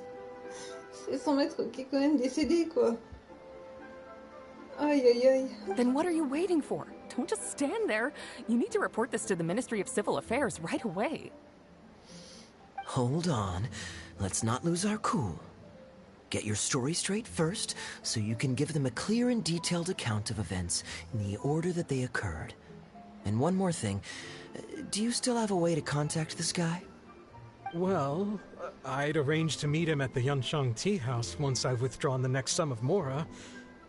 C'est son maître qui est quand même décédé, quoi. Aïe aïe aïe.
Then what are you waiting for? Don't just stand there. You need to report this to the Ministry of Civil Affairs right away.
Hold on. Let's not lose our cool. Get your story straight first, so you can give them a clear and detailed account of events in the order that they occurred. And one more thing. Do you still have a way to contact this guy?
Well, I'd arranged to meet him at the Yunsheng Tea House once I've withdrawn the next sum of Mora,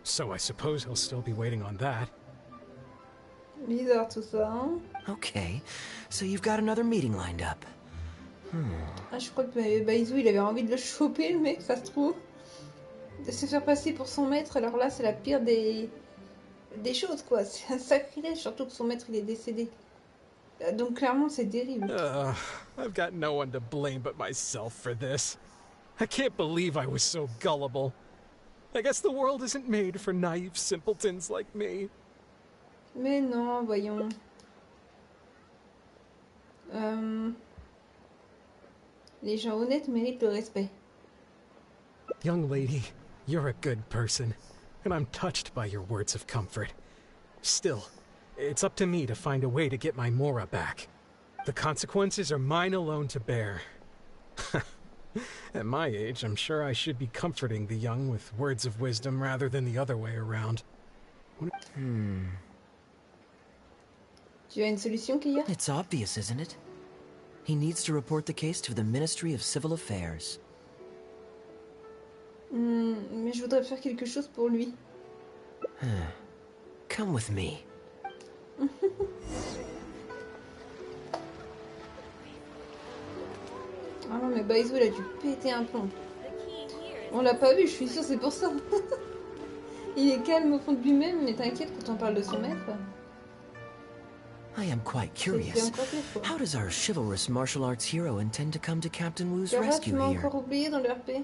so I suppose he'll still be waiting on that.
Bizarre tout ça, hein?
Okay, so you've got another meeting lined up.
Ah, je crois que Baizu, il avait envie de le choper, le mec, ça se trouve. De se faire passer pour son maître, alors là, c'est la pire des choses, quoi. C'est un sacrilège, surtout que son maître, il est décédé. Donc clairement, c'est terrible.
I've got no one to blame but myself for this. I can't believe I was so gullible. I guess the world isn't made for naive simpletons like me.
Mais non, voyons. Les gens honnêtes méritent le respect.
Young lady, you're a good person, and I'm touched by your words of comfort. Still, it's up to me to find a way to get my Mora back. The consequences are mine alone to bear. At my age, I'm sure I should be comforting the young with words of wisdom rather than the other way around.
Tu as une solution, Kia?
It's obvious, isn't it? He needs to report the case to the Ministry of Civil Affairs.
Mais je voudrais faire quelque chose pour lui.
Come with me.
Ah non, mais Baizu, il a dû péter un plomb. On l'a pas vu, je suis sûre, c'est pour ça. Il est calme au fond de lui-même, mais t'inquiète quand on parle de son maître.
I am quite curious. How does our chivalrous martial arts hero intend to come to Captain Wu's
Tu
rescue
m'as
here?
encore oublié dans le RP.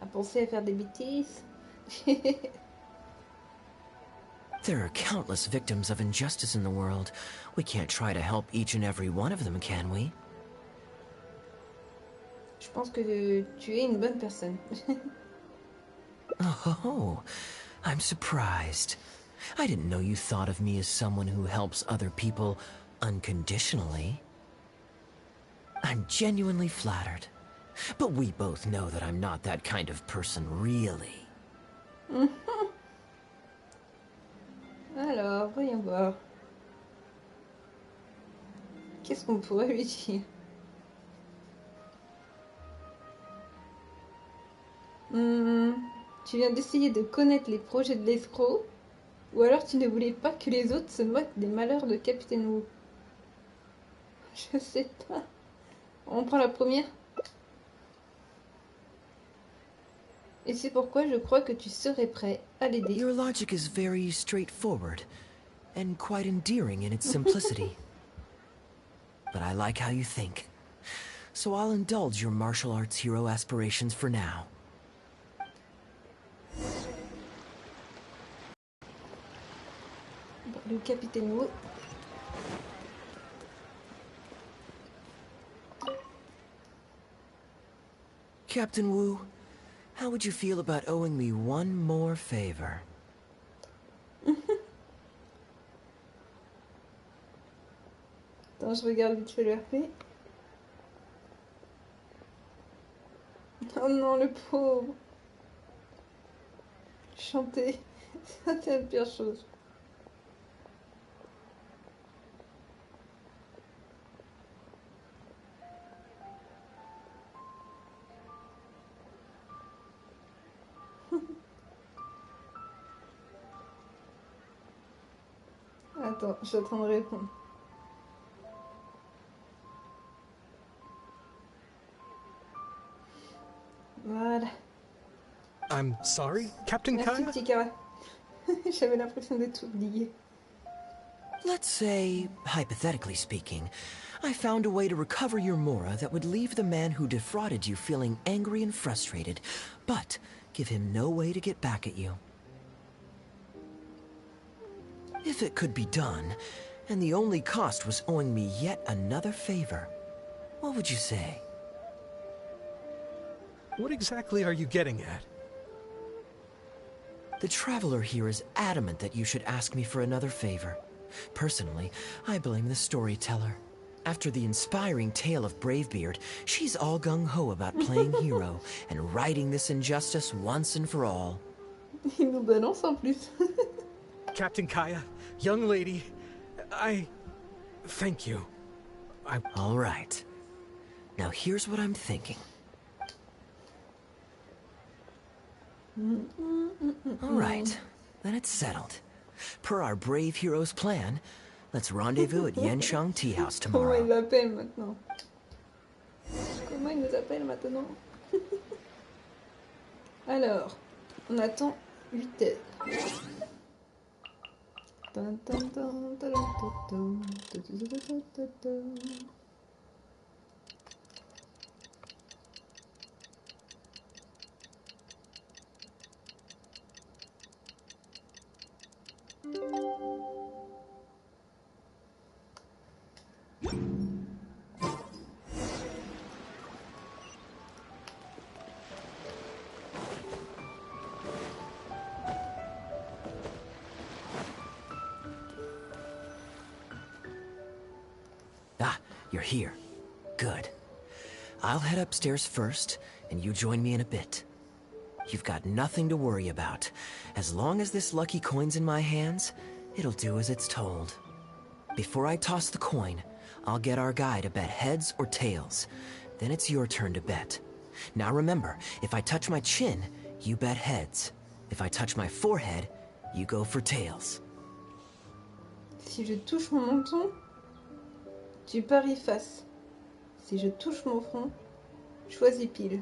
À penser à faire des bêtises.
There are countless victims of injustice in the world. We can't try to help each and every one of them, can we?
Je pense que tu es une bonne personne.
Oh, I'm surprised. I didn't know you thought of me as someone who helps other people unconditionally. I'm genuinely flattered. But we both know that I'm not that kind of person, really.
Alors, voyons voir. Qu'est-ce qu'on pourrait lui dire? Tu viens d'essayer de connaître les projets de l'escroc, ou alors tu ne voulais pas que les autres se moquent des malheurs de Capitaine Wu. Je sais pas. On prend la première. Et c'est pourquoi je crois que tu serais prêt à l'aider.
Your logic is very straightforward, and quite endearing in its simplicity. But I like how you think. So I'll indulge your martial arts hero aspirations for now.
Le Capitaine Wu.
Captain Wu, how would you feel about owing me one more favor?
Attends, je regarde vite fait le RP. Oh non, le pauvre. Chanter, c'est la pire chose. Attends, je suis en train de répondre. Voilà.
I'm sorry, Captain
Merci,
Kaya?
petit Kara. J'avais l'impression d'être oublié.
Let's say, hypothetically speaking, I found a way to recover your Mora that would leave the man who defrauded you feeling angry and frustrated, but give him no way to get back at you. If it could be done, and the only cost was owing me yet another favor, what would you say?
What exactly are you getting at?
The traveler here is adamant that you should ask me for another favor. Personally, I blame the storyteller. After the inspiring tale of Bravebeard, she's all gung-ho about playing hero and righting this injustice once and for all.
Il nous balance en plus.
Captain Kaya, young lady, thank you.
All right. Now here's what I'm thinking. All right, then it's settled. Per our brave hero's plan, let's rendezvous at Yenshang Tea House tomorrow.
Comment il l'appelle maintenant? Comment il nous appelle maintenant? Alors, on attend 8 heures. Tan, tan, tan, tan, tan, tan, tan, tan.
Ah, you're here. Good. I'll head upstairs first, and you join me in a bit. You've got nothing to worry about. As long as this lucky coin's in my hands, it'll do as it's told. Before I toss the coin, I'll get our guy to bet heads or tails. Then it's your turn to bet. Now remember, if I touch my chin, you bet heads. If I touch my forehead, you go for tails.
Si je touche mon menton, tu paries face. Si je touche mon front, choisis pile.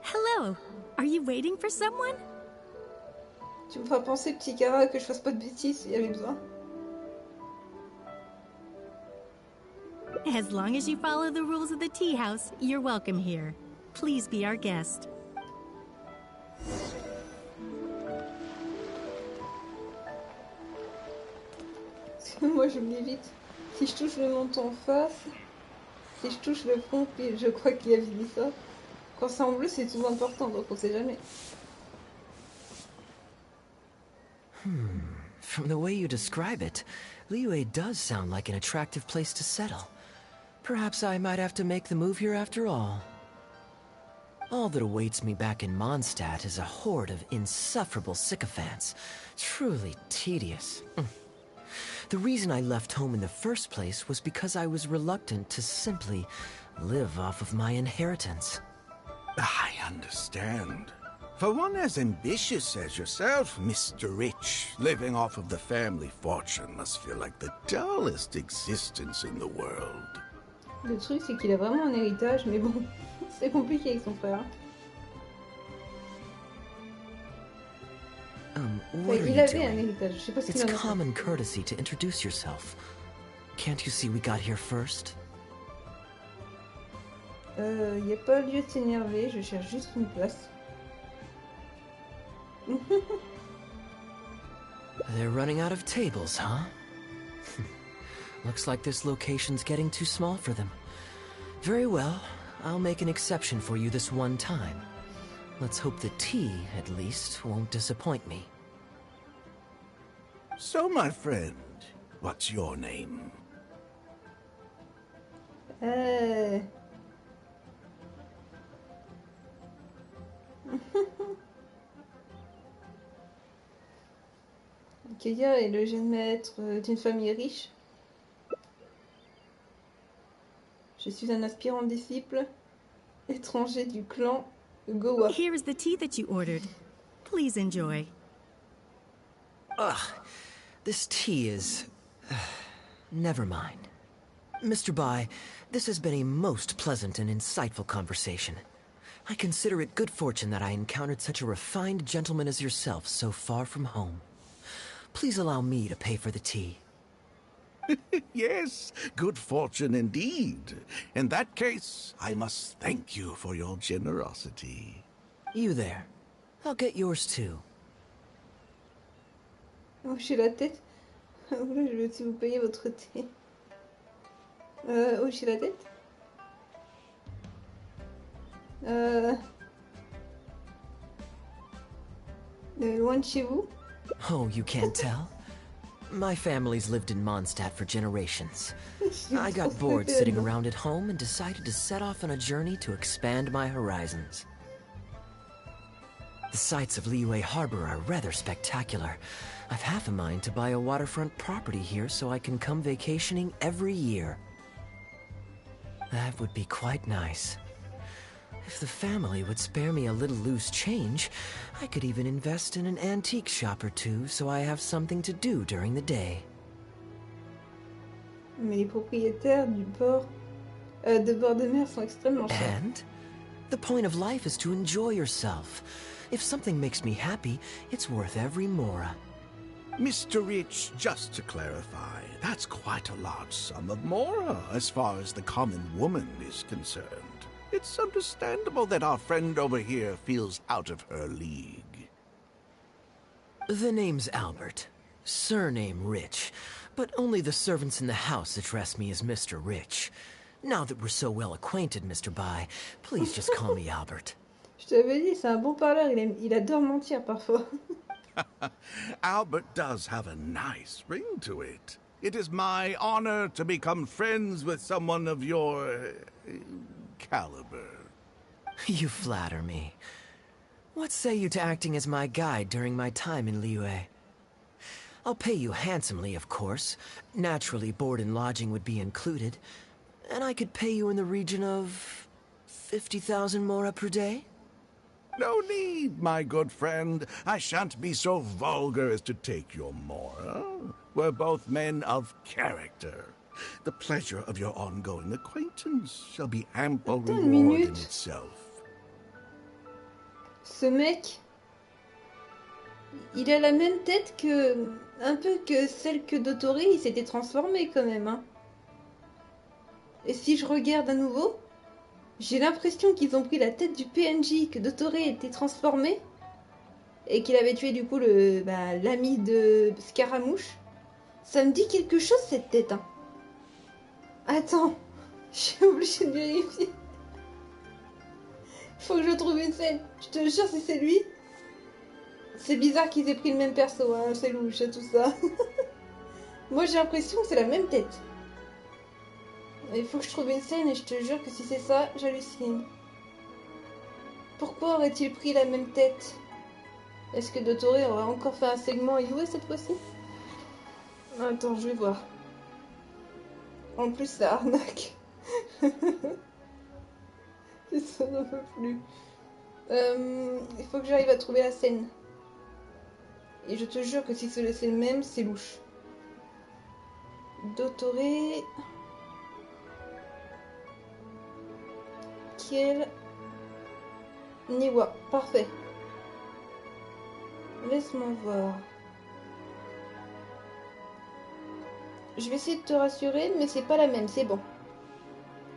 Hello. Are you waiting for someone?
Tu me feras penser, petit Kara, que je fasse pas de bêtises s'il y avait besoin.
As long as you follow the rules of the tea house, you're welcome here. Please be our guest.
Moi, je me dis vite. Si je touche le menton face, si je touche le front, puis je crois qu'il avait dit ça. Quand c'est en bleu, c'est tout important, donc on sait jamais.
From the way you describe it, Liyue does sound like an attractive place to settle. Perhaps I might have to make the move here after all. All that awaits me back in Mondstadt is a horde of insufferable sycophants. Truly tedious. The reason I left home in the first place was because I was reluctant to simply live off of my inheritance.
I understand. For one as ambitious as yourself, Mr. Rich, living off of the family fortune must feel like the dullest existence in the world.
Le truc, c'est qu'il a vraiment un héritage, mais bon, c'est compliqué avec son frère.
What are
Il
you
avait un
doing?
héritage, je sais pas ce
It's
qu'il en a.
common courtesy to introduce yourself. Can't you see we got here first?
Y a pas lieu de s'énerver, je cherche juste une place.
They're running out of tables, huh? Looks like this location's getting too small for them. Very well, I'll make an exception for you this one time. Let's hope the tea, at least, won't disappoint me.
So, my friend, what's your name?
Kaya est le jeune maître d'une famille riche. Je suis un aspirant disciple, étranger du clan Goa.
Here is the tea that you ordered. Please enjoy.
Ugh, this tea is... never mind. Mr. Bai, this has been a most pleasant and insightful conversation. I consider it good fortune that I encountered such a refined gentleman as yourself so far from home. Please allow me to pay for the tea.
Yes, good fortune indeed. In that case, I must thank you for your generosity.
You there. I'll get yours too.
Hochez la tête. Oula, je vais aussi vous payer votre thé. Hochez la tête. Loin de chez vous.
Oh, you can't tell? My family's lived in Mondstadt for generations. I got bored sitting around at home and decided to set off on a journey to expand my horizons. The sights of Liyue Harbor are rather spectacular. I've half a mind to buy a waterfront property here so I can come vacationing every year. That would be quite nice. If the family would spare me a little loose change, I could even invest in an antique shop or two so I have something to do during the day.
Mais les propriétaires du port, de bord de mer sont extrêmement chers.
And the point of life is to enjoy yourself. If something makes me happy, it's worth every mora.
Mr. Rich, just to clarify, that's quite a large sum of mora as far as the common woman is concerned. It's understandable that our friend over here feels out of her league.
The name's Albert. Surname Rich. But only the servants in the house address me as Mr. Rich. Now that we're so well acquainted, Mr. Bai, please just call me Albert.
Je t'avais dit, c'est un bon parleur, il adore mentir parfois.
Albert does have a nice ring to it. It is my honor to become friends with someone of your... caliber.
You flatter me. What say you to acting as my guide during my time in Liyue? I'll pay you handsomely, of course. Naturally, board and lodging would be included. And I could pay you in the region of 50,000 mora per day?
No need, my good friend. I shan't be so vulgar as to take your mora. We're both men of character. The pleasure of your ongoing acquaintance shall be ample reward in itself.
Ce mec, il a la même tête que... un peu que celle que Dottore, il s'était transformé quand même, hein. Et si je regarde à nouveau, j'ai l'impression qu'ils ont pris la tête du PNJ, que Dottore était transformé, et qu'il avait tué du coup l'ami de Scaramouche. Ça me dit quelque chose cette tête, hein. Attends, je suis obligée de vérifier. Faut que je trouve une scène. Je te jure, si c'est lui. C'est bizarre qu'ils aient pris le même perso, hein. C'est louche et tout ça. Moi j'ai l'impression que c'est la même tête. Il faut que je trouve une scène et je te jure que si c'est ça, j'hallucine. Pourquoi aurait-il pris la même tête? Est-ce que Dottore aurait encore fait un segment Yue cette fois-ci? Attends, je vais voir. En plus, ça arnaque. Ça n'en peut plus. Il faut que j'arrive à trouver la scène. Et je te jure que si c'est le même, c'est louche. Dottore... Kiel... Niwa. Parfait. Laisse-moi voir. Je vais essayer de te rassurer, mais c'est pas la même, c'est bon.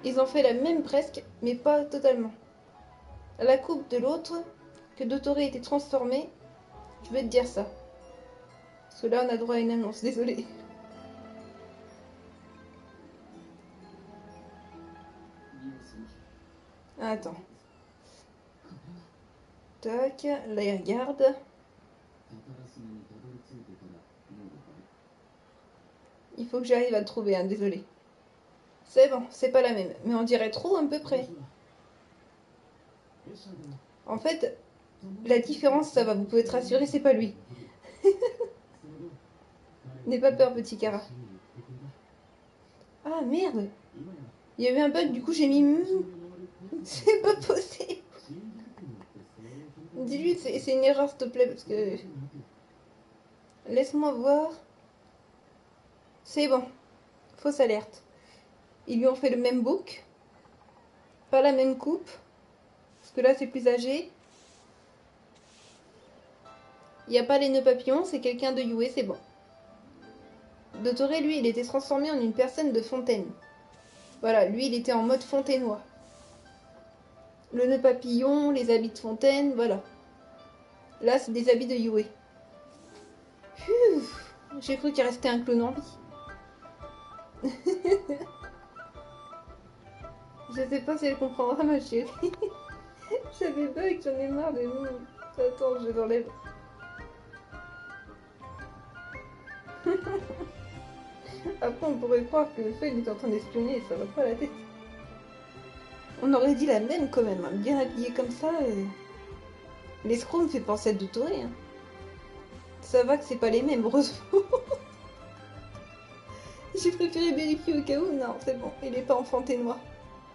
Ils ont fait la même presque, mais pas totalement. La coupe de l'autre, que Dottore était transformé, Je vais te dire ça. Parce que là, on a droit à une annonce, désolé. Attends. Tac, là il regarde. Il faut que j'arrive à le trouver, hein, désolé. C'est bon, c'est pas la même. Mais on dirait trop à peu près. En fait, la différence, ça va, vous pouvez être rassuré, c'est pas lui. N'aie pas peur, petit Kara. Ah merde! Il y a eu un bug, du coup j'ai mis... C'est pas possible! Dis-lui, c'est une erreur, s'il te plaît, parce que... Laisse-moi voir. C'est bon. Fausse alerte. Ils lui ont fait le même book. Pas la même coupe. Parce que là, c'est plus âgé. Il n'y a pas les nœuds papillons, c'est quelqu'un de Yue, c'est bon. Dottore, lui, il était transformé en une personne de fontaine. Voilà, lui, il était en mode fontainois. Le nœud papillon, les habits de fontaine, voilà. Là, c'est des habits de Yue. J'ai cru qu'il restait un clone en vie. Je sais pas si elle comprendra, ma chérie. J'avais bug, j'en ai marre de nous. Attends, je l'enlève. Après, on pourrait croire que le fait il est en train d'espionner et ça va pas la tête. On aurait dit la même quand même, hein. Bien habillé comme ça. L'escroc me fait penser à Dottore. Hein. Ça va que c'est pas les mêmes, heureusement. J'ai préféré vérifier au cas où. Non, c'est bon, il est pas en fontainois.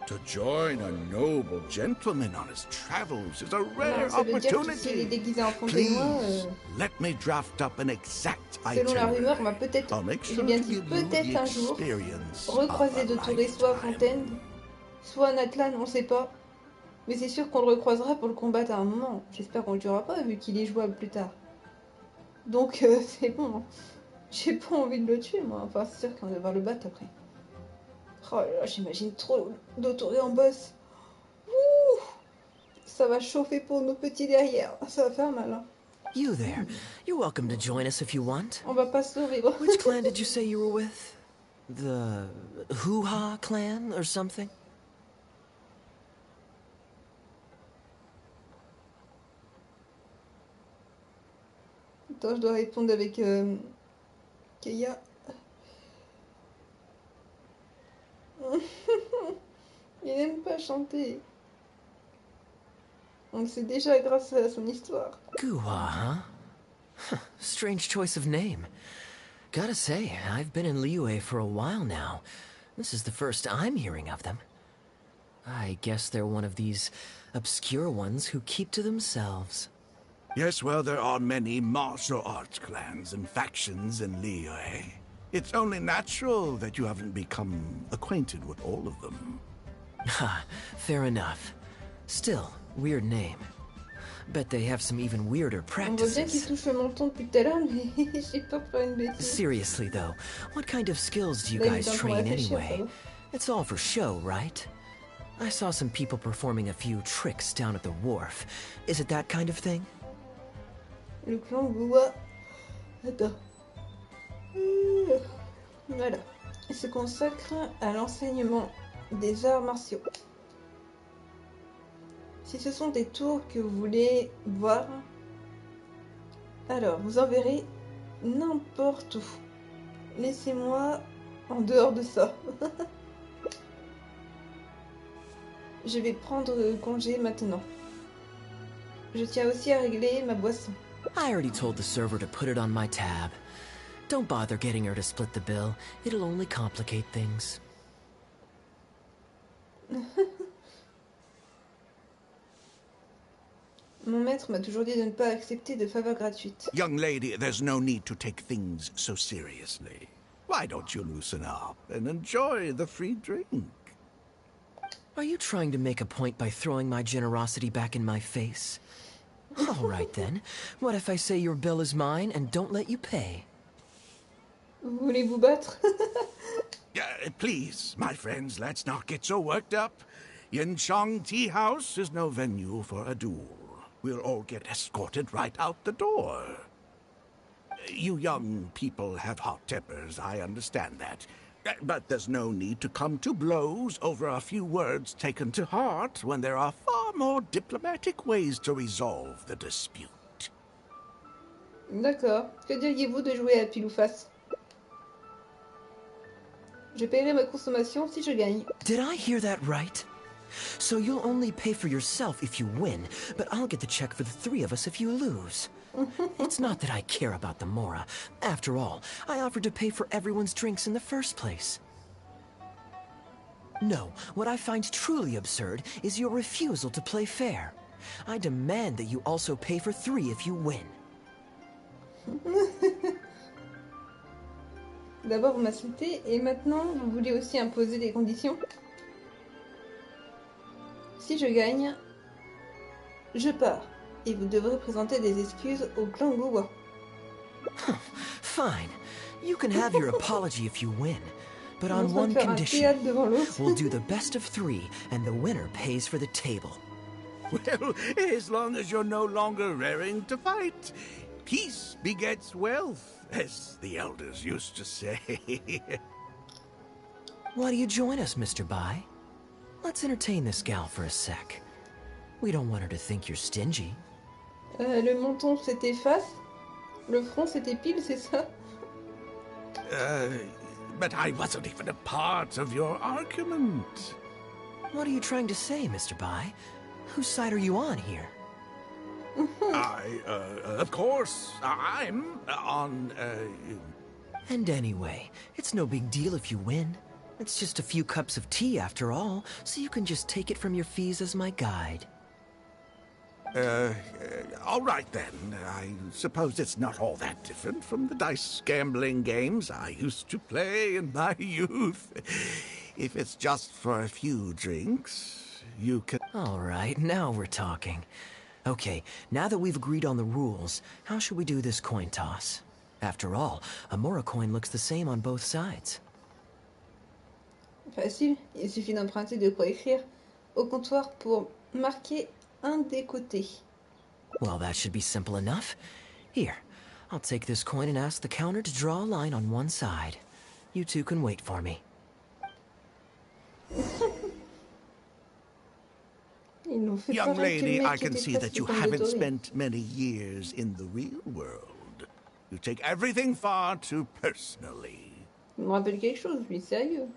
To join a noble gentleman on his travels is a rare opportunity. Please, let me draft up an exact
itinerary. Selon la rumeur, on va peut-être, j'ai bien dit peut-être un jour, recroiser Dottore soit à Fontaine, soit à Natlan, on sait pas. Mais c'est sûr qu'on le recroisera pour le combattre à un moment. J'espère qu'on le tuera pas vu qu'il est jouable plus tard. Donc c'est bon. J'ai pas envie de le tuer moi. Enfin c'est sûr qu'on va devoir le battre après. Oh là là, j'imagine trop Dottore en boss. Ouh, ça va chauffer pour nos petits derrière. Ça va faire mal. Hein.
You there. You're welcome to join us if you want.
On va pas survivre.
Which clan did you say you were with? The Hoo-Ha clan or something?
Attends, je dois répondre avec Keia. Il n'aime pas chanter. On sait déjà grâce à son histoire.
Guha, huh? Strange choice of name. Gotta say, I've been in Liyue for a while now. This is the first I'm hearing of them. I guess they're one of these obscure ones who keep to themselves.
Yes, well, there are many martial arts clans and factions in Liyue. It's only natural that you haven't become acquainted with all of them.
Ha, fair enough. Still, weird name. Bet they have some even weirder practices.
On voit bien qu'il touche le menton depuis tout à l'heure, mais j'ai peur de faire une bêtise.
Seriously though, what kind of skills do you guys train anyway? It's all for show, right? I saw some people performing a few tricks down at the wharf. Is it that kind of thing?
Le clan Gua. Attends. Voilà. Il se consacre à l'enseignement des arts martiaux. Si ce sont des tours que vous voulez voir, alors vous en verrez n'importe où. Laissez-moi en dehors de ça. Je vais prendre congé maintenant. Je tiens aussi à régler ma boisson.
I already told the server to put it on my tab. Don't bother getting her to split the bill. It'll only complicate things.
Mon maître m'a toujours dit de ne pas accepter de faveurs gratuites.
Young lady, there's no need to take things so seriously. Why don't you loosen up and enjoy the free drink?
Are you trying to make a point by throwing my generosity back in my face? All right then. What if I say your bill is mine and don't let you pay?
Vous voulez vous battre?
Please, my friends, let's not get so worked up. Yenchong Tea House is no venue for a duel. we'll all get escorted right out the door. You young people have hot tempers, I understand that. But there's no need to come to blows over a few words taken to heart when there are far more diplomatic ways to resolve the dispute.
D'accord. Que diriez-vous de jouer à pile ou face? Je paierai ma consommation si je gagne.
Did I hear that right? So you'll only pay for yourself if you win, but I'll get the check for the three of us if you lose. It's not that I care about the Mora. After all, I offered to pay for everyone's drinks in the first place. No, what I find truly absurd is your refusal to play fair. I demand that you also pay for three if you win.
D'abord vous m'insultez et maintenant vous voulez aussi imposer des conditions. Si je gagne, je pars et vous devrez présenter des excuses au clan Gowa.
Fine, you can have your apology if you win, but on one condition. We'll do the best of three and the winner pays for the table.
Well, as long as you're no longer raring to fight, peace begets wealth, as the elders used to say.
Why do you join us, Mr. Bai? Let's entertain this gal for a sec. We don't want her to think you're stingy.
Le menton c'était face, le front c'était pile, c'est ça?
But I wasn't even a part of your argument.
What are you trying to say, Mr. Bai? Whose side are you on here?
Of course, I'm on,
And anyway, it's no big deal if you win. It's just a few cups of tea after all, so you can just take it from your fees as my guide.
All right then. I suppose it's not all that different from the dice gambling games I used to play in my youth. If it's just for a few drinks, you can...
All right, now we're talking. Okay, now that we've agreed on the rules, how should we do this coin toss? After all, a Mora coin looks the same on both sides.
Facile, il suffit d'emprunter de quoi écrire au comptoir pour marquer un des côtés.
Well, that should be simple enough. Here, I'll take this coin and ask the counter to draw a line on one side. You two can wait for me.
Young lady, I can see that you haven't spent many years in the real world. You take everything far too personally.
Il me rappelle quelque chose, lui, sérieux.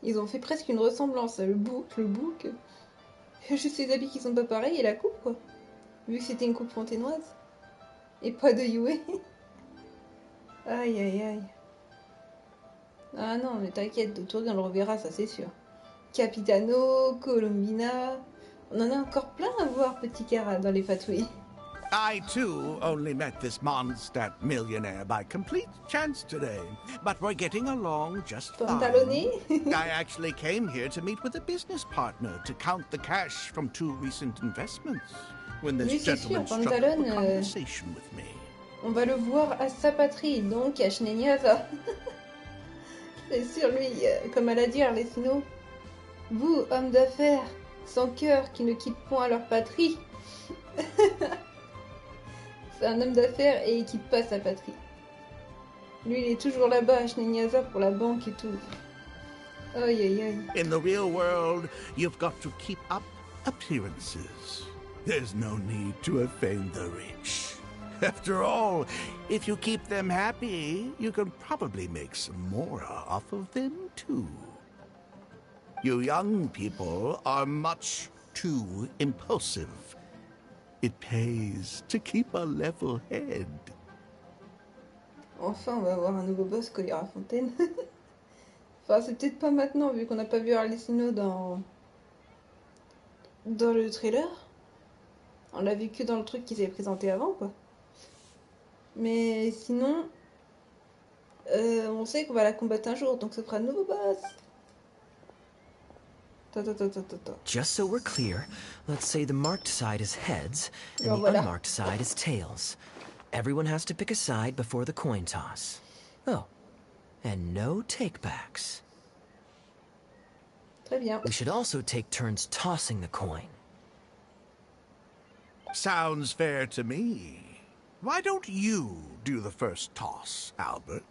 Ils ont fait presque une ressemblance, le bouc. Juste les habits qui sont pas pareils et la coupe, quoi. Vu que c'était une coupe fontenoise. Et pas de Yue. Aïe, aïe, aïe. Ah non, mais t'inquiète, de Tourien, on le reverra, ça c'est sûr. Capitano, Colombina... On en a encore plein à voir, petit Cara, dans les fatouilles.
I, too, only met this Mondstadt millionaire by complete chance today. But we're getting along just fine. I actually came here to meet with a business partner to count the cash from 2 recent investments. When this gentleman struck up a conversation with me.
On va le voir à sa patrie, donc à Shneniasa. C'est sûr, lui, comme à l'a dit Arlesino. Vous, hommes d'affaires, sans cœur, qui ne quittent point leur patrie. C'est un homme d'affaires et il quitte pas sa patrie. Lui, il est toujours là-bas à Shneniasa pour la banque et tout. Aïe, aïe, aïe.
In the real world, you've got to keep up appearances. There's no need to offend the rich. After all, if you keep them happy, you can probably make some more off of them too. You young people are much too impulsive. It pays to keep a level head.
Enfin, on va avoir un nouveau boss, Collier Fontaine. Enfin, c'est peut-être pas maintenant, vu qu'on n'a pas vu Arlesino dans le trailer. On l'a vu que dans le truc qui s'est présenté avant, quoi. Mais sinon, on sait qu'on va la combattre un jour, donc ce sera un nouveau boss.
Just so we're clear, let's say the marked side is heads, and the unmarked side is tails. Everyone has to pick a side before the coin toss. Oh, and no takebacks.
Très bien.
We should also take turns tossing the coin.
Sounds fair to me. Why don't you do the first toss, Albert?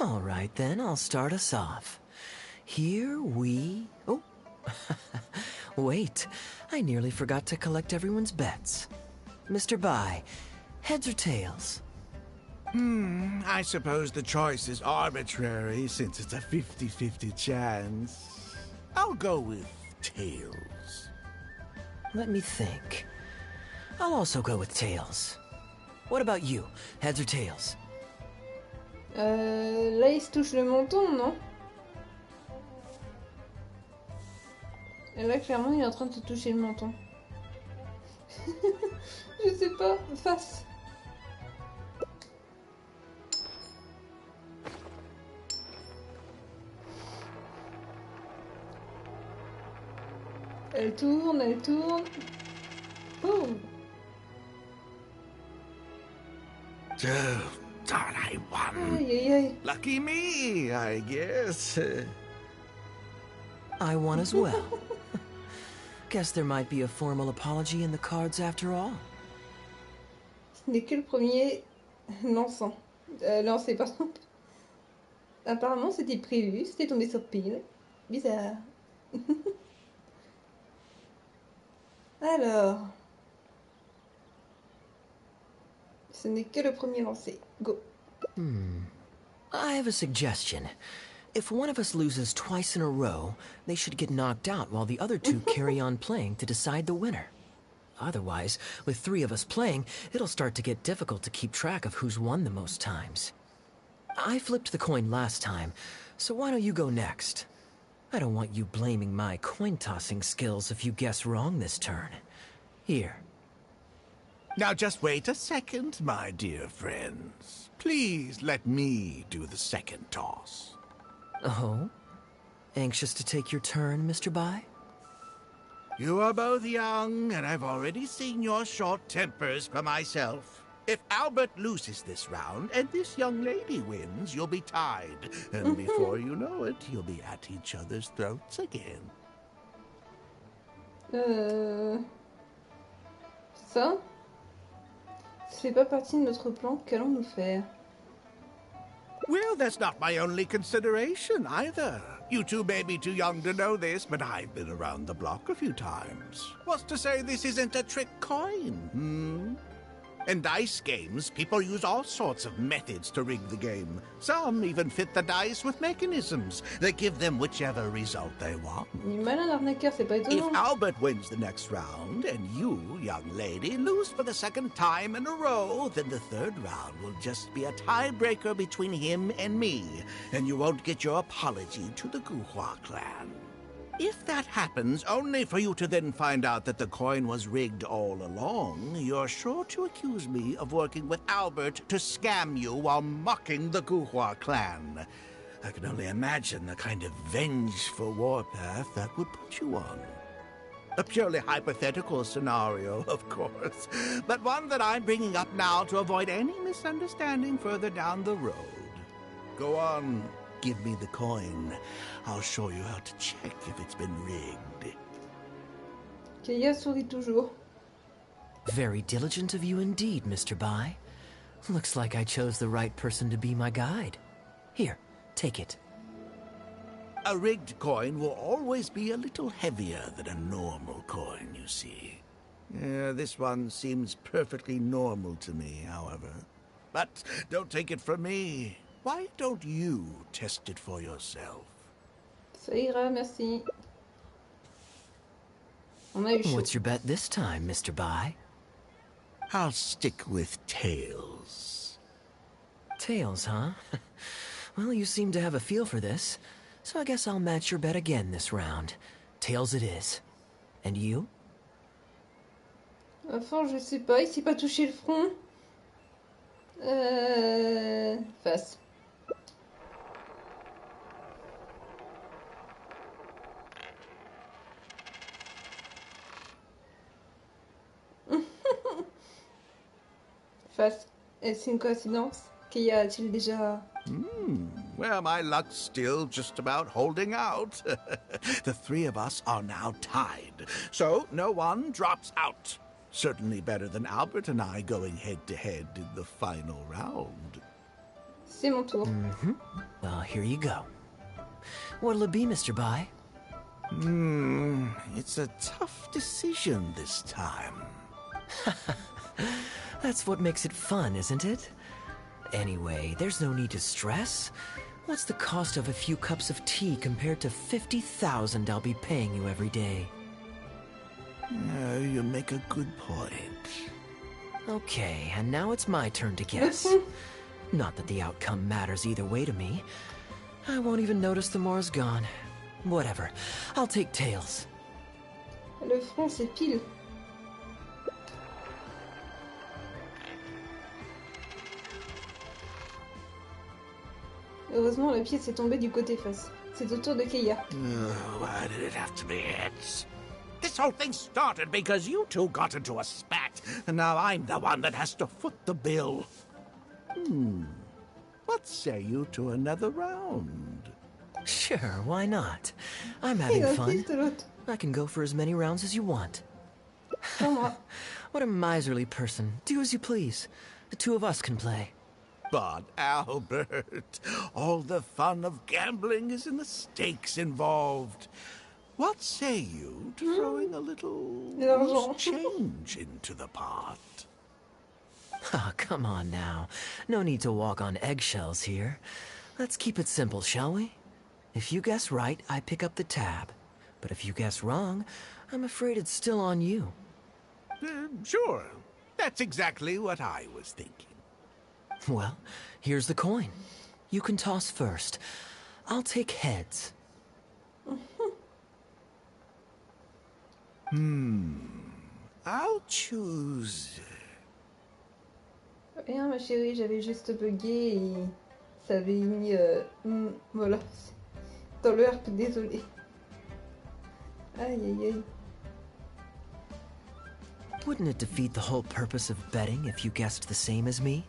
All right, then, I'll start us off. Here we... Oh, wait. I nearly forgot to collect everyone's bets. Mr. Bai, heads or tails?
I suppose the choice is arbitrary since it's a 50-50 chance. I'll go with tails.
Let me think. I'll also go with tails. What about you? Heads or tails?
Là, il se touche le menton, non? Et là, clairement, il est en train de se toucher le menton. Je sais pas. Face. Elle tourne, elle tourne. Boum.
Thought I won.
Aïe, aïe, aïe.
Lucky me, I guess.
I won as well. Guess there might be a formal apology in the cards after all.
Ce n'est que le premier lancé, pardon. Apparemment, c'était prévu, c'était tombé sur pile. Bizarre. Alors... Ce n'est que le premier lancé. Go.
I have a suggestion. If one of us loses twice in a row, they should get knocked out while the other two carry on playing to decide the winner. Otherwise, with 3 of us playing, it'll start to get difficult to keep track of who's won the most times. I flipped the coin last time, so why don't you go next? I don't want you blaming my coin-tossing skills if you guess wrong this turn. Here.
Now just wait a second, my dear friends. Please let me do the second toss.
Oh? Anxious to take your turn, Mr. Bai?
You are both young, and I've already seen your short tempers for myself. If Albert loses this round, and this young lady wins, you'll be tied. And before you know it, you'll be at each other's throats again.
Ça? Ça fait pas partie de notre plan, qu'allons-nous faire?
Well, that's not my only consideration, either. You two may be too young to know this, but I've been around the block a few times. What's to say this isn't a trick coin, In dice games, people use all sorts of methods to rig the game. Some even fit the dice with mechanisms that give them whichever result they want.
Malin arnaqueur, c'est pas étonnant.
If Albert wins the next round, and you, young lady, lose for the second time in a row, then the third round will just be a tiebreaker between him and me, and you won't get your apology to the Guhua clan. If that happens, only for you to then find out that the coin was rigged all along, you're sure to accuse me of working with Albert to scam you while mocking the Guhua clan. I can only imagine the kind of vengeful warpath that would put you on. A purely hypothetical scenario, of course, but one that I'm bringing up now to avoid any misunderstanding further down the road. Go on. Give me the coin. I'll show you how to check if it's been rigged.
Kaya sourit toujours.
Very diligent of you indeed, Mr. Bai. Looks like I chose the right person to be my guide. Here, take it.
A rigged coin will always be a little heavier than a normal coin, you see. This one seems perfectly normal to me, however. But don't take it from me. Why don't you test it for yourself?
Ça ira, merci. On a eu chaud.
What's your bet this time, Mr. Bai?
I'll stick with tails.
Tails, huh? Well, you seem to have a feel for this, so I guess I'll match your bet again this round. Tails it is. And you?
Enfin, je sais pas, il s'est pas touché le front. Face. Face. Est-ce une coïncidence? Kaya a-t-il déjà...
Well, my luck's still just about holding out. The three of us are now tied, so no one drops out. Certainly better than Albert and I going head-to-head in the final round.
C'est mon tour.
Well, here you go. What'll it be, Mr. Bai?
It's a tough decision this time.
That's what makes it fun, isn't it? Anyway, there's no need to stress. What's the cost of a few cups of tea compared to 50,000 I'll be paying you every day?
You make a good point.
Okay, and now it's my turn to guess. Not that the outcome matters either way to me. I won't even notice the more is gone. Whatever. I'll take tails.
Le front, c'est pile. Heureusement, la pièce est tombée du côté face. C'est au tour de Keia.
Why did it have to be heads? This whole thing started because you two got into a spat, and now I'm the one that has to foot the bill. What say you to another round?
Sure, why not? I'm having fun. I can go for as many rounds as you want. What a miserly person. Do as you please. The two of us can play.
But, Albert, all the fun of gambling is in the stakes involved. What say you to throwing a little loose change into the pot?
Oh, come on now. No need to walk on eggshells here. Let's keep it simple, shall we? If you guess right, I pick up the tab. But if you guess wrong, I'm afraid it's still on you.
Sure. That's exactly what I was thinking.
Well, here's the coin. You can toss first. I'll take heads.
I'll choose...
Rien, ma chérie, j'avais juste bugué et ça avait mis... voilà. Dans le herp, désolé. Aïe, aïe, aïe.
Wouldn't it defeat the whole purpose of betting if you guessed the same as me?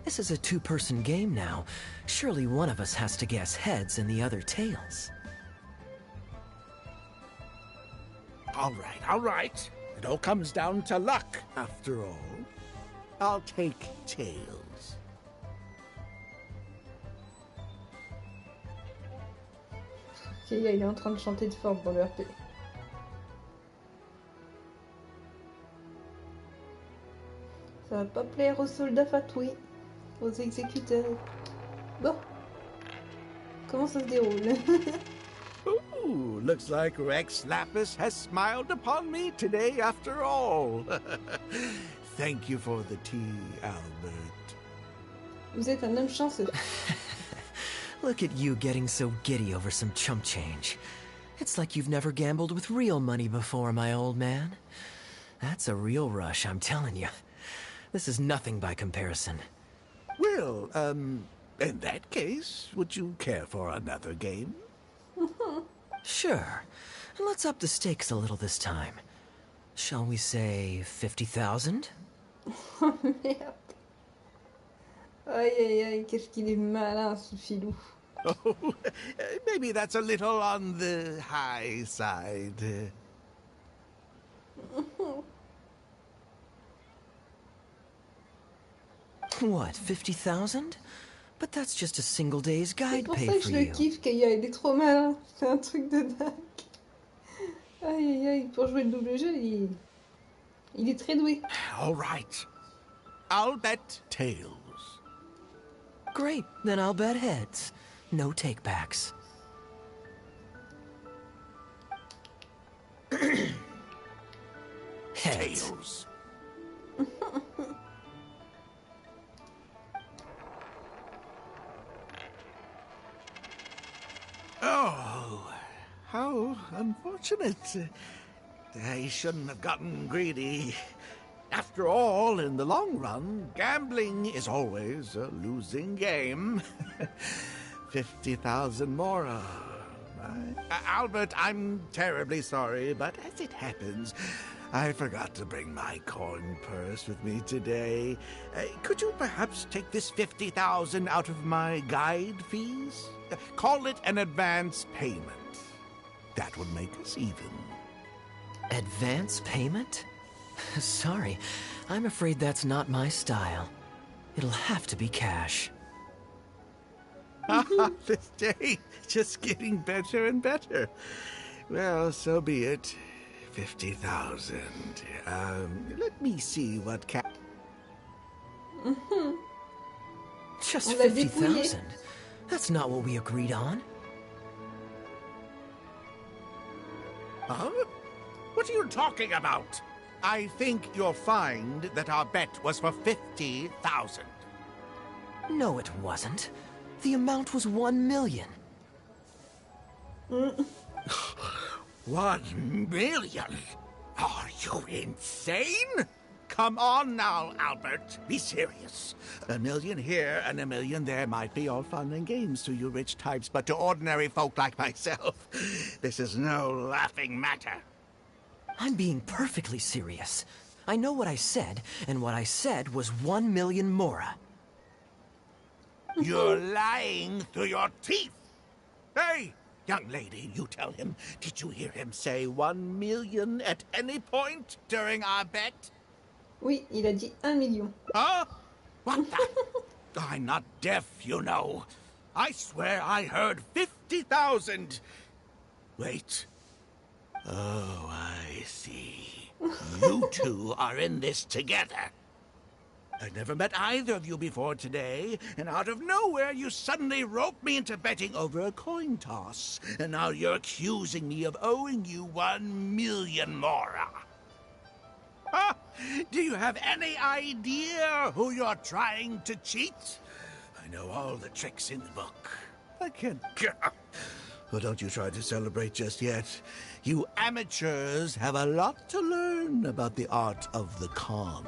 This is a two-person game now. Surely one of us has to guess heads and the other tails.
All right. It all comes down to luck, after all. I'll take tails.
Ok, il est en train de chanter de fort dans le RP. Ça va pas plaire aux soldats fatoués, aux exécuteurs. Bon. Comment ça se déroule?
Ooh, looks like Rex Lapis has smiled upon me today after all. Thank you for the tea, Albert.
Vous êtes un homme chanceux.
Look at you getting so giddy over some chump change. It's like you've never gambled with real money before, my old man. That's a real rush, I'm telling you. This is nothing by comparison.
Well, in that case, would you care for another game?
Sure. And let's up the stakes a little this time. Shall we say 50,000?
Oh merde. Aïe aïe aïe, qu'est-ce qu'il est malin ce filou.
Oh, maybe that's a little on the high side.
What, 50,000? But that's just a single day's guide pay for you.
C'est pour ça que je le kiffe, Keia, il est trop malin. C'est un truc de dingue. Aïe aïe aïe, pour jouer le double jeu, il est très doué.
All right. I'll bet tails.
Great, then I'll bet heads. No takebacks. Heads.
Tails. Oh, how unfortunate. I shouldn't have gotten greedy. After all, in the long run, gambling is always a losing game. 50,000 more. Albert, I'm terribly sorry, but as it happens, I forgot to bring my coin purse with me today. Could you perhaps take this 50,000 out of my guide fees? Call it an advance payment. That would make us even.
Advance payment? Sorry, I'm afraid that's not my style. It'll have to be cash.
This day, just getting better and better. Well, so be it. 50,000. Let me see what
Just 50,000? That's not what we agreed on.
Huh? What are you talking about? I think you'll find that our bet was for 50,000.
No, it wasn't. The amount was 1 million.
1 million? Are you insane? Come on now, Albert. Be serious. 1 million here and 1 million there might be all fun and games to you rich types, but to ordinary folk like myself, this is no laughing matter.
I'm being perfectly serious. I know what I said, and what I said was 1 million mora.
You're lying through your teeth. Hey, young lady, you tell him. Did you hear him say 1 million at any point during our bet?
Oui, il a dit 1 million.
Huh? What the? I'm not deaf, you know. I swear I heard 50,000. Wait. Oh, I see. You two are in this together. I've never met either of you before today, and out of nowhere you suddenly roped me into betting over a coin toss, and now you're accusing me of owing you 1 million mora. Huh? Do you have any idea who you're trying to cheat? I know all the tricks in the book. I can't... Well, don't you try to celebrate just yet. You amateurs have a lot to learn about the art of the con.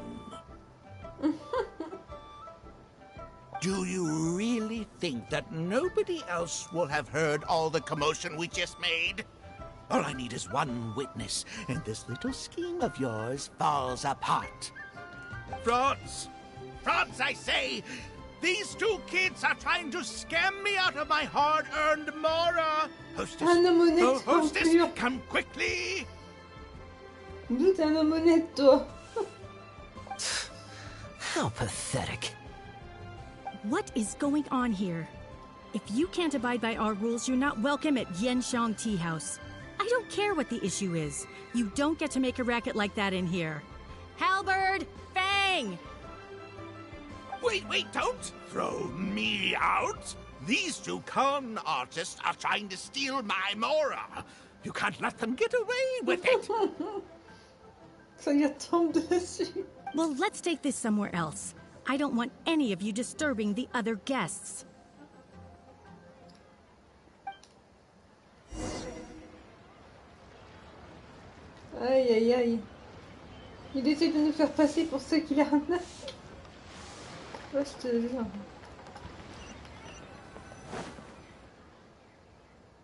Do you really think that nobody else will have heard all the commotion we just made? All I need is one witness, and this little scheme of yours falls apart. Frauds! Frauds, I say! These two kids are trying to scam me out of my hard-earned mora! Hostess! Oh, hostess, come quickly!
D'où t'as ma monnaie, toi?
How pathetic.
What is going on here? If you can't abide by our rules, you're not welcome at Genshin Tea House. I don't care what the issue is. You don't get to make a racket like that in here. Halberd! Fang!
Wait, don't throw me out! These two con artists are trying to steal my mora. You can't let them get away with it.
Ça lui tombe dessus.
Well, let's take this somewhere else. I don't want any of you disturbing the other guests.
Aïe, aïe, aïe. Il essaie de nous faire passer pour ceux qui l'arnaquent. Ouais, je te jure.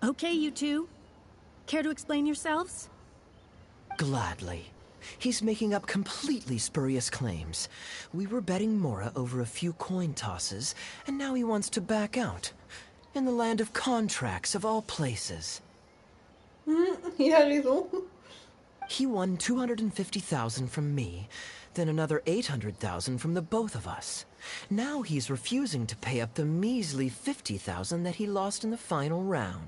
Okay, you two. Care to explain yourselves?
Gladly. He's making up completely spurious claims. We were betting mora over a few coin tosses, and now he wants to back out. In the land of contracts, of all places.
Il a raison.
He won 250,000 from me, then another 800,000 from the both of us. Now he's refusing to pay up the measly 50,000 that he lost in the final round.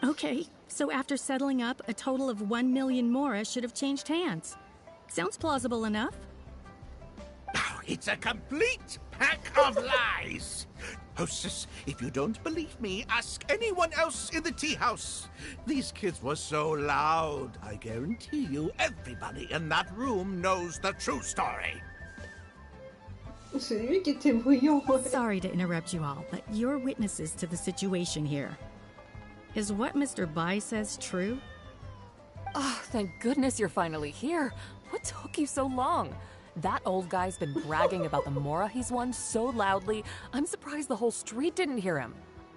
Okay, so after settling up, a total of 1 million mora should have changed hands. Sounds plausible enough.
Oh, it's a complete pack of lies. Hostess, if you don't believe me, ask anyone else in the tea house. These kids were so loud. I guarantee you everybody in that room knows the true story.
C'est lui qui était bruyant. Ouais.
Sorry to interrupt you all, but you're witnesses to the situation here. Is what Mr. Bai says true?
Oh, thank goodness you're finally here. What took you so long? That old guy's been bragging about the mora he's won so loudly, I'm surprised the whole street didn't hear him.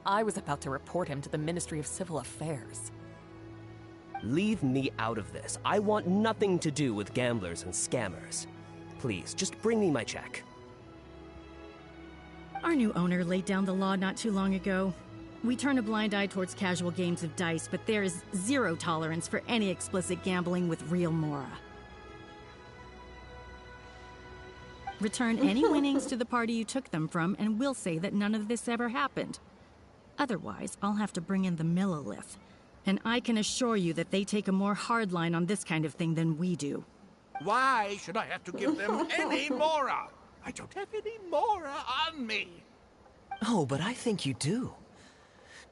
I was about to report him to the Ministry of Civil Affairs.
Leave me out of this. I want nothing to do with gamblers and scammers. Please, just bring me my check.
Our new owner laid down the law not too long ago. We turn a blind eye towards casual games of dice, but there is zero tolerance for any explicit gambling with real Mora. Return any winnings to the party you took them from, and we'll say that none of this ever happened. Otherwise, I'll have to bring in the Millilith. And I can assure you that they take a more hard line on this kind of thing than we do.
Why should I have to give them any Mora? I don't have any Mora on me.
Oh, but I think you do.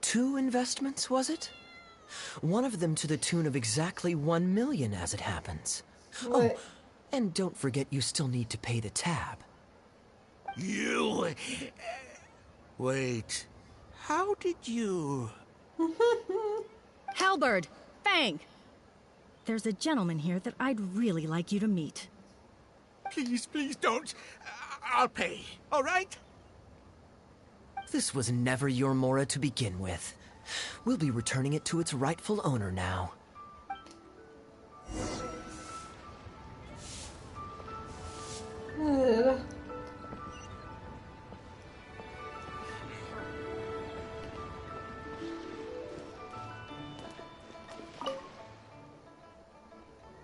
2 investments, was it? One of them to the tune of exactly 1 million as it happens.
What?
Oh, and don't forget you still need to pay the tab.
You... Wait. How did you...
Halberd! Fang! There's a gentleman here that I'd really like you to meet.
Please, please don't. I'll pay, all right?
This was never your Mora to begin with. We'll be returning it to its rightful owner now.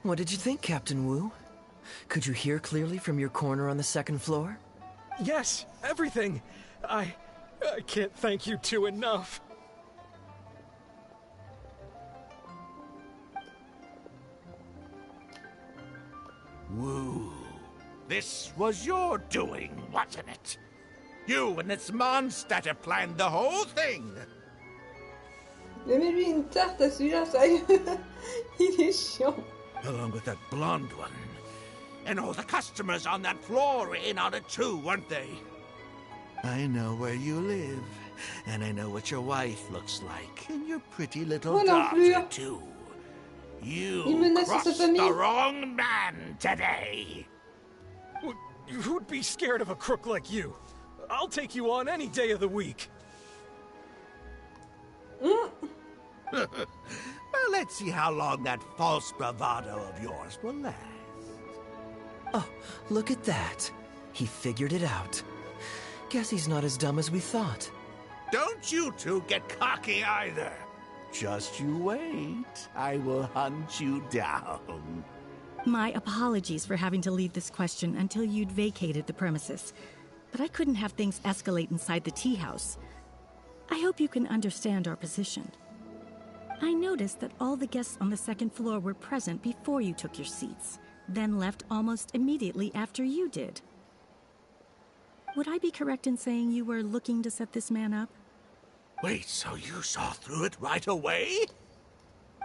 What did you think, Captain Wu? Could you hear clearly from your corner on the 2nd floor?
Yes, everything. I can't thank you two enough.
Woo. This was your doing, wasn't it? You and this Mondstadt have planned the whole thing.
Mais mets-lui une tarte à celui-là, sérieux. Il est chiant.
Along with that blonde one. And all the customers on that floor were in on it too, weren't they? I know where you live. And I know what your wife looks like. And your pretty little daughter, too. You crossed the wrong man today.
Who'd be scared of a crook like you? I'll take you on any day of the week.
Well, let's see how long that false bravado of yours will last.
Oh, look at that. He figured it out. Guess he's not as dumb as we thought.
Don't you two get cocky either. Just you wait. I will hunt you down.
My apologies for having to leave this question until you'd vacated the premises. But I couldn't have things escalate inside the tea house. I hope you can understand our position. I noticed that all the guests on the 2nd floor were present before you took your seats, then left almost immediately after you did. Would I be correct in saying you were looking to set this man up?
Wait, so you saw through it right away?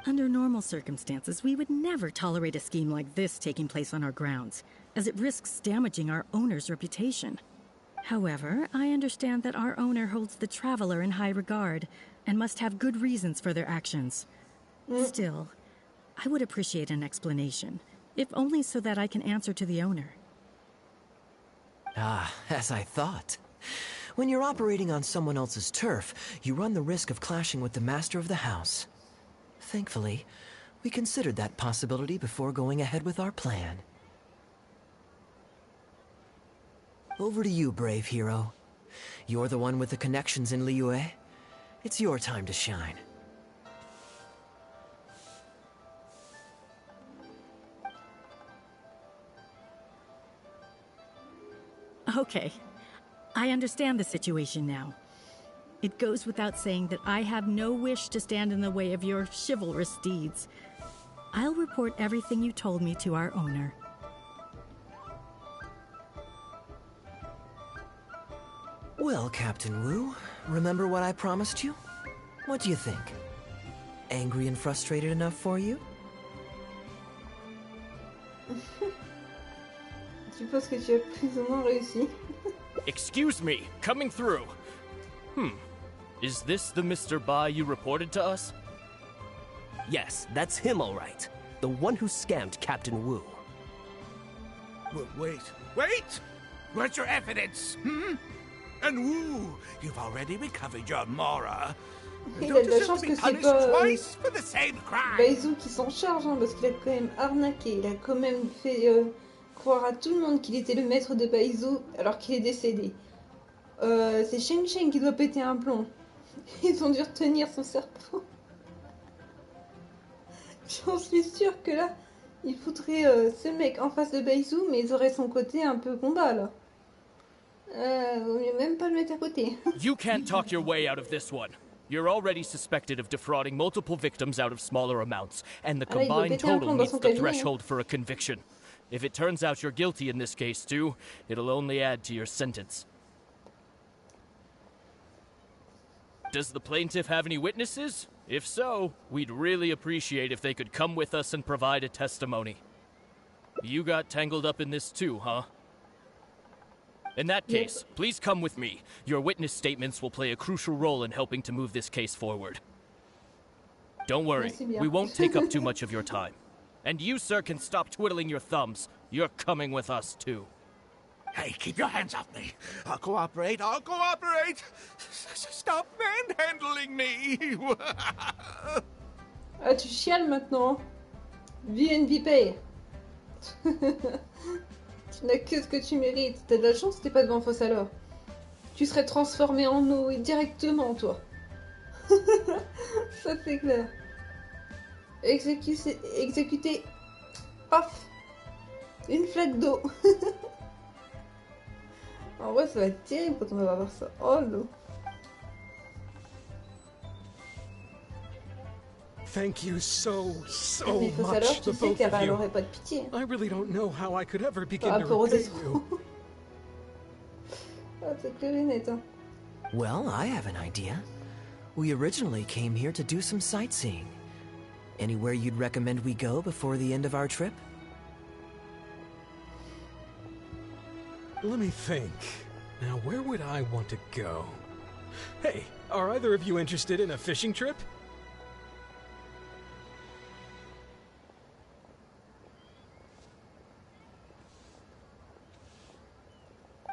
Under normal circumstances, we would never tolerate a scheme like this taking place on our grounds, as it risks damaging our owner's reputation. However, I understand that our owner holds the Traveler in high regard, and must have good reasons for their actions. Still, I would appreciate an explanation, if only so that I can answer to the owner.
Ah, as I thought. When you're operating on someone else's turf, you run the risk of clashing with the master of the house. Thankfully, we considered that possibility before going ahead with our plan. Over to you, brave hero. You're the one with the connections in Liyue. It's your time to shine.
Okay. I understand the situation now. It goes without saying that I have no wish to stand in the way of your chivalrous deeds. I'll report everything you told me to our owner.
Well, Captain Wu, remember what I promised you? What do you think? Angry and frustrated enough for you?
Tu penses que tu as plus ou moins réussi?
Excuse me, coming through. Is this the Mr. Bai you reported to us?
Yes, that's him all right. The one who scammed Captain Wu.
Wait. Where's your evidence, And Wu, you've already recovered your Mora.
Il a de la chance que c'est pas Baizu qui s'en charge, hein, parce qu'il a quand même arnaqué. Il a quand même fait croire à tout le monde qu'il était le maître de Baizu alors qu'il est décédé. C'est Sheng qui doit péter un plomb. Ils ont dû retenir son serpent. J'en suis sûre que là, il foutrait ce mec en face de Baizu, mais ils auraient son côté un peu combat là. Vaut mieux même pas le mettre à côté.
You can't talk your way out of this one. You're already suspected of defrauding multiple victims out of smaller amounts, and the combined total meets the threshold for a conviction. If it turns out you're guilty in this case too, it'll only add to your sentence. Does the plaintiff have any witnesses? If so, we'd really appreciate if they could come with us and provide a testimony. You got tangled up in this too, huh? In that case, please come with me. Your witness statements will play a crucial role in helping to move this case forward. Don't worry, we won't take up too much of your time. And you, sir, can stop twiddling your thumbs. You're coming with us, too.
Hey, keep your hands off me. I'll cooperate. Stop manhandling me.
Ah, tu chiales maintenant. Vie une vie paye. Tu n'as que ce que tu mérites. T'as de la chance que t'es pas devant Fosse alors. Tu serais transformé en eau et directement, toi. Ça c'est clair. Exécuter. Paf. Une flaque d'eau. En vrai, ça va être terrible quand on va voir ça. Oh l'eau.
Thank you so
Mais Fosse alors,
much,
tu
the
sais
both
qu'elle
of you.
n'aurait pas de pitié.
I really don't know how I could ever begin
Par
to
rapport aux
repay
escrocs.
you.
Ah, c'est clair et net, hein.
Well, I have an idea. We originally came here to do some sightseeing. Anywhere you'd recommend we go before the end of our trip?
Let me think. Now, where would I want to go? Hey, are either of you interested in a fishing trip?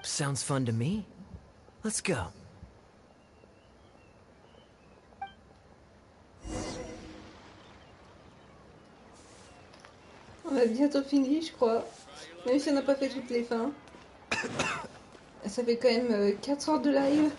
Sounds fun to me. Let's go.
On a bientôt fini, je crois. Même si on n'a pas fait toutes les fins. Ça fait quand même 4 heures de live.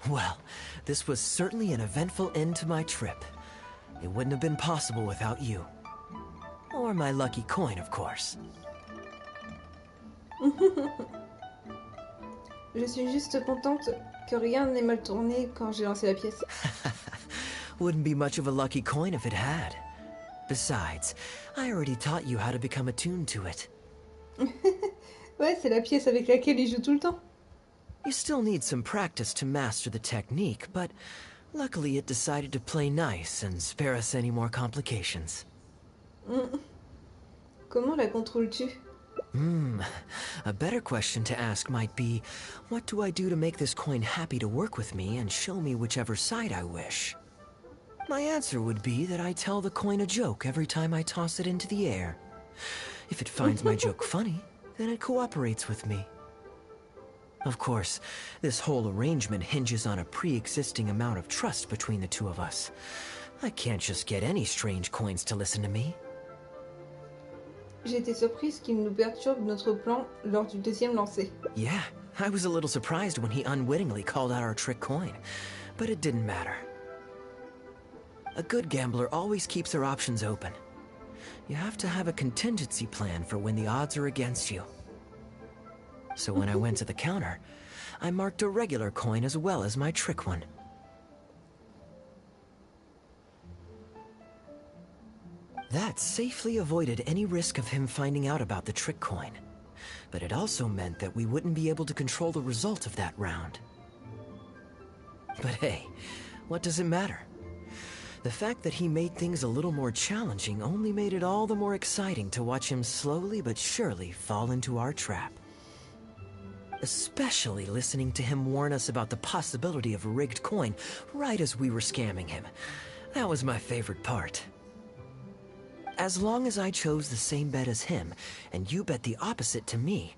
Well, this was certainly an eventful end to my trip. It wouldn't have been possible without you. Or my lucky coin, of course.
Je suis juste contente que rien n'ait mal tourné quand j'ai lancé la pièce.
Wouldn't be much of a lucky coin if it had. Besides, I already taught you how to become attuned to it.
Ouais, c'est la pièce avec laquelle il joue tout le temps.
You still need some practice to master the technique, but luckily it decided to play nice and spare us any more complications.
Comment la contrôles-tu?
A better question to ask might be, what do I do to make this coin happy to work with me and show me whichever side I wish? My answer would be that I tell the coin a joke every time I toss it into the air. If it finds my joke funny, then it cooperates with me. Of course, this whole arrangement hinges on a pre-existing amount of trust between the two of us. I can't just get any strange coins to listen to me.
J'ai été surprise qu'il nous perturbe notre plan lors du deuxième lancer.
Yeah, I was a little surprised when he unwittingly called out our trick coin, but it didn't matter. A good gambler always keeps their options open. You have to have a contingency plan for when the odds are against you. So when I went to the counter, I marked a regular coin as well as my trick one. That safely avoided any risk of him finding out about the trick coin. But it also meant that we wouldn't be able to control the result of that round. But hey, what does it matter? The fact that he made things a little more challenging only made it all the more exciting to watch him slowly but surely fall into our trap. Especially listening to him warn us about the possibility of a rigged coin right as we were scamming him. That was my favorite part. As long as I chose the same bet as him, and you bet the opposite to me,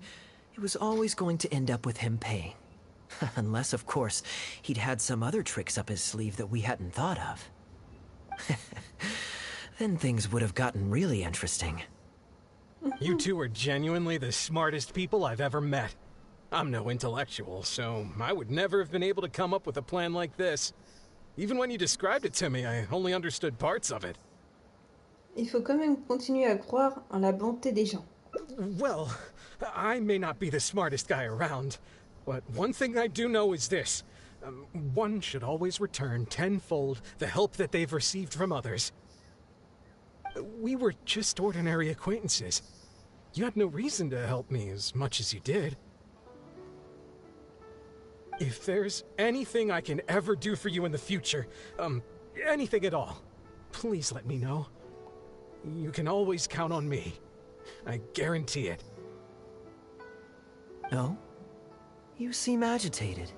it was always going to end up with him paying. Unless, of course, he'd had some other tricks up his sleeve that we hadn't thought of. Then things would have gotten really interesting.
You two are genuinely the smartest people I've ever met. I'm no intellectual, so I would never have been able to come up with a plan like this. Even when you described it to me, I only understood parts of it.
Il faut quand même continuer à croire en la bonté des gens.
Well, I may not be the smartest guy around, but one thing I do know is this. One should always return tenfold the help that they've received from others. We were just ordinary acquaintances. You had no reason to help me as much as you did. If there's anything I can ever do for you in the future, anything at all, please let me know. You can always count on me. I guarantee it.
Oh? You seem agitated.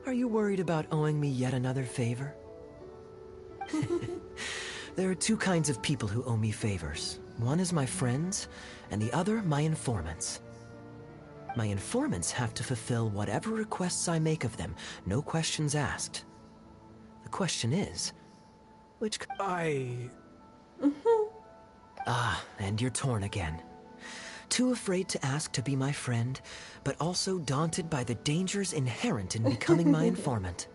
Are you worried about owing me yet another favor? There are two kinds of people who owe me favors. One is my friends, and the other my informants. My informants have to fulfill whatever requests I make of them, no questions asked. The question is, which... Ah, and you're torn again. Too afraid to ask to be my friend, but also daunted by the dangers inherent in becoming my informant.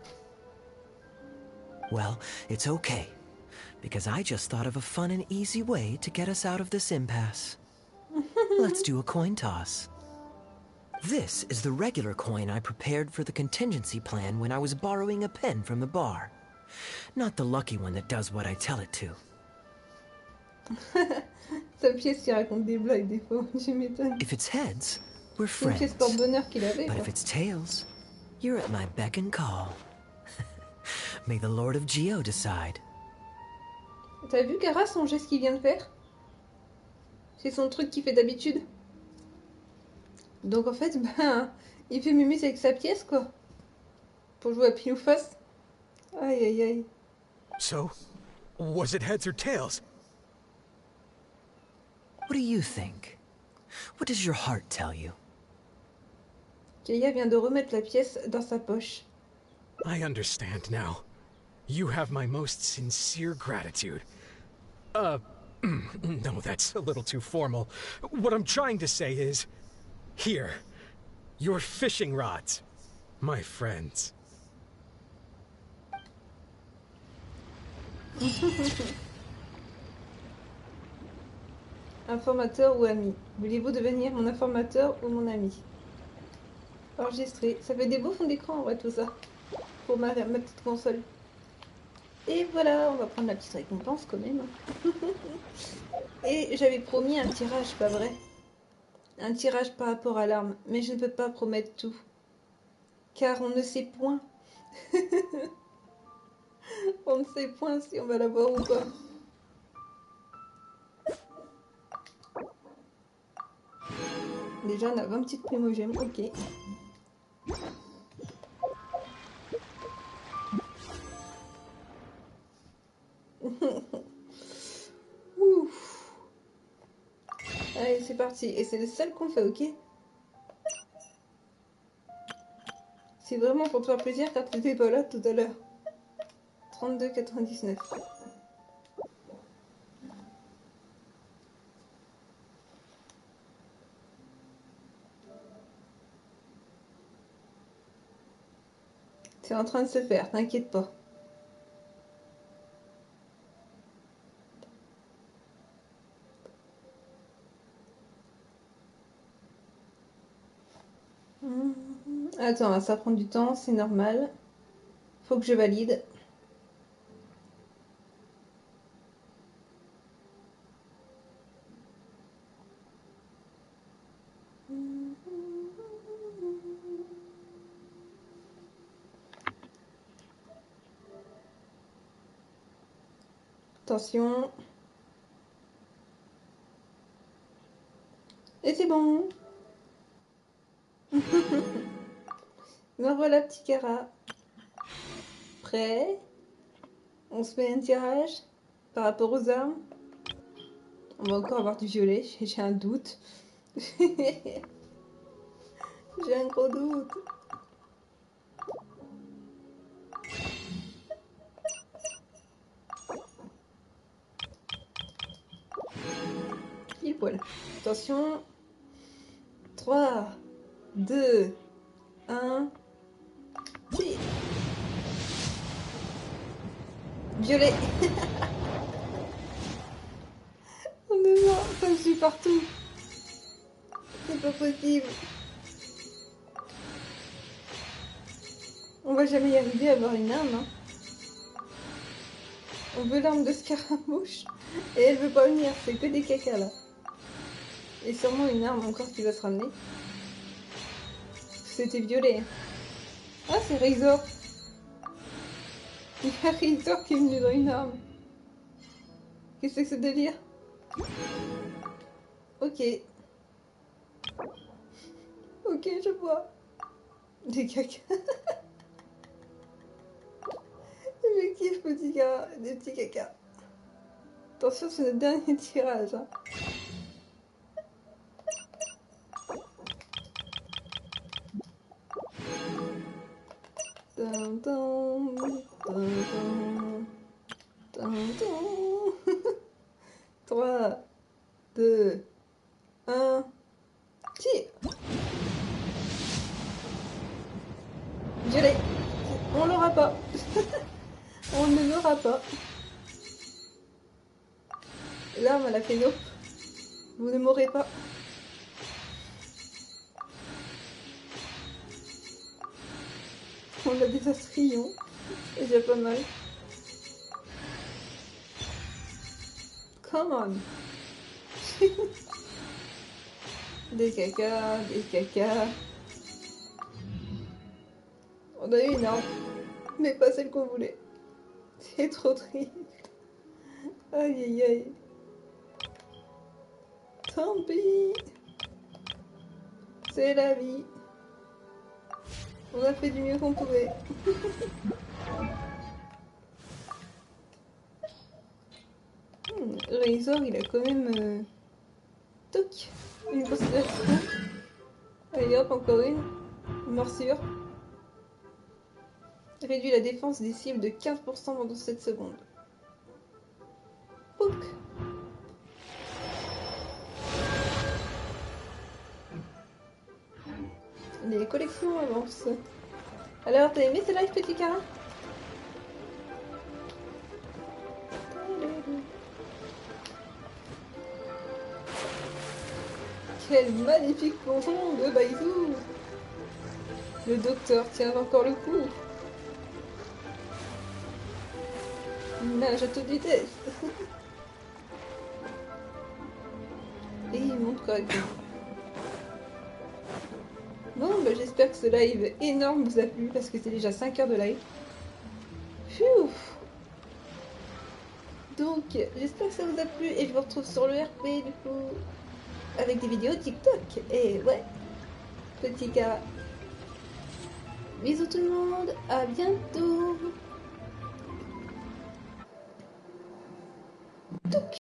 Well, it's okay, because I just thought of a fun and easy way to get us out of this impasse. Let's do a coin toss. This is the regular coin I prepared for the contingency plan when I was borrowing a pen from the bar. Not the lucky one that does what I tell it to.
Sa pièce qui raconte des blagues des fois, je m'étonne.
If it's heads, we're
C'est une
friends.
pièce porte-bonheur qu'il avait.
But
Quoi.
if it's tails, you're at my beck and call. May the Lord of Geo decide.
T'as vu, Kara, son geste qu'il vient de faire? C'est son truc qu'il fait d'habitude. Donc en fait, ben, il fait mémuse avec sa pièce, quoi. Pour jouer à pile ou face. Aïe, aïe, aïe.
So, was it heads or tails?
What do you think? What does your heart tell you?
Kaya vient de remettre la pièce dans sa poche.
I understand now. You have my most sincere gratitude. No, that's a little too formal. What I'm trying to say is, here, your fishing rods, my friends.
Informateur ou ami? Voulez-vous devenir mon informateur ou mon ami? Enregistré. Ça fait des beaux fonds d'écran en vrai tout ça. Pour ma petite console. Et voilà, on va prendre la petite récompense quand même. Et j'avais promis un tirage, pas vrai? Un tirage par rapport à l'arme. Mais je ne peux pas promettre tout. Car on ne sait point. On ne sait point si on va l'avoir ou pas. Déjà on a 20 petites primogèmes, ok. Ouf. Allez c'est parti, et c'est le seul qu'on fait, ok. C'est vraiment pour te faire plaisir car tu n'étais pas là tout à l'heure. 32,99. C'est en train de se faire, t'inquiète pas. Attends, ça prend du temps, c'est normal. Faut que je valide. Attention. Et c'est bon. Me voilà, petit Cara. Prêt? On se met un tirage par rapport aux armes. On va encore avoir du violet, j'ai un doute. J'ai un gros doute. Pile poil. Attention. 3, 2, 1. Tire. Violet. On est mort, ça me suit partout. C'est pas possible. On va jamais y arriver à avoir une arme. Hein. On veut l'arme de Scaramouche et elle veut pas venir, c'est que des cacas là. Et sûrement une arme encore qui va se ramener. C'était violet. Ah, c'est Razor. Il y a Razor qui est venu dans une arme. Qu'est-ce que c'est que ce délire? Ok. Ok, je vois. Des cacas. Effectif, petit gars. Des petits cacas. Attention, c'est notre dernier tirage. Hein. Dun, dun, dun, dun, dun, dun. 3, 2, 1, tire. Violet. On l'aura pas. On ne l'aura pas. L'arme, elle a fait non. Vous ne m'aurez pas. On a des astrions. C'est déjà pas mal. Come on. Des cacas, des cacas. On a eu une arme. Mais pas celle qu'on voulait. C'est trop triste. Aïe aïe aïe. Tant pis. C'est la vie. On a fait du mieux qu'on pouvait. Razor, il a quand même... Toc. Une considération. Allez hop, encore une. Une morsure. Réduit la défense des cibles de 15% pendant 7 secondes. Pouc. Les collections avancent. Alors, t'as aimé ce live, petit Cara? Quel magnifique plongeon de Baizou! Le docteur tient encore le coup. Il nage à toute vitesse. Et il monte correctement. Bon, bah, j'espère que ce live énorme vous a plu parce que c'est déjà 5 heures de live. Pfiou. Donc, j'espère que ça vous a plu et je vous retrouve sur le RP du coup avec des vidéos TikTok. Et ouais, petit Cara. Bisous tout le monde, à bientôt.